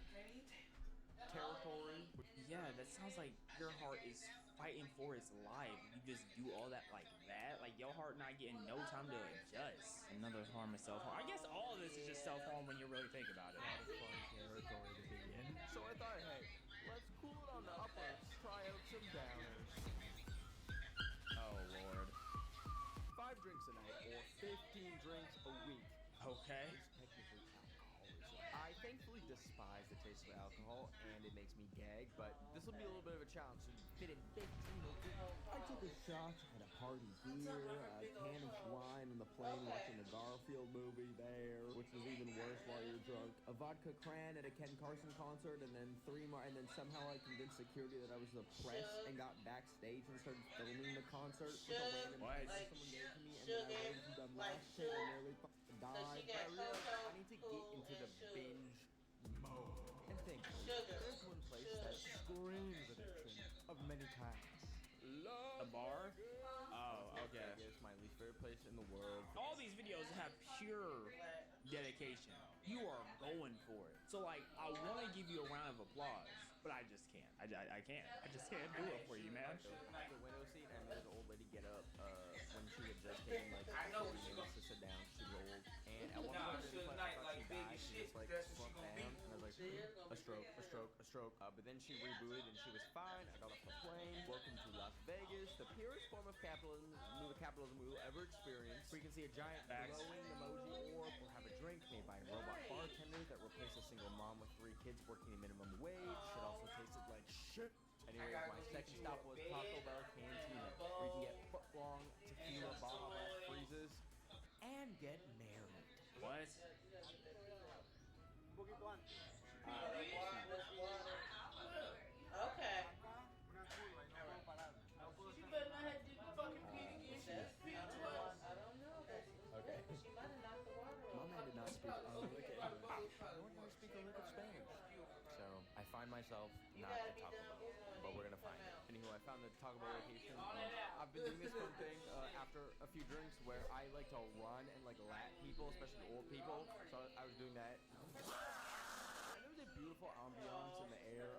Territory. Yeah, that sounds like your heart is fighting for its life. You just do all that like that. Like, your heart not getting no time to adjust. Another form of self-harm. I guess all of this is just self-harm when you really think about it. Fun territory to be in. So I thought, hey, let's cool it on the uppers. Try out some downers. Oh lord. 5 drinks a night or 15 drinks a week. Okay. Is technically alcoholism. I thankfully despise the taste of alcohol, and it makes me gag, but this will be a little bit of a challenge. So fit in 15 of it. I took a shot at a party beer, a can of wine on the plane watching the Garfield movie there, which was even worse while you're drunk. A vodka cran at a Ken Carson concert, and then 3 more, and then somehow I convinced security that I was the press and got backstage and started filming the concert with a random camera someone gave to me, and then I went into the mosh pit and nearly died. But I realized I need to get into the binge mode. And thankfully, there's one place that screams addiction of many kinds. A bar? Oh, okay. It's my least favorite place in the world. All these videos have pure dedication. You are going for it. So like, I want to give you a round of applause, but I just can't. I can't. I just can't do it for you, man. The window seat, and I made an old lady get up when she had just taken like 40 minutes to sit down. She was old, and at one point she died. She just like slumped down, and I was like, a stroke, a stroke, a stroke. But then she rebooted, and she was fine. I got off the plane. Welcome to Las Vegas, the purest form of capitalism we will ever experience. We can see a giant glowing emoji orb, or have a drink made by a robot bartender that replaced a single mom with 3 kids working a minimum wage. It also tasted like shit. Anyway, my second stop was Taco Bell Cantina, where you can get foot-long tequila Baja Blast freezes and get married. What? Okay. She better not have to fucking pee again. I don't know. Okay. She might have knocked the water My man did not speak a lick of English, nor did I speak a lick of Spanish. So I find myself not at Taco Bell, but we're gonna find it. Anywho, I found the Taco Bell location. I've been doing this fun thing after a few drinks where I like to run and like lap people, especially old people. So I was doing that. And there was a beautiful ambiance in the air.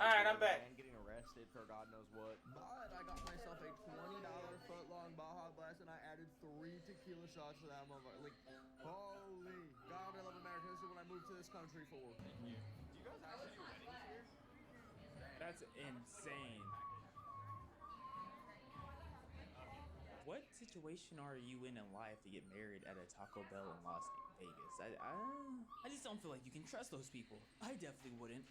Alright, I'm back. And getting arrested for God knows what. But I got myself a $20 foot-long Baja Blast, and I added 3 tequila shots to that motherfucker. Like, holy God, I love America. This is what I moved to this country for. Thank you. Do you guys actually do weddings here? That's insane. What situation are you in life to get married at a Taco Bell in Las Vegas? I just don't feel like you can trust those people. I definitely wouldn't.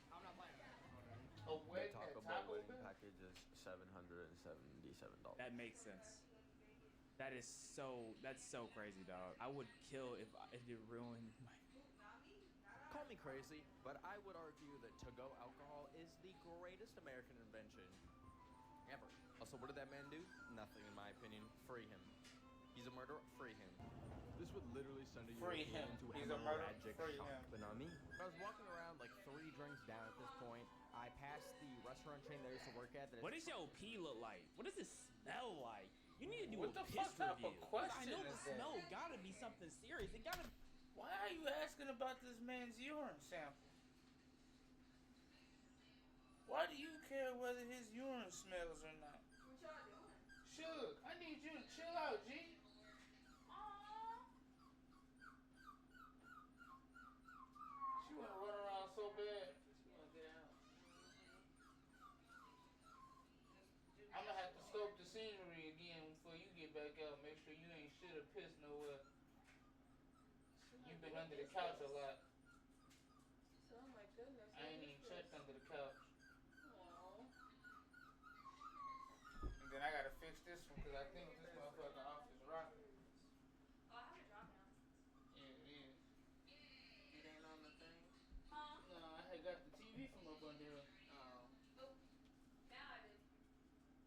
The Taco Bell wedding package is $777. That makes sense. That's so crazy, dog. I would kill if it ruined my... Call me crazy, but I would argue that to-go alcohol is the greatest American invention ever. Also, what did that man do? Nothing, in my opinion. Free him. He's a murderer. Free him. This would literally send a European into hemorrhagic shock, but not me. I was walking around like 3 drinks down at this point. I passed the restaurant chain that I used to work at. What does your pee look like? What does it smell like? You need to do What a the piss fuck type review. of question I know the is that? smell gotta be something serious. It gotta. Why are you asking about this man's urine sample? Why do you care whether his urine smells or not? What y'all doing? Suge, I need you to chill out, G. She wanna run around so bad. She wanna get out. I'm gonna have to scope the scenery again before you get back out. Make sure you ain't shit or piss nowhere. You've been under the couch a lot. Oh my goodness. I ain't even checked under the couch. Aww. And then I gotta fix this one because I think this motherfucker off is rocking. Oh, I have it dropped now. Yeah, it is. It ain't on the thing. No, I had got the TV from up under here. Oh. Oh. Now I did.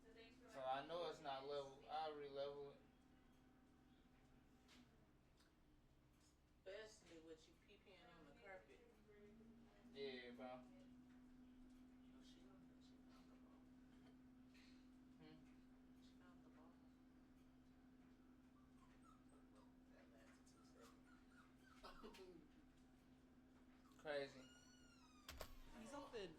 So thanks for So I know it's not level. I'll re-level it. Especially with you peeing on the carpet. Yeah, bro. Oh, she found the ball. Hmm? She found the ball. That lasted 2 seconds. Crazy. Something.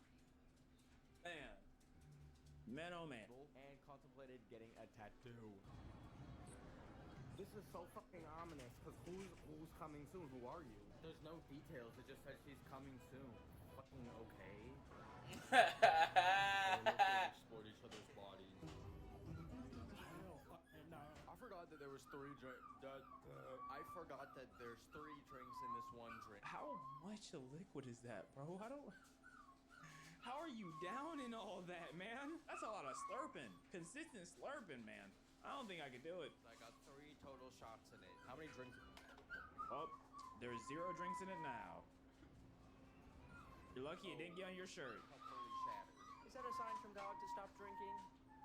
Man, oh man. And contemplated getting a tattoo. This is so fucking ominous, because who's coming soon? Who are you? There's no details, it just says she's coming soon. Fucking okay. Exploit each other's bodies. I forgot that there was 3 I forgot that there's 3 drinks in this one drink. How much liquid is that, bro? How are you down in all that, man? That's a lot of slurping. Consistent slurping, man. I don't think I could do it. I got 3 total shots in it. How many drinks? Oh, there's 0 drinks in it now. You're lucky it didn't get on your shirt. Fully shattered. Is that a sign from dog to stop drinking?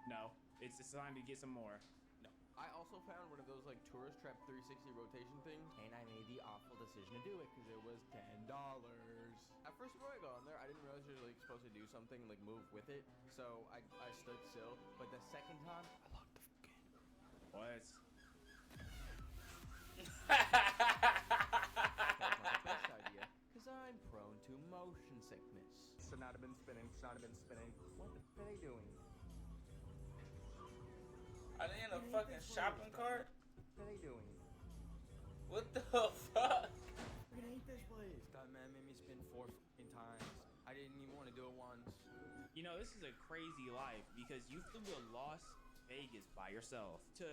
No, it's a sign to get some more. No. I also found one of those like tourist trap 360 rotation things, and I made the awful decision to do it because it was $10. At first, before I got on there, I didn't realize you're like supposed to do something like move with it, so I stood still. But the second time, I locked the fuck in. What? That's not the best idea, because I'm prone to motion sickness. Sonata been spinning, Sonata been spinning. What the fuck are they doing? Are they in a fucking shopping cart? What are they doing? What the fuck? I hate this place. That man made me spin 4 fucking times. I didn't even want to do it once. You know, this is a crazy life because you flew to Las Vegas by yourself to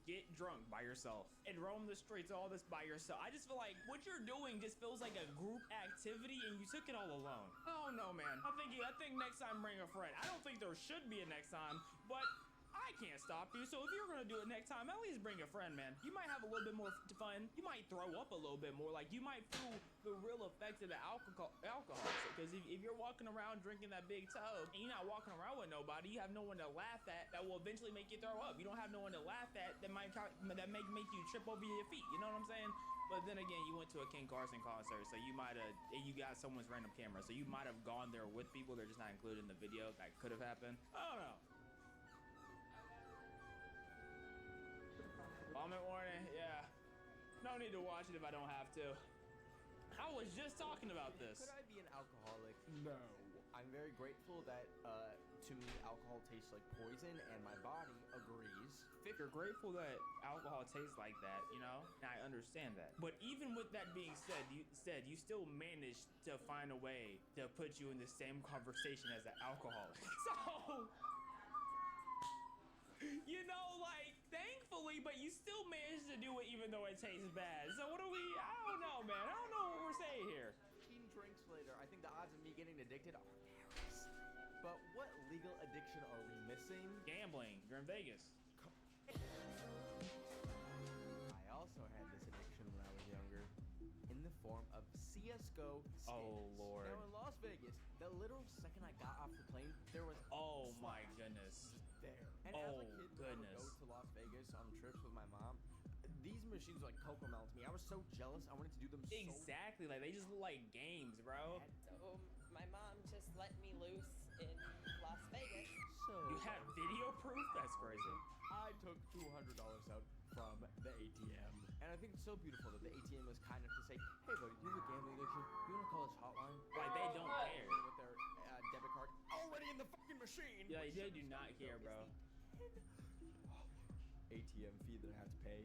get drunk by yourself and roam the streets, all this by yourself. I just feel like what you're doing just feels like a group activity and you took it all alone. Oh no, man. I think next time bring a friend. I don't think there should be a next time, but I can't stop you. So if you're gonna do it next time, at least bring a friend, man. You might have a little bit more fun. You might throw up a little bit more. Like you might feel the real effects of the alcohol. Because if you're walking around drinking that big tub and you're not walking around with nobody, you have no one to laugh at. That will eventually make you throw up. You don't have no one to laugh at that make you trip over your feet. You know what I'm saying? But then again, you went to a Ken Carson concert, so you might have, you got someone's random camera, so you might have gone there with people. They're just not included in the video. That could have happened. I don't know. Vomit warning, yeah. No need to watch it if I don't have to. I was just talking about this. Could I be an alcoholic? No. I'm very grateful that, to me, alcohol tastes like poison, and my body agrees. You're grateful that alcohol tastes like that, you know? And I understand that. But even with that being said, you still managed to find a way to put you in the same conversation as an alcoholic. So, you know, like, thankfully, but you still managed to do it even though it tastes bad. So what do we, I don't know, man. I don't know what we're saying here. 15 drinks later, I think the odds of me getting addicted are Paris. But what legal addiction are we missing? Gambling. You're in Vegas. I also had this addiction when I was younger, in the form of CSGO skins. Oh, Lord. Now in Las Vegas, the literal second I got off the plane, there was oh my goodness. There. And oh as a kid, goodness. I would go to Las Vegas on trips with my mom. These machines were like cocomelon to me. I was so jealous. I wanted to do them so exactly. Like they just look like games, bro. So my mom just let me loose in Las Vegas. So you have video proof? That's crazy. I took $200 out from the ATM. And I think it's so beautiful that the ATM was kind enough to say, hey buddy, do you have a gambling addiction? You want to call this hotline? Like they don't care. With their debit card already in the fucking machine. Yeah, they do not care, bro. ATM fee that I have to pay.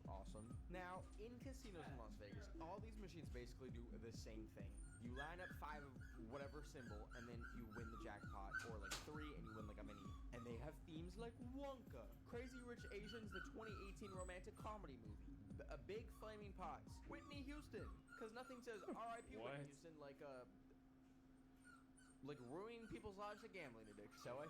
Awesome. Now, in casinos in Las Vegas, all these machines basically do the same thing. You line up 5 of whatever symbol, and then you win the jackpot, or like 3, and you win like a mini. And they have themes like Wonka, Crazy Rich Asians, the 2018 romantic comedy movie, a Big Flaming Pots, Whitney Houston, because nothing says R.I.P. Whitney Houston like ruining people's lives to gambling addiction. So I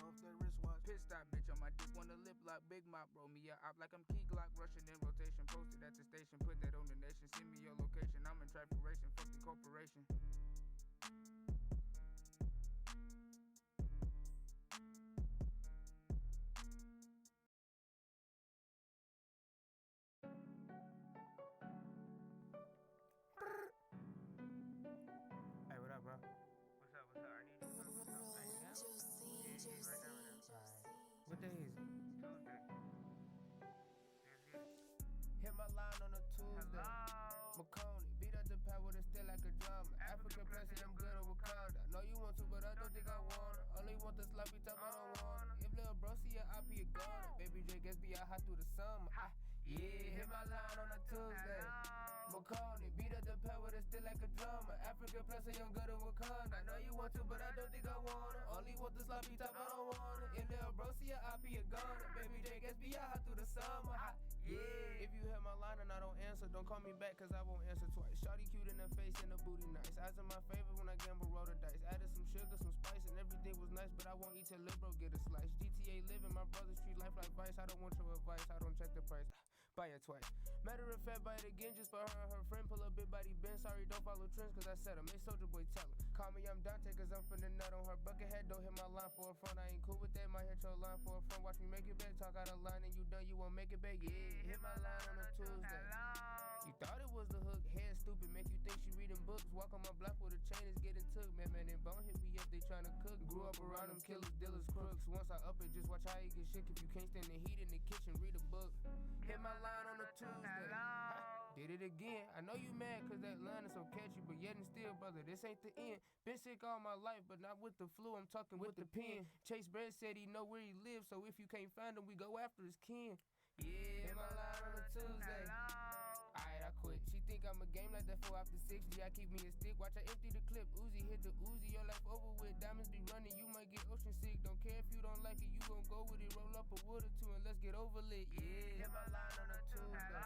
off that wristwatch. Pit stop, bitch, on my dick, want a lip lock. Big mop, roll me up like I'm key glock. Rushing in rotation, posted at the station. Put that on the nation, send me your location. I'm in traffic racing, fuck the corporation. Hey, what up, bro? What's up? I need you to come right now. Yeah, right now. Alright. What day is it? Tuesday. Let's get it. Hit my line on a Tuesday. Macone, beat up the pad with a still like a drama. African blessing, I'm good on Wakanda. Know you want to, but I don't think I wanna. Only want the sloppy top, I don't wanna. If Lil Bro see a IP, a gun. Baby Drake SB, I hot through the summer. Yeah, hit my line on a Tuesday. Macone, beat up the pad with a still like a drama. African blessing, I'm good on Wakanda. Know you want to, but I don't think I wanna. Only want the sloppy top, I don't wanna. If Lil Bro see a IP, a gun. Baby Drake SB, I hot through the summer. Yeah, if you hit my line and I don't answer, don't call me back cause I won't answer twice. Shawty cute in the face and the booty nice. Eyes are my favorite when I gamble, roll the dice. Added some sugar, some spice, and everything was nice, but I won't eat till Lil Bro get a slice. GTA living, my brother's street life like Vice. I don't want your advice, I don't check the price. Buy it twice. Matter of fact, buy it again just for her and her friend. Pull a big body Ben, sorry, don't follow trends cause I said 'em. Hey, Soldier Boy, tell 'em. Call me, I'm Dante cause I'm finna nut on her bucket head. Don't hit my line for a front, I ain't cool with that. Might hit your line for a front. Watch me make it back, talk out of line and you done, you won't make it back. Yeah, hit my line on a Tuesday. You thought it was the hook, head stupid, make you think she reading books. Walk on my block with a chain is getting took. Man, and Bone hit me up, they tryna cook. Grew up around them killers, dealers, crooks. Once I up it, just watch how you get shook. If you can't stand the heat in the kitchen, read a book. Hit my line on a Tuesday. Did it again. I know you mad cause that line is so catchy, but yet and still, brother, this ain't the end. Been sick all my life, but not with the flu, I'm talking with the pen. Chase Brett said he know where he lives, so if you can't find him, we go after his kin. Yeah, hit my line on a Tuesday. Alright, I quit. She think I'm a game like that 4 after 6. I keep me a stick. Watch I empty the clip. Uzi hit the Uzi. Your life over with. Diamonds be running. You might get ocean sick. Don't care if you don't like it. You gon' go with it. Roll up a wood or two and let's get over lit. Yeah, hit my line on a Tuesday.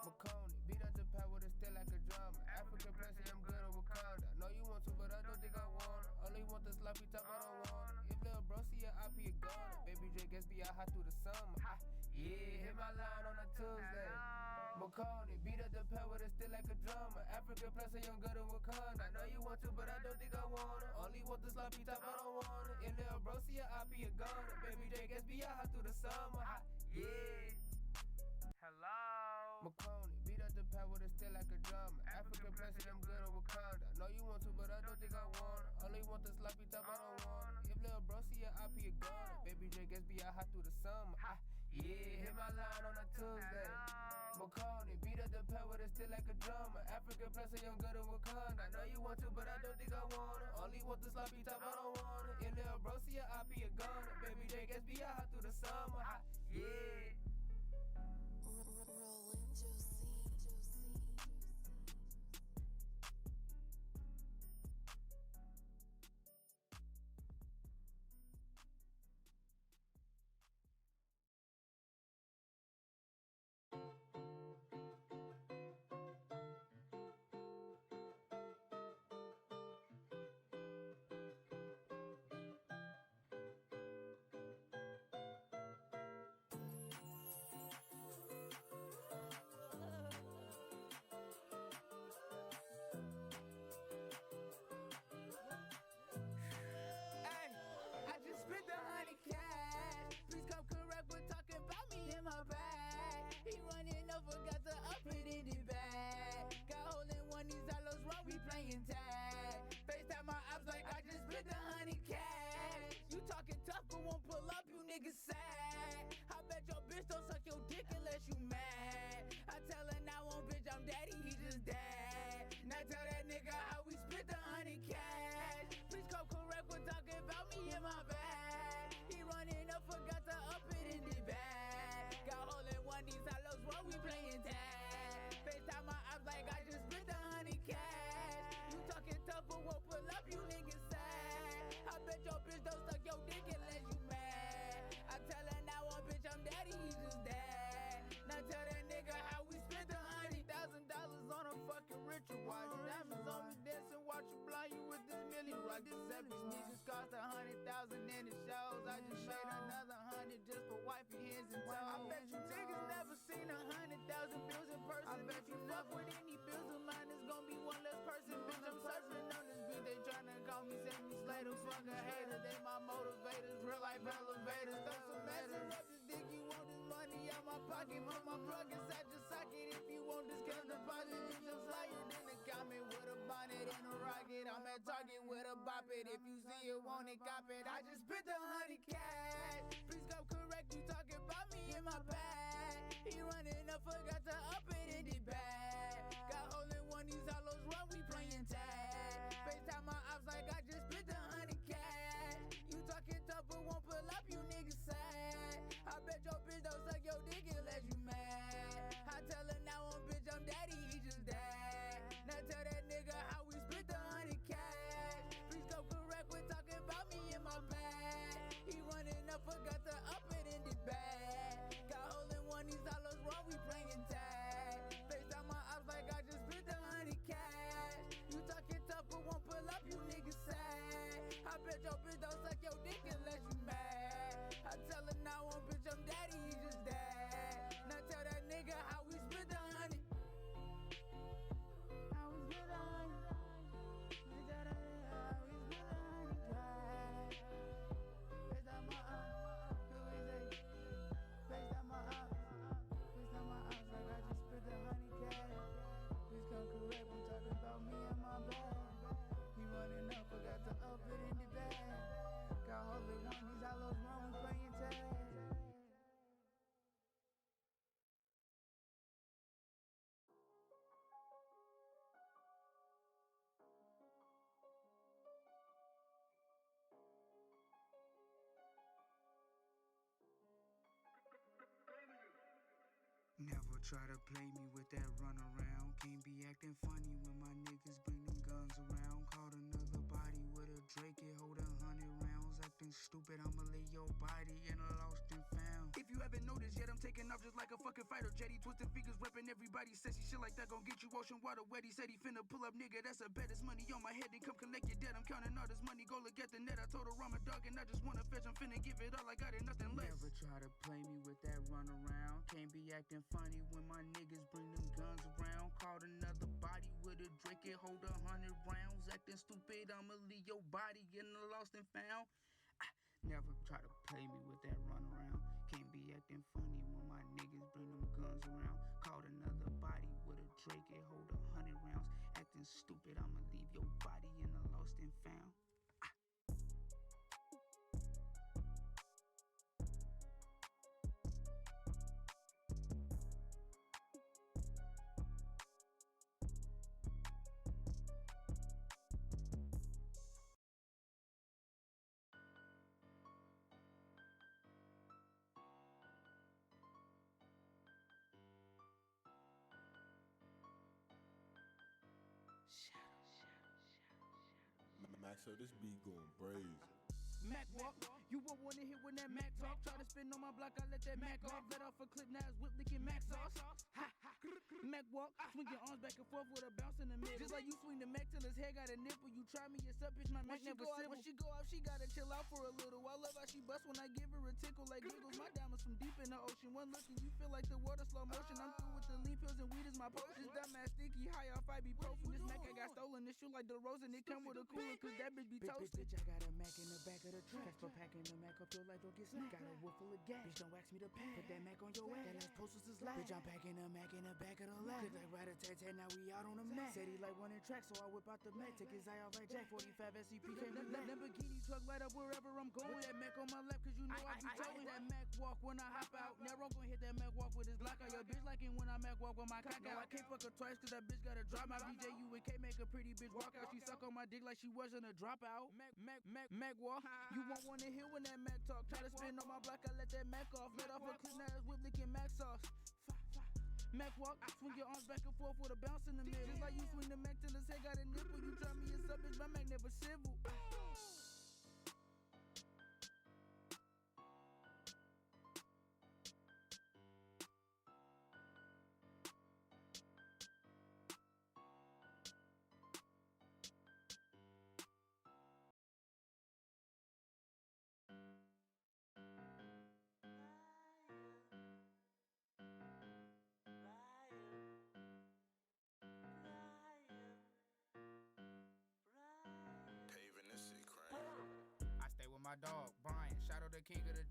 Macone, beat up the pad with a still like a drama. African blessing, I'm good on Wakanda. Know you want to, but I don't think I wanna. Only want the sloppy top, I don't wanna. If Lil Bro see a IP, a gun. Baby Drake SB, I hot through the summer. Yeah, hit my line on a Tuesday. Macone, beat up the pad with a still like a drama. African blessing, I'm good on Wakanda. Know you want to, but I don't think I wanna. Only want the sloppy top, I don't wanna. If Lil Bro see a IP, a gun. Baby Drake SB, I hot through the summer. Yeah. Hello. Macone, beat up the pad with a still like a drama. African blessing, I'm good on Wakanda. Know you want to, but I don't think I wanna. Only want the sloppy top, I don't wanna. If Lil Bro see a IP, a gun. Baby Drake SB, I hot through the summer. Yeah, hit my line on a Tuesday. Macone, beat up the pad with a still like a drama. African blessing, I'm good on Wakanda. Know you want to, but I don't think I wanna. Only want the sloppy top, I don't wanna. If Lil Bro see a IP, a gun. Baby Drake SB, I hot through the summer. Yeah. Tell her now, bitch, I'm daddy, he just dead. Now tell that fuck with any bills of mine. It's gonna be one less person, bitch. I'm surfing on this bitch. They tryna call me Sammy Slater, fuck a hater. They my motivators, real life elevators. Throw some massive up this dick. You want this money out my pocket? Put my plug inside your socket. If you want this cash deposit, bitch, I'm flyer than a comet with a bonnet and a rocket. I'm at Target with a bop it. If you see it, want it, cop it. I just spent 100 cash. Please go correct. You talking about me in my bag. He running up, forgot to up it in the bag. Got hole in one, these hollows run, we playing tag. FaceTime my ops like I just spent 100 cash. You talking tough but won't pull up, you niggas sad. I bet your bitch don't suck your dick unless you mad. I tell her now on bitch I'm daddy, he just dad. Now tell that nigga how we split 100 cash. Please go correct with talking about me in my bag. He running up, forgot to up it in the bag. Got hole in one, these hollows wrong, we playing tag. FaceTime my ops like I just split 100 cash. You talking tough but won't pull up, you niggas sad. I bet your bitch don't suck your dick unless you mad. I tell her now on bitch I'm daddy, he just dad. Now tell that nigga how we split 100. How we split 100. Now tell that nigga how we split 100 cash. FaceTime my ops, who is it? FaceTime my ops, FaceTime my ops like I just split 100 cash. Please come correct when talking about me and my bag. He running up, forgot to up it in the bag. Got hole in one, these hollows wrong, we playing tag. Never try to play me with that run around. Can't be acting funny when my niggas bring them guns around. Caught another body with a Drake, it hold 100 rounds. Acting stupid, I'ma lay your body in a lost and found. If you haven't noticed yet, I'm taking off just like a fucking fighter jet. He twisting fingers, repping everybody. Sassy shit like that gon' get you ocean water wet. He said he finna pull up, nigga, that's a bet. It's money on my head, then come collect your debt. I'm counting all this money, go look at the net. I told her I'm a dog and I just wanna fetch. I'm finna give it all, I got it, nothing less. Never try to play me with that run around. Can't be acting funny when my niggas bring them guns around. Caught another body with a Drake, it hold 100 rounds. Acting stupid, I'ma leave your body in the lost and found. Never try to play me with that run around. Can't be acting funny when my niggas bring them guns around. Caught another body with a Drake, it hold 100 rounds. Acting stupid, I'ma leave your body in the lost and found. Maxo, this beat going brazy. Mac walk, you won't wanna hit when that Mac talk. Try to spin on my block, I let that Mac off. Let off a clip, now it's whip licking Mac sauce. Ha ha. Mac walk, swing your arms back and forth with a bounce in the middle. Just like you swing the Mac till his hair got a nipple. You try me, it's up, bitch, my Mac never civil. When she go out, she gotta chill out for a little. I love how she bust when I give her a tickle like giggles. My diamonds from deep in the ocean. One look and you feel like the water slow motion. I'm through with the lean pills and weed is my potion. This dumbass sticky, high off ibuprofen. This Mac I got stolen. This shoe like the rose and it come with a cooler cause that bitch be toasted. Bitch, I got a Mac in the back of the truck. That's for packing the Mac up your life, don't get snapped. Got a wolf full of gas. Bitch, don't wax me the pack. Put that Mac on your ass. That last post was his last. Bitch, I'm packing the Mac in the back of the lap. Click like rat-a-tat-tat, now we out on the Mac. Said he like running track, so I whip out the Mac. Take his eye out like Jack. 45 SCP came with that. Lamborghini truck light up wherever I'm going. With that Mac on my lap, cause you know I be towing. That Mac walk when I hop out. Never gonna hit that Mac walk with his Glock out. Your bitch liking when I Mac walk with my cock out. I can't fuck her twice, cause that bitch gotta drop my BJ, you and K make a pretty bitch walk out. She suck on my dick like she wasn't a dropout. Mac walk. You won't wanna hear when that Mac talk. Try to spin on my block, I let that Mac off. Let off a clip, now it's whip licking Mac sauce. Mac walk, swing your arms back and forth with a bounce in the middle. Just like you swing the Mac till his head got a nipple. You try me, it's up, bitch, my Mac never civil.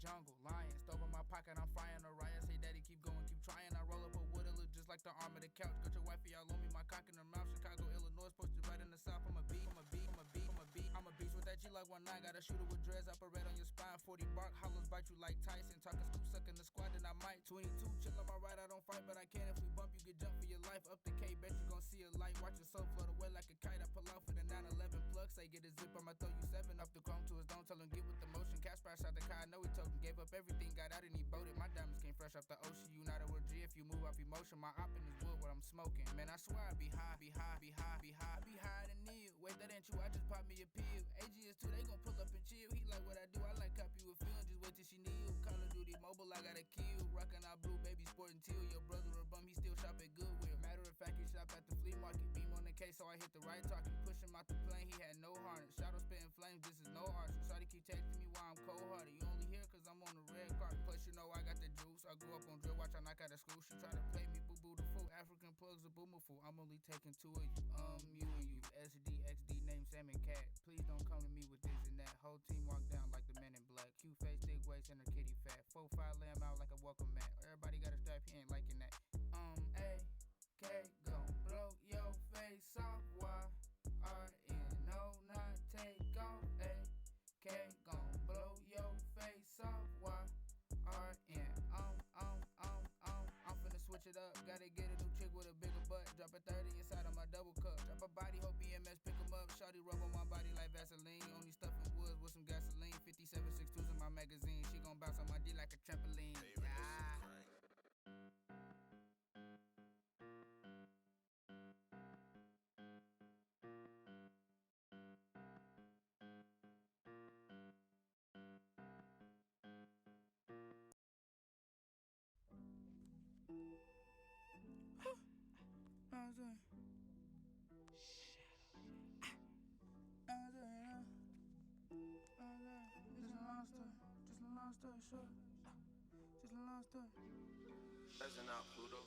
jungle. Lion, stove in my pocket, I'm frying a riot. Say daddy, keep going, keep trying. I roll up a wood, it look just like the arm of the couch. Got your wifey all on me, my cock in her mouth. Chicago, Illinois, posted right in the south. I'm a beast, I'm a beast, I'm a beast, I'm a beast. I'm a beast with that G-Lock 19. Got a shooter with dreads, operate on your spine. 40 bark, hollows bite you like Tyson. Talking scoop, sucking the squad, then I might. 22, chill on my right, I don't fight, but I can. If we bump, you get jump for your life. Up the K, bet you gon' see a light. Watch your soul float away like a kite. I pull out for the 911 plug. Say get a zip, I'ma throw you 7 off the chrome to his. Don't tell him get with the motion. Cash price out the car, I know he told him. Gave up everything, got out and he boated. My diamonds came fresh off the ocean. You not a real G if you move off emotion. My op in this wood, what I'm smoking. Man, I swear I be high, be high, be high, be high, be higher than Neil. Wait, that ain't true, I just pop me a pill. AG is 2, they gon' pull up and chill. He like what I do, I like copy with film. Just wait till she kneel. Call of Duty mobile, I gotta kill. Rockin' out blue, baby, sporting teal. Your brother a bum, he still shop at Goodwill. Matter of fact, he shop at the flea market. Beam on the case, so I hit the right target. Push him out the plane, he had no harness. Shadow spitting flames, this is no arson. Shawty keep texting me while I'm cold-hearted. You only here cause I'm on the red carpet. Plus you know I got the juice. I grew up on drill, watch I knock out of school. She try to play me boo-boo the fool. African plugs a boomer fool. I'm only taking 2 of you. You and you. SD, XD, name Sam and Cat. Please don't come to me with this and that. Whole team walk down like the men in black. Cute face, thick waist, and her kitty fat. 4-5 lamb out like a welcome mat. Everybody got a strap, he ain't liking that. AK gon' blow your face off. YRNO not take off. AK gon' blow your face off. YRN. I'm finna switch it up. Gotta get a new chick with a bigger butt. Drop a 30 inside of my double cup. Drop a body, hope EMS pick 'em up. Shawty rub on my body like Vaseline. Only stuffing woods with some gasoline. 57.62s in my magazine. She gon' bounce on my D like a trampoline. Listen out, Pluto.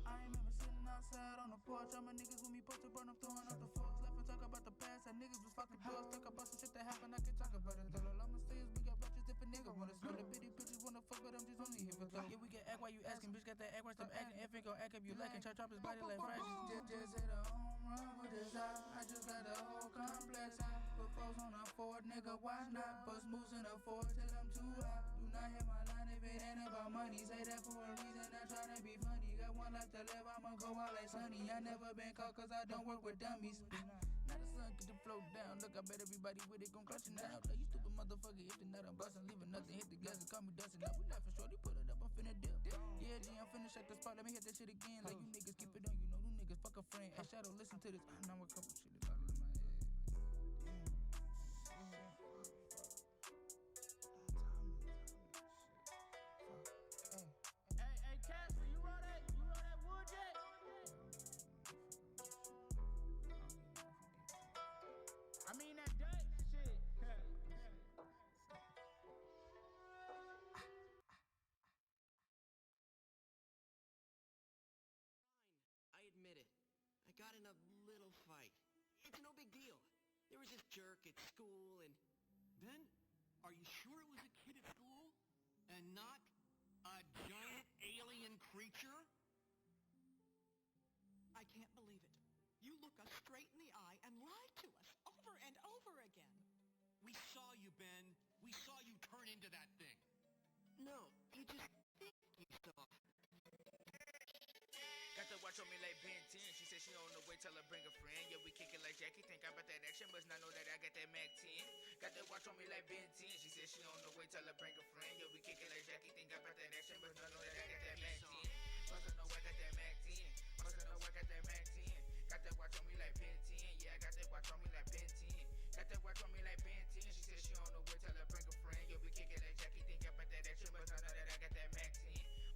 I remember sitting outside on the porch. All my niggas with me posted, burn, I'm throwing up the forks. Left and talk about the past. That niggas was fucking doors. Talk about some shit that happened. I can talk about it. All I'ma say is we got ratchets if a nigga wanna smoke. The bitty bitches wanna fuck, but I'm just only here for talk. Yeah, we can act while you asking. Bitch got that act right, stop acting. F ain't gon' act up, you lacking. Try drop his body like fractions. Just hit a home run with this out. I just got the whole complex. Put foes on a Ford, nigga, why not? Bust moves in a Ford till I'm too hot. Do not hit my line if it ain't about money. Say that for a reason, not tryna be funny. Got one life to live, I'ma go out like Sunny. I never been caught cause I don't work with dummies. Now the sun get the float down. Look, I bet everybody with it gon' clutch it now. Like you stupid motherfucker, if the night I'm bustin', leaving nothing, hit the gas and call me dustin'. Now we laughing shorty, put it up, I'm finna dip. Yeah, G, I'm finna shake the spot, let me hit that shit again. Like you niggas keep it on, you know, them niggas fuck a friend. Hey, Shadow, listen to this. Now a couple shit is all in my head. Hey, Casper, you roll that wood yet? I mean that dirt shit. I admit it. I got in a little fight. It's no big deal. There was this jerk at school and... Then, are you sure it was a kid at school? And not a giant alien creature? I can't believe it. You look us straight in the eye and lied to us over and over again. We saw you, Ben. We saw you turn into that thing. No, you just think you saw. Got the watch on me like Ben 10. She said she on the way, tell her bring a friend. Yeah, we kick it like Jackie. Think about that action, but not know that I got that Mac 10. Got that watch on me like Ben 10. She said she on the way, tell her bring a friend. Yeah, we kick it like Jackie. Think about that action, but not know that I got that Mac 10. Must know I got that Mac 10. Must know I got that Mac 10. Got that watch on me like Ben 10. Yeah, I got that watch on me like Ben 10. Got that watch on me like Ben 10. She said she on the way, tell her bring a friend. Yeah, we kick it like Jackie. Think about that action, but not know that I got that Mac 10.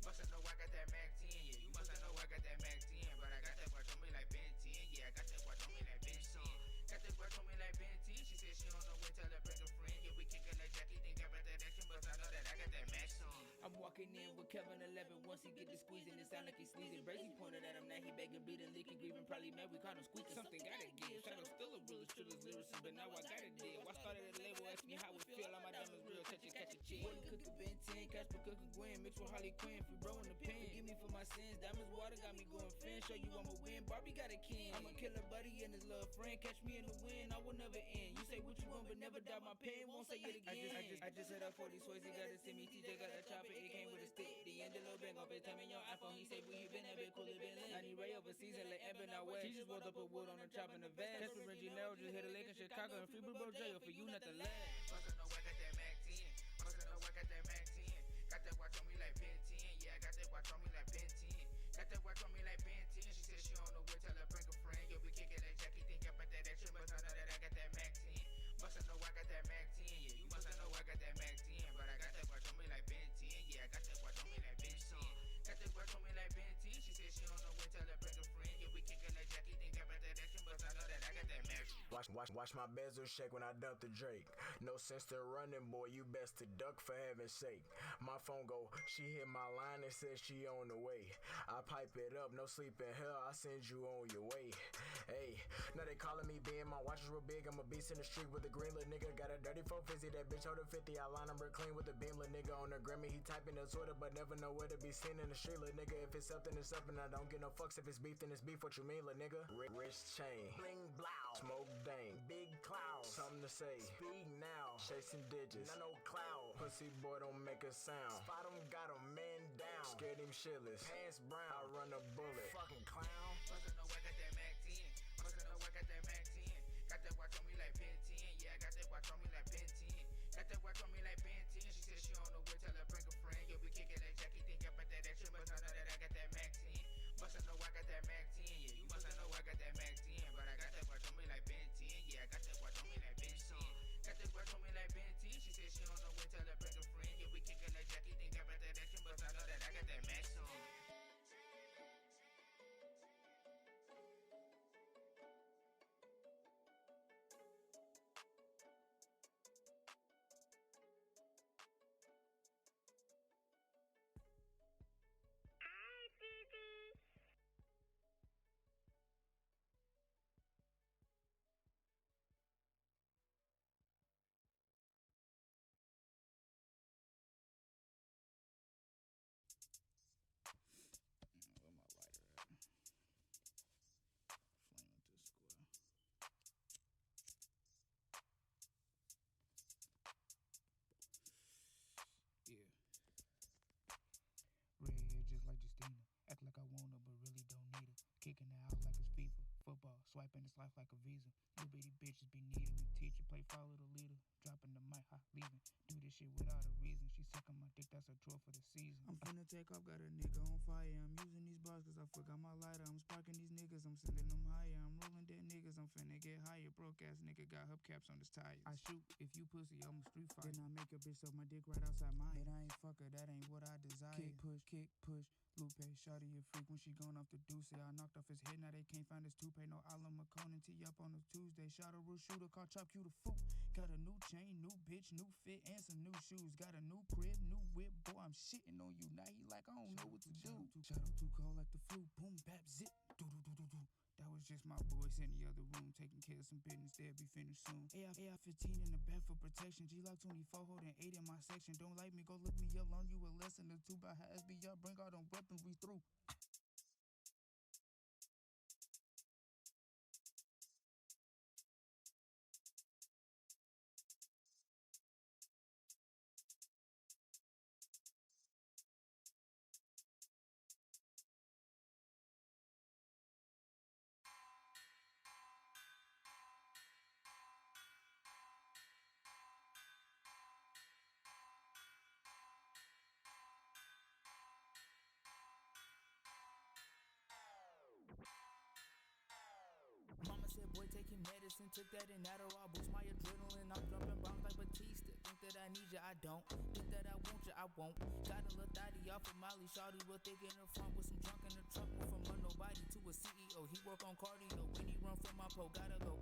Must know I got that Mac 10. Yeah, you must know I got that Mac 10. But I got that watch on me like Ben 10. Yeah, I got that watch on me like Ben 10. Got that watch on me like Ben 10. She said she on the way, tell her bring a friend. Yeah, we kick it like Jackie. Think about that action, but I know that I got that Mac 10. I'm walking in with Kevin 11. Once he get the squeezing, it sound like he sneezing. Brazy pointed at him, now he begging, bleeding, leaking, grieving. Probably mad we caught him squeaking. Something gotta give. Shadow still a realist, trillers, lyricist, but now I got a deal. I started at the label, asked me how it feel. All my diamonds real, touch it, catch a chick. Wouldn't cook a Ben mixed with Harley Quinn. Free bro in the pen. Forgive me for my sins. Diamonds water got me going fin. Show you I'ma win. Barbie got a kin. I'm a killer buddy and his little friend. Catch me in the wind. I will never end. You say what you want, but never doubt my pen. Won't say it again. I just hit up 40 Swayze. Got a Timmy TJ. Got a chopper. It came with a stick. D'Angelo bang off it. Tell me your iPhone. He say where you been. That been cool. It been lit. I need Ray overseas and let Ebon out west. She just rolled up a wood on a chop in the vest. Test with Reggie Nero. Just hit a lake in Chicago. And free bro jail for you not to laugh. Bustin' no, I got that Mac 10. Bustin' no, I got that Mac 10. Got that watch on me like Ben 10. Yeah, I got that watch on me like Ben 10. Got that watch on me like Ben 10. She said she on the way, tell her bring a friend. You'll be kicking that Jackie, think about that action, but I know that I got that Mac 10. Bustin' no, I got that Mac 10. Yeah, you bustin' no, I got that Mac 10. But I got that watch on me like Ben 10. Yeah, I got that watch on me like Ben 10. Got that watch on me like Ben 10. She said she on the way, tell her bring a friend. You'll be kicking that Jackie, think about that action, but I know that I got that Mac 10. Watch my bezel shake when I dump the Drake. No sense to running, boy, you best to duck for heaven's sake. My phone go, she hit my line and says she on the way. I pipe it up, no sleep in hell, I send you on your way. Hey, now they calling me being my watch is real big. I'm a beast in the street with a green little nigga. Got a dirty 450, that bitch hold a 50. I line number clean with a beam, little nigga on the Grammy. He typing his Twitter, but never know where to be seen in the street, little nigga. If it's something, it's something. I don't get no fucks. If it's beef, then it's beef. What you mean, little nigga? Wrist chain, bling blow, smoke dang, big cloud, something to say. Speak now, chasing digits, no cloud. Pussy boy don't make a sound. Spot him, got him man down. Scared him shitless, pants brown. I run a bullet, fucking clown. Bustin' no, I got that Mac 10. Bustin' no, I got that Mac 10. Got that watch on me like Ben 10. Yeah, I got that watch on me like Ben 10. Got that watch on me like Ben 10. She said she on the way, tell her bring a friend. You'll be kicking that Jackie, think about that action, but I know that I got that Mac 10. Bustin' no, I got that Mac 10. Yeah, you bustin' no, I got that Mac 10. But I got that watch on me like Ben 10. Yeah, I got that watch on me like Ben 10. Got that watch on me like Ben 10. She said she on the way, tell her bring a friend. You'll be kicking that Jackie, think about that action, but I know that I got that Mac 10. Act like I want her, but really don't need her. Kicking her out like it's FIFA. Football, swiping this life like a visa. Little bitty bitches be needing a teacher. Play follow the leader. Dropping the mic, leaving. Do this shit without a reason. She sucking my dick, that's a chore for the season. I'm finna take off, got a nigga on fire. I'm using these bars cause I forgot my lighter. I'm sparking these niggas, I'm sending them higher. I'm rolling dead niggas, I'm finna get higher. Broke ass nigga got hubcaps on his tires. I shoot, if you pussy, I'm a street fighter. Then I make a bitch suck my dick right outside mine. But I ain't fuck her, that ain't what I desire. Kick, push. Lupe, shawty a freak when she gone off the deuce. I knocked off his head, now they can't find his toupee. No Alan McConan, tee up on a Tuesday. Shot a real shooter, car chop cue the food. Got a new chain, new bitch, new fit, and some new shoes. Got a new crib, new whip, boy, I'm shitting on you. Now he like, I don't know what to do. Shadow too cold like the flu, boom, bap, zip, do. That was just my boys in the other room, taking care of some business, they'll be finished soon. AR-15 in the back for protection, G-Lock 24 holding 8 in my section. Don't like me, go look me up, learn you a lesson or two about how SBR bring all them weapons we through. Mama said, boy, taking medicine, took that and Adderall, boost my adrenaline. I'm jumping bombs like Batista. Think that I need you, I don't. Think that I want you, I won't. Got a little thotty off of Molly, shawty real thick in the front with some junk in the trunk. Went from a nobody to a CEO. He work on cardio when he run from my pole, gotta go.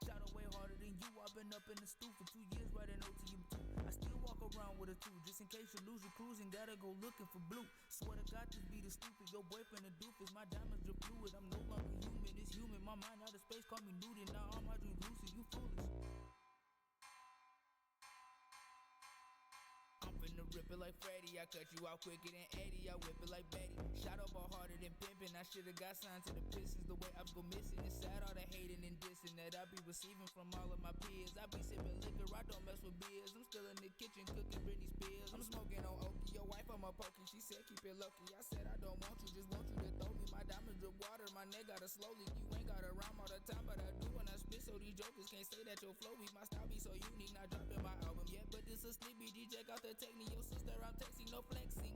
Shadow way harder than you. I've been up in the stool for 2 years writing OTM2. I still walk around with a 2 just in case you lose your cruising. Gotta go looking for blue. Swear to God, this be the stupid. Your boyfriend a doofus. My diamonds are fluid. I'm no longer human. It's human. My mind out of space. Call me Newton. Now all my dreams lucid. You foolish. Rip it like Freddy, I cut you out quicker than Eddie. I whip it like Betty. Shot up all harder than pimpin'. I should've got signed to the Pistons. The way I go missing, it's sad all the hating and dissing that I be receiving from all of my peers. I be sipping liquor, I don't mess with beers. I'm still in the kitchen cooking Britney Spears. I'm smoking on Okie, your wife I'm a pokey. She said keep it low-key. I said I don't want you, just want you to throw me. My diamonds drip water, my neck got a slowly. You ain't gotta rhyme all the time, but I do when I spit. So these jokers can't say that your flow weak. My style be so unique, not dropping my album yet, but this a sleepy G. Check out the technique, your sister I'm texting, no flexing.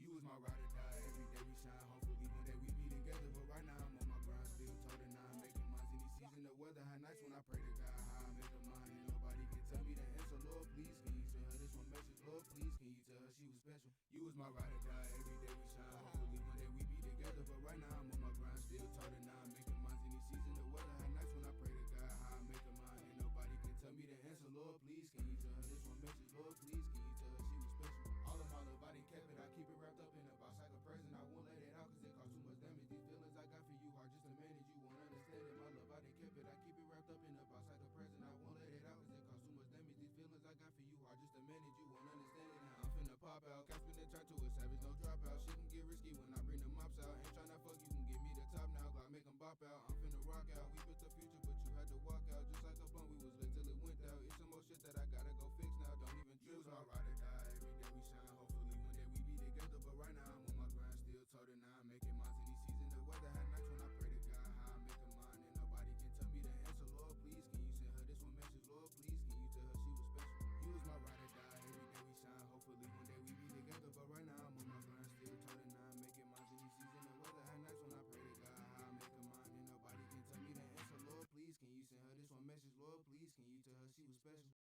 You was my ride or die, every day we shine. Hopefully one day we be together, but right now I'm on my grind, still toting nine, making mines any season. The weather high nights when I pray to God how I make a mine, and nobody can tell me the answer. Lord, please can you tell her this one message? Lord, please can you tell her she was special? You was my ride or die, every day we shine. Hopefully one day we be together, but right now I'm on my grind, still toting nine, making mines any season. The weather high nights when I pray to God how I make a mine, and nobody can tell me the answer. Lord, please can you tell her this one message? Lord, please can you tell her she was special? All of my love I done kept it, I keep it wrapped up in a box like a present. I won't let it out cause it cause too much damage. These feelings I got for you hard just to manage. You won't understand it. My love I done kept it, I keep it wrapped up in a box like a present. I won't let it out cause it cause too much damage. These feelings I got for you hard just to manage. You won't understand it. Now I'm finna pop out, catch me and turn to a savage, no dropout. Shit can get risky when I bring the mops out. Ain't tryna fuck you, can give me the top now. Glock make 'em bop out. I'm finna rock out. We built the future but you had to walk out. Just like a blunt we was lit till it went out. It's some more shit that I gotta go fix now. Don't even trip. My ride or die, every day we shine. Hopefully one day we be together, but right now I'm on my grind, still toting nine, making mines any season. The weather high nights when I pray to God how I make a mine, and nobody can tell me the answer. Lord, please can you send her this one message? Lord, please can you tell her she was special? You was my ride or die, every day we shine. Hopefully one day we be together, but right now I'm on my grind, still toting nine, making mines any season. The weather high nights when I pray to God how I make a mine, and nobody can tell me the answer. Lord, please can you send her this one message? Lord, please can you tell her she was special?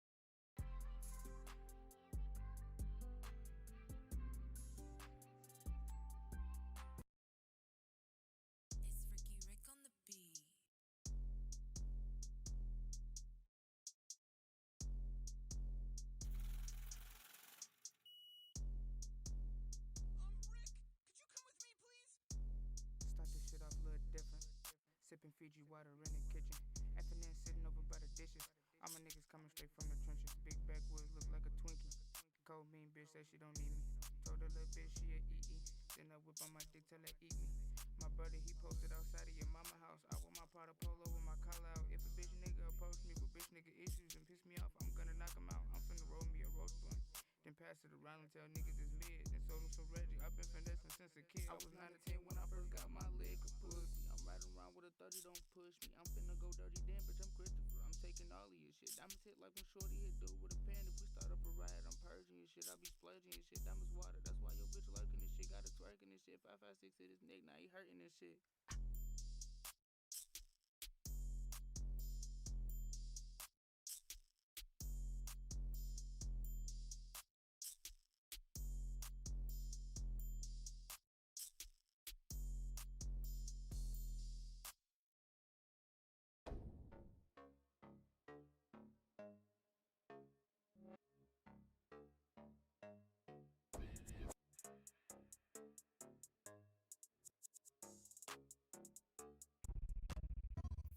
Start this shit off a little different. Sipping Fiji water in the kitchen. Effing and sitting over by the dishes. All my niggas coming straight from the trenches. Big backwoods look like a Twinkie. Cold mean bitch say she don't need me. Told her little bitch she a EE. Then I whip on my dick till they eat me. My brother he posted outside of your mama house. I want my pot of polo with my collar out. If a bitch nigga approach me with bitch nigga issues and piss me off, I'm gonna knock him out. I'm finna roll me a road blunt. Then pass it around and tell niggas it's mid. Then sold him some Reggie. I've been finessing since a kid. I was 9 to 10 when I first got my leg a pussy. I'm riding around with a 30, don't push me. I'm finna go dirty damn bitch, I'm Christopher. I'm taking all of your shit. Diamonds hit like when Shorty hit dude with a pen. If we start up a riot, I'm purging your shit. I be splurging your shit. Diamonds water, that's why your bitch lurking this shit. Got a twerking this shit. 556 hit his neck, now he hurting this shit.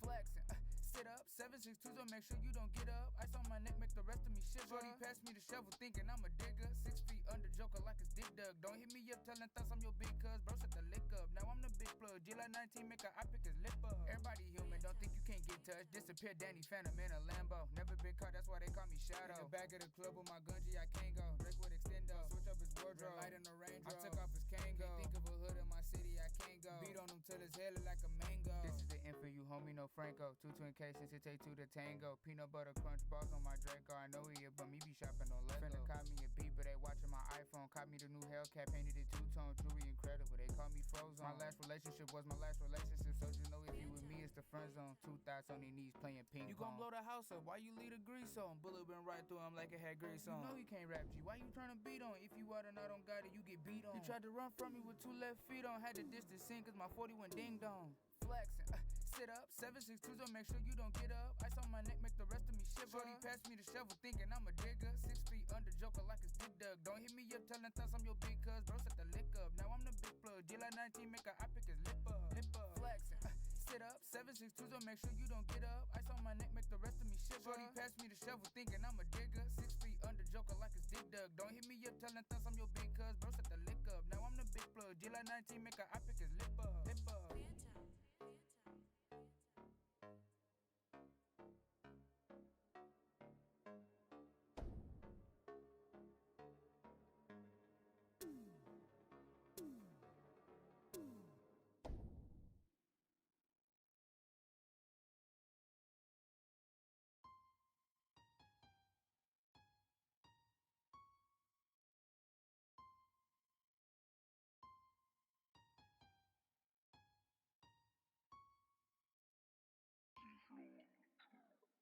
Flexing, sit up, 762, so make sure you don't get up. Ice on my neck, make the rest of me shiver. Shorty pass me the shovel, thinking I'm a digger. 6 feet under, joker like it's dick dug. Don't hit me up, telling thugs I'm your big cuz. Bro, set the lick up. Now I'm the big plug. July 19, make a eye pick his lip up. Everybody human, don't think you can't get touched. Disappear, Danny Phantom in a Lambo. Never been caught, that's why they call me Shadow. In the back of the club with my gunji, I can't go. Drake with extendo, switch up his wardrobe. Light in the Range Rover. I took off his Kango. Can't think of a hood in my city, I can't go. Beat on him till his head look like a mango. This is the infant, you homie, no Franco. 2 twin cases, it take 2 to tango. Peanut butter crunch bars on my Draco. I know he but me be shopping on Lego. Finna caught me a beat, but they watching my iPhone. Caught me the new Hellcat, painted it two-tone. Jewelry incredible, they call me Frozen. My last relationship was my last relationship, so you know if you with me, it's the friend zone. 2 thoughts on your knees playing ping pong. You gon' blow the house up, why you leave the grease on? Bullet went right through him like it had grease on. You know he can't rap G, why you tryna beat on? If you out and I don't got it, you get beat on. You tried to run from me with 2 left feet on. Had to distance in cause my 40 went ding dong. Flexing, sit up, 762, so make sure you don't get up. Ice on my neck, make the rest of me shiver. Shorty passed me the shovel, thinking I'm a digger. 6 feet under, joker like it's Dick Dug. Don't hit me up, telling thoughts I'm your big cuz. Bro, set the lick up. Now I'm the big plug. July 19, make a I pick his lip up. Flexing, sit up, 762, so make sure you don't get up. Ice on my neck, make the rest of me shiver. Shorty passed me the shovel, thinking I'm a digger. 6 feet under, joker like it's Dick Dug. Don't hit me up, telling thoughts I'm your big cuz. Bro, set the lick up. Now I'm the big plug. July 19, make a I pick his lip up.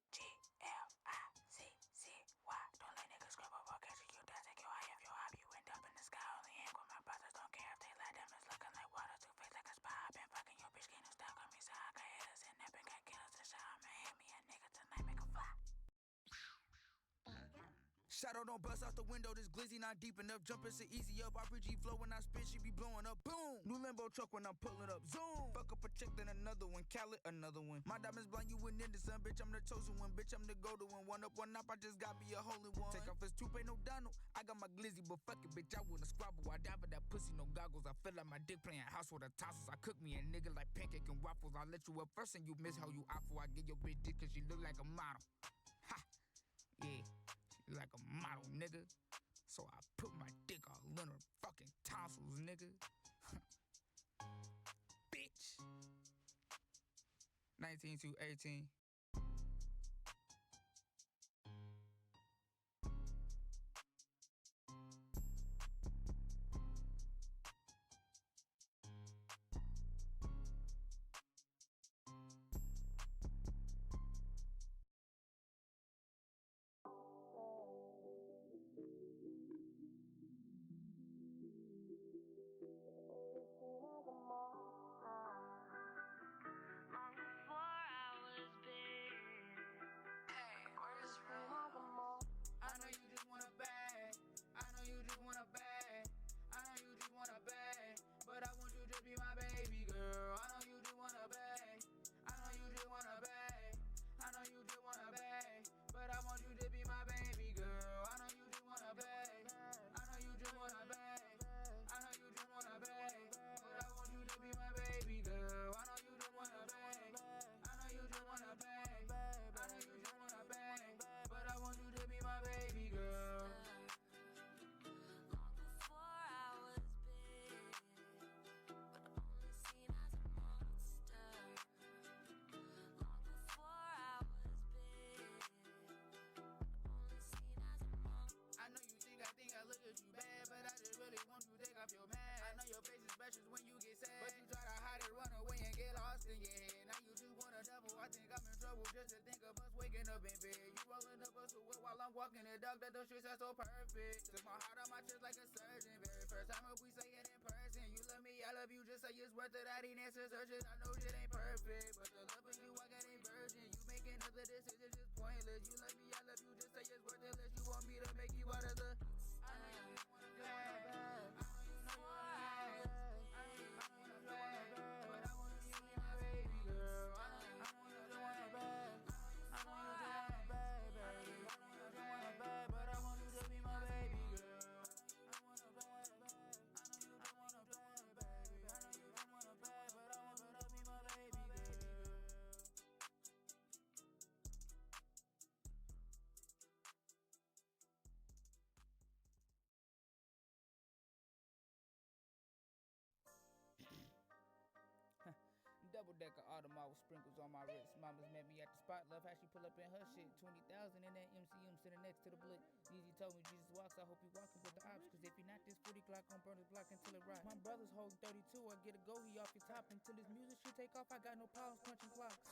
G-L-I-C-C-Y. Don't let niggas scrub up or catch you. That's take your high if your hobby. You end up in the sky. Only hang with my brothers. Don't care if they let them. It's looking like water. 2 face like a spy. I been fucking your bitch. Getting stuck on me. So I got hitters and never got killers and shit. I'ma hit me a nigga tonight. Make a fly. Shadow don't bust out the window, this glizzy not deep enough. Jumpin' so easy up, RPG flow when I spin, she be blowing up. Boom! New Lambo truck when I'm pulling up. Zoom! Fuck up a chick, then another one. Khaled, another one. My diamonds blind, you went in the sun. Bitch, I'm the chosen one. Bitch, I'm the golden one. One up, one up, I just got me a holy one. Take off his toupee, no Donald. I got my glizzy, but fuck it, bitch, I wanna squabble. I die for that pussy, no goggles. I feel like my dick playing house with the tossers. I cook me a nigga like pancake and waffles. I let you up first and you miss how you awful. I get your bitch dick cause she look like a model. Ha! Yeah. Like a model, nigga. So I put my dick all in her fucking tonsils, nigga. Bitch. 19 to 18. I know you just want a bag. I know you just want a bag. I know you just want a bag. But I want you to be my baby girl. I know you just want a bag. I know you just want a bag. I know you just want a bag. But I want you to be my baby girl. I know you just want a bag. I know you just want a bag. I know you just want a bag. But I want you to be my baby girl. I know you just want a bag. I know you just want a bag. I know you just want a bag. But I want you to be my baby girl. I know you think I look at you bad, but I just really want you to take off your mask. I know your face is precious when you get sad, but you try to hide it, run away and get lost in your head. Now you just want a double. I think I'm in trouble just to think of us waking up in bed. You rolling up us to work while I'm walking the dog. That those shits are so perfect. Took my heart on my chest like a surgeon. Very first time if we say it in person. You love me, I love you. Just say it's worth it. I didn't answer searches. I know shit ain't perfect, but the love for you I got ain't virgin. You making other decisions just pointless. You love me, I love you. Just say it's worth it. Unless you want me to make you out of the. I know you just wanna bag. I know you know you wanna bag. I know you wanna bag. But I want you to be my baby girl. I know you just wanna bag. I know you just wanna bag, baby. I know you just wanna bag, but I want you to be my baby girl. I wanna bag, I know you just wanna bag, baby. I know you just wanna bag, but I want you to be my baby girl. deck of Audemars with sprinkles on my wrist. Mama's met me at the spot, love how she pull up in her shit. 20,000 in that MCM sitting next to the blick. Easy told me Jesus walks, I hope you walking with the ops. Cause if he not, this 40 Glock gon' burn his block until it rot. My brother's holding 32, I get a go, he off your top. Until his music shit take off, I got no problems punching clocks.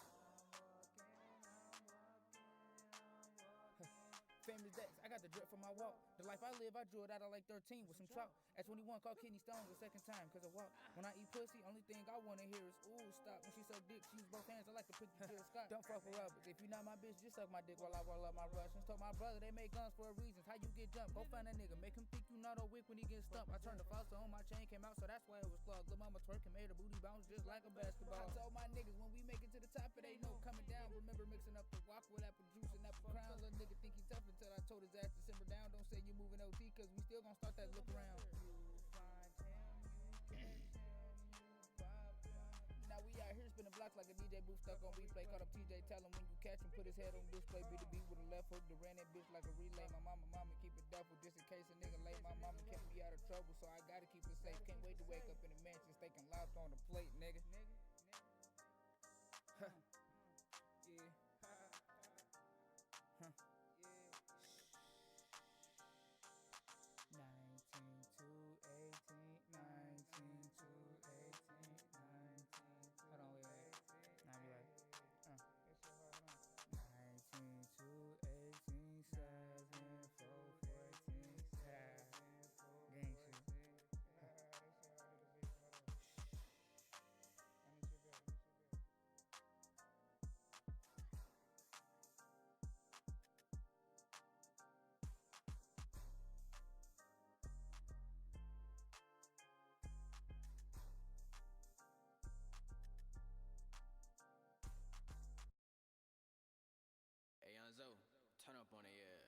Famous Dex, I got the drip from my walk. The life I live, I drew it out of like 13 with some chalk. At 21, called kidney stones the second time, cause I walk. When I eat pussy, only thing I wanna hear is ooh, stop. When she suck dick, she use both hands, I like to picture Jill Scott. Don't fuck with rubbers. If you not my bitch, just suck my dick while I roll up my Russians. Told my brother they make guns for a reason. How you get jumped? Go find a nigga, make him think you not a wick when he get stumped. I turned the faucet on, my chain came out, so that's why it was clogged. Lil' mama twerking, made her booty bounce just like a basketball. I told my niggas when we make it to the top, it ain't no coming down. Remember mixing up the walk with apple juice and apple crown. Little nigga think he tough until I told his ass to simmer down. Don't say you moving OT, cause we still gon' start that look around. Now we out here spinning blocks like a DJ booth stuck on replay. Caught up TJ, tell him when you catch him, put his head on display. Beat the beat with a left hook, to ran that bitch like a relay. My mama keep it duffel just in case a nigga late. My mama kept me out of trouble, so I gotta keep it safe. Can't wait to wake up in the mansion, steak and lobster on the plate, nigga. Huh. Yeah. Huh. 19 to 18, 19 to 18, 19. Hold on, wait. Now be like, 19 to 18, 7, 4, 14, 7. Gang shit. Hey, Young Zo, turn up on their ass.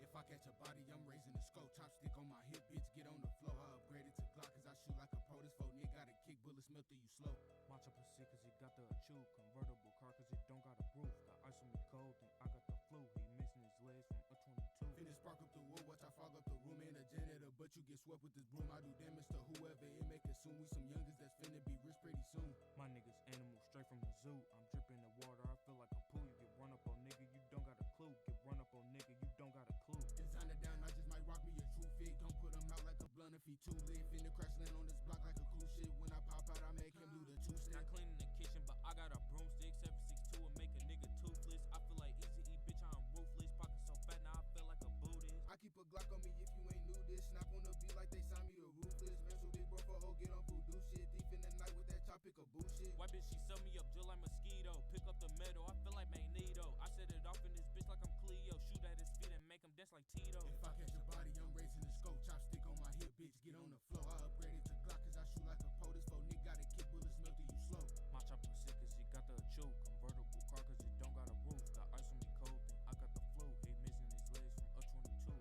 If I catch a body, I'm raising the scope. Chopstick on my hip, bitch, get on the floor. I upgraded to Glock cause I shoot like a pro. This phone nigga got a kick, bullets melt through you slow. My chopper sick cause it got the chew. Convertible car cause it don't got a roof. Got ice on me cold, then I got the flu. He missing his legs from a 22. Finish spark up the wood, watch I fog up the room. Ain't a janitor, but you get swept with this broom. I do damage to whoever it make it soon. We some youngers that's finna be rich pretty soon. My niggas animals straight from the zoo. I'm dripping the water, I feel like a pool. You get run up on nigga, you don't got a clue. Get run up on nigga, you don't got a clue. Designer down, I just might rock me a true fit. Don't put him out like a blunt if he too lit. Finna crash land on this block like a cruise ship. When I pop out, I make him do the two-step. Not cleaning the kitchen, but I got a broomstick. 762 and make a nigga toothless. I feel like easy eat, bitch, I'm ruthless. Pocket so fat, now I feel like a Buddhist. I keep a Glock on me if you ain't new this. Snap on the beat like they signed me to Ruthless. Man, so big bro for O, get on voodoo shit. Thief in the night with that chop, pick a bullshit. Why bitch, she sell me up just like mosquito. Pick up the metal, I feel like Magneto. I set it off in this bitch like I'm Cleo. Shoot at his feet and make him dance like Tito. If I catch a body, I'm raising the scope. Chopstick on my hip, bitch, get on the floor. I upgraded to Glock cause I shoot like a pro. This phone nigga got a kick, bullets melt through you slow. My chopper sick cause it got the chew. Convertible car cause it don't got a roof. Got ice on me cold, then I got the flu. He missing his legs from a 22.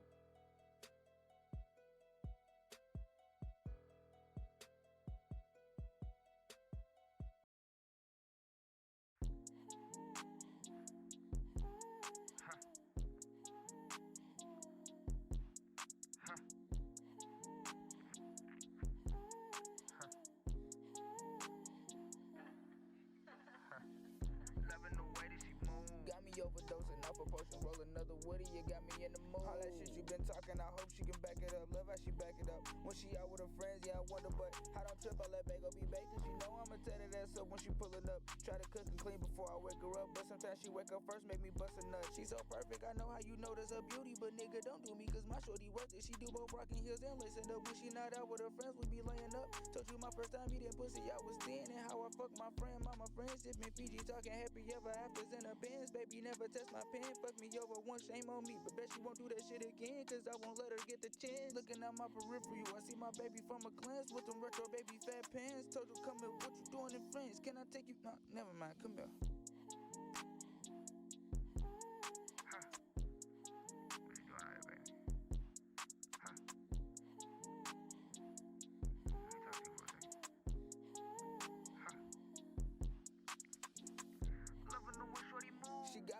Loving the way that she move. Got me overdosing off a potion, roll another woody, you got me in the mood. All that shit you been talking, I hope she can back it up. Love how she back it up. When she out with her friends, yeah, I wonder, but I don't trip, I let Bagel be bacon. She know I'ma tear that ass up when she pullin' up. Try to cook and clean before I wake her up, but sometimes she wake up first, make me bust a nut. She so perfect, I know how you notice her beauty, but nigga, don't do me, cause my shorty worth it. She do both rockin' heels and lacing up. When she not out with her friends, we be laying up. Told you my first time eating pussy, I was 10, and how I fuck my friend, mama friends, sippin' Fiji, talking happy ever afters in her Benz. Baby, never touch my pen, fuck me over once, shame on me, but bet she won't do that shit again, cause I won't let her get the chance. Looking at my periphery, I see my baby from a glance with them retro baby fat pants. Told you come here, what you doing in France? Can I take you? No, never mind, come here.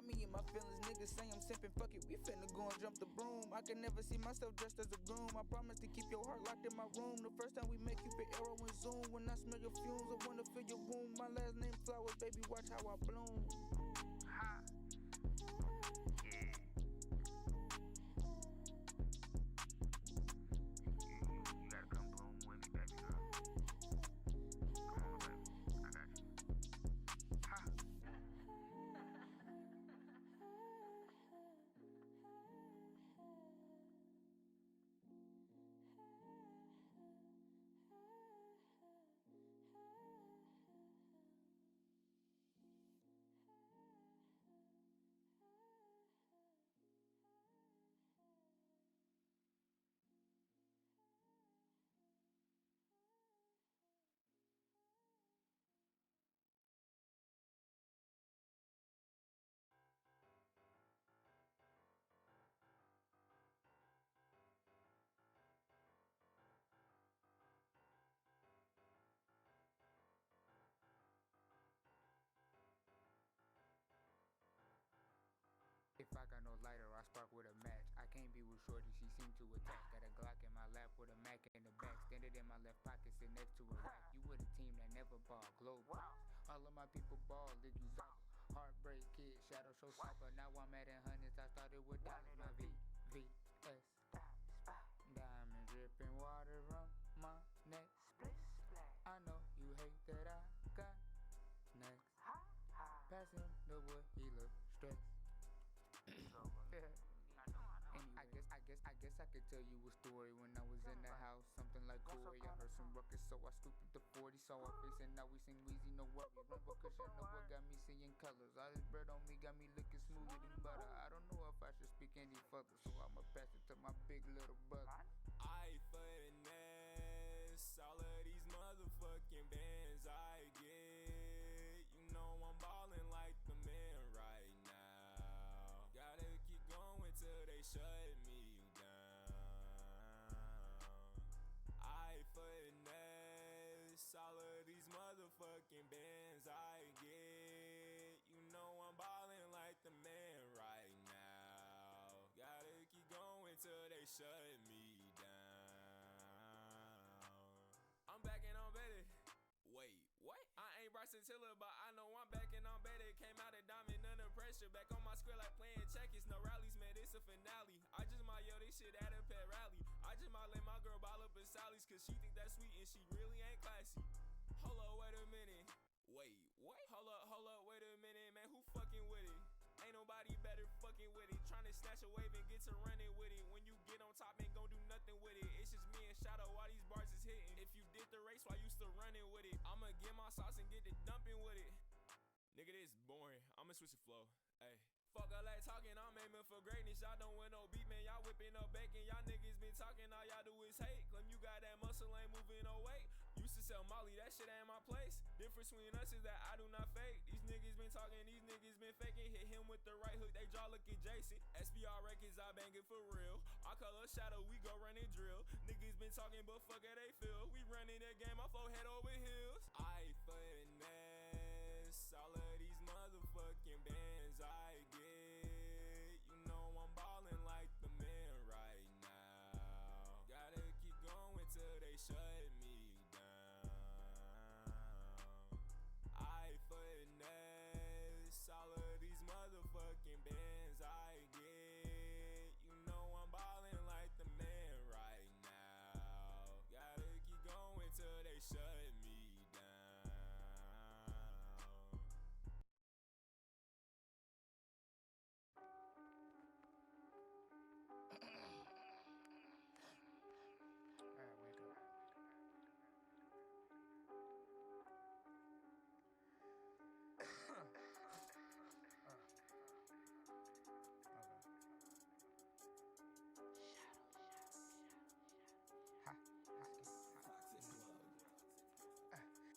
Got me in my feelings, niggas say I'm simping, fuck it, we finna go and jump the broom. I can never see myself dressed as a groom. I promise to keep your heart locked in my room. The first time we make you fit arrow and zoom. When I smell your fumes, I wanna fill your womb. My last name Flowers, baby, watch how I bloom. Ha. Yeah. You gotta come bloom with me, baby girl. Come on, baby, I got you. Ha. If I got no lighter, I spark with a match. I can't be with shorty, she seem to attach. Got a Glock in my lap with a Mac in the back. Standing in my left pocket, sit next to a rack. You with a team that never ball, globe balls. All of my people ball, did you zap? Heartbreak kid, shadow show sniper. Now I'm at in hundreds, I started with dollars. My VVS. Diamond dripping water from my neck. I know you hate that I got next. Pass him the wood, he look stressed. I guess I could tell you a story when I was in the house, something like Corey. I heard some ruckus, so I scooped up the 40, saw our face, and now we sing Weezy, no worry. Run for cushion, know what got me seeing colors. All this bread on me got me looking smoother than butter. I don't know if I should speak any further, so I'ma pass it to my big little brother. I finesse all of these motherfucking bands I get. You know I'm ballin' like the man right now. Gotta keep going till they shut me down. I finesse all of these motherfucking bands I get. You know I'm ballin' like the man right now. Gotta keep going till they shut me down. I'm back and I'm better. Wait, what? I ain't Bryson Tiller, but I know I'm back and I'm better. Came out of diamond under pressure. Back on my square like playing checkers. No rallies, man, it's a finale. I just might yell this shit at a pet rally. I just might let my girl ball up in Sally's, cause she think that's sweet and she really ain't classy. Hold up, wait a minute. Wait, what? Hold up, wait a minute, man, who fucking with it? Ain't nobody better fucking with it. Tryna snatch a wave and get to running with it. When you get on top, ain't gon' do nothing with it. It's just me and Shadow, all these bars is hitting. If you did the race, why you still running with it? I'ma get my sauce and get the dumping with it. Nigga, this boring. I'ma switch the flow. Ayy. Fuck all that talking, I'm aiming for greatness. Y'all don't win no beat, man. Y'all whipping up bacon. Y'all niggas been talking, all y'all do is hate. Claim you got that muscle, ain't moving no weight. Used to sell Molly, that shit ain't my place. Difference between us is that I do not fake. These niggas been talking, these niggas been faking. Hit him with the right hook, they jaw looking Jason. SBR records, I bang it for real. I call us Shadow, we go run and drill. Niggas been talking, but fuck it, they feel. We running that game, I flow head over heels. I finesse all of these motherfucking bands I get. You know I'm ballin' like the man right now. Gotta keep going till they shut me down. I finesse all of these motherfucking bands I get. You know I'm ballin' like the man right now. Gotta keep going till they shut me down. Alright, wake up.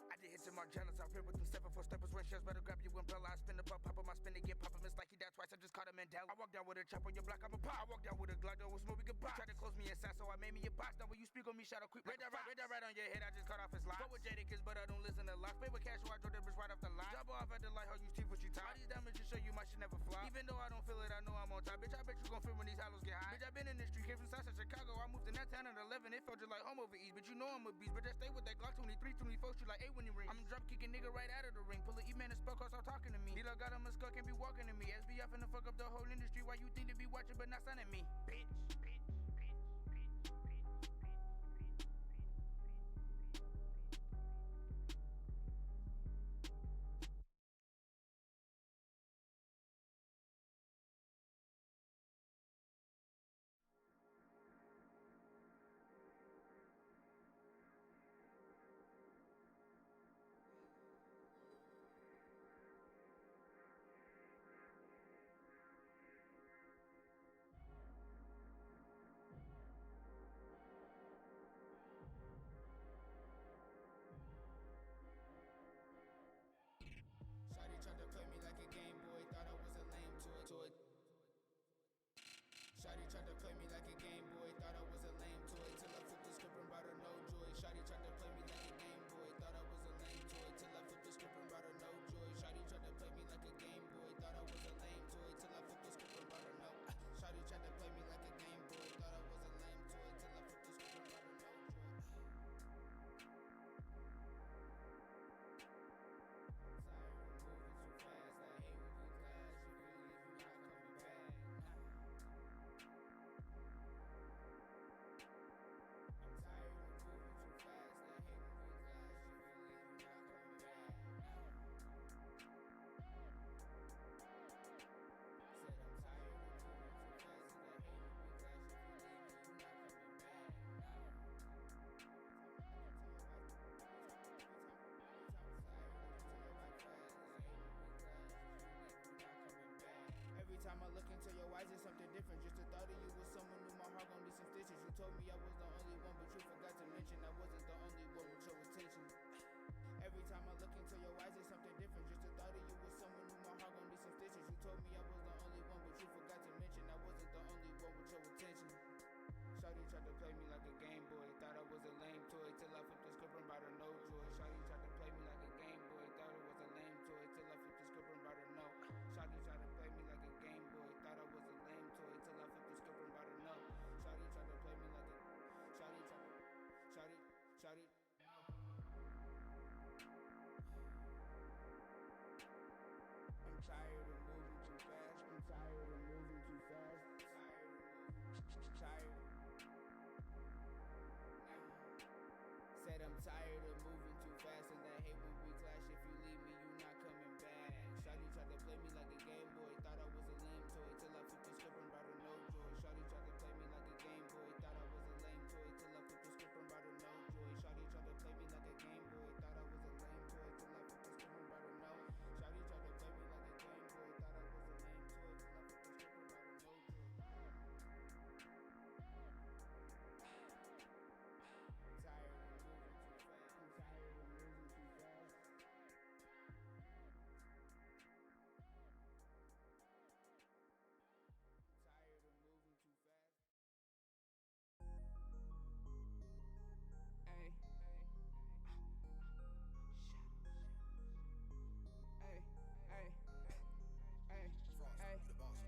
I did hit some Margellas, I rip with them 7-4 steppers, when shells better grab you umbrella. I spin the buck, pop on my spin to get pop him. It's like he died twice, I just caught him Mandela. I walk down with a chop on your block, I'm a pop. I walk down with a Glock, though with smoke, we could box. Try to close me inside, so I made me a box. Now when you speak on me, Shadow creep. Red that right on your head, I just cut off his lock. Fuck with Jadakiss, but I don't listen to locks. Play with cash, so I drove that bitch right off the lot. Job off at the light, how you teeth what you tie. All these diamonds just show you my shit never fly. Even though I don't feel it, I know I'm on top. Bitch, I bet you gon' feel when these hollows get high. Bitch, I been in the street, came from Southside Chicago. I moved in that town at 11, it felt just like home over east. But you know I'm a beast, but I stay with that Glock 23, 24, shoot like 8 when he ring. I'm drop kicking nigga right out of the ring. Pull a E-man and spell cause stop talking to me. D-Lo got him a skull, can't be walking to me. SBF finna fuck up the whole industry. Why you think they be watching but not signing me? Bitch. Shawty tried to play me like a Game Boy, thought I was a lame toy. Shawty tried to play me like a Game Boy, thought I was a lame toy. Till I flipped the script and brought her no joy. Shawty tried to play me like a Game Boy, thought I was a lame toy. Till I flipped the script and brought her no joy. Shawty tried to play me like a Game Boy, thought I was a lame toy. Till I flipped the script and brought her no. Shawty tried to play me like a Game Boy, thought I was a lame toy. Till I flipped the script and brought her no joy. Every time I look into your eyes, it's something different. Just the thought of you was someone new, my heart gon' need some stitches. You told me I was the only one, but you forgot to mention I wasn't the only one with your attention. Every time I look into your eyes, it's something different. Just the thought of you was someone new, my heart gon' need some stitches. You told me I was the only one, but you forgot to mention I wasn't the only one with your attention. Shawty tried to play me like a Game Boy, thought I was a lame toy. Till I flipped the script and brought her no joy. Shawty tried to play me like a Game Boy, thought it was a lame toy. Till I flipped the script and brought her no. Shawty tried to play me like a Game Boy, thought I was a lame toy. Till I flipped the script and brought her no. Shawty tried to play me like a. Shawty. I'm tired of moving too fast. I'm tired of moving too fast. Tired. Said I'm tired of moving too fast, and I hate when we clash. If you leave me, you not coming back. Shawty tried to play me like a Game Boy, thought I was a lame toy. Till I flipped the script and brought her no joy. Shawty tried to play me like a Game Boy, thought I was a lame toy. Till I flipped the script and brought her no joy. Shawty tried to play me like a Game Boy, thought I was a lame toy. Till I flipped the script and brought her no. Shawty tried to play me like a Game Boy, thought I was a lame toy. Till I flipped the script and brought her no joy. Tired of moving too fast. I'm tired of moving too fast. Tired of moving too fast. Hey. Hey. Hey. Hey.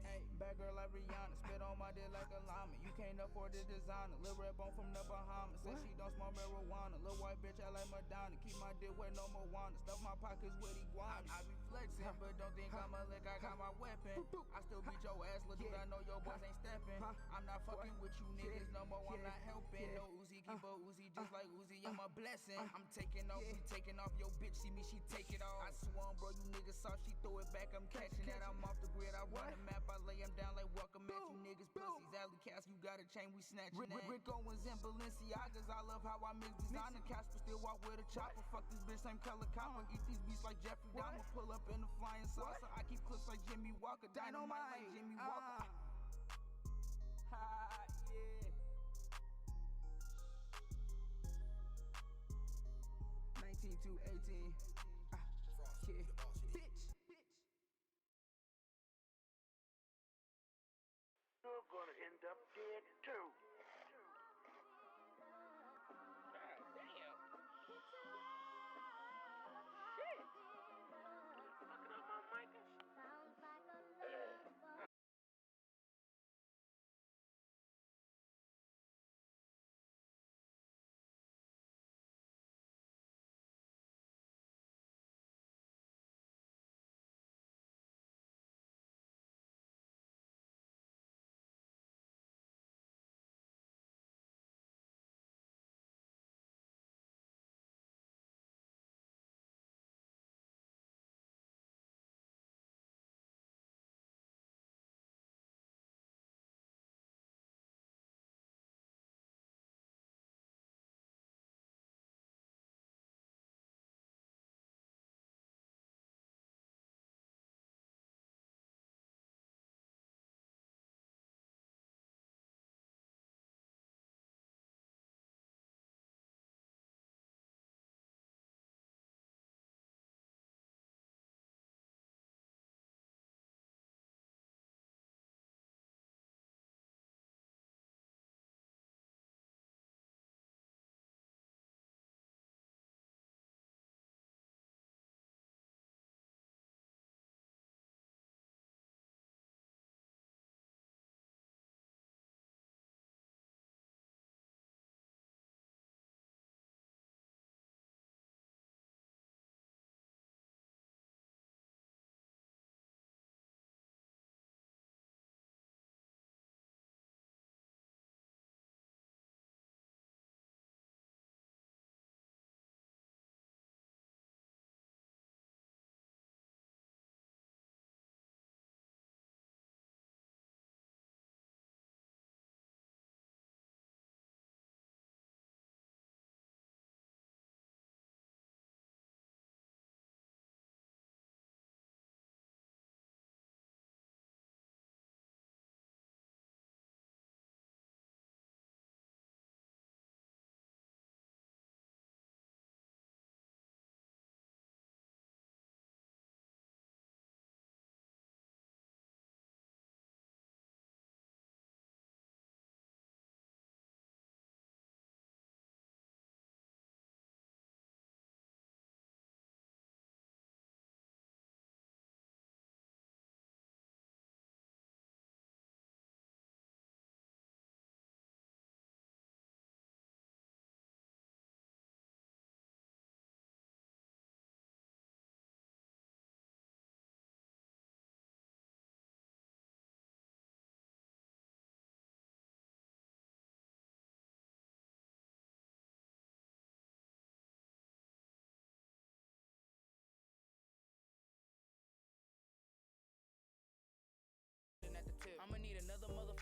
Hey. Bad girl like Rihanna, spit on my dick like a llama. You can't afford the designer. Lil' red bone from the Bahamas. Say she don't smoke marijuana. Lil' white bitch, I like Madonna. Keep my dick wet, no Moana. Stuff my pockets with iguanas. I be flexing, but don't think I'm a lick. I got my weapon. I still beat your ass, little dude. I know your boys ain't stepping. I'm not fucking with you niggas no more. I'm not helping. No Uzi, keep a Uzi just like Uzi. I'm a blessing. I'm taking off, we taking off your bitch. See me, she take it off. I swung, bro. You niggas saw she throw it back. I'm catching that. I'm off the grid. I run the map. I lay him down like welcome at you niggas. Pussies, alley cats. You got a chain. We snatching that. Rick Owens and Balenciagas. I love how I mix designer. Casper still walk with a chopper. Fuck this bitch, same color copper. Eat these beats like Jeffrey Dahmer. Pull up in the flying saucer. I keep clips like Jimmy Walker. Dynamite like Jimmy Walker. Ha, yeah. 19 to 18. Yeah. Bitch. You're gonna end up dead too. God damn. Shit.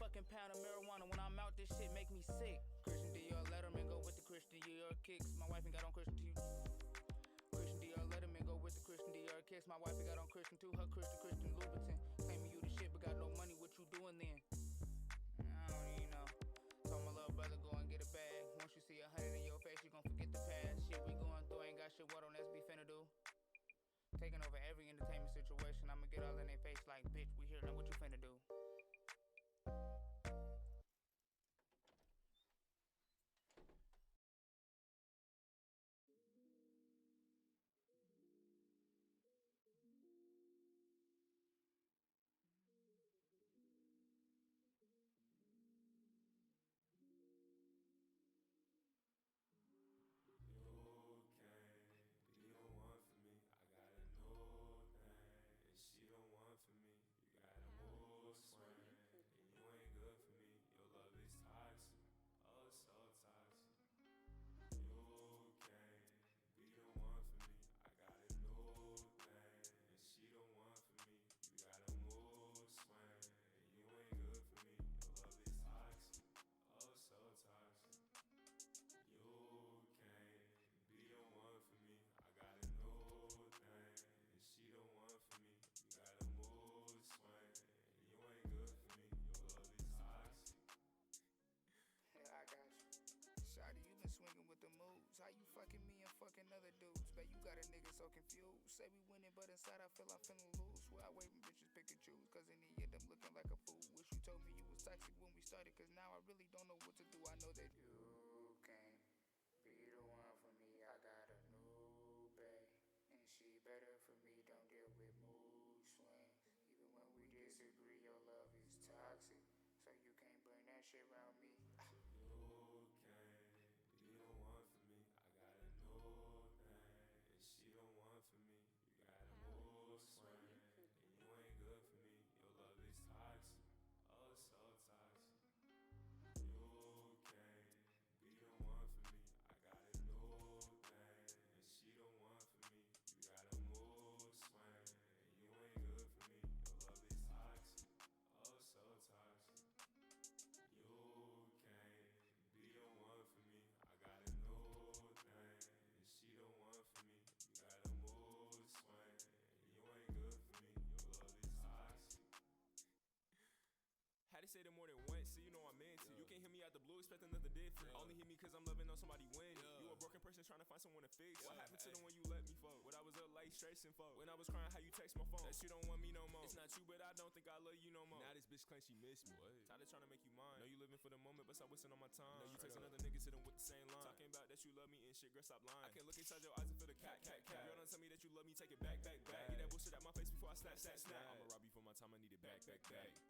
fucking pound of marijuana. When I'm out, this shit make me sick. Christian Dior Letterman go with the Christian Dior kicks. My wife ain't got on Christian Dior. Christian Dior Letterman go with the Christian Dior kicks. My wife ain't got on Christian too. Her Christian Louboutin. Claiming you the shit, but got no money. What you doing then? I don't even know. Told my little brother go and get a bag. Once you see 100 in your face, you gon' forget the past. Shit we going through ain't got shit. What on SB finna do? Taking over every entertainment situation. I'ma get all in their face like, bitch, we here, now what you finna do? Swinging with the moves. How you fucking me and fucking other dudes? Bet you got a nigga so confused. Say we winning, but inside I feel I'm finna lose. Where I wait when bitches pick and choose, cause in the end I'm looking like a fool. Wish you told me you was toxic when we started, cause now I really don't know what to do. I know that you can't be the one for me. I got a new bae, and she better for me. Don't deal with mood swings. Even when we disagree, your love is toxic, so you can't bring that shit around me. Had to say that more than once, so you know I'm into. You can't hear me out the blue, expecting nothing different. Only hear me cause I'm loving on somebody winning. You a broken person trying to find someone to fix. What happened to the one you let me for? What I was up late stressing for? When I was crying, how you text my phone? That you don't want me no more. It's not you, but I don't think I love you no more. Now this bitch claims she miss me. Tired of trying to make you mine. Know you living for the moment, but stop wasting on my time. Know you text another nigga, sit them with the same line. Talking about that you love me and shit, girl, stop lying. I can look inside your eyes and feel the cat. Girl, don't tell me that you love me, take it back. Get that bullshit out my face before I snap. I'ma rob you for my time, I need it back.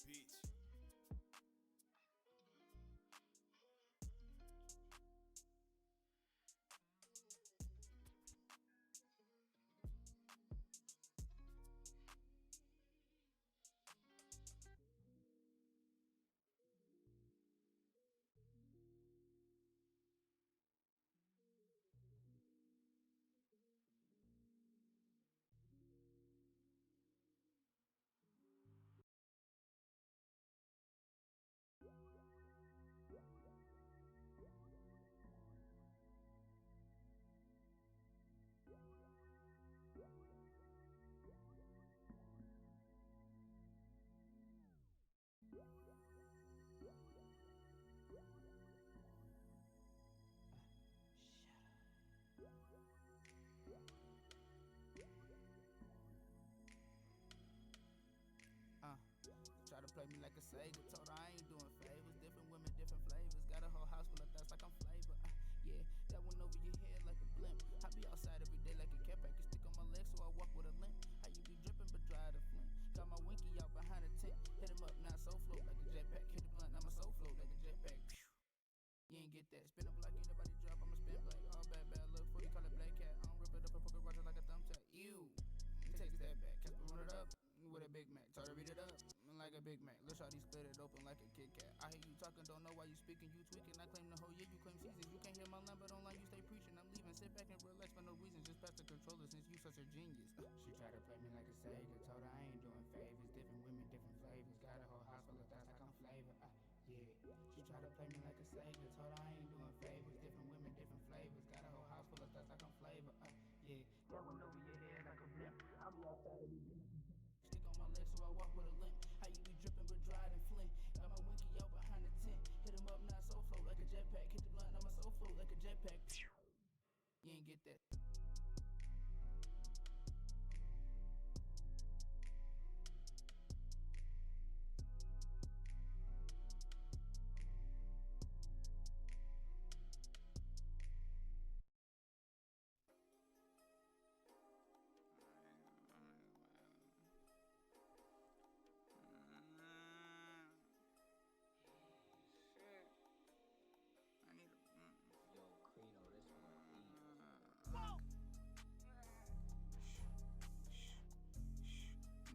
Bitch. Try to play me like a Sega. Told her I ain't doing favors. Different women, different flavors. Got a whole house full of thoughts like I'm flavor. Yeah, that went over your head like a blimp. I be outside every day like a cat pack. Can stick on my legs so I walk with a limp. How you be dripping but dry to flint? Got my winky out behind a tent. Hit him up, now so float like a jetpack. Hit the blunt, I'ma so float like a jetpack. You ain't get that. Spin a block, ain't nobody drop. I'ma spin black. All bad, look 40, call it black cat. I don't rip it up and poke it Roger like a thumbtack. Ew. Takes that back. Casper run it up with a Big Mac. Try to read it up like a Big Mac. Let's shawty split it open like a Kit Kat. I hear you talking, don't know why you speaking. You tweaking. I claim the whole year, you claim seasons. You can't hear my line, but online you stay preaching. I'm leaving. Sit back and relax for no reason. Just pass the controller since you such a genius. She tried to play me like a Sega. Told her I ain't doing favors. Different women, different flavors. Got a whole house full of thoughts like I'm flavor. Try to play me like a savior. Told her I ain't doing favors. Different women, different flavors. Got a whole house full of stuff like I'm flavor. Yeah. Going over your head like a blimp. I'll be outside of these stick on my leg so I walk with a limp. How you be dripping but dried and flint? Got my winky out behind the tent. Hit him up now, so float like a jetpack. Hit the blunt, now my soul float like a jetpack. You ain't get that.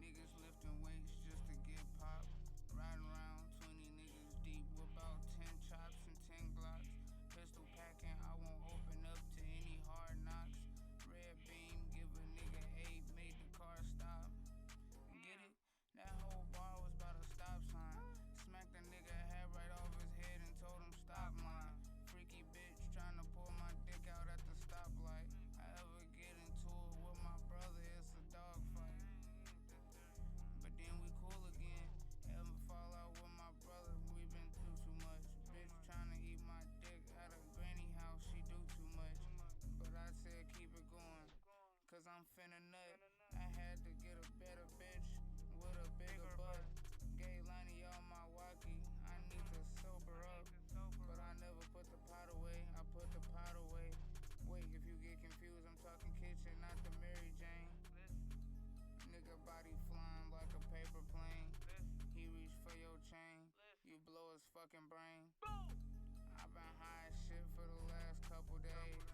Niggas lifting weights just to get popped. Riding around 20 niggas deep with about 10 chops and 10 glocks. Pistol packing, I won't open up to any hard knocks. Red beam, give a nigga 8, made the car stop. Get it? That whole bar was about a stop sign. Smacked the nigga head right off his head and told him stop line. Freaky bitch trying to pull my dick out at the stoplight. I ever get into it with my brother, it's a dog fight. But then we cool again. Ever fall out with my brother, we been through too much. Bitch tryna eat my dick at a granny house, she do too much. But I said keep it going, cause I'm finna nut. I had to get a better bitch with a bigger butt. Gay Lonnie on my walkie, I need to sober up. But I never put the pot away, I put the pot away. Wait, if you get confused, I'm talking kitchen, not the Mary Jane. Nigga body flying like a paper plane. He reach for your chain, you blow his fucking brain. I've been high as shit for the last couple days.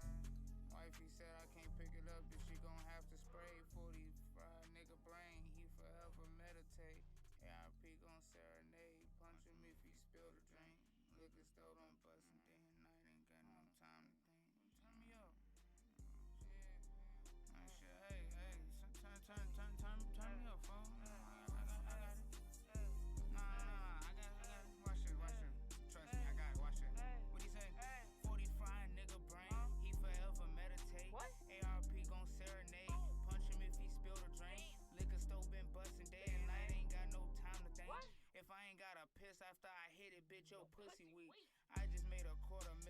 Wifey said I can't pick it up, that she gon' have to spray. 40 fried nigga brain, he forever meditate. ARP gon' serenade, punch him if he spill the drink. Liquor store don't bust and day and night, ain't got no time to think. Turn me up. Shit, hey, turn me up, folks. I got it. Nah, I got it. Watch it. Trust me, I got it. Watch it. What he say? 40 fried nigga brain, he forever meditate. What? ARP gon' serenade, punch him if he spill the drink. Liquor store been bustin' day and night, ain't got no time to think. What? If I ain't gotta piss after I hit it, bitch, your pussy weak. I just made $250,000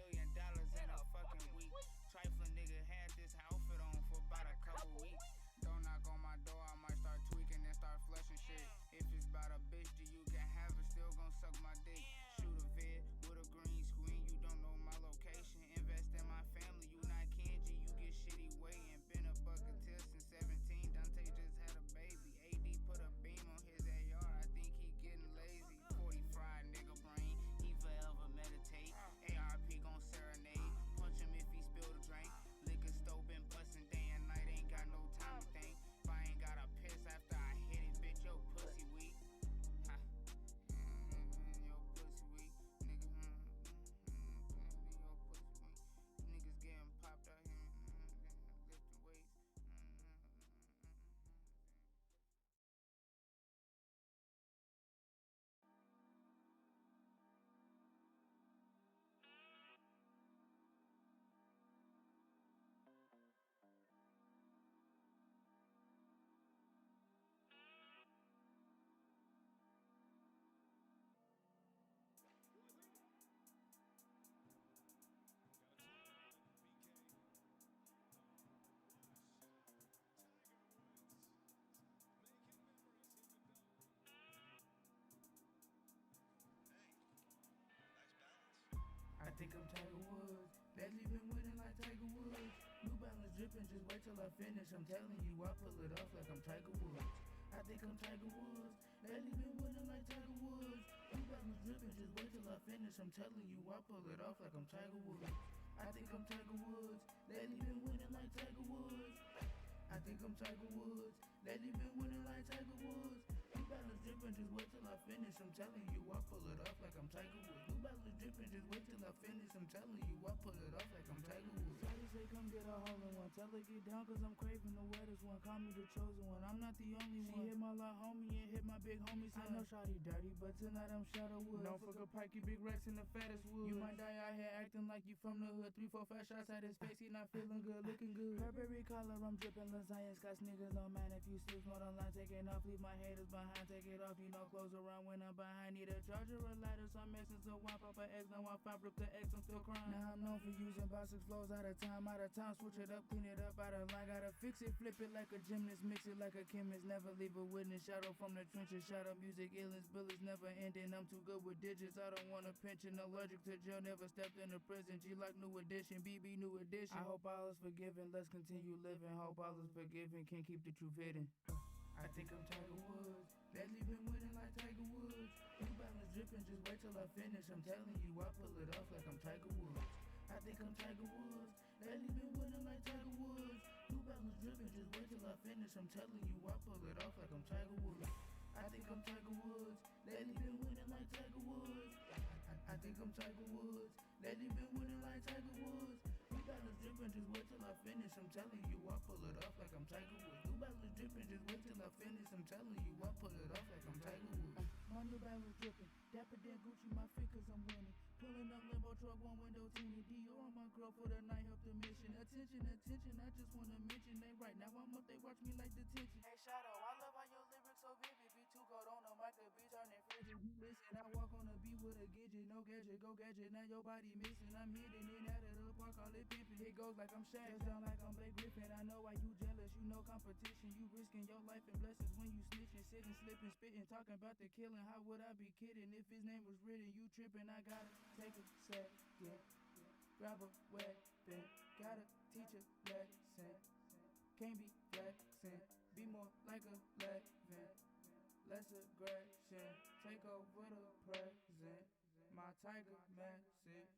in a fucking week. Trifling nigga had this outfit on for about a couple weeks. Don't knock on my door, I might start tweaking and start flushing shit. If it's about a bitch, then you can have it, still gon' suck my dick. Shoot a vid with a green screen, you don't know my location. Invest in my family, you not Kenji, you get shitty waiting. Been a bucket till since 17, Dante just had a baby. AD put a beam on his AR, I think he getting lazy. 40 fried nigga brain, he forever meditate. ARP gon' serenade, punch him if he spill the drink. Liquor store been bustin' day and night, ain't got no time to think. If I ain't gotta piss after I hit it, bitch, your pussy weak. Ha. Your pussy weak, nigga. Your pussy weak. Niggas getting popped out here, lifting weights. I think I'm Tiger Woods. Lately been winning like Tiger Woods. New Balance dripping, just wait till I finish. I'm telling you, I pull it off like I'm Tiger Woods. I think I'm Tiger Woods. Lately been winning like Tiger Woods. New Balance dripping, just wait till I finish. I'm telling you, I pull it off like I'm Tiger Woods. I think I'm Tiger Woods. Lately been winning like Tiger Woods. I think I'm Tiger Woods. Lately been winning like Tiger Woods. New Balance dripping, just wait till I finish. I'm telling you, I pull it off like I'm Tiger Woods. New Balance dripping. dripping, just wait till I finish. I'm telling you, I pull it off like I'm Tiger Woods. Shawty say come get a hole in one, tell her get down cause I'm craving the wettest one. Call me the chosen one, I'm not the only one. She hit my little homie and hit my big homie son. I know Shawty dirty, but tonight I'm Shadow Wood. Don't fuck a pikey, big Rex in the fattest wood. You might die out here acting like you from the hood. 3, 4, 5 shots at his face, he not feeling good, looking good. Burberry collar, I'm dripping lasagna, scotch niggas don't mind if you still more than line taking off. Leave my haters behind, take it off. You know close around when I'm behind. Need a charger or lighter, some essence of wine, pop a X, now I find rip the X, I'm still crying. Now I'm known for using about 6 flows out of time, switch it up, clean it up, out of line. Gotta fix it, flip it like a gymnast, mix it like a chemist. Never leave a witness, shadow from the trenches, shadow music, illness, billets never ending. I'm too good with digits, I don't want a pension, allergic to jail, never stepped into prison. G like new edition, BB new edition. I hope all is forgiven, let's continue living. Hope all is forgiven, can't keep the truth hidden. I think I'm Tiger Woods, lately been winning like Tiger Woods. New Balance dripping, just wait till I finish. I'm telling you, I pull it off like I'm Tiger Woods. I think I'm Tiger Woods, lately been winning like Tiger Woods. New Balance dripping, just wait till I finish. I'm telling you, I pull it off like I'm Tiger Woods. I think I'm Tiger Woods, lately been winning like Tiger Woods. I think I'm Tiger Woods, lately been winning like Tiger Woods. New Balance dripping, just wait till I finish. I'm telling you, I pull it off like I'm Tiger Woods. New Balance dripping, just wait till I finish. I'm telling you, I pull it off like I'm Tiger Woods. My New Balance dripping, dapper than Gucci, my fit cause I'm winning. Pulling up limbo truck, one window tinted. Dior on my girl for the night, help the mission. Attention, attention, I just wanna mention they right now I'm up, they watch me like detention. Hey Shadow, I love how your lyrics so vivid. Be too cold on the mic, the beat turning frigid. You listen, I walk on the beat with a gidget. No gadget, go gadget, now your body missing. I'm hitting it out of the park, call it pimping. It goes like I'm Shaq, sound like I'm Blake Griffin. I know why you jealous, you know competition. You risking your life and blessings when you snitching. Sitting, slipping, spitting, talking about the killing. How would I be kidding if his name was written? You tripping, I gotta take a second, grab a weapon, gotta teach a lesson. Can't be flexing, be more like a legend. Less aggression, take over the present. My Tiger message.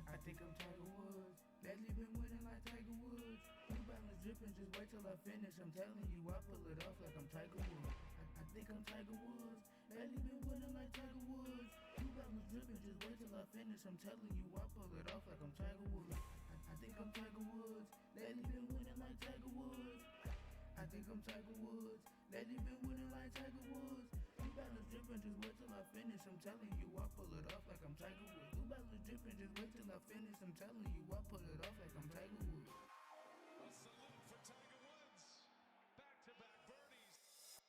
I think I'm Tiger Woods, lately been winning like Tiger Woods. New Balance dripping, just wait till I finish. I'm telling you, I pull it off like I'm Tiger Woods. I think I'm Tiger Woods, lately been winning like Tiger Woods. New Balance dripping, just wait till I finish. I'm telling you, I pull it off like I'm Tiger Woods. I think I'm Tiger Woods, lately been winning like Tiger Woods. I think I'm Tiger Woods, lately been winning like Tiger Woods. New Balance dripping, just wait till I finish. I'm telling you, I pull it off like I'm Tiger Woods. New Balance dripping, just wait till I finish. I'm telling you, I pull it off like I'm Tiger Woods. A salute for Tiger Woods. Back-to-back birdies.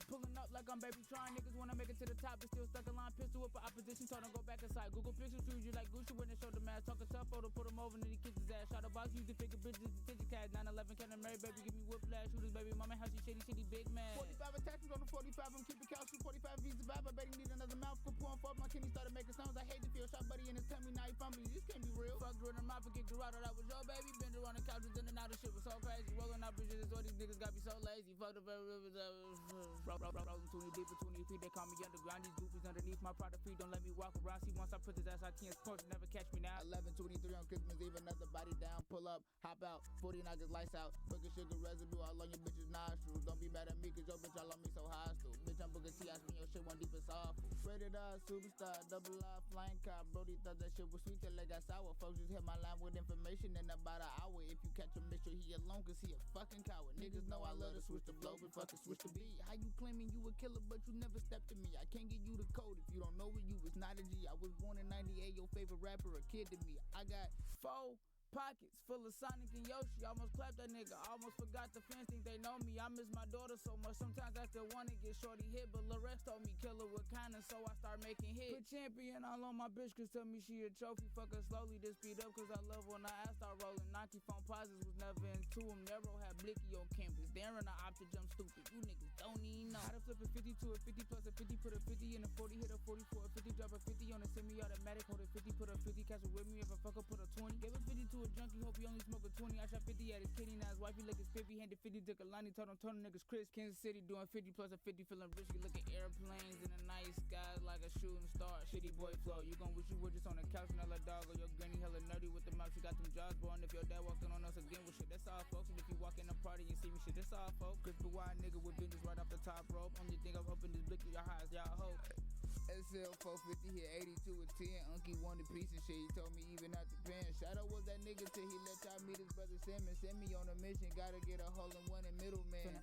Pulling up like I'm baby trying. Niggas wanna make it to the top, but still stuck in line. Pistol with for opposition, told him go back inside. Google pictures, shoes you like Gucci when they show the mask. Talk a tough photo, put him over, and then he kicks his ass. Shot a box, use the figure bitches, detention cat. 9/11, Captain Mary, baby, give me whiplash. Shooters, baby, mama, how she shitty, big man. 45 attachments on the 45, I'm keeping couch through 45 V's survive. I bet he need another mouthful, pouring forth. My kidney started making sounds. I hate to feel shot, buddy, in his tummy. Now he fumbling. This can't be real. Fucked with him out, kicked her out. That was your baby. Been around the couches in and out. The shit was so crazy. Rolling out bridges, all these niggas got me so lazy. Fucked up rolling 20 deep for 20 feet. They call me underground. These goofies underneath my product feet. Don't let me walk around. See, once I put his ass, I can't sports. Never catch me now. 11:23 on Christmas Eve. Another body down. Pull up, hop out. 40 knock his lights out. Fucking sugar residue all on your bitch's nostrils. Don't be mad at me, cause your bitch all on me so hostile. Bitch, I'm booking T. I spin your shit one deep as awful. Rated R, superstar, double R, flying car. Brody thought that shit was sweet till it got sour. Folks just hit my line with information in about an hour. If you catch him, make sure he alone, cause he a fucking coward. Niggas know I love to switch the flow, but fucking switch the beat. How you claiming you a killer, but you never stepped to me? I can't give you the code if you don't know it, you was not a G. I was born in 98, your favorite rapper, a kid to me. I got 4 pockets full of Sonic and Yoshi. Almost clapped that nigga, almost forgot the fans think they know me. I miss my daughter so much, sometimes I still wanna get shorty hit, but Lil Rex told me killer with kinda, so I start making hits. Put champion all on my bitch, cause tell me she a trophy. Fuck her slowly, just speed up, cause I love when I start rolling. Nike phone pauses was never into him. Nero had Blicky on campus. Darren, I opted jump stupid. You niggas don't even know. How to flip a 50 to a 50 plus a 50, put a 50 in a 40, hit a 40 for a 50, drop a 50 on a semi-automatic, hold a 50, put a 50, catch it with me if I fuck up, put a 20. Gave a 50 to a junkie, hope he only smoke a 20. I shot 50 at his kitty, now his wifey look his 50, handed 50 to Kalani, told him turn niggas Chris. Kansas City doing 50 plus a 50, feeling risky, looking airplanes in the night skies like a shooting star. Shitty boy flow, you gon' wish you were just on the couch and hella dog, or your granny hella nerdy with the mouth. She got them jaws, boy, and if your dad walking on us again with shit, that's all folks. And if you walk in a party and see me shit, that's all folks. Cause the wide nigga with vengeance right off the top rope. Only thing I've opened this blick to your highs, y'all hope. SL 450 hit 82 and 10. Unky wanted piece of shit. He told me even out the pen. Shadow was that nigga till he let y'all meet his brother Simmons. Send me on a mission. Gotta get a hole in one in middleman.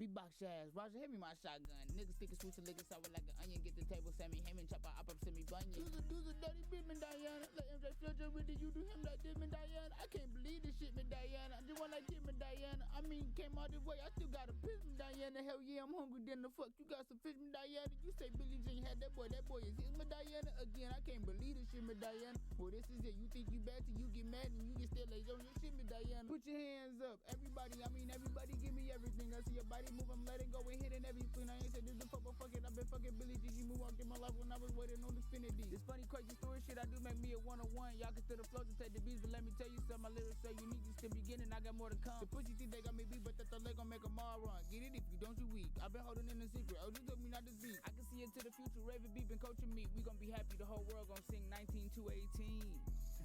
Beatbox ass. Roger, hit me my shotgun. Niggas stick a switch and lick it sour like an onion. Get the table, send me him and chop up, send me bunion. Do's a dirty bitch, man, Diana. Let MJ Fletcher with it. You do him like this, man, Diana. I can't believe this shit, man, Diana. I just want like this, man, Diana. I mean, came all this way. I still got a piss, man, Diana. Hell yeah, I'm hungry. Then the fuck you got some fish, man, Diana. You say Billie Jean had that boy is his, man, Diana. Again, I can't believe this shit, man, Diana. Well, this is it. You think you bad till you get mad and you get still lazy on your shit, man, Diana. Put your hands up, everybody. I mean, everybody give me everything. I see your body move, I'm letting go and hitting everything. I ain't said this before, but fuck it. I've been fucking Billie Jean. She move on in my life when I was waiting on infinity. This funny, crazy story shit I do make me a one-on-one. Y'all can still the flow to take the beats, but let me tell you something. My lyrics so unique, just the beginning. I got more to come. The pussy think they got me beat, but that the leg gon' make them all run. Get it if you don't, you weak. I've been holding in a secret. Oh, just took me not to speak. I can see into the future. Raven B been coaching me. We gon' be happy. The whole world gon' sing 19218.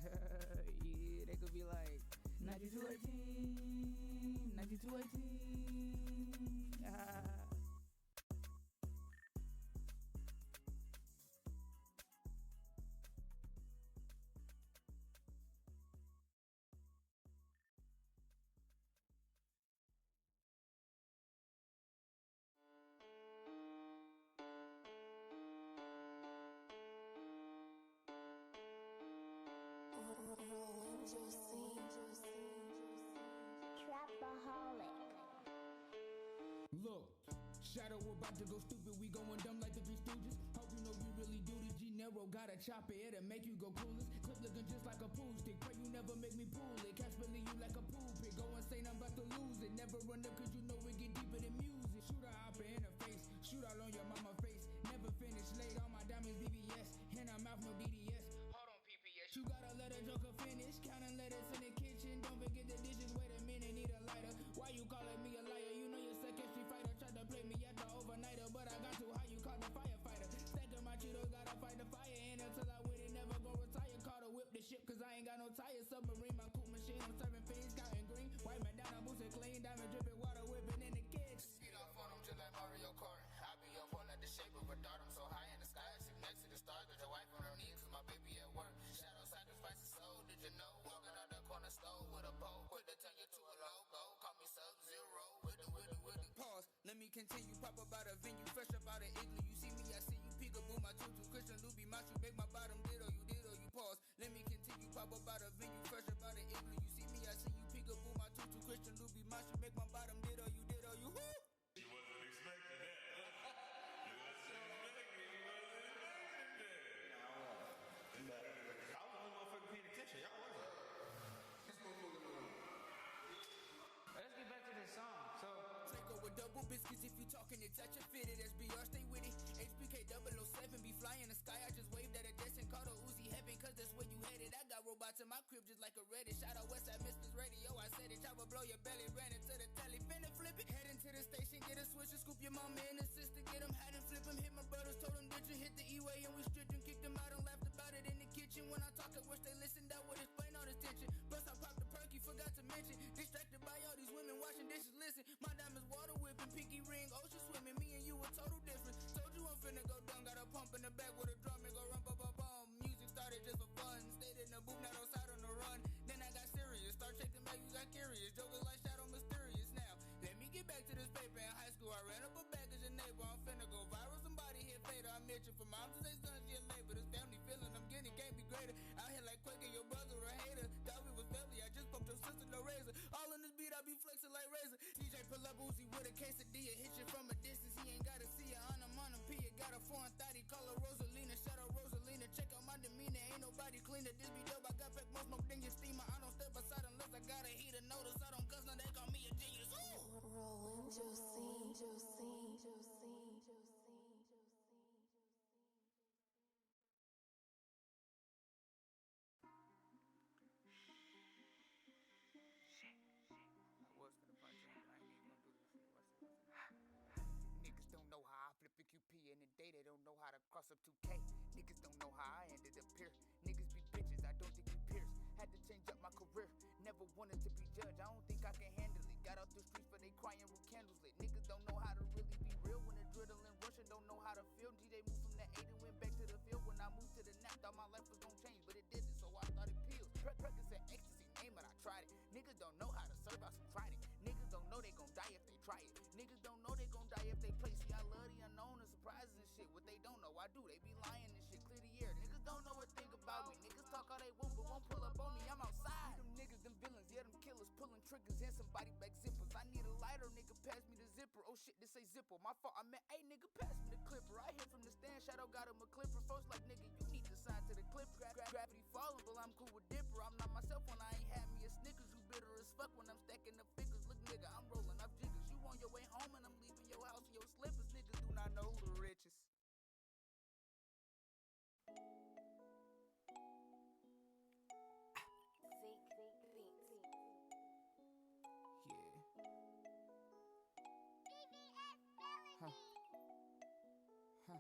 Yeah, they could be like 9218, 9218. Trapaholic. Look, Shadow about to go stupid. We going dumb like the Three Stooges. Hope you know you really do this. Gennaro got a chopper, it'll make you go clueless. Clip looking just like a pool stick. Pray you never make me pull it. Catch Billy you like a pool pig. Go insane, I'm about to lose it. Never run up cause you know it get deeper than music. Shoot a hopper in her face. Shoot all on your mama face. Never finish late. All my diamonds BBS. In her mouth no DDS. Hold on PPS. You gotta let a joker finish. Counting letters in the kitchen. Don't forget the dishes. Wait a minute, need a lighter. Why you calling me a liar? You know you're second street fighter. Tried to play me at the overnighter, but I got too high. You called the firefighter. Stacking my Cheetos, gotta fight the fire in until I win it. Never go retire. Call to whip the ship, cause I ain't got no tires. Submarine, my cool machine. I'm serving fiends, cotton green. White man down, I'm boosted clean. Diamond dripping, water whipping in the kids. Speed off on them just like Mario Kart. I be up on like the shape of a dart. I'm so high in the sky, I sit next to the stars. Got your wife on her knees, cause my baby at work. Shadow sacrifice his soul, did you know? Walking out the corner store with a pole. Quick to turn you to a logo. Call me Sub-Zero. With the pause. Let me continue. Pop up out a venue, fresh up out of igloo. You see me, I see you. Peekaboo, my tutu. Christian Luby, my shoe. Make my bottom ditto. You ditto, you pause. Let me continue. Pop up out a venue, fresh up out of igloo. You see me, I see you. Peekaboo, my tutu. Christian Luby, my shoe. Make my bottom ditto. You ditto, you whoo. She wasn't expecting that. You wasn't expecting that. I was the only motherfucker paying attention. Y'all wasn't. Let's get back to this song. So take over double biscuits if you talking it, touch it, fitted. SBR, stay with it. HBK 007 be flying in the sky. I just waved at a desk and called a Uzi heaven, cause that's where you headed. I got robots in my crib just like a Reddit. Shout out Westside Mistress Radio. I said it, chopper blow your belly. Ran into the telly, finna flip it. Head into the station, get a switch and scoop your mama and the sister. Get them, had him, flip him. Hit my brothers, told them, did you hit the E-way? And we stripped him, kicked him out and laughed about it in the kitchen. When I talk, I wish they listened. That would explain all this tension. Plus I popped the perky, forgot to mention. Distracted by all these women washing dishes. Listen, my diamonds water whipping, pinky ring, ocean swimming. Me and you a total difference. Told you I'm finna go down, got a pump in the back with a drum and go rum, bum, bum, bum. Music started just for fun. Stayed in the booth, not outside on the run. Then I got serious, start checking back, you got curious. Jokers like Shadow mysterious now. Let me get back to this paper in high school. I ran up a baggage a neighbor, I'm finna go viral. Somebody hit fatal. I mentioned from mom to say son, she a labor. This family feeling I'm getting can't be greater. Out here like Quaker, your brother a hater. Thought we was family, I just poked your sister, no razor. All in this beat, I be flexing like razor. DJ pull up Uzi with a quesadilla, hit you from a distance. He ain't gotta see ya on a monopia. Got a foreign thought, he call her Rosalina. Shadow Rosalina, check out my demeanor. Ain't nobody cleaner. This be dope, I got back more smoke than your steamer. I don't step aside unless I got a heater. Notice I don't cuss, now they call me a genius. Ooh. Rollin' Josie. perfect QP in the day, they don't know how to cross up 2K. Niggas don't know how I ended up here. Niggas be bitches, I don't think we pierce. Had to change up my career, never wanted to be judged. I don't think I can handle it. Got out the streets but they crying with candles lit. Niggas don't know how to really be real when adrenaline rushing. Don't know how to feel. DJ moved from the 8 and went back to the field. When I moved to the nap, thought my life was gonna change, but it didn't. So I started pills. Percocet, ecstasy, name it, I tried it. Niggas don't know how to serve out some tried it. Niggas don't know they gon' die if they try it. Niggas don't know they gon' die if they play. See, I love the unknown and surprises and shit. What they don't know, I do. They be lying and shit. Clear the air. Niggas don't know a thing about me. Niggas talk all they want, but won't pull up on me. I'm outside. Them niggas, them villains, yeah, them killers pulling triggers and somebody back zippers. I need a lighter, nigga, pass me the zipper. Oh shit, this say zipper. My fault, I meant, hey, nigga, pass me the clipper. I hear from the stand, Shadow got him a clipper. Folks like, nigga, you need to sign to the clip. Gravity falling, but I'm cool with Dipper. I'm not myself when I ain't had me a Snickers. You bitter as fuck when I'm stacking the figures. Look, nigga, I'm rolling off jiggers. You on your way home and I'm leaving your house in your slippers. Niggas do not know who the richest. Huh. Huh.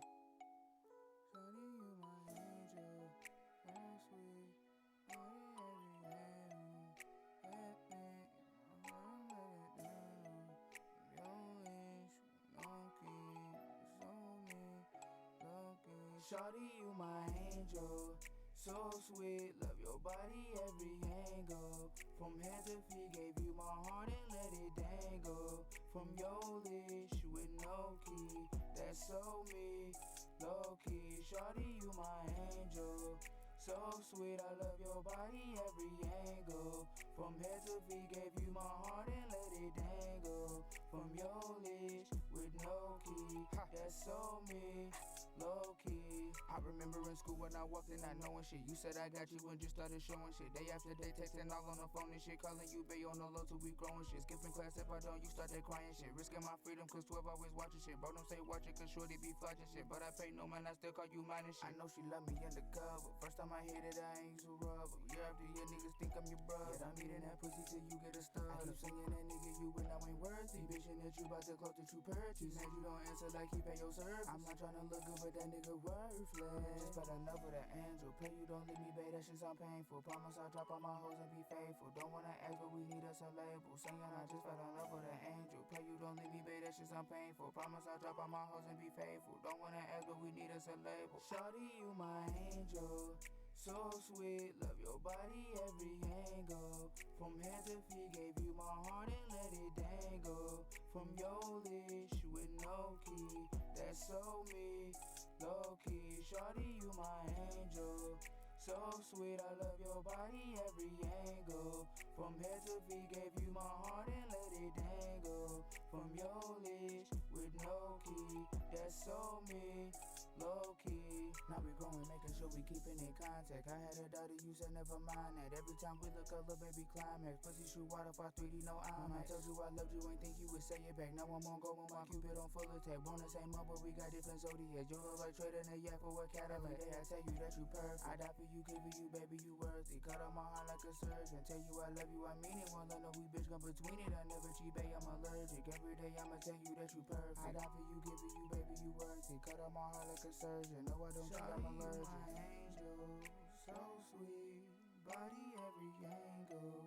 Shawty, you my angel, so sweet. Shawty, you my angel, so sweet. Love your body every angle. From head to feet, gave you my heart and let it dangle. From your lips with no key, that's so me. Low key, shawty, you my angel, so sweet. I love your body every angle. From head to feet, gave you my heart and let it dangle. From your lips with no key, that's so me. Low key, I remember in school when I walked in not knowing shit. You said I got you and just started showing shit. Day after day texting all on the phone and shit. Calling you bae on the low till we growing shit. Skipping class if I don't, you start that crying shit. Risking my freedom cause 12 always watching shit. Bro, don't say watch it cause shorty be flashing shit. But I pay no man, I still call you mine and shit. I know she love me undercover. First time I hit it, I ain't so rubber. Year after year, niggas think I'm your brother. Yet I'm eating that pussy till you get a stud. I keep singing that nigga you and I ain't worthy. Bitchin' that you bout to close the true purchase. And you don't answer like he pay your service. I'm not tryna look good, but that nigga worthless. Just fell in love with an angel. Pray you don't leave me, babe, that shit sound painful. Promise I'll drop all my hoes and be faithful. Don't wanna ask, but we need us a label. Saying I just fell in love with an angel. Pray you don't leave me, babe, that shit sound painful. Promise I'll drop all my hoes and be faithful. Don't wanna ask, but we need us a label. Shawty, you my angel, so sweet. Love your body every angle. From head to feet, gave you my heart and let it dangle. From your lips with no key, that's so me. Low key, shawty, you my angel, so sweet. I love your body every angle. From head to feet, gave you my heart and let it dangle. From your lips with no key, that's so me. Low key, now we growing, making sure we keeping in contact. I had a daughter, you said never mind that. Every time we look up, little baby climax. Pussy shoot waterfall 3D, no IMAX. I told you I loved you, ain't think you would say it back. Now I'm on go with my Cupid on full attack. Born the same month, but we got different zodiacs. You look like trading a yak for a Cadillac. Every day I tell you that you perfect. I die for you, giving you, baby, you worthy. Cut on my heart like a surgeon. Tell you I love you, I mean it. Won't let no we bitch come between it. I never cheat, babe, I'm allergic. Every day I'ma tell you that you perfect. I die for you, giving you, baby, you worthy. Cut on my heart like a surgeon. No, I don't cheat, I'm allergic. My angel, so sweet. Body every angle.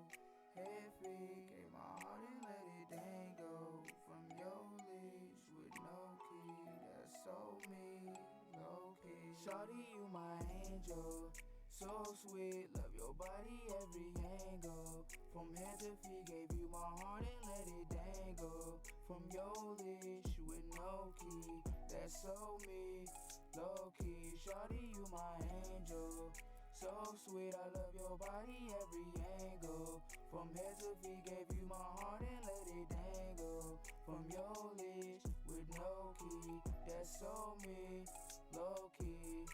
Head feet, gave my heart and let it dangle. From your lips with no key, that's so me. Low key, shawty, you my angel, so sweet. Love your body every angle. From head to feet, gave you my heart and let it dangle. From your lips with no key, that's so me. Low key, shawty, you my angel, so sweet. I love your body every angle. From head to feet, gave you my heart and let it dangle. From your lips with no key, that's so me. Low key.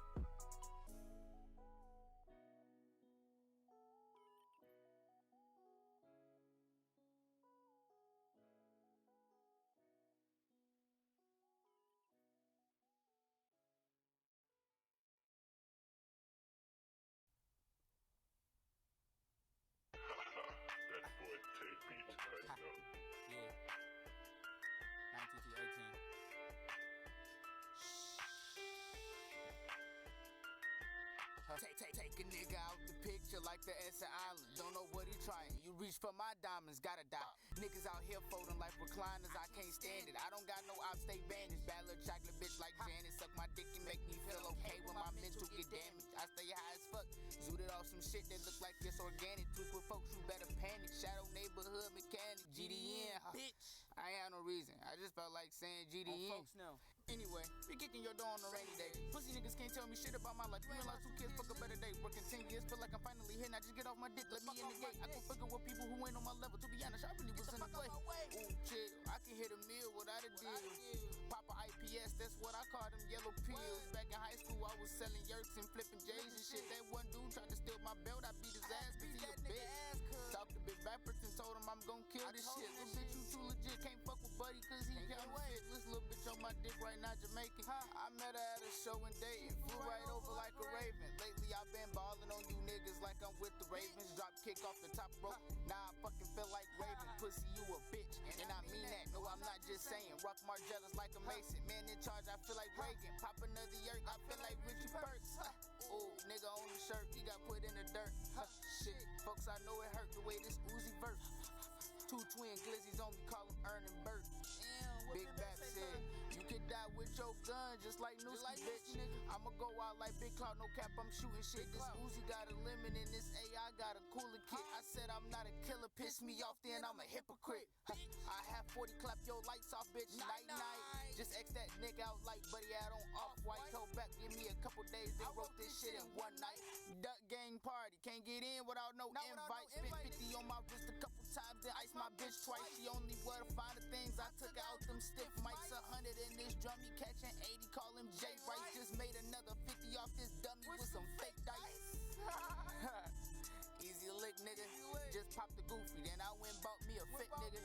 That boy Tay beats cutting up. Yeah. Take a nigga out the picture like the Essen Island. Don't know what he trying. You reach for my diamonds, gotta die. Niggas out here folding like recliners, I can't stand it. I don't got no ops, stay banished. Bad little chocolate bitch like Janet. Suck my dick and make me feel okay when my mental get damaged. I stay high as fuck. Zooted off some shit that look like it's organic. Tweak with folks, you better panic. Shadow neighborhood mechanic. GDN, bitch. I ain't had no reason. I just felt like saying GDN. Anyway, be kicking your door on a rainy day. Pussy niggas can't tell me shit about my life. You realize 2 kids, fuck a better day. Working 10 years, feel like I'm finally hitting. I just get off my dick, let me in the gate. I can fucking with people who ain't on my level. To be honest, I really was in the way. Ooh, chill. I can hit a meal without a deal. Papa IPS, that's what I call them yellow pills. Back in high school, I was selling yurts and flipping J's and shit. That one dude tried to steal my belt. I beat his ass cause he a bitch. Talked to Big Rappers and told him I'm gon' kill this shit. Little bitch, you too legit. Can't fuck with Buddy cause he counterfeit. This little bitch on my dick right now, Jamaican. I met her at a show in Dayton. Flew right over like a raven. Lately, I've been ballin' on you niggas like I'm with the Ravens. Drop kick off the top rope. Now I fucking feel like Raven. Pussy, you a bitch. And I mean that. No, I'm not just saying. Rock Margellas like a Mason. Man in charge, I feel like Reagan. Pop another yerk, I feel like Richie Perks. Ooh, nigga on the shirt, he got put in the dirt. Shit, folks, I know it hurt the way this Uzi verse. 2 twin glizzies on me, call him Ern and Bert. Big Bap said, you can die with your gun just like Newski, bitch. I'ma go out like Big Cloud, no cap, I'm shooting shit. This Uzi got a lemon and this AI got a cooler kit. I said I'm not a killer, piss me off, then I'm a hypocrite. I have 40, clap your lights off, bitch, night. Just X that nigga out like Buddy out on Off-White. Told back, give me a couple days, they wrote this shit in one night. Duck gang party, can't get in without no invite. Spent 50 on my wrist a couple times, then ice my bitch twice. She only were to find the things I took out them stiff mics. 100 in this drum, he catching 80, call him Jay Rice. Just made another 50 off this dummy with some fake dice. Easy lick, nigga. Just popped the goofy, then I went and bought me a fit, nigga.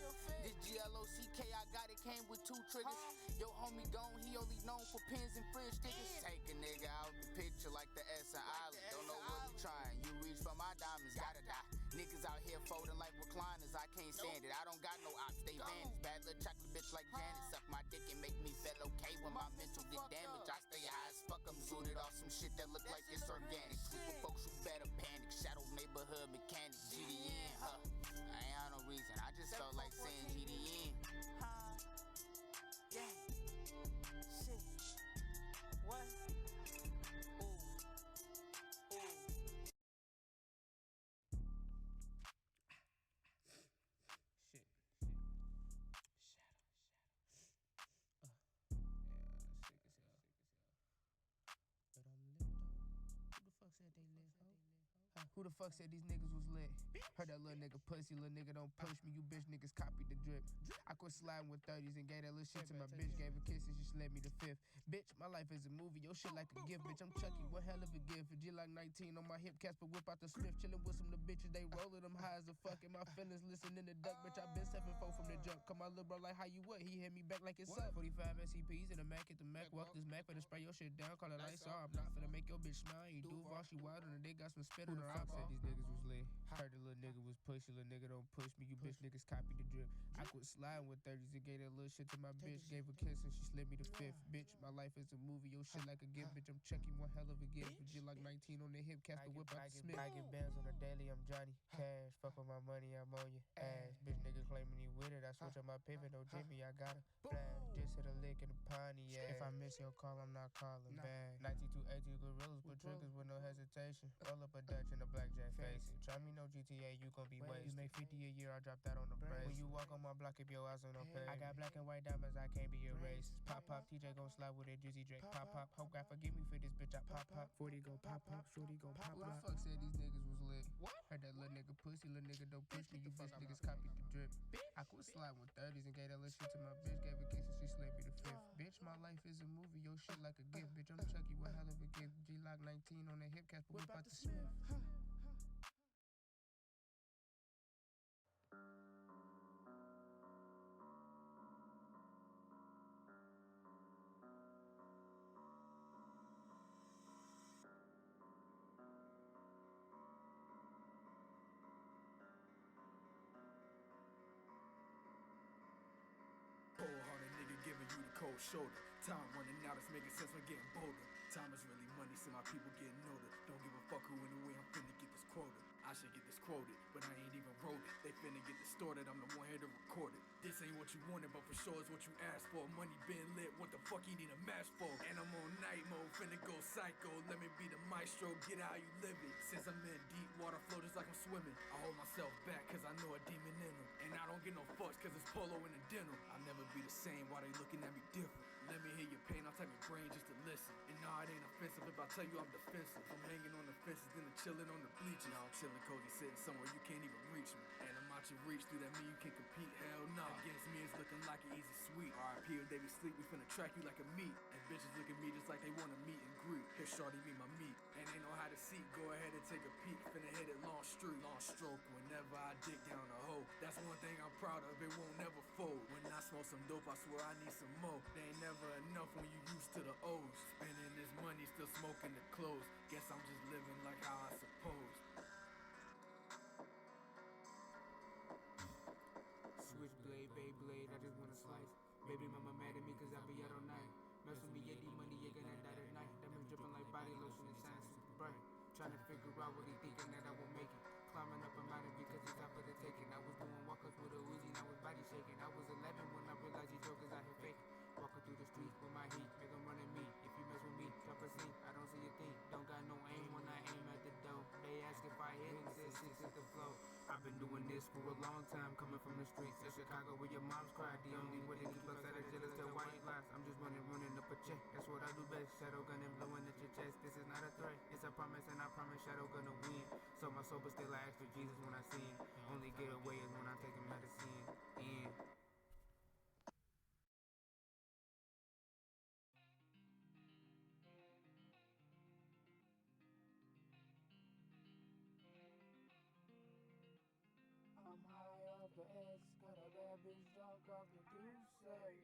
This GLOCK, I got it, came with 2 triggers. Yo, homie gone, he only known for pins and fridge stickers. Take a nigga out the picture like the Essen Island. Don't know what you trying. You reach for my diamonds, gotta die. Niggas out here folding like recliners, I can't stand it. I don't got no ops, they vanished. Bad little chocolate bitch like Janet. Suck my dick and make me feel okay when my mental get damaged. I stay high as fuck, I'm zooted off some shit that look like it's organic. Tweet with folks who better panic. Shadow neighborhood mechanic. GDN, huh? I ain't had no reason, I just felt like saying GDN. Yeah. Shit. What? Ooh. Shit. But I'm lit though. Who the fuck said they lit, ho? Who the fuck said these niggas was lit? Heard that little nigga pussy, little nigga don't push me. You bitch niggas copied the drip. I quit sliding with 30s and gave that little shit to my bitch. Gave a kiss and she slid me the 5th. Bitch, my life is a movie. Your shit like a gift, bitch. I'm Chucky, one hell of a gift. For G like 19 on my hip, Casper whip out the Smith. Chillin' with some of the bitches, they rollin' them high as a fucking. My feelings listening to duck, bitch. I been 7-4 from the jump. Come my little bro like how you what? He hit me back like it's up. 45 SCPs in the Mac at the Mac. Walk this Mac, better spray your shit down. Call it lights off. I'm not finna make your bitch smile. You do all she wild and they got some spit on her eyeball. These niggas was lit. Heard the little nigga was pushy, little nigga don't push me. You bitch niggas copied the drip. I quit sliding with 30s and gave that little shit to my bitch. Gave a kiss and she slid me the 5th. Bitch, my life is a movie. Your shit like a gift, bitch. I'm Chucky, one hell of a gift. With you like 19 on the hip, cast the whip out the Smith. I get bands on the daily, I'm Johnny Cash. Fuck with my money, I'm on your ass. Bitch nigga claiming he with it. I switch up my pivot, no Jimmy, I got a blast. Just hit a lick in the Pontiac. If I miss your call, I'm not calling back. 9280 gorillas with triggers with no hesitation. Roll up a Dutch and a blackjack face. Try me no GTA, you gon' be wasted. You make 50 a year, I drop that on the brace. When you walk on my block, keep your eyes on no pay. I got black and white diamonds, I can't be erased. Pop, TJ gon' slide with a Drizzy Drake. Pop, hope God forgive me for this bitch, I pop. 40 gon' pop, shorty gon' pop. Who the fuck said these niggas was lit? What? Heard that little nigga pussy, little nigga don't push me. You bitch niggas copied the drip. I quit sliding with 30s and gave that little shit to my bitch. Gave a kiss and she slid me the 5th. Bitch, my life is a movie, your shit like a gift. Bitch, I'm Chucky, one hell of a gift. G-Lock 19 on the hip, Casper whip out the Smith. Cold-hearted nigga giving you the cold shoulder. Time running out, it's making sense when getting bolder. Time is really money, so my people getting older. Don't give a fuck who in the way, I'm finna get this quota. I should get this quoted, but I ain't even wrote it. They finna get distorted, I'm the one here to record it. This ain't what you wanted, but for sure it's what you asked for. Money been lit, what the fuck you need a match for? And I'm on night mode, finna go psycho. Let me be the maestro, get how you live it. Since I'm in deep water, flow just like I'm swimming. I hold myself back, cause I know a demon in them. And I don't get no fucks, cause it's polo in the denim. I'll never be the same, why they looking at me different? Let me hear your pain, I'll tap your brain just to listen. And nah, it ain't offensive if I tell you I'm defensive. I'm hanging on the fences, then I'm chilling on the bleachers. Now I'm chilling cozy, sitting somewhere you can't even reach me. And I'm out your reach, do that mean you can't compete? Hell no. Against me it's looking like an easy sweep. RIP or they be sleep, we finna track you like a meat. And bitches look at me just like they wanna meet and greet. Here shorty be my meat, and they know how to seat. Go ahead and take a peek, finna hit it long street. Long stroke whenever I dig down a hole. That's one thing I'm proud of, it won't never fold. When I smoke some dope, I swear I need some more. They ain't never enough when you used to the O's. Spending this money, still smoking the clothes. Guess I'm just living like how I suppose. Switchblade, Beyblade, I just wanna slice. Baby mama mad at me cause I be out all night. Mess with me, yeah, money, you gonna die tonight. Diamonds dripping like body lotion and shining super bright. Trying to figure out what he thinking that I will make it. Climbing up a mountain because it's out for the taking. I was doing walk-ups with a Uzi and I was body shaking. I was 11 when I realized these jokers out here faking. Walking through the streets with my heat, make them run at me. If you mess with me, drop a sink, I don't see a thing. Don't got no aim when I aim at the dough. They ask if I hit and said 6 at the flow. I've been doing this for a long time, coming from the streets of Chicago where your mom's cried. The only way to keep outside of jail is tell why you lies. I'm just running up a check, that's what I do best. Shadow gun and blowing at your chest, this is not a threat. It's a promise and I promise Shadow gonna win. So my soul, but still I ask for Jesus when I sin. Only get away is when I'm taking medicine. In. I'm high off the X, got a bad bitch drunk off the deuce.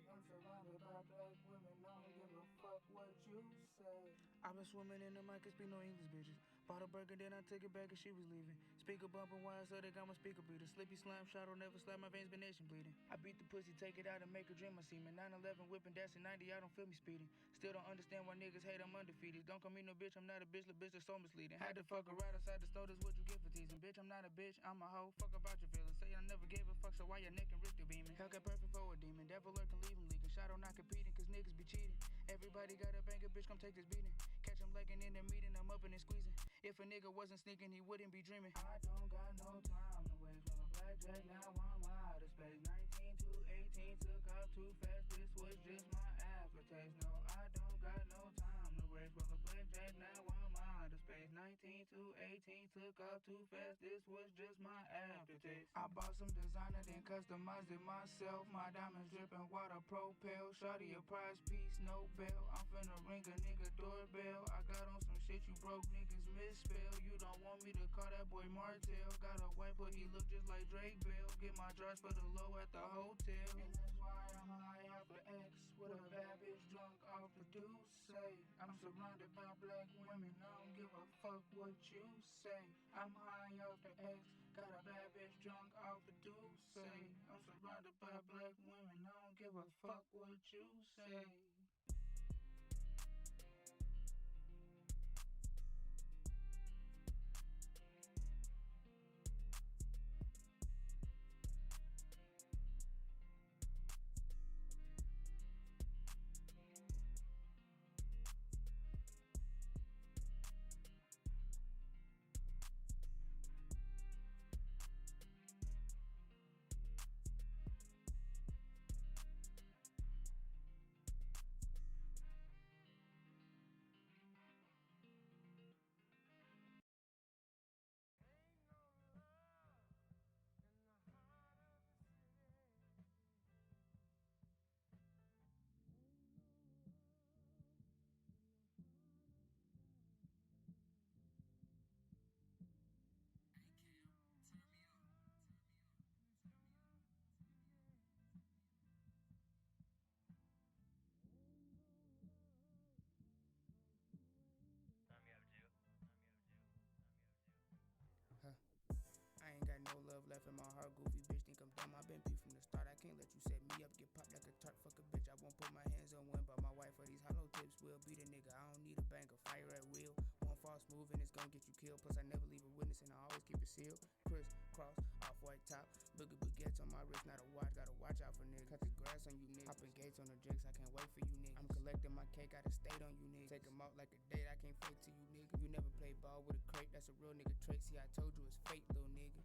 I'm surrounded by black women, I don't give a fuck what you say. I been swimming in the mic, it speak no English, bitches. Bought a burger, then I took it back and she was leaving. Speaker bumping wide, so they got my speaker breather. Slippy slime shot, will never slap, my veins been nation bleeding. I beat the pussy, take it out and make her dream my semen. 911 whipping, dashing 90, I don't feel me speeding. Still don't understand why niggas hate, I'm undefeated. Don't call me no bitch, I'm not a bitch, little bitch, that's so misleading. Had to fuck her right outside the store, that's what you get for teasing. Bitch, I'm not a bitch, I'm a hoe, fuck about your feelings. Say I never gave a fuck, so why your neck and wrist still beaming? Hellcat perfect for a demon, devil lurking, leave him leaking. Shadow not competing, cause niggas be cheating. Everybody got a banger, bitch, come take this beating. Catch him legging in the meeting, I'm up and squeezing. If a nigga wasn't sneaking, he wouldn't be dreaming. I don't got no time to waste on a blackjack, now I'm out of space. 19 to 18, took off too fast, this was just my aftertaste. No, I don't got no time to waste on a blackjack, now I'm out of space. 19 to 18, took off too fast, this was just my aftertaste. I bought some designer, then customized it myself. My diamonds dripping water, propel. Shawty a prize piece, no bell. I'm finna ring a nigga doorbell. I got on some shit you broke niggas misspell. You don't want me to call that boy Martell. Got a white but he look just like Drake Bell. Get my drugs for the low at the hotel. And that's why I'm high off the X with a bad bitch drunk off the deuce. I'm surrounded by black women, I don't give a fuck what you say. I'm high off the X, got a bad bitch drunk off the deuce. I'm surrounded by black women, I don't give a fuck what you say. I ain't got no love left in my heart, goofy bitch think I'm dumb. I been beat from the start, I can't let you set me up, get popped like a tart, fuck a bitch. I won't put my hands on one, but my wife for these hollow tips will beat a nigga. I don't need a bank Like a fire at will. One false move and it's gon' get you killed. Plus I never leave a witness and I always keep it sealed. Criss cross, off-white top, boogie baguettes on my wrist, not a watch. Gotta watch out for niggas. Cut the grass on you niggas. Hopping gates on the jakes, I can't wait for you niggas. I'm collecting my cake, got a state on you niggas. Take 'em out like a date, I can't fake to you nigga. You never play ball with a crate, that's a real nigga trait. See, I told you it's fate, little nigga.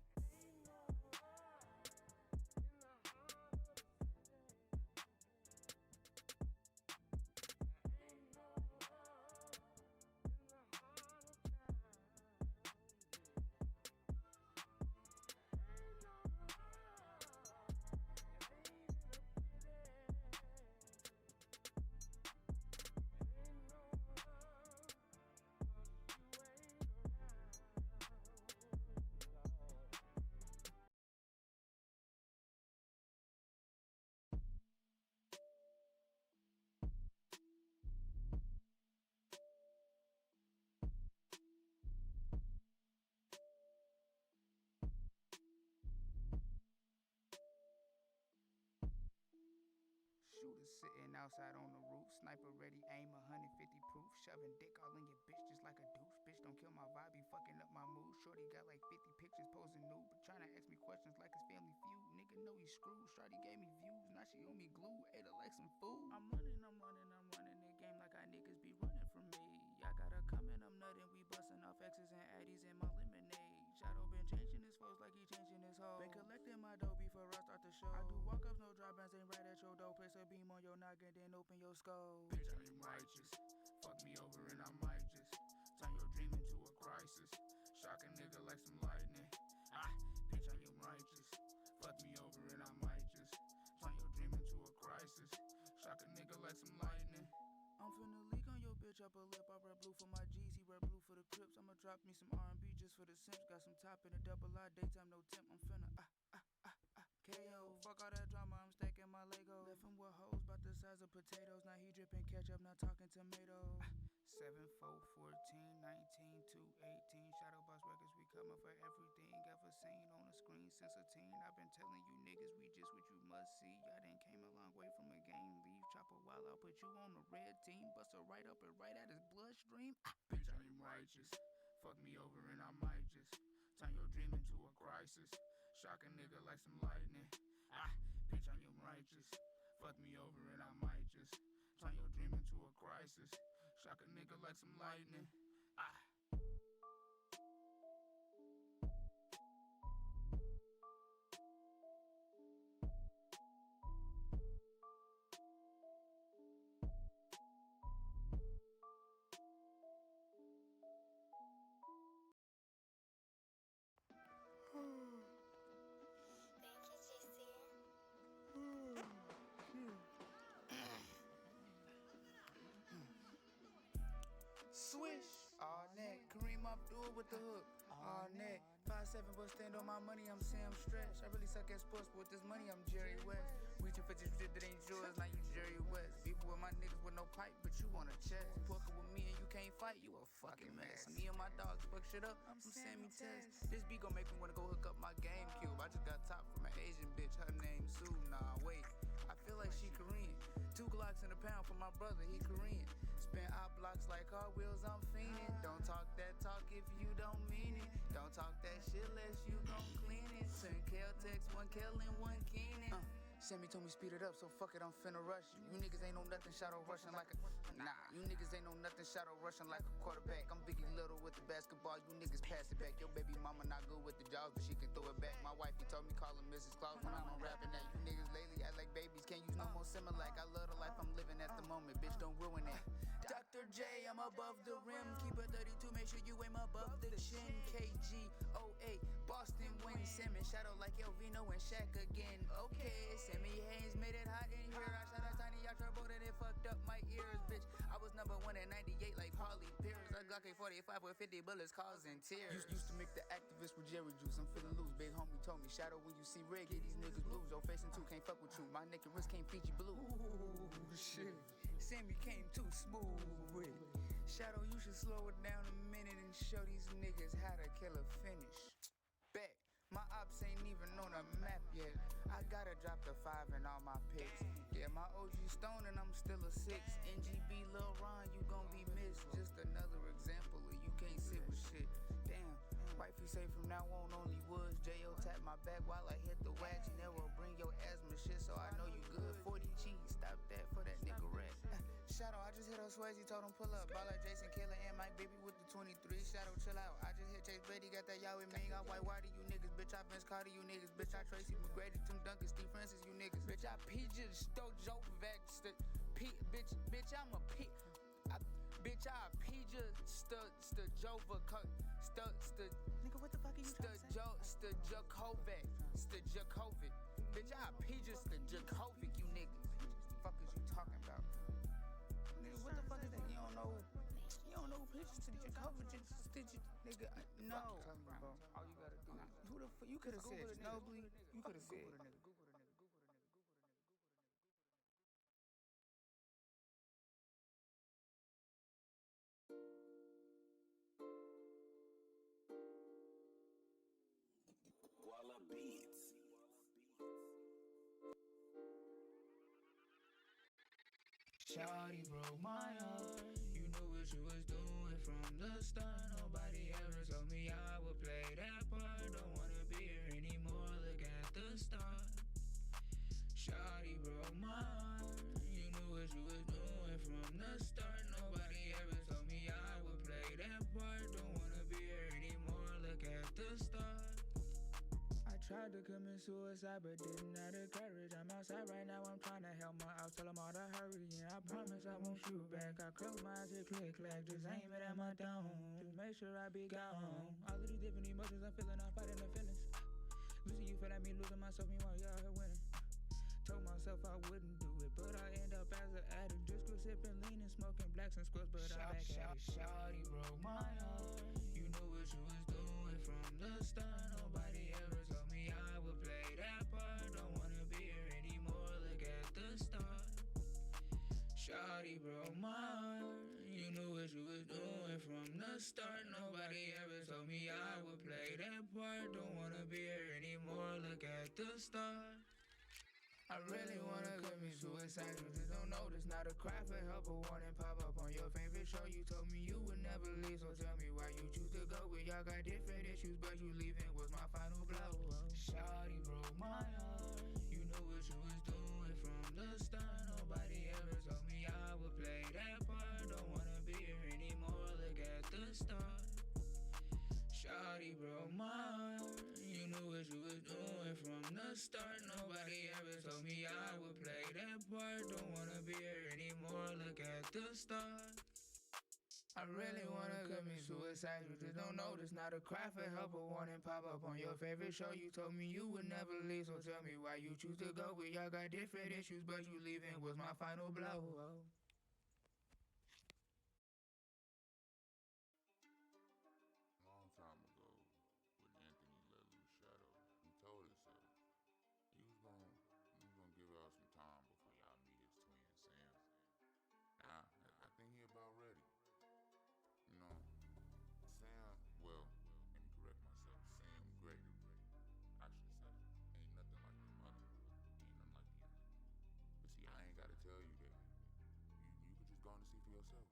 Shooter sitting outside on the roof. Sniper ready, aim 150 proof. Shoving dick all in your bitch just like a douche. Bitch, don't kill my vibe, be fucking up my mood. Shorty got like 50 pictures posing nude, but tryna ask me questions like it's Family Feud. Nigga know he screwed. Shorty gave me views, now she owe me glue. Ate her like some food. I'm running the game like I niggas be running from me. Y'all gotta come and I'm nutting. We busting off X's and Addies in my lemonade. Shadow been changing his foes like he changing his hoe. Been collecting my dough before I start the show. I do walk-ups, no drive-bys, ain't right at your door. Place a beam on your noggin, then open your skull. Bitch, I am righteous. Fuck me over and I might just turn your dream into a crisis. Shock a nigga like some lightning. Bitch, I am righteous. Fuck me over and I might just turn your dream into a crisis. Shock a nigga like some lightning. I'm finna leak on your bitch up a lip. I red blue for my G's, he red blue for the Crips. I'ma drop me some R&B just for the Simps. Got some top in a double I, daytime no temp. I'm finna KO. Fuck all that drama, I'm stacking my Lego. Left him with hoes about the size of potatoes. Now he dripping ketchup, not talking tomatoes. 7, 4, 14, 19, 2, 18. Shadow Boss Records, we coming for everything ever seen on the screen since a teen. I've been telling you niggas, we just what you must see. Y'all done came a long way from a game. Leave chopper while I'll put you on the red team. Bust her right up and right at his bloodstream. Bitch, I am righteous. Fuck me over and I might just turn your dream into a crisis. Shock a nigga like some lightning. Bitch, I am righteous. Fuck me over and I might just turn your dream into a crisis. Shock a nigga like some lightning. Swish, all net. Kareem Abdul with the hook, all net. 5'7", but stand on my money, I'm Sam Stretch. I really suck at sports, but with this money, I'm Jerry West. We 250 shit that ain't yours, now you Jerry West. People with my niggas with no pipe, but you want a chest. Poker with me and you can't fight, you a fucking mess. Me and my dogs fuck shit up, I'm Sammy Test. This beat gon' make me wanna go hook up my GameCube. I just got top from an Asian bitch, her name Sue. Nah, wait, I feel like she Korean. 2 Glocks in a pound for my brother, he Korean. Spin out blocks like car wheels, I'm fiending. Don't talk that talk if you don't mean it. Don't talk that shit less you gon' clean it. 10 Kel-Tex, 1 Kellen, 1 Keenan. Sammy told me speed it up, so fuck it, I'm finna rush you. You niggas ain't know nothing, shadow rushing like a... Nah, you niggas ain't know nothing, shadow rushing like a quarterback. I'm Biggie Little with the basketball, you niggas pass it back. Your baby mama not good with the jaws, but she can throw it back. My wifey told me call her Mrs. Claus when I'm rapping that. You niggas lately act like babies, can't use no more Similac. I love the life I'm living at the moment, bitch, don't ruin it. Dr. J, I'm above the rim. Keep a 32, make sure you aim above the chin. KG08, Boston Wayne Simmons. Shadow like Elvino and Shaq again. Okay, Sammy Haynes made it hot in here. I shot a tiny out turbo, then it fucked up my ears, bitch. I was number 1 in 98 like Pauly Pierce. I Glock A45 with 50 bullets causing tears. Used to make the activist with Jerry Juice. I'm feeling loose, big homie told me. Shadow, when you see red, get these niggas blues. Your facing 2 can't fuck with you. My neck and wrist can't feed you blue. Ooh, shit. Sammy came too smooth with it. Shadow, you should slow it down a minute and show these niggas how to kill a finish. Back, my ops ain't even on a map yet. I gotta drop the 5 in all my picks. Yeah, my OG stone and I'm still a 6. NGB Lil Ron, you gon' be missed. Just another example of you can't sit with shit. Damn, wifey say from now on only woods. J.O. tap my back while I hit the wax. Never bring your asthma shit, so I know you good. 40 cheese, stop that for that nigga rat. Shadow, I just hit on Swayze, told him pull up. Ball like Jason Killer and Mike Baby with the 23. Shadow, chill out. I just hit Chase Brady, got that y'all with me. Got white to you niggas, bitch. I Vince Carter, you niggas, bitch. I Tracy McGrady, Tim Duncan, Steve Francis, you niggas, bitch. I PJ Stojo Vax, bitch. I'm a P. Bitch, I PJ Stajova, Nigga, what the fuck are you trying to say? Stajokovic, bitch. I PJ Stajokovic, you niggas. Fuck is you talking about? Nigga, what the fuck is that? You don't know who PJ Stajokovic is, nigga. No. All you gotta do is who the fuck you could have said Ginobili. You could have said. Walla Beats. Shawty broke my heart. You knew what you was doing from the start. Nobody ever told me I would play that part. Don't wanna be here anymore. Look at the start. Shawty broke my heart. You knew what you was doing from the start. Nobody ever told me I would play that part. Don't wanna be here anymore. Look at the start. I tried to commit suicide, but didn't have the courage. I'm outside right now, I'm trying to help my out, tell them all to hurry. And I promise I won't shoot back. I close my eyes, hit click, clack, just aim it at my dome. Just make sure I be gone. All of these different emotions I'm feeling, I'm fighting the feelings. Losing you feel like me losing myself, meanwhile you out here winning. Told myself I wouldn't do it, but I end up as an addict. Just quit sipping, leaning, smoking blacks and squirts, but I'm back at it. Shawty broke my heart. You knew what you was doing from the start. Nobody ever told me I would play that part. Don't wanna be here anymore. Look at the start. Shawty broke my heart. You knew what you was doing from the start. Nobody ever told me I would play that part. Don't wanna be here anymore. Look at the start. I really wanna commit suicide, you just don't know this. Not a cry for help, a warning pop up on your favorite show. You told me you would never leave, so tell me why you choose to go. We all got different issues, but you leaving was my final blow. Shawty broke my heart. You knew what you was doing from the start. Nobody ever told me I would play that part. Don't wanna be here anymore. Look at the start. Shawty broke my heart. You knew what you was doing from the start. Nobody ever told me I would play that part. Don't wanna be here anymore. Look at the start. I really wanna commit suicide. You just don't know this. Not a cry for help, a warning pop up on your favorite show. You told me you would never leave, so tell me why you choose to go. We all got different issues, but you leaving was my final blow. Long time ago, when Anthony let loose Shadow, he told us he was gonna give y'all some time before y'all meet his twin Sam. Nah, I think he about ready. You know, Sam, well, let me correct myself. Sam Grady, I should say, ain't nothing like his mother. Ain't nothing like either. But see, I ain't gotta tell you that. You could just go on and see for yourself.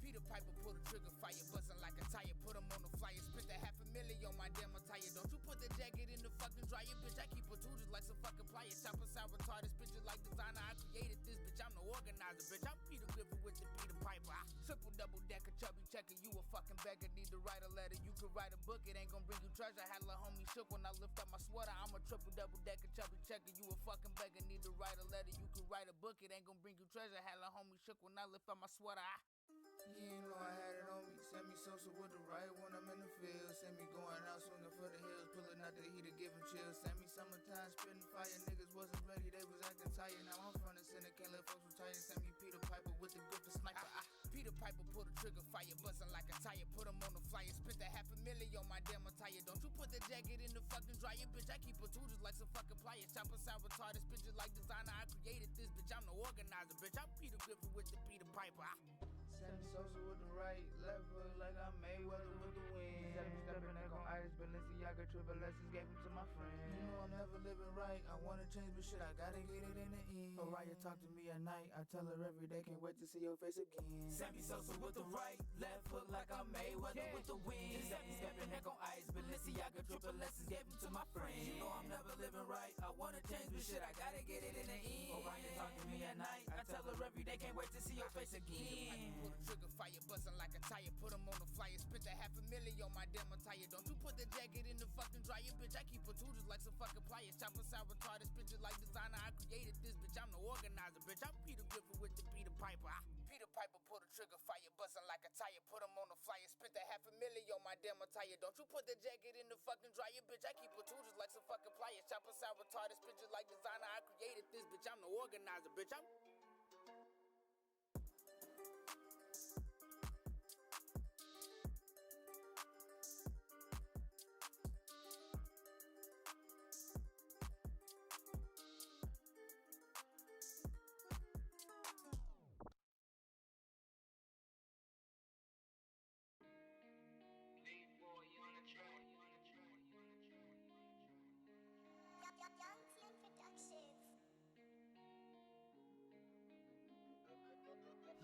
Peter Piper pull the trigger, fire buzzing like a tire. Put him on the flyer, spent a $500,000 on my damn attire. Don't you put the jacket in the fucking dryer, bitch. I keep a tool just like some fucking pliers. Chopper side retarded, bitches like designer. I created this, bitch. I'm the organizer, bitch. I'm Peter Griffin with the Peter Piper. Triple double decker, chubby checker. You a fucking beggar, need to write a letter. You could write a book, it ain't gonna bring you treasure. Had a homie shook when I lift up my sweater. I'm a triple double decker, chubby checker. You a fucking beggar, need to write a letter. You could write a book, it ain't gonna bring you treasure. Had a homie shook when I lift up my sweater. You ain't know I had it on me. Send me social with the right when I'm in the field. Send me going out swinging for the hills, pulling out the heater, giving chills. Send me summertime, spitting fire. Niggas wasn't ready, they was acting tired. Now I'm front and center, can't let folks retire. Send me Peter Piper with the grip of sniper. Peter Piper pull the trigger, fire buzzing like a tire. Put him on the flyer, spent a $500,000 on my damn attire. Don't you put the jacket in the fucking dryer, bitch. I keep a tool just like some fucking pliers. Chopper side retarded, bitches like designer. I created this, bitch. I'm the organizer, bitch. I'm Peter Griffin with the Peter Piper. Sammy Sosa with the right, left hook like I'm Mayweather with the wind. Stepping back on ice, Balenciaga triple S's gave him to my friend. You know I'm never living right, I wanna change but shit, I gotta get it in the end. Mariah talk to me at night, I tell her every day, can't wait to see your face again. Sammy Sosa with the right, left hook like I'm Mayweather with the wind. Stepping back on ice, Balenciaga triple S's gave him to my friend. You know I'm never living right, I wanna change but shit, I gotta get it in the end. Mariah talk to me at night, I tell her every day, can't wait to see your face again. Pull the trigger, fire bustin' like a tire. Put 'em on the flyer, spent a $500,000 on my demo tire. Don't you put the jacket in the fucking dryer, bitch. I keep a tool just like some fucking pliers. Chopper sour retarded, picture like designer. I created this, bitch. I'm the organizer, bitch. I'm Peter Griffin with the Peter Piper. Peter Piper, pull the trigger, fire bustin' like a tire. Put 'em on the flyer, spent a $500,000 on my demo tire. Don't you put the jacket in the fucking dryer, bitch. I keep a tool just like some fucking pliers. Chopper sour retarded, picture like designer. I created this, bitch. I'm the organizer, bitch. I'm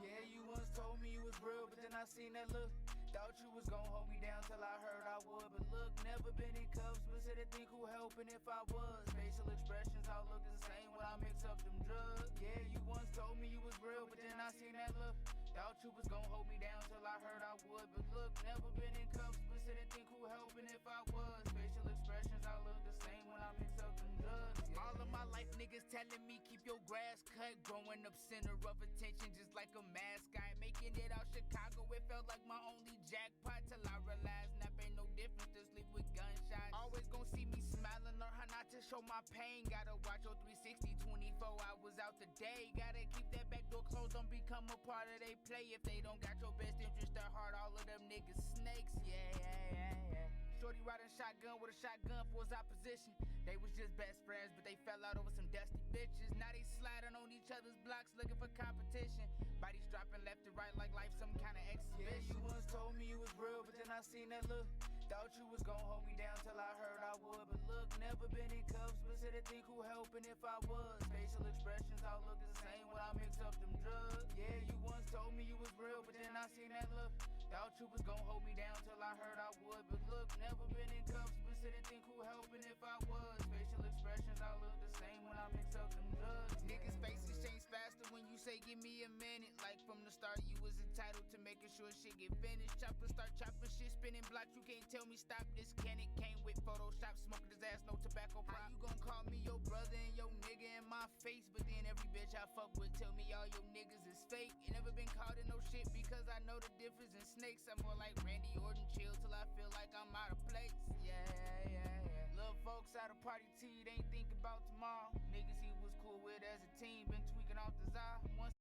Yeah, you once told me you was real, but then I seen that look. Thought you was gon' hold me down till I heard I would. But look, never been in cuffs, but said to think who helping if I was. Facial expressions all look the same when I mix up them drugs. Yeah, you once told me you was real, but then I seen that look. Thought you was gon' hold me down till I heard I would. But look, never been in cuffs, but said to think who helping if I was. Facial expressions all look the same when I mix up them drugs. all of my life, niggas telling me keep your grass cut. Growing up center of attention just like a mascot. Making it out Chicago, it felt like my only jackpot. Till I realized nap ain't no difference to sleep with gunshots. Always gon' see me smiling, learn how not to show my pain. Gotta watch your 360, 24 hours out the day. Gotta keep that back door closed, don't become a part of they play. If they don't got your best interest at heart, all of them niggas snakes. Yeah. Shorty riding shotgun with a shotgun for his opposition. They was just best friends, but they fell out over some dusty bitches. Now they sliding on each other's blocks looking for competition. Bodies dropping left and right like life some kind of exhibition. Yeah, you once told me you was real, but then I seen that look. Thought you was gon' hold me down till I heard I would. But look, never been in cuffs, but said to think who helping if I was. Facial expressions all look the same when I mix up them drugs. Yeah, you once told me you was real, but then I seen that look. Thought you was gon' hold me down till I heard I would. But look, never been in cuffs, but said to think who helping if I was. Facial expressions all look the same when I mix up them drugs. Niggas' faces change faster when you say give me a minute. Like from the start you was entitled to making sure shit get finished. Chopper start chopping shit, spinning blocks. You can't tell me stop this. Can it came with Photoshop, smoking his ass, no tobacco prop. How you gon' call me your brother and your nigga in my face? But then every bitch I fuck with tell me all your niggas is fake. You never been caught in no shit because I know the difference in snakes. I'm more like Randy Orton, chill till I feel like I'm out of place. Yeah. Little folks out of party T, they ain't think about tomorrow. Niggas he was cool with as a team, been tweaking off the Once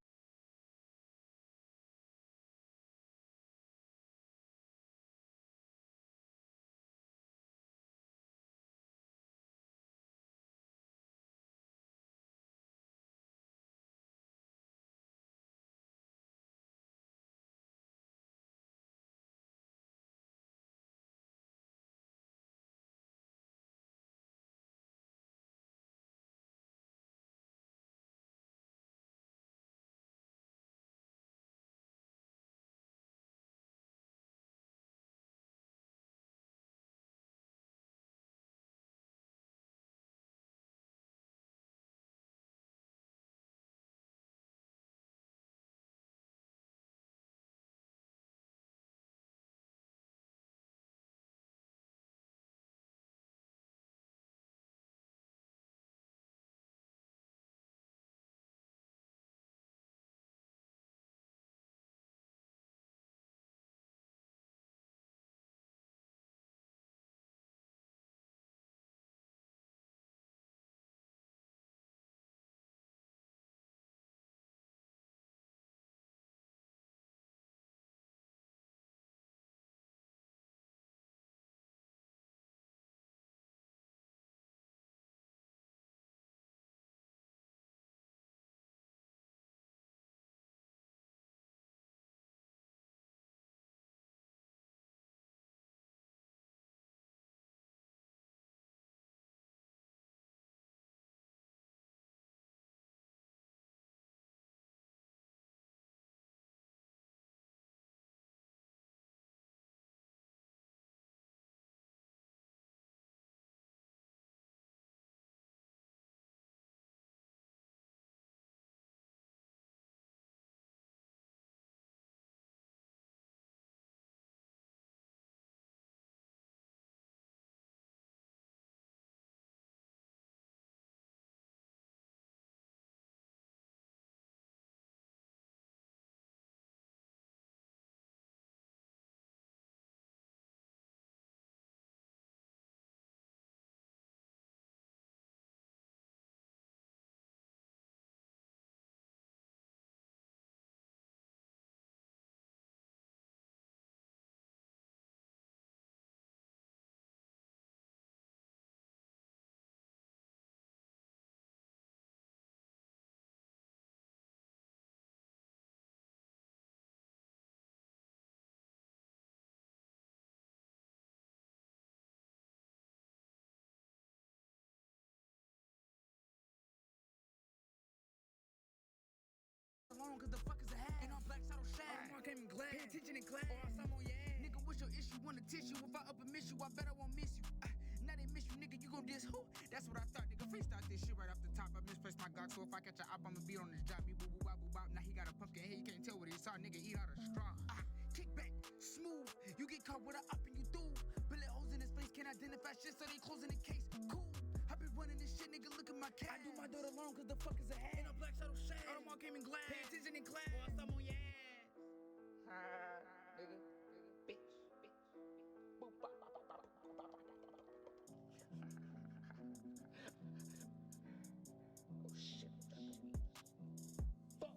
came in glass. Pay attention in class, or else I'm on your ass. Nigga, what's your issue? Want a tissue? If I up and miss you, I bet I won't miss you. Now they miss you, nigga, you gon' diss who? That's what I thought, nigga. Freestyle this shit right off the top. I misplaced my Glock, so if I catch a op, I'ma beat on this job. Me boo boo bop boo bop. Now he got a pumpkin head, you can't tell what he saw. Nigga, eat out a straw. Kick back, smooth. You get caught with a up and you through. Bullet holes in his face, can't identify shit, so they closing the case. Cool. I been running this shit, nigga. Look at my cat. I do my door alone, cause the fuck is a hat. Ain't no black shadow shade. All them all came in glass. Pay attention in class, or else I'm on your ass. Nigga. Bitch. Boop, bop, bop, bop, bop, bop, bop, bop. Oh shit. Fuck.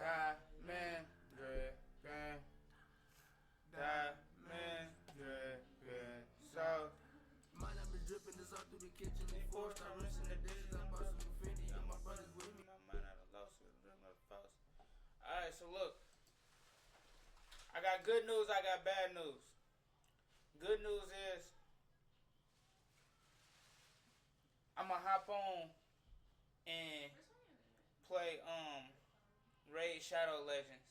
Diamond, good. Diamond, good. So, My name is dripping this all through the kitchen. They forced, I'm rinsing the dishes. I bought some Fendi, and my brother's with me. my mind out of lost it. Alright, so look. I got good news, I got bad news. Good news is I'ma hop on and play Raid Shadow Legends.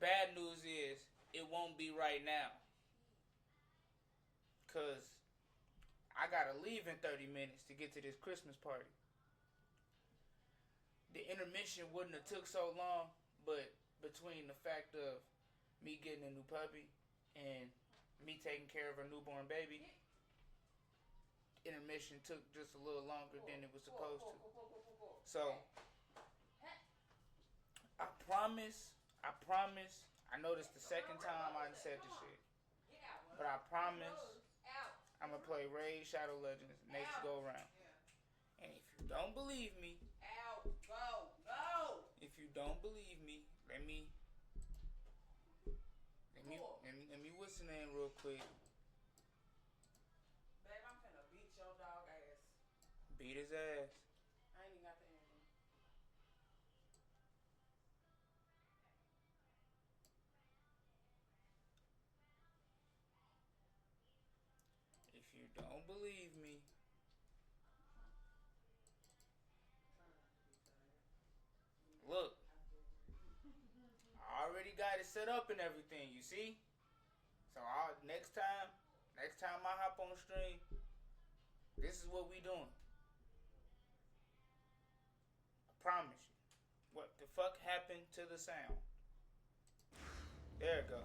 Bad news is it won't be right now. Cause I gotta leave in 30 minutes to get to this Christmas party. The intermission wouldn't have took so long, but between the fact of me getting a new puppy and me taking care of a newborn baby, intermission took just a little longer than it was supposed to. So I promise, I know this the second time I done said this shit, but I promise I'm gonna play Raid Shadow Legends next go round. And if you don't believe me, if you don't believe me, let me what's the name real quick. Babe, I'm finna beat your dog ass. Beat his ass. I ain't even got the ending. If you don't believe me, look, I already got it set up and everything, you see? So next time I hop on stream, this is what we doing. I promise you. What the fuck happened to the sound? There it go.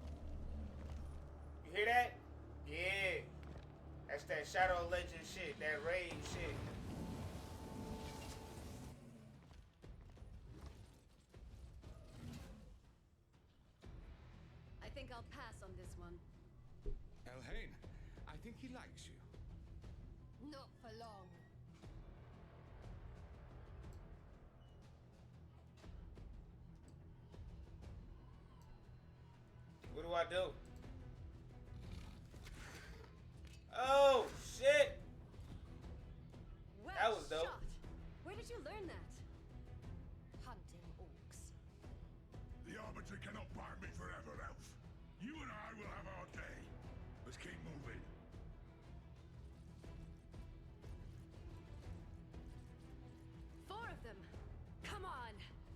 You hear that? Yeah. That's that Shadow Legend shit, that Raid shit. I think I'll pass on this one. Elhain, I think he likes you. Not for long. What do I do? Oh, shit! Well That was dope. shot. Where did you learn that? Hunting orcs. The Arbiter cannot bind me forever, Elf. You and I will have our day. Let's keep moving. Four of them. Come on.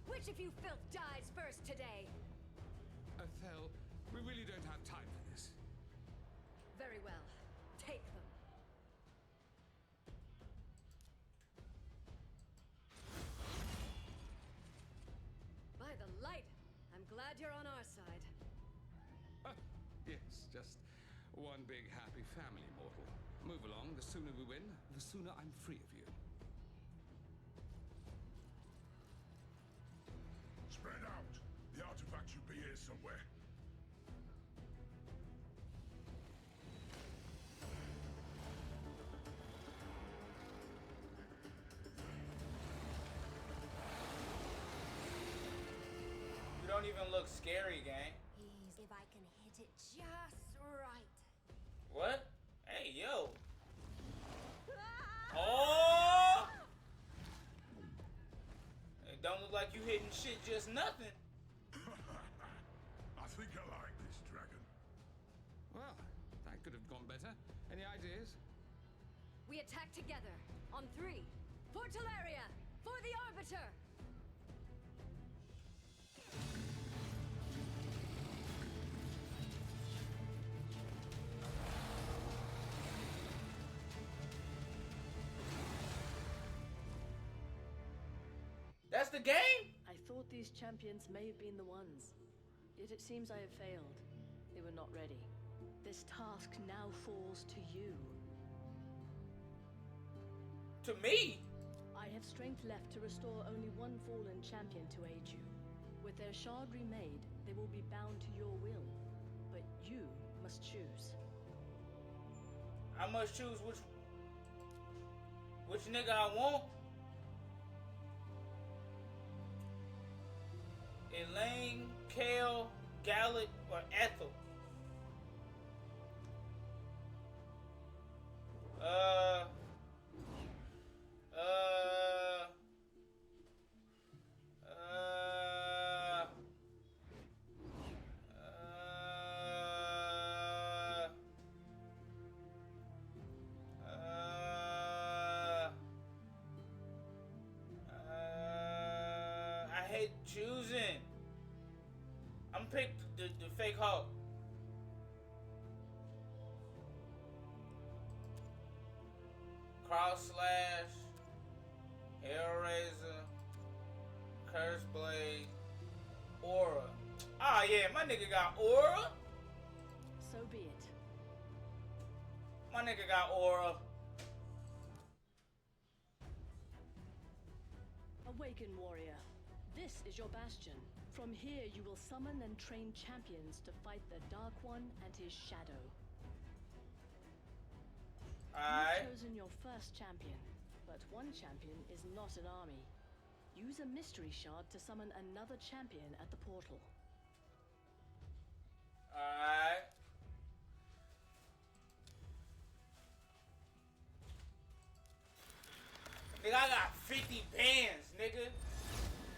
Which of you filth dies first today? Thel, we really don't have time for this. Very well. Take them. By the light, I'm glad you're on our side. Yes, just one big happy family, mortal. Move along. The sooner we win, the sooner I'm free of you. Spread out. The artifact should be here somewhere. You don't even look scary, gang. Ease if I can hit it just right. What? Hey, yo. Oh! It don't look like you hitting shit, just nothing. I think I like this dragon. Well, could have gone better. Any ideas? We attack together. On 3. For Teleria! For the Arbiter! That's the game? I thought these champions may have been the ones. Yet it seems I have failed. They were not ready. This task now falls to you. To me? I have strength left to restore only one fallen champion to aid you. With their shard remade, they will be bound to your will. But you must choose. I must choose which nigga I want. Elaine, Kale, Gallet, or Ethel? I hate choosing. I'm pick the fake Hulk. Cross Slash, Hellraiser, Curse Blade, Aura. Ah yeah, my nigga got Aura. So be it. My nigga got Aura. Awaken, warrior. This is your bastion. From here, you will summon and train champions to fight the Dark One and his shadow. You've chosen your first champion, but one champion is not an army. Use a mystery shard to summon another champion at the portal. Alright. Nigga, I got 50 bands, nigga.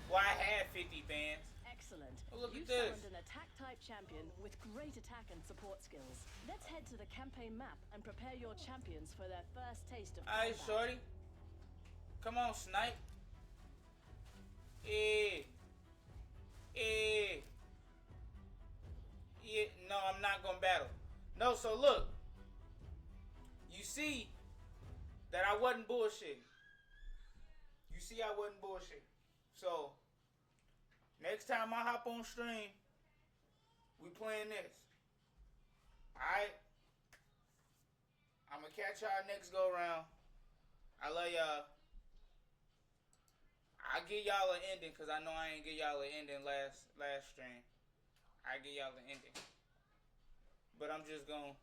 Well, I had 50 bands. Excellent. Oh, look You at this. summoned an attack-type champion with great attack and support skills. Let's head to the campaign map and prepare your champions for their first taste of Alright, combat. shorty. Come on, snipe. Yeah. No, I'm not gonna battle. No, so look. You see that I wasn't bullshitting. You see I wasn't bullshitting. So, next time I hop on stream, we playing this. Alright? I'ma catch y'all next go round. I love y'all. I give y'all an ending because I know I ain't give y'all an ending last stream. I give y'all an ending. But I'm just gonna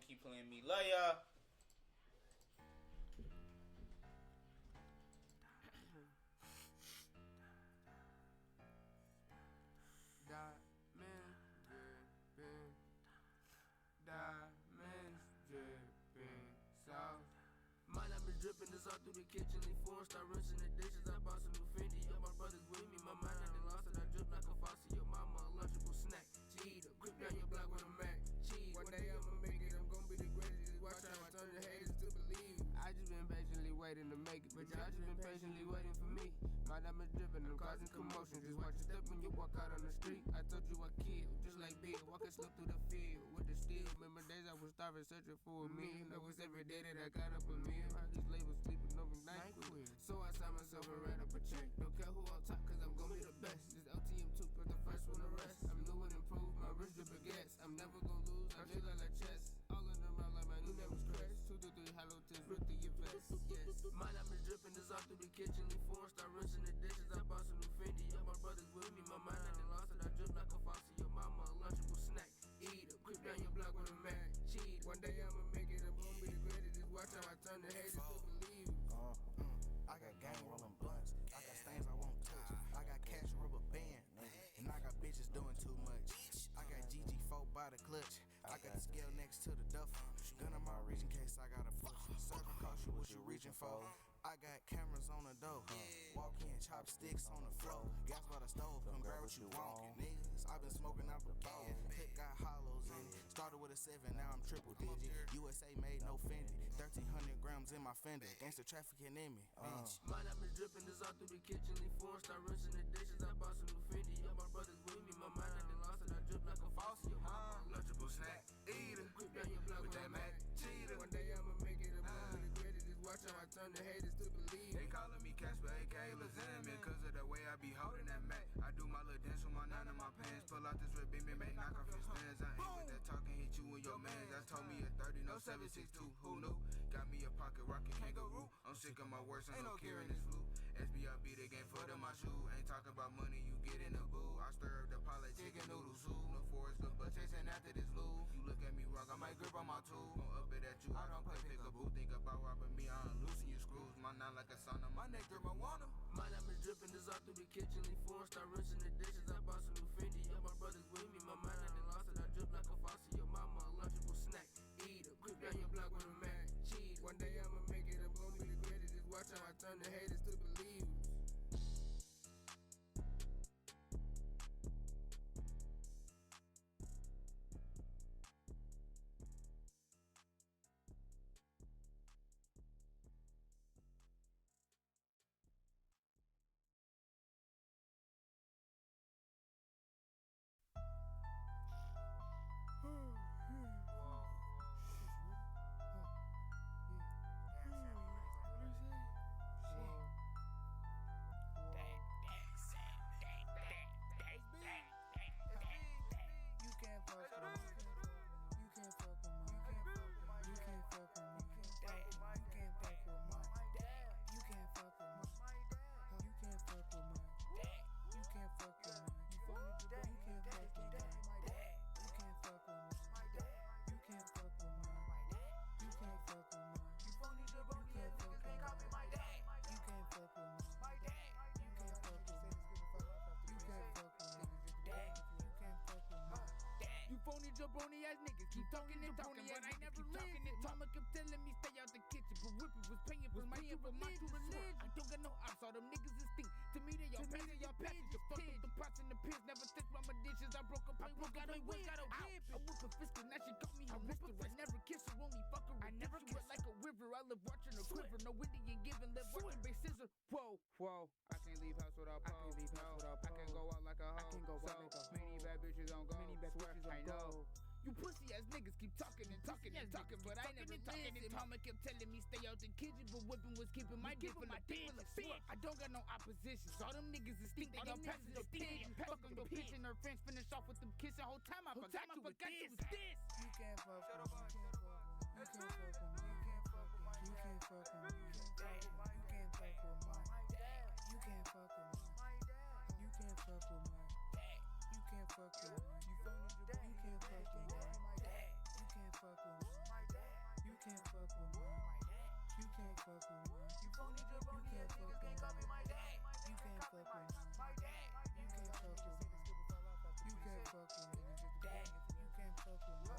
keep playing me. Love y'all. Dripping this all through the kitchen, leave foreign, start rinsing the dishes. I bought some new Fendi, yo, my brother's with me. My mind I done lost it, I drip like a faucet. Your mama a lunchable snack. Cheetah, grip down your block with a Mac. Cheese, one day I'ma make it, I'm gonna be the greatest. Just watch how I turn the haters to believe. I just been patiently waiting to make it, but y'all just been patiently waiting for me. My diamonds dripping, I'm causing commotion. Just watch your step when you walk out on the street. I told you I killed, just like Bill, walking slow through the field with the steel. Remember days I was starving, searching for a meal. That was every day that I got up a meal. These labels sleeping over night queer. So I signed myself and ran up a check. Don't care who on top, cause I'm gonna be the best. This LTM 2 put the first one to rest. I'm new and improved, my wrist dripping gas. I'm never gonna lose, I feel like chess. All in the round like my new name was Chris. 2 to 3 hollow tips, rip through your vest. Yes, my diamonds dripping this all through the kitchen. Leave foreign, start rinsing the dishes. I bought some new Fendi, yo, my brother's with me. My mind I done lost it, I drip like a faucet. Your mama a lunchable snack. Eat up, creep down your block with a Mac. Cheat, one day I'ma make it, I'm gonna be the greatest. Just watch how I turn the haters to believe. I got gang rolling blunts. I got stains I won't touch. I got cash rubber band, nigga. And I got bitches doing too much. I got GG4 by the clutch. I got the scale next to the duffel. Gun in my reach in case I gotta push. Serving cost you what you reaching for. I got cameras on the door. Walk in, chopsticks on the floor. Gas by the stove, come grab what you want. Niggas, I been smoking out the bowl. Pit got hollows in it. Started with a 7, now I'm triple digit. USA made, no Fendi. 1,300 grams in my fender. Gangsta trafficking in me. My diamonds dripping, this all through the kitchen. Leave foreign, start rinsing the dishes. I bought some new Fendi. Yeah, my brothers with me. My mind, I done lost it. I drip like a faucet. Lunchable snack, eater. Creep down your block with that Mac cheater. One day I'ma make it a movie. The greatest is watch how I turn the haters to believe. They calling me Casper, aka Lazanman. Cause of the way I be holding that Mac. I do my little dance with my nine in my pants. Pull out this red beam and make knock off your stands. I ain't with that talking, hit you and your mans. I told me a 30, no 762. Who knew? Got me a pocket rocket kangaroo. I'm sick of my worst, ain't no cure in this flu. SBRB, the game foot in my shoe. Ain't talking about money, you get in the boo. I stir up the pilot chicken noodle soup. No forest good, but chasing after this loo. You look at me wrong, I might grip on my tool. Gon' up it at you, I don't play pick-a-boo. Think about robbing me, I unloosen your screws. My nine like a sauna, my neck drip marijuana. My diamonds dripping, this all through the kitchen. Leave foreign, start rinsing the dishes. I bought some new Fendi, yeah, my brothers with me. My mind, I done lost it, I drip like a faucet. Your mama, a lunchable snack, eater. Creep down your block with a Mac cheater. One day I'ma make it and blow me the greatest. Just watch how I turn the haters to believers. Phony jabroni ass niggas keep talking and talking, but I never listened. Mama kept telling me stay out the kitchen, but whipping was paying for my true religion. I don't got no ops, all them niggas is stink. To me they y'all patches, y'all patches. Just fucked up the pots and the pins, never touched my dishes. I broke a plate, got a whip. I whip a fist and now she call me her mister. I never kiss her, only fuck her. I never kiss her like a river. I live watching her quiver. No Indian giving, live watching base scissor. Whoa, I can't leave house without pole. I can't go out like a hoe. So many bad bitches on go. I know. You pussy ass niggas keep talking and talking and talking, but I never listened. Mama kept telling me stay out the kitchen, but whipping was keeping my dick in my bitch. I don't got no opposition, so all them niggas is stink. They gon' pass it to pigeon. Fuck on your bitch and her friends finish off with them kissing. Whole time I forgot you was this. You can't fuck with me. You can't fuck with me. You can't fuck with me. You can't fuck with me. You can't fuck with me. You can't fuck with me. You can't fuck with me. You phony, you can't fuck with me. You can't fuck with me. You can't fuck with me. You can't fuck with me. You phony, you can't fuck with me. You can't fuck with me. You can't fuck with me. You can't fuck with me. You can't fuck with me. You can't fuck with me.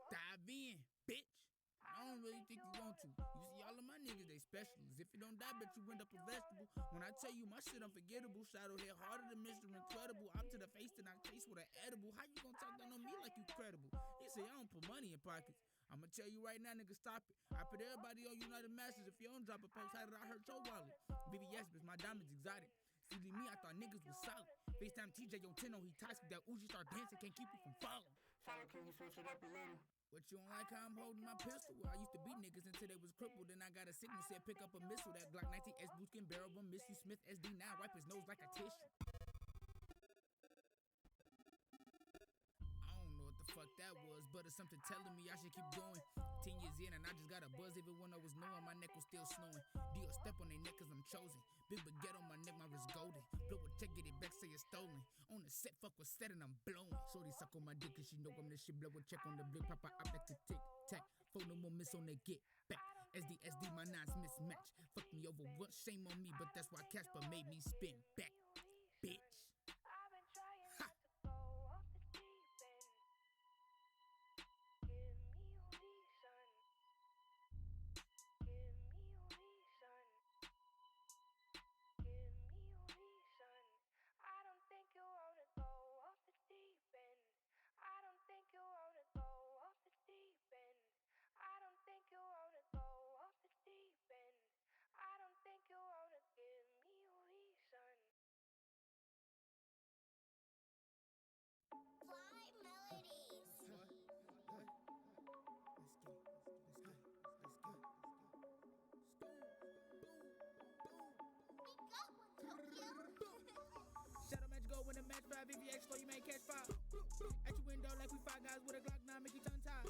Dive in, bitch. I don't really think you want to. You see, all of my niggas, they specialists. If you don't die, bet you end up a vegetable. When I tell you my shit unforgettable, Shadow hit harder than Mr. Incredible. I'm to the face and I taste with an edible. How you gonna talk down on me like you credible? You say I don't put money in pockets. I'ma tell you right now, nigga, stop it. I put everybody on United Masters. If you don't drop a post, how did I hurt your wallet? VVS, bitch, my diamonds exotic. See me, I thought niggas was solid. FaceTime TJ on Tenno, he toxic. That Uzi start dancing, can't keep you from falling. Shadow, can you switch it up a little? What you don't like how I'm holding my pistol? Well, I used to beat niggas until they was crippled. Then I got a signal, said pick up a missile. That Glock 19S boost can barrel one. Miss you Smith SD9, wipe his nose like a tissue. I don't know what the fuck that was, but it's something telling me I should keep going. 10 years in and I just got a buzz. Even when I was knowing my neck was still snowing. Dio step on their neck cause I'm chosen. Big baguette on my neck, my wrist golden. Blow a check, get it back, say it's stolen. On the set, fuck was set and I'm blowing. Shorty suck on my dick cause she know I'm the shit. Blow a check on the blick, papa up like the tick tack. Phone no more miss on the get back. SD, my nines mismatch. Fuck me over once, shame on me, but that's why Casper made me spin back, bitch. Ha! Shadow match go win a match 5. If you X flow, you may catch 5. At your window like we 5 guys with a Glock 9, make you tongue tied.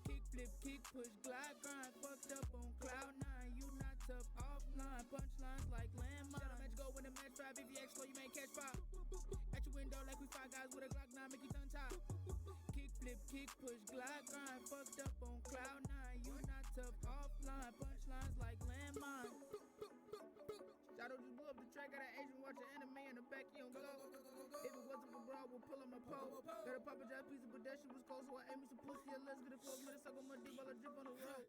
Kick, flip, kick, push, glide, grind. Fucked up on cloud 9. You not tough, offline. Punchlines like landmine. Shadow match go win a match 5. If you X flow, you may catch 5. At your window like we 5 guys with a Glock 9, make you tongue tied. Kick, flip, kick, push, glide, grind. Fucked up on cloud 9. You not tough, offline. Punchlines like landmine. Shadow just blew up the track, got an Asian watch an anime in the back, he don't go. If it wasn't for bro, I would pull on my pole. Got a Papa John's pizza, but that shit was cold, so I ate me some pussy and let's get it close. Let it suck on my dick while I drip on the road.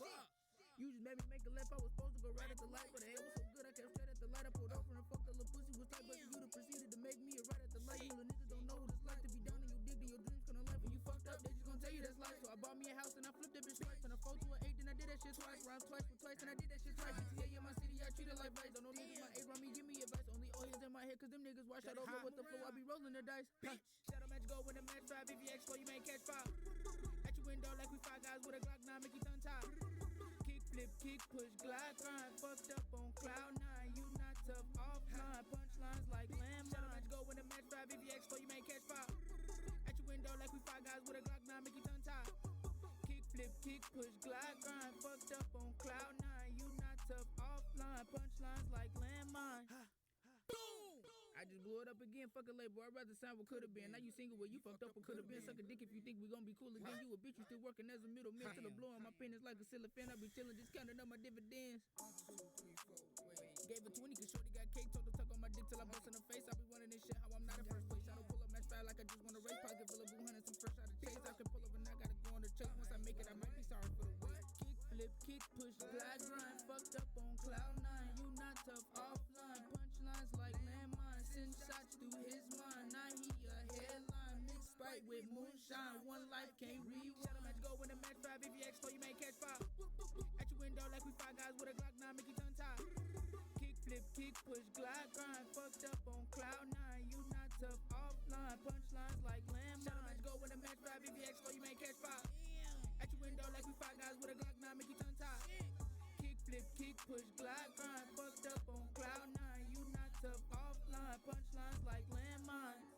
Fuck. You just made me make a left, I was supposed to go right at the light, but the air was so good, I kept straight at the light. I pulled over and fucked the little pussy was tight, but you done proceeded to make me a right at the light. You little niggas don't know what it's like to be down in your dick, to your dreams come to life. When you fucked up, they just gonna tell you that's life. So I bought me a house and I flipped that bitch twice. From a 4 to an 8, then I did that shit twice. Round twice for twice, and I did that shit twice. GTA in my city, I treat it like vice. Don't know niggas my age around me, give me advice. Only old heads in my head, cause them niggas wash out over with the flow. I be rolling the dice. Bitch. Shadow match go win a match 5. If you X flow, you may catch 5. At your window like we 5 guys with a Glock 9, make you tongue tied. Kick, flip, kick, push, glide, grind. Fucked up on cloud 9. You not tough, offline. Punchlines like landmine. Shadow match go win a match 5. If you X flow, you may catch 5. At your window like we 5 guys with a Glock 9, make you tongue tied. Kick, flip, kick, push, glide, grind. Fucked up on cloud 9. You not tough, offline. Punchlines like landmine. Boom! I just blew it up again, fuck a label. I'd rather sign what could've been. Now you single where you fucked up what could've been. Suck a dick if you think we gon' be cool again. You a bitch, you still working as a middleman. Till the blowing my pen is like a cellophane. I be chillin', just counting up my dividends. 1, 2, 3, 4, wait. Gave her 20 cause shorty got cake. Told her tuck on my dick till I bust in her face. I be running this shit how I'm not in first place. I don't pull up match 5 like I just want a race. Pocket full of blue hunters, some fresh out of chase. I can pull up and I gotta go on the chase. Once I make it, I might be sorry for the wait. Kick, flip, kick, push, glide, grind. Fucked up on cloud 9. You not tough, offline. Punchlines like landmine. Send shots through his mind. Now he a headline. Mixed Sprite with moonshine. One life can't rewind. Shadow match go win a match 5. If you X flow, you may catch 5. At your window like we 5 guys with a Glock 9, make you tongue tied. Kick, flip, kick, push, glide, grind. Fucked up on cloud 9. You not tough, offline. Punchlines like landmine. Shadow match go win a match 5. If you X flow, you may catch 5. At your window like we 5 guys with a Glock 9, make you tongue tied. Kick, flip, kick, push, glide, grind. Fucked up on cloud 9. You not tough, offline. Punchlines like landmines.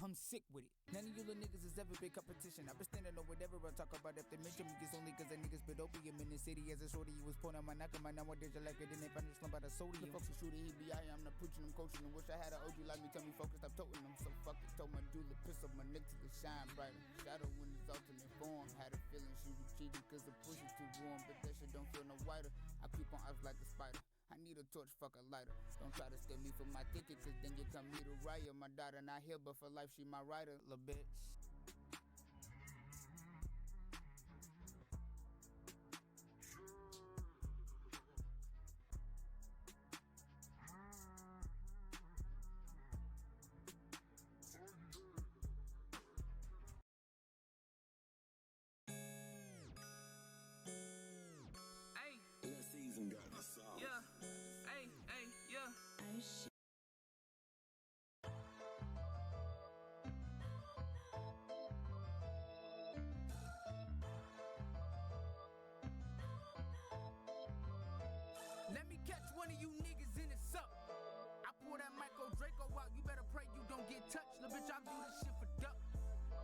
I'm sick with it. None of you little niggas is ever big competition. I been standing on whatever I talk about. If they mention me, it's only cause the niggas spit opium in the city. As a shorty, you was pulling on my neck and my nowadays you like it. Then they find this slump out of sodium. The fuck's a shooter, he be I am not preaching, I'm coaching him. Wish I had an OG like me, tell me focus, stop toting him. So fuck it, told my jeweler, piss up my neck till it shine brighter. Shadow when it's alternate form. Had a feeling she was cheating cause the pussy's too warm. But that shit don't feel no whiter. I creep on ice like a spider. I need a torch, fuck a lighter. Don't try to steal me for my ticket, cause then you come meet a riot. My daughter not here, but for life she my rider, lil' bitch. Oh yeah. I do this shit for duck.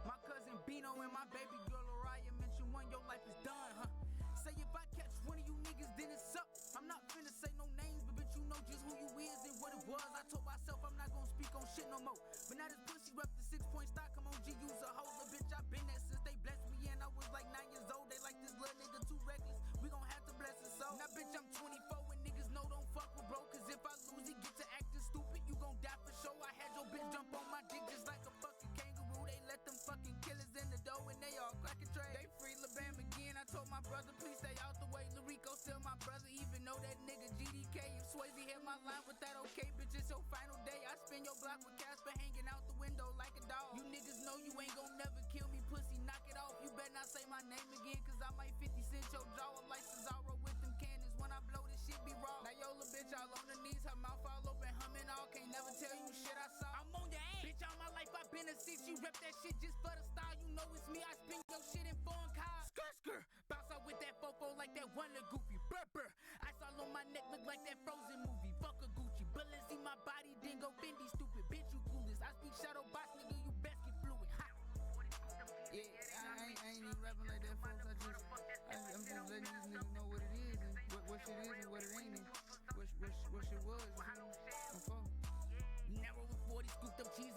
My cousin Bino and my baby girl Oriah mentioned when your life is done, huh? Say if I catch one of you niggas, then it's up. I'm not finna say no names, but bitch, you know just who you is and what it was. I told myself I'm not gonna speak on shit no more. But now this pussy rep the 6-point stock. Come on, G, use a hoe. The bitch, I been that since they blessed me and I was like 9 years old. They like this little nigga too reckless. We gon' have to bless his soul. Now, bitch, I'm 24 and niggas know don't fuck with bro. Cause if I lose it, get to acting stupid, you gon' die for sure. I had your bitch jump on my dick just like a fucking kangaroo. They let them fucking killers in the door and they all cracking trade. They free Lil Bam again. I told my brother, please stay out the way. Rico still my brother, even though that nigga GDK. If Swayze hit my line with that, okay, bitch, it's your final day. I spin your block with Casper hanging out the window like a dog. You niggas know you ain't gon' never kill me, pussy, knock it off. You better not say my name again, cause I might 50 cent your jaw. I'm like Cesaro with them cannons. When I blow this shit be raw. Now yo, little bitch all on the knees, her mouth all open, humming all. Can't never tell you shit I saw. I'm on your ass, bitch, all my life I been a 6. You rep that shit just for the style. You know it's me, I spin your shit in foreign cars. Skr. Bounce out with that fofo like that one little goofy. Brr. Ice all on my neck look like that Frozen movie. Fuck a Gucci, bullets in my body, then go Fendi stupid. Bitch, you coolest. I speak shadow box, nigga, you best get fluid. Ha. Yeah, I ain't even rapping like that, folks. I'm just letting these niggas know what it is and what shit is and what it ain't and what shit was. You feel me? Narrow with 40, scooped up cheese